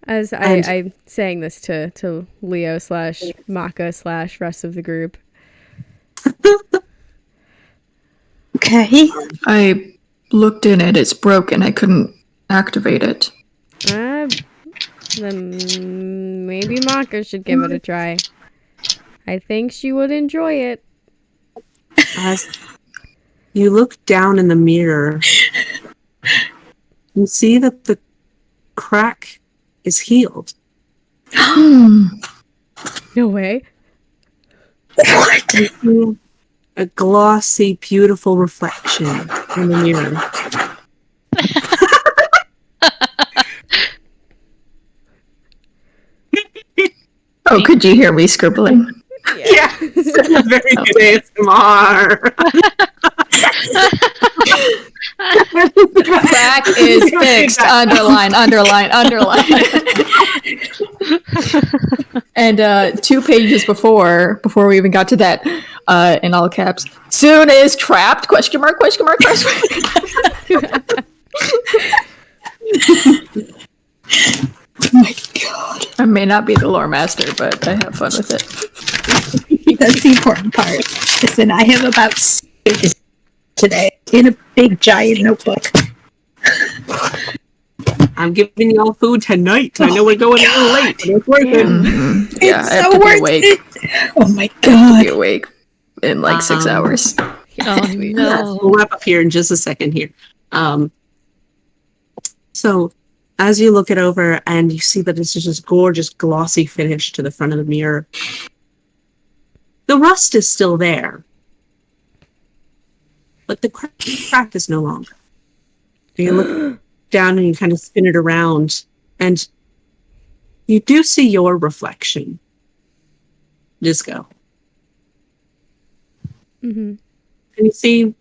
As I'm saying this to Leo / Maka / rest of the group. Okay. I looked in it, it's broken. I couldn't activate it. Then maybe Maka should give it a try. I think she would enjoy it. As you look down in the mirror, you see that the crack is healed. No way. What? You see a glossy, beautiful reflection in the mirror. Oh, could you hear me scribbling? Yeah, very good ASMR. Crack is fixed. Underline, underline, underline. And 2 pages before we even got to that, in all caps, soon is trapped? Question mark, question mark, question mark. Oh my god. I may not be the lore master, but I have fun with it. That's the important part. Listen, I have about 6 pages today in a big giant notebook. I'm giving y'all food tonight. I know we're going a little late, but it's worth it. Mm-hmm. Yeah, It's I have so to be worth awake. it. Oh my I have to be god. awake in like 6 hours. Oh Yeah, no. we'll wrap up here in just a second here. So as you look it over and you see that it's just this gorgeous glossy finish to the front of the mirror, the rust is still there, but the crack is no longer. You look down and you kind of spin it around and you do see your reflection. Disco. Mm-hmm. And you see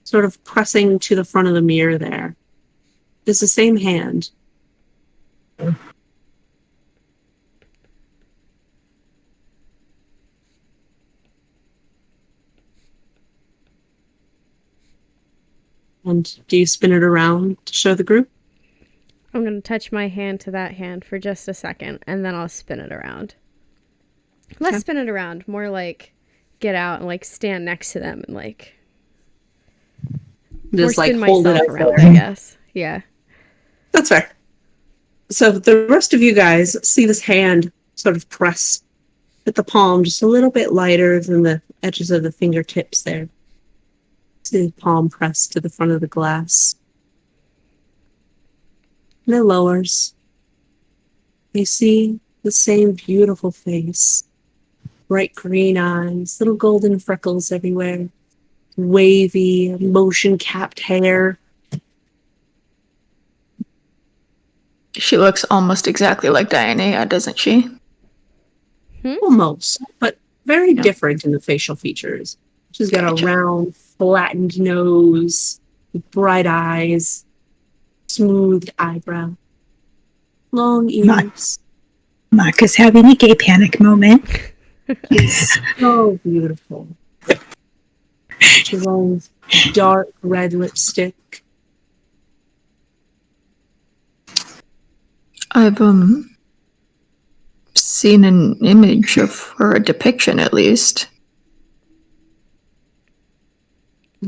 sort of pressing to the front of the mirror there. It's the same hand. And do you spin it around to show the group? I'm going to touch my hand to that hand for just a second, and then I'll spin it around. Less spin it around, more like get out and like stand next to them and like Just more like spin hold it myself up around, for I them. guess. Yeah. That's fair. So the rest of you guys see this hand sort of press at the palm just a little bit lighter than the edges of the fingertips there. See the palm pressed to the front of the glass. And it lowers. You see the same beautiful face. Bright green eyes, little golden freckles everywhere. Wavy, motion-capped hair. She looks almost exactly like Diana, doesn't she? Almost, but very different in the facial features. She's got a round, flattened nose, bright eyes, smooth eyebrow, long ears. Maka's having a gay panic moment. She's so beautiful. She wears dark red lipstick. I've seen an image of her, a depiction at least.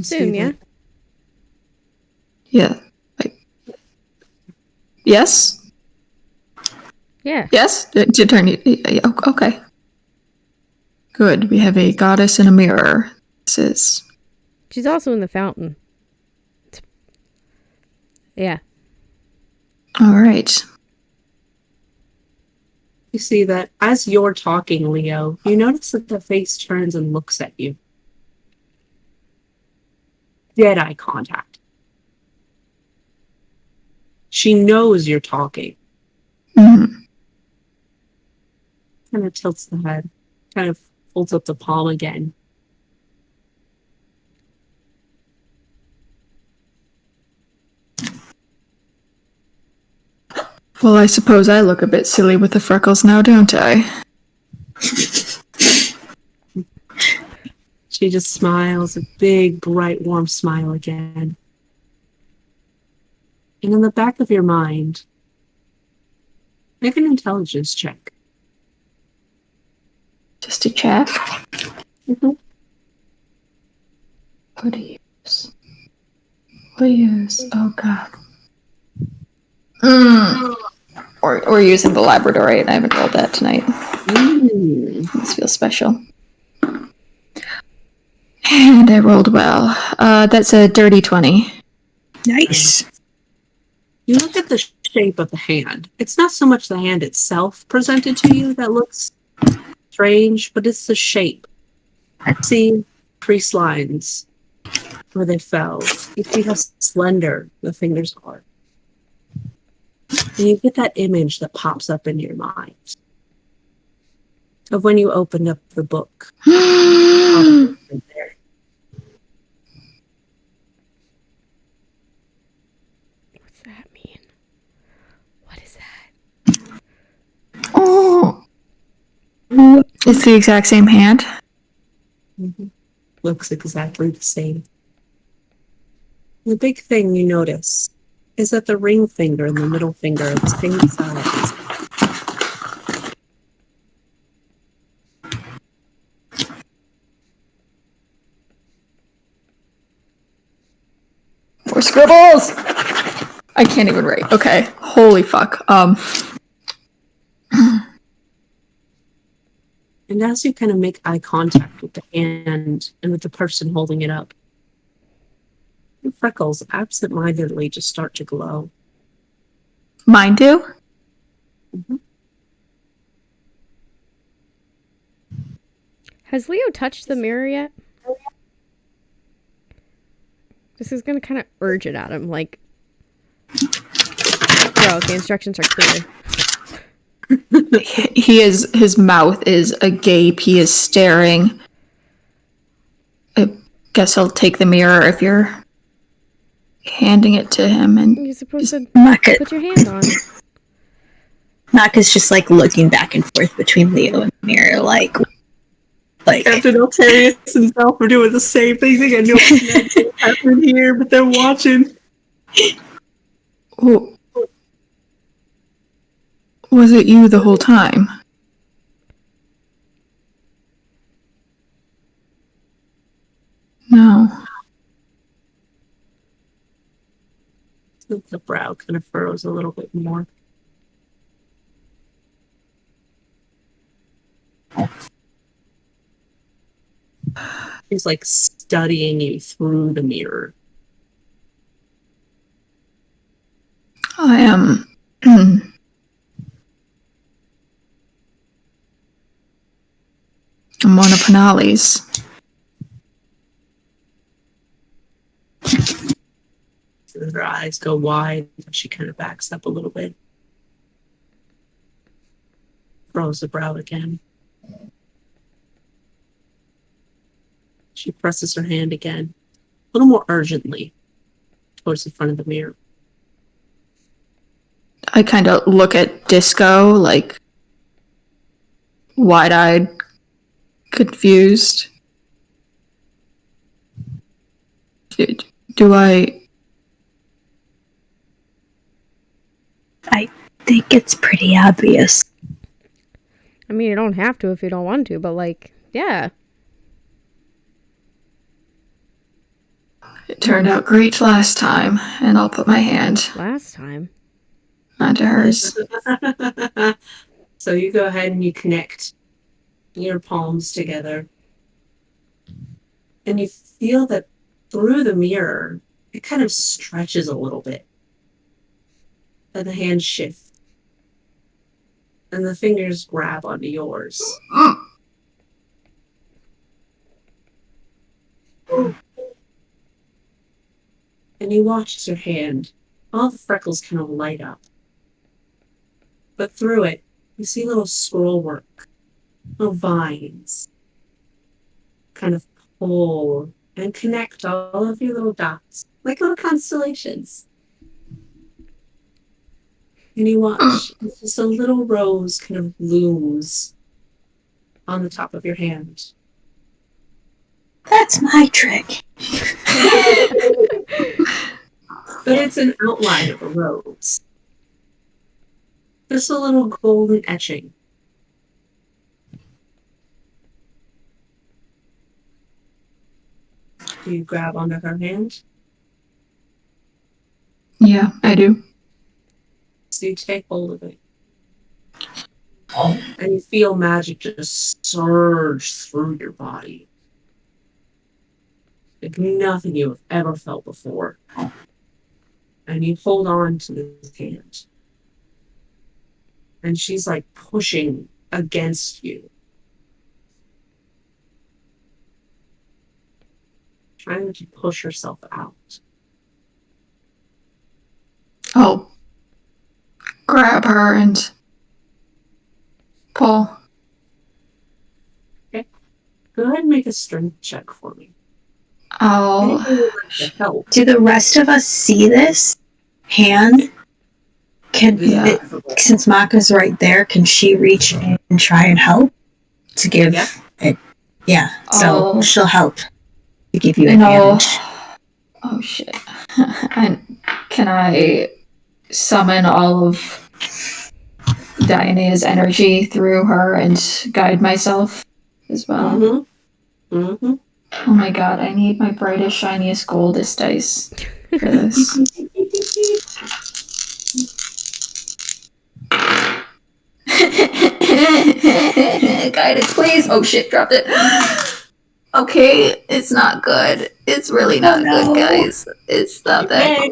Soon, yeah? Yeah. Yes? Yeah. Yes? Okay. Good. We have a goddess in a mirror. This is... She's also in the fountain. Yeah. All right. You see that as you're talking, Leo, you notice that the face turns and looks at you. Dead eye contact. She knows you're talking. Mm-hmm. Kind of tilts the head. Kind of holds up the palm again. Well, I suppose I look a bit silly with the freckles now, don't I? She just smiles, a big, bright, warm smile again. And in the back of your mind, make an intelligence check. Just a check. Mm-hmm. What do you use? What do you use? Oh, God. Or using the Labradorite. I haven't rolled that tonight. This feels special. And I rolled well. That's a dirty 20. Nice. You look at the shape of the hand. It's not so much the hand itself presented to you that looks strange, but it's the shape. See crease lines where they fell. You see how slender the fingers are. And you get that image that pops up in your mind of when you opened up the book. What's that mean? What is that? Oh. It's the exact same hand. Mm-hmm. Looks exactly the same. The big thing you notice is that the ring finger and the middle finger are the same size. More scribbles! I can't even write. Okay. Holy fuck. And as you kind of make eye contact with the hand and with the person holding it up, your freckles absentmindedly just start to glow. Mine do? Mm-hmm. Has Leo touched the mirror yet? This is going to kind of urge it at him, like... Bro, the instructions are clear. His mouth is agape. He is staring. I guess I'll take the mirror if you're handing it to him. And You're supposed to Maka, put your hand on it. Maka's just like looking back and forth between Leo and the mirror, like Captain Altarius himself are doing the same thing. They got no connection happening here, but they're watching. Ooh. Was it you the whole time? No. The brow kind of furrows a little bit more. She's like studying you through the mirror. I am. I'm one of Hanali's. Her eyes go wide. She kind of backs up a little bit. Furrows the brow again. She presses her hand again, a little more urgently, towards the front of the mirror. I kind of look at Disco, like, wide-eyed, confused. Do I... I think it's pretty obvious. I mean, you don't have to if you don't want to, but like, yeah. It turned out great last time, and I'll put my hand Last time. onto hers. So you go ahead and you connect your palms together. And you feel that through the mirror, it kind of stretches a little bit. And the hands shift. And the fingers grab onto yours. And you watch as your hand, all the freckles kind of light up. But through it, you see little scroll work, little vines, kind of pull and connect all of your little dots, like little constellations. And you watch as just a little rose kind of blooms on the top of your hand. That's my trick. But it's an outline of a rose. Just a little golden etching. Do you grab onto her hand? Yeah, I do. So you take hold of it. And you feel magic just surge through your body. Like nothing you have ever felt before. And you hold on to this hand. And she's like pushing against you. Trying to push herself out. I'll grab her and pull. Okay. Go ahead and make a strength check for me. I'll... Anything you'd like to help? Do the rest of us see this hand? Yeah. Since Maka's right there, can she reach in and try and help to give it? Yeah, so she'll help to give you advantage. Oh shit. And can I summon all of Diana's energy through her and guide myself as well? Mm-hmm. Oh my god, I need my brightest, shiniest, goldest dice for this. Guidance, please. Oh shit, dropped it. Okay, it's not good. It's really not good, guys. It's not that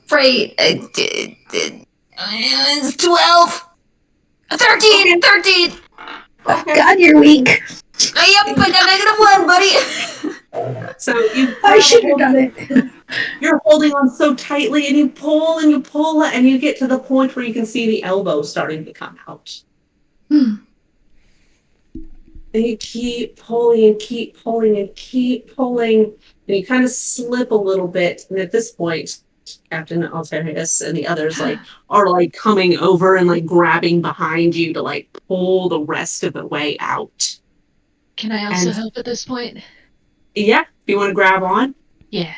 great. It's 12. 13. 13. Oh god, you're weak. Yep, I got -1, buddy. So you I should have done it. You're holding on so tightly and you pull and you get to the point where you can see the elbow starting to come out. And you keep pulling and keep pulling and keep pulling, and you kind of slip a little bit. And at this point, Captain Alterius and the others are coming over and like grabbing behind you to like pull the rest of the way out. Can I also help at this point? Yeah, if you want to grab on, Yeah.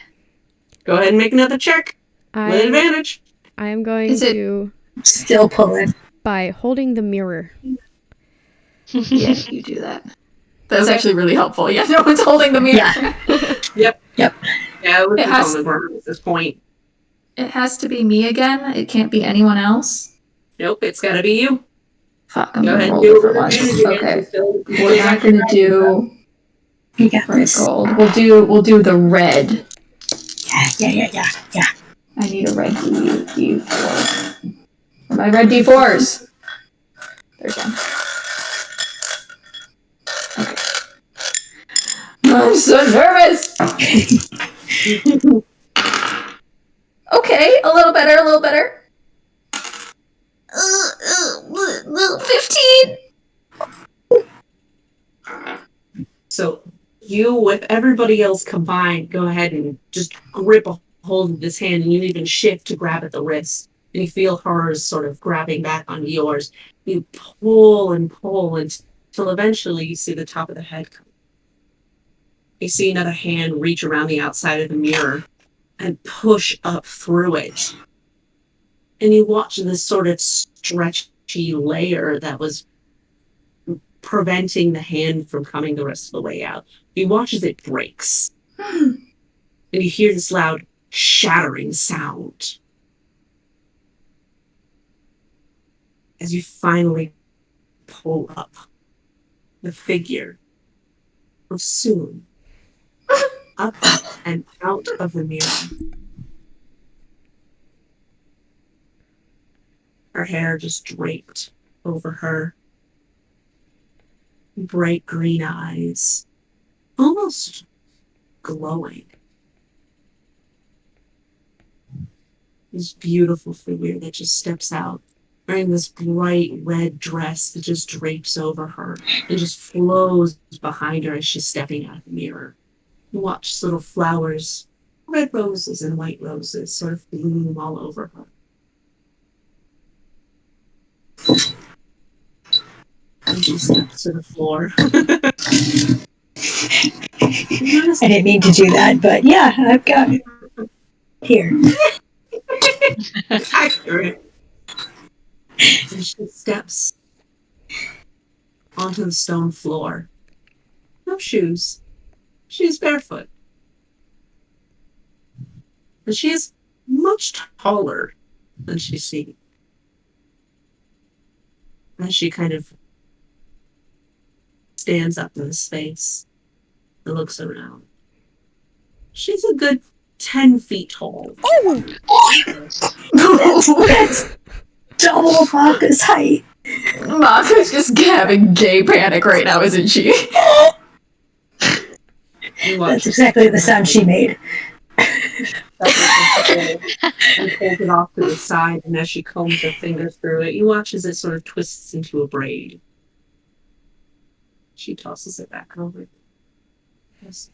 go ahead and make another check with advantage. I am going to Still pulling. By holding the mirror. Yeah, you do that. That was actually really helpful. Yeah, no one's holding the mirror. Yeah. Yeah, it was It just has- on the ground at this point. It has to be me again. It can't be anyone else. Nope, it's gotta be you. Fuck, I'm Go gonna ahead and roll do different it. ones. Okay. We're not actually gonna do You got red this. gold. We'll do the red. Yeah. I need a red D4. My red D4s. There's one. Okay. I'm so nervous. Okay, a little better. 15. So you, with everybody else combined, go ahead and just grip a hold of this hand, and you even shift to grab at the wrist. And you feel hers sort of grabbing back onto yours. You pull until eventually you see the top of the head come. You see another hand reach around the outside of the mirror and push up through it. And you watch this sort of stretchy layer that was preventing the hand from coming the rest of the way out. You watch as it breaks. And you hear this loud shattering sound. As you finally pull up, the figure will soon up and out of the mirror. Her hair just draped over her. Bright green eyes, almost glowing. This beautiful figure that just steps out, wearing this bright red dress that just drapes over her and just flows behind her as she's stepping out of the mirror. You watch little flowers, red roses and white roses, sort of bloom all over her. And she steps to the floor. I didn't mean to do that, but yeah, I've got it. Here. Accurate. And she steps onto the stone floor. No shoes. She is barefoot. And she is much taller than she seemed. As she kind of stands up in the space and looks around. She's a good 10 feet tall. That's double Maka's height. Maka's just having gay panic right now, isn't she? That's exactly the sound she made. And pulls it off to the side, and as she combs her fingers through it, you watch as it sort of twists into a braid. She tosses it back over. Yes.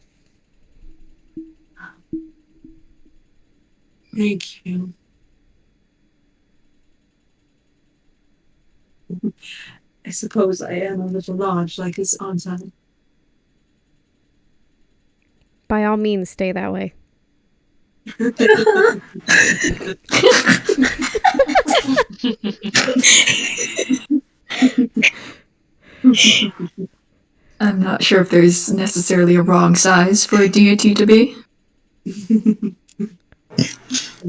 Thank you. I suppose I am a little large like his aunt. By all means, stay that way. I'm not sure if there's necessarily a wrong size for a deity to be.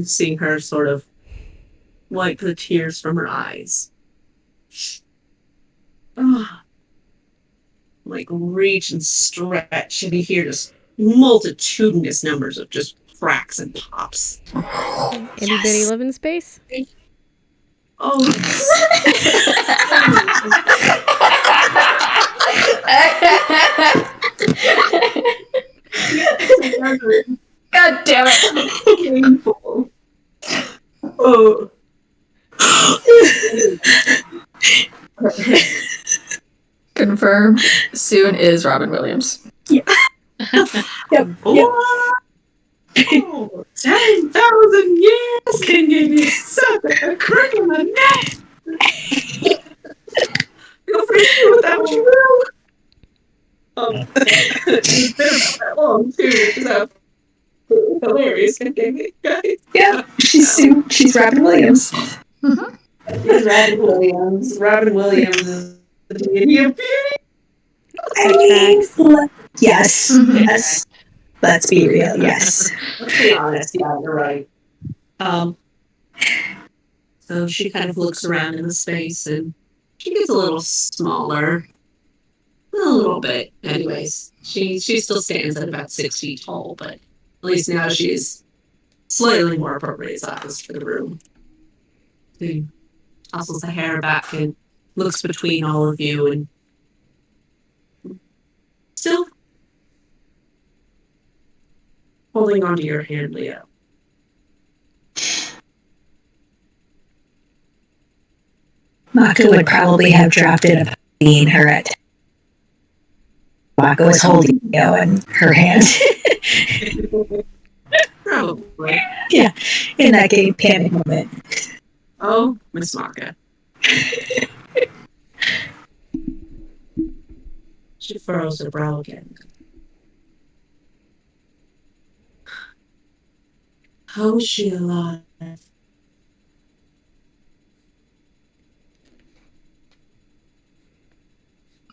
Seeing her sort of wipe the tears from her eyes. Like reach and stretch, and you hear just multitudinous numbers of just cracks and pops. Anybody live in space? Oh, God damn it! Painful. Oh. Confirm. Soon is Robin Williams. Yep. Oh, 10,000 years can give you such a crick in the neck. Feel free to do with that what you will. It's been about that long too, which is hilarious. Guys. Yeah, she's Robin Williams. Mm-hmm. It's Robin Williams. Robin Williams is the deity of Yes, yes. Let's be real. Yes. Let's be honest. Yeah, you're right. So she kind of looks around in the space and she gets a little smaller. A little bit, anyways. She still stands at about 6 feet tall, but at least now she's slightly more appropriate size for the room. She tosses the hair back and looks between all of you and still holding onto your hand, Leo. Maka would probably have dropped it upon seeing her at. Maka was holding Leo in her hand. Probably. Yeah, in that game panic moment. Oh, Miss Maka. She furrows her brow again. How is she alive?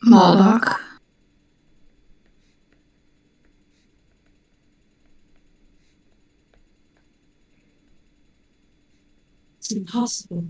Maldok. It's impossible.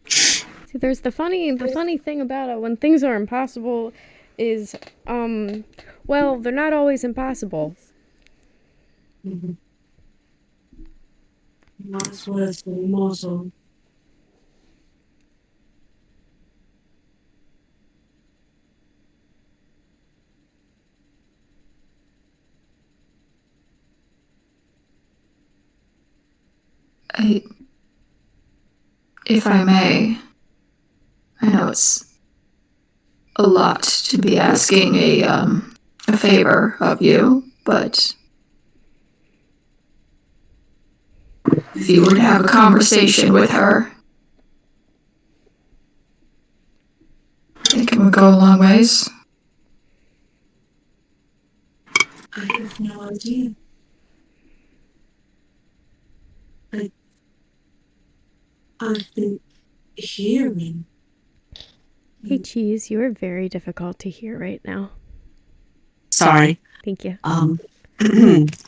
See, there's the funny thing about it when things are impossible is, well, they're not always impossible. Mm-hmm. That's what it's immortal. If I may, I know it's a lot to be asking a favor of you, but if you were to have a conversation with her, I think it would go a long ways. I have no idea. I've been hearing. Hey, Cheese, you are very difficult to hear right now. Sorry. Thank you. I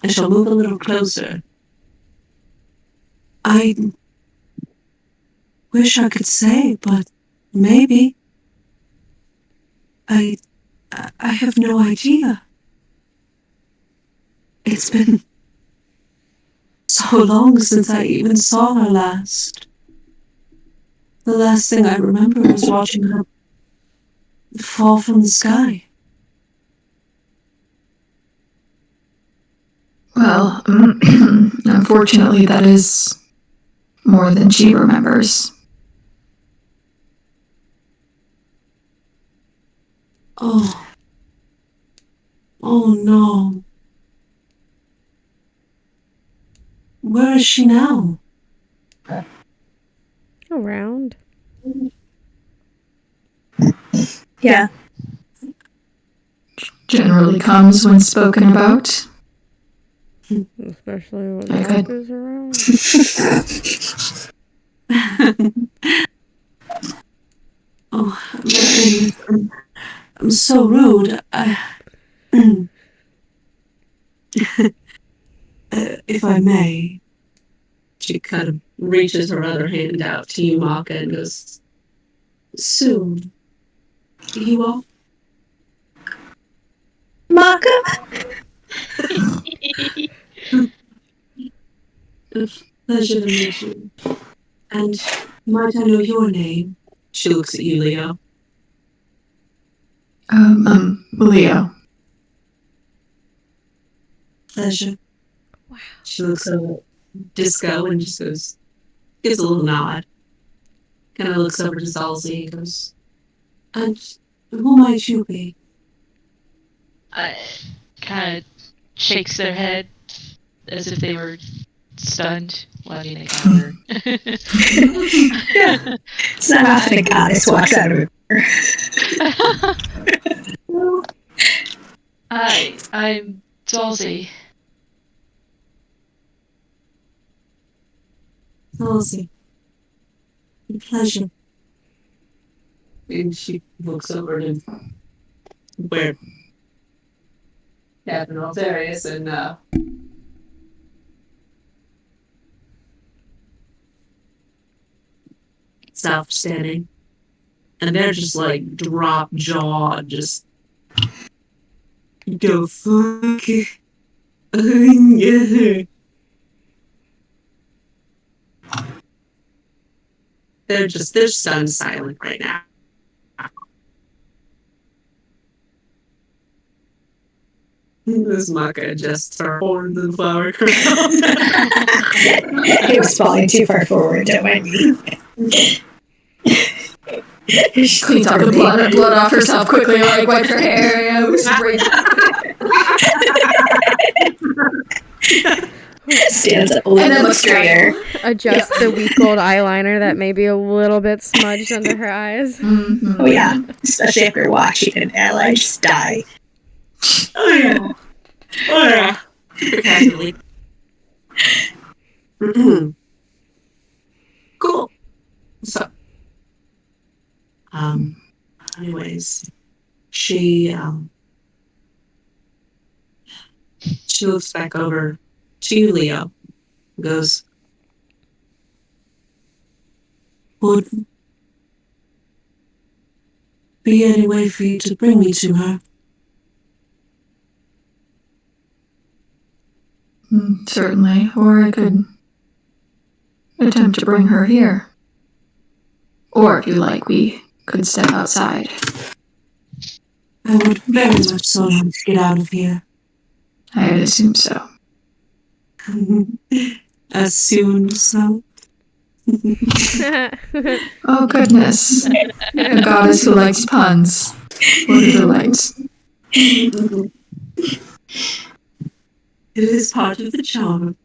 shall move a little closer. I wish I could say, but maybe. I have no idea. It's been so long since I even saw her last. The last thing I remember was watching her fall from the sky. Well, unfortunately, that is more than she remembers. Oh. Oh no. Where is she now? Around. Yeah. Generally comes when spoken about. Especially when I Mark could. is around. Oh, my goodness. I'm so rude. If I may, she kind of reaches her other hand out to you, Maka, and goes, soon. You all? Maka? A pleasure to meet you. And might I know your name? She looks at you, Leo. Leo. Pleasure. Wow. She looks over at Disco and just goes, gives a little nod. Kind of looks over to Zalzi and goes, and who might you be? Kind of shakes their head as if they were stunned while you encounter. Yeah. It's not often a goddess walks out of it. Hi, I'm Dalsey. Halsey. Pleasure. And she looks over to where Captain Altarius and South standing. And they're just like drop jaw, just go fuck. Yeah. They're stunned silent right now. This Maka adjusts her horns and flower crown. It was falling too far forward, don't mind me. She cleans up the blood off herself quickly, like wipes her hair. Yeah, it was great. Stands up a little bit straighter. Adjust the week old eyeliner that may be a little bit smudged under her eyes. Mm-hmm. Oh yeah, especially after watching an ally just die. Oh yeah. Oh yeah. Casually. Cool. So, anyways, she looks back over to you, Leo, and goes, would be any way for you to bring me to her? Certainly, or I could attempt to bring her here. Or if you like, we could step outside. I would very much so like to get out of here. I would assume so. Assume so. Oh goodness. A goddess who likes puns. What are the legs? It is part of the charm.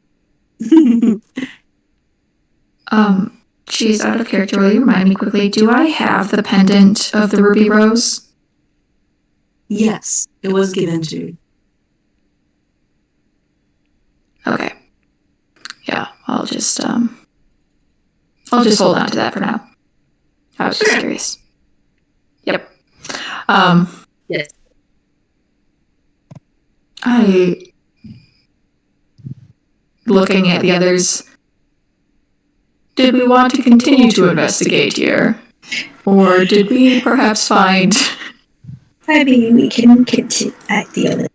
She's out of character. Will you remind me quickly, do I have the pendant of the ruby rose? Yes, it was given to you. Okay. Yeah, I'll just hold on to that for now. I was just curious. Yep. Yes. Looking at the others, did we want to continue to investigate here? Or did we perhaps find... I mean, we can continue at the other.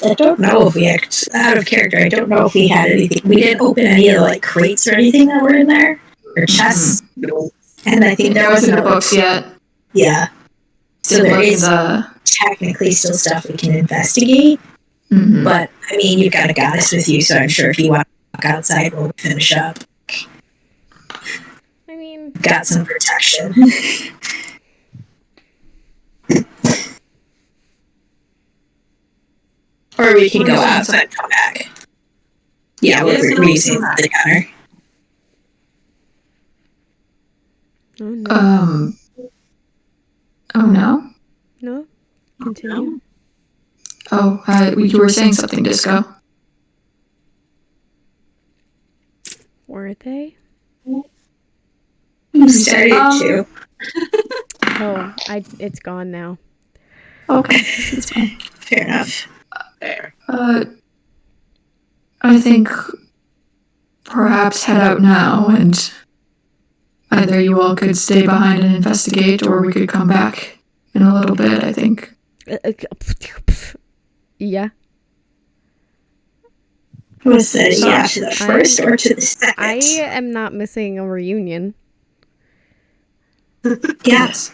I don't know if we act out of character. I don't know if we had anything. We didn't open any of the like crates or anything that were in there or chests. And I think there wasn't the books yet. Yeah. So there is technically still stuff we can investigate. Mm-hmm. But I mean, you've got a goddess with you, so I'm sure if you walk outside, we'll finish up. I mean, Got some protection. Or we can go outside and come back. Yeah, we're using the counter. oh no. Oh no? No? Continue. Oh, you were saying something, Disco. Were they? You started to. Oh, it's gone now. Okay, that's fine. Fair enough. There. I think perhaps head out now, and either you all could stay behind and investigate, or we could come back in a little bit, I think. Yeah. Was it yeah to the first or to the second? I am not missing a reunion. Yes.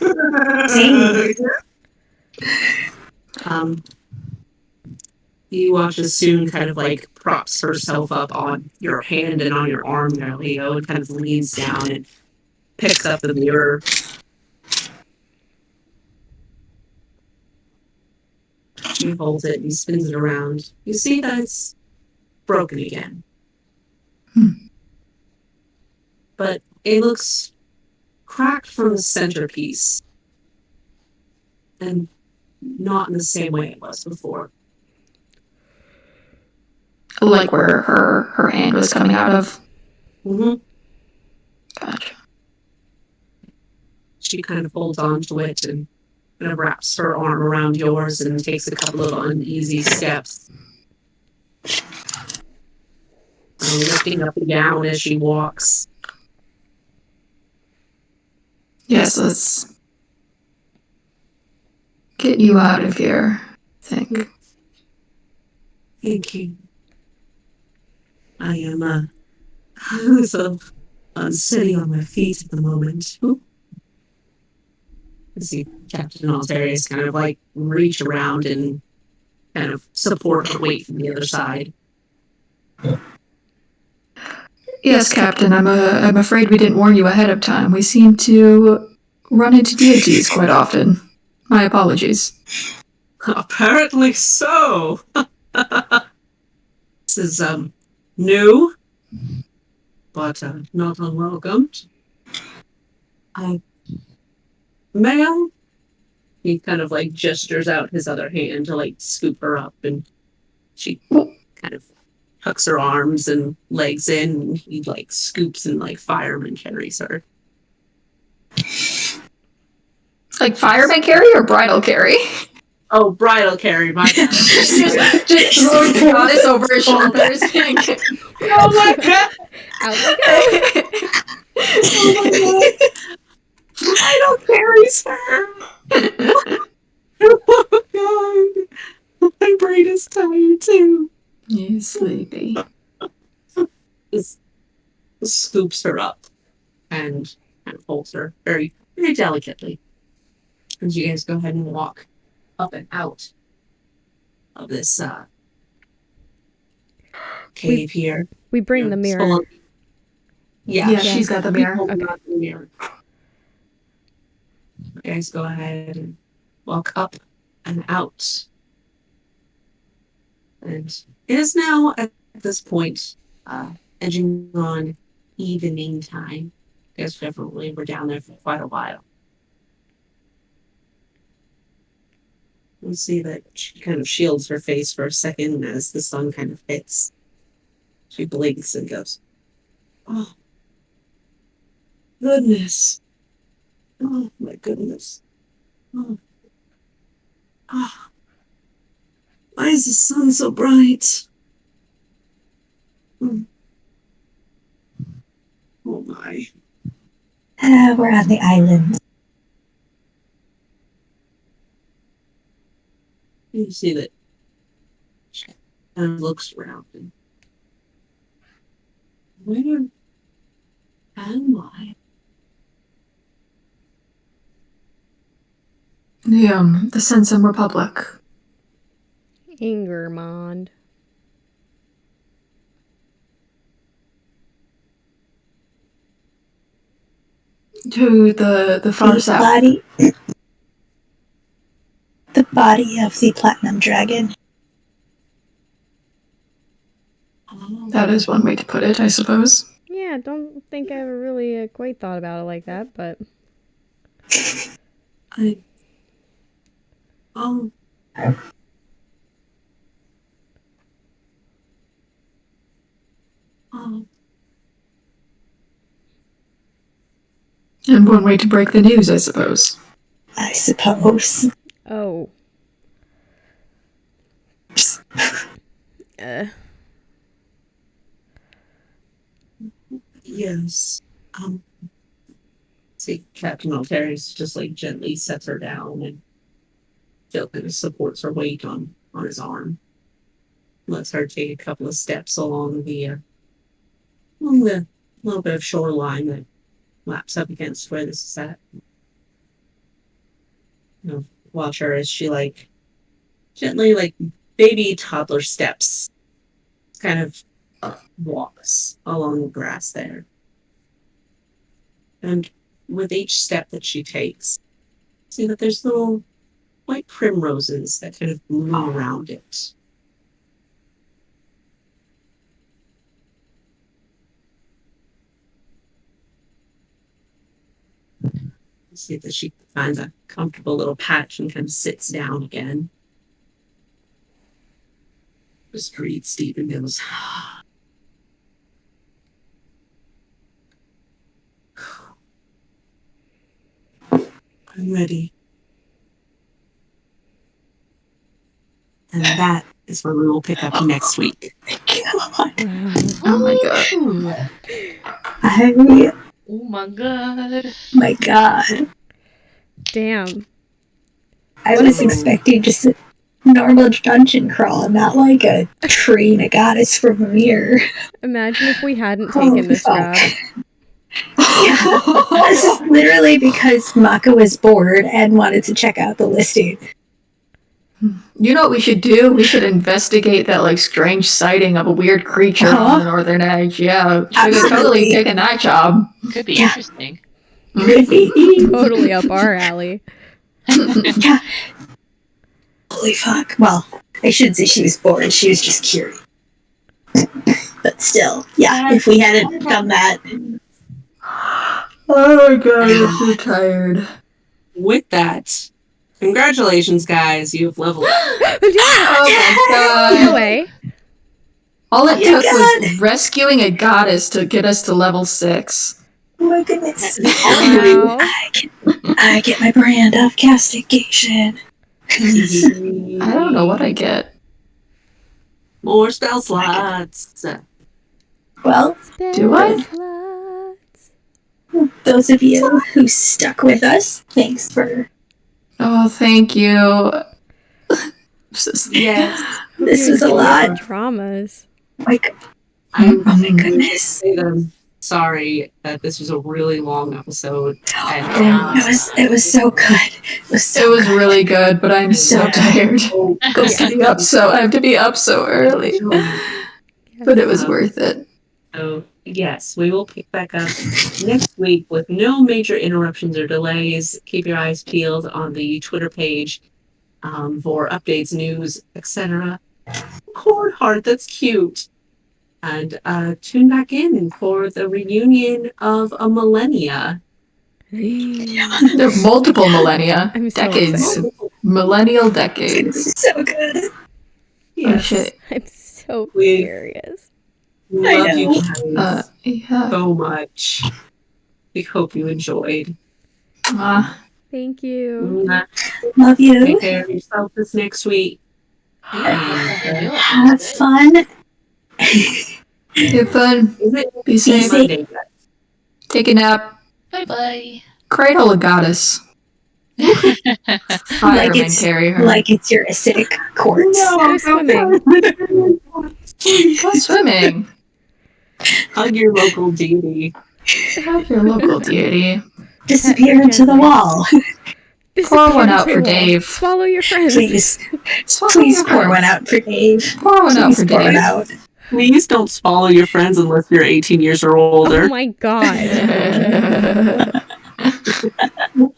Same. You watch as Soon kind of like props herself up on your hand and on your arm there, Leo, and kind of leans down and picks up the mirror. She holds it and spins it around. You see that it's broken again. But it looks cracked from the centerpiece. And not in the same way it was before. Like where her hand was coming out of. Mm-hmm. Gotcha. She kind of holds on to it and kind of wraps her arm around yours and takes a couple of uneasy steps. Lifting up the gown as she walks. Yes, let's get you out of here, I think. Thank you. I am, so unsteady on my feet at the moment. I see Captain Alterius kind of like reach around and kind of support her weight from the other side. Yes, Captain, I'm afraid we didn't warn you ahead of time. We seem to run into deities quite often. My apologies. Apparently so. This is, new, but, not unwelcomed. Ma'am? He kind of, like, gestures out his other hand to, like, scoop her up, and she kind of tucks her arms and legs in, and he, like, scoops and, like, fireman carries her. Like fireman carry or bridal carry? Oh, bridal carry, my bad. just throws the goddess over his shoulders. Oh my god! Out we go. Oh my god! Bridal carries her! Oh god! My brain is tired too. He's sleepy. Just scoops her up and holds her very, very delicately. And you guys go ahead and walk up and out of this cave here. We bring the mirror. Yeah, she's got the mirror. Okay. The mirror. You guys go ahead and walk up and out. And it is now at this point edging on evening time. You guys definitely were down there for quite a while. We see that she kind of shields her face for a second as the sun kind of hits. She blinks and goes, "Oh, goodness. Oh, my goodness. Oh. Ah. Why is the sun so bright? Oh my." We're on the island. You see that she kind of looks around and where am I? The Sensum Republic. Ingermond. To the far south. The body of the platinum dragon. That is one way to put it, I suppose. Yeah, don't think I ever really quite thought about it like that, but... And one way to break the news, I suppose. I suppose. Oh. Yes. See, Captain Alterius just like gently sets her down and still kind of supports her weight on his arm. Lets her take a couple of steps along the little bit of shoreline that laps up against where this is at. Watch her as she like gently like baby toddler steps kind of walks along the grass there. And with each step that she takes, see that there's little white primroses that kind of bloom around it. See that she finds a comfortable little patch and kind of sits down again. Just breathes deep and goes, I'm ready. And that is where we will pick up next week. God. Oh my god. Oh my god. My God. Damn. I was expecting just a normal dungeon crawl, not like a train a goddess from a mirror. Imagine if we hadn't taken this route. Yeah. This is literally because Maka was bored and wanted to check out the listing. You know what we should do? We should investigate that like strange sighting of a weird creature on the northern edge. Yeah, should have totally taken that job. Could be interesting. Totally up our alley. Yeah. Holy fuck. Well, I shouldn't say she was bored, she was just curious. But still, yeah, if we hadn't done that. Oh my god, I'm so tired. With that, congratulations, guys. You have leveled up. Oh my god. No way. All it took was rescuing a goddess to get us to level 6. Oh my goodness. Wow. I get my brand of castigation. I don't know what I get. More spell slots. Well, Do I? those of you who stuck with us, thanks for... Oh, thank you. Yes. This was a lot. Dramas. Like, I'm oh my goodness. sorry that this was a really long episode. And, It was so good. It was really good, but I'm so tired. Go stay up I have to be up so early. But it was worth it. So, yes, we will pick back up next week with no major interruptions or delays. Keep your eyes peeled on the Twitter page for updates, news, etc. Cord heart, that's cute. And tune back in for the reunion of a millennia. There are multiple millennia. I'm so decades. excited. Millennial decades. So good. Oh shit. I'm so We- curious. Love I you know. guys Yeah. so much. We hope you enjoyed. Thank you. Love Take you. care of yourself this next week. Have fun. Have fun. Is it Be safe. Monday? Take a nap. Bye bye. Cradle a goddess. Fireman carry her. Like it's your acidic quartz. Go swimming. Go swimming. Hug your local deity. Have your local deity. Disappear into the wall. Pour one out for Dave. Follow your friends. Please. Please pour one out for Dave. Pour one out for Pour it Dave. out. Please don't swallow your friends unless you're 18 years or older. Oh my god.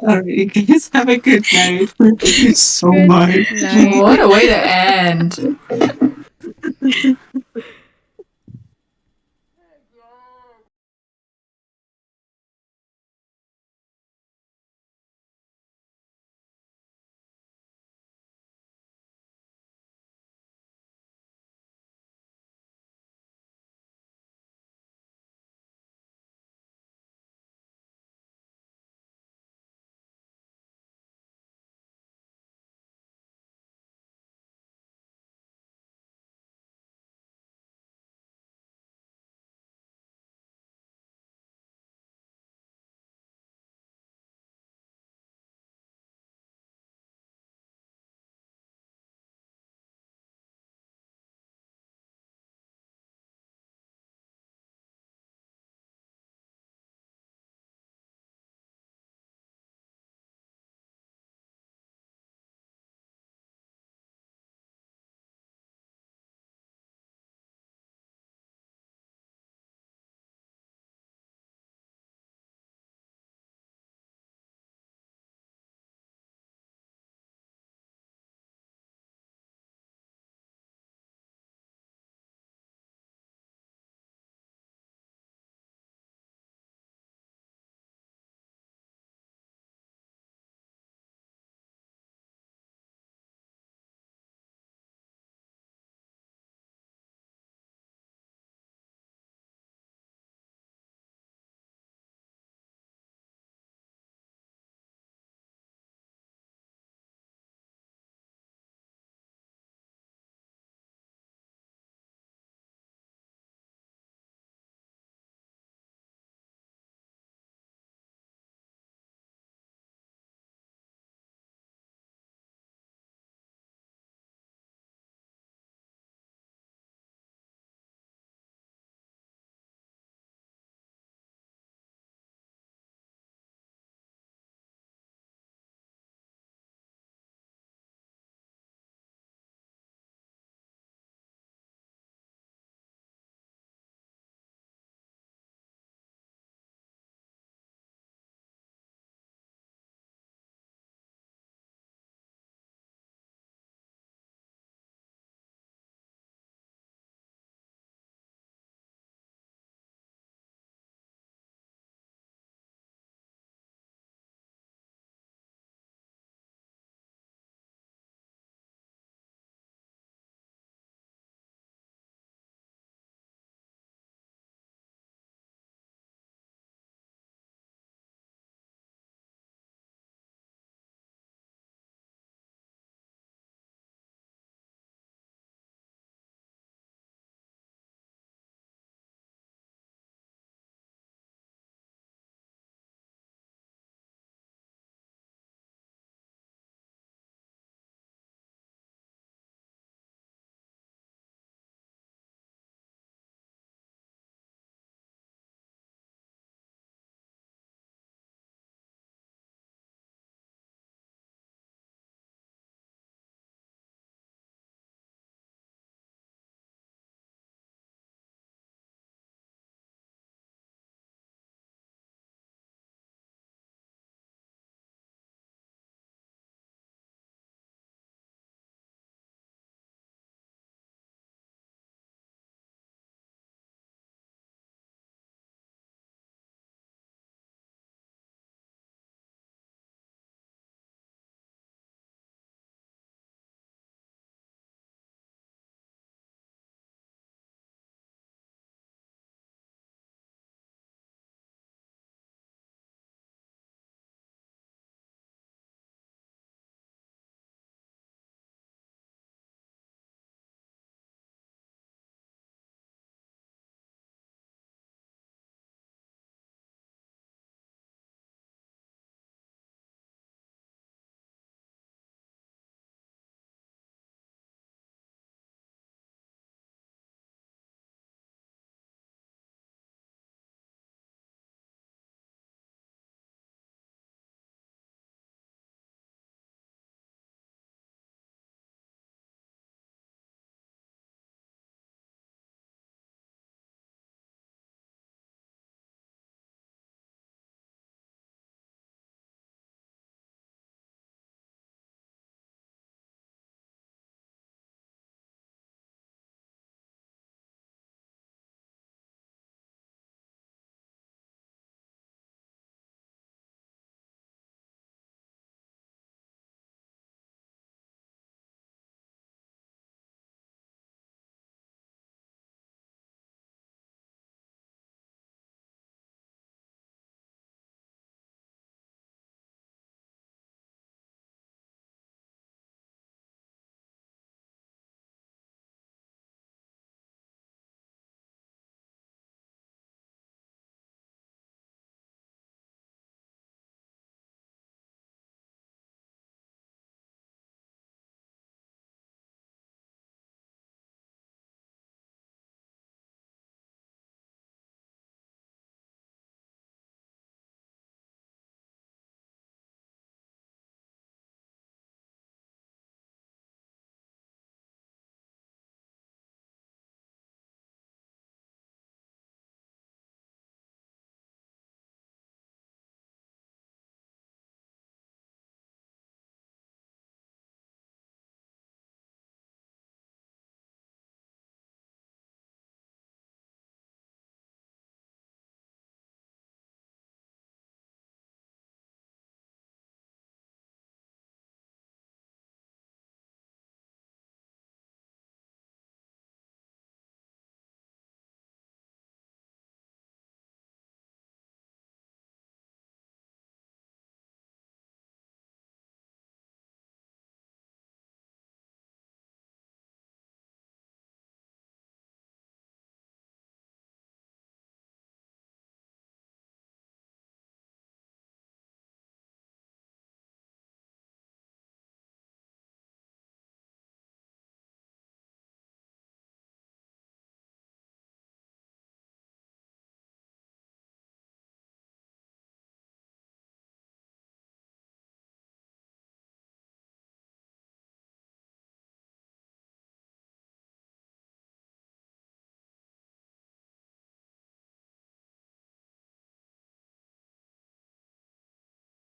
Alright, you guys have a good night. Thank you so Good much. night. What a way to end.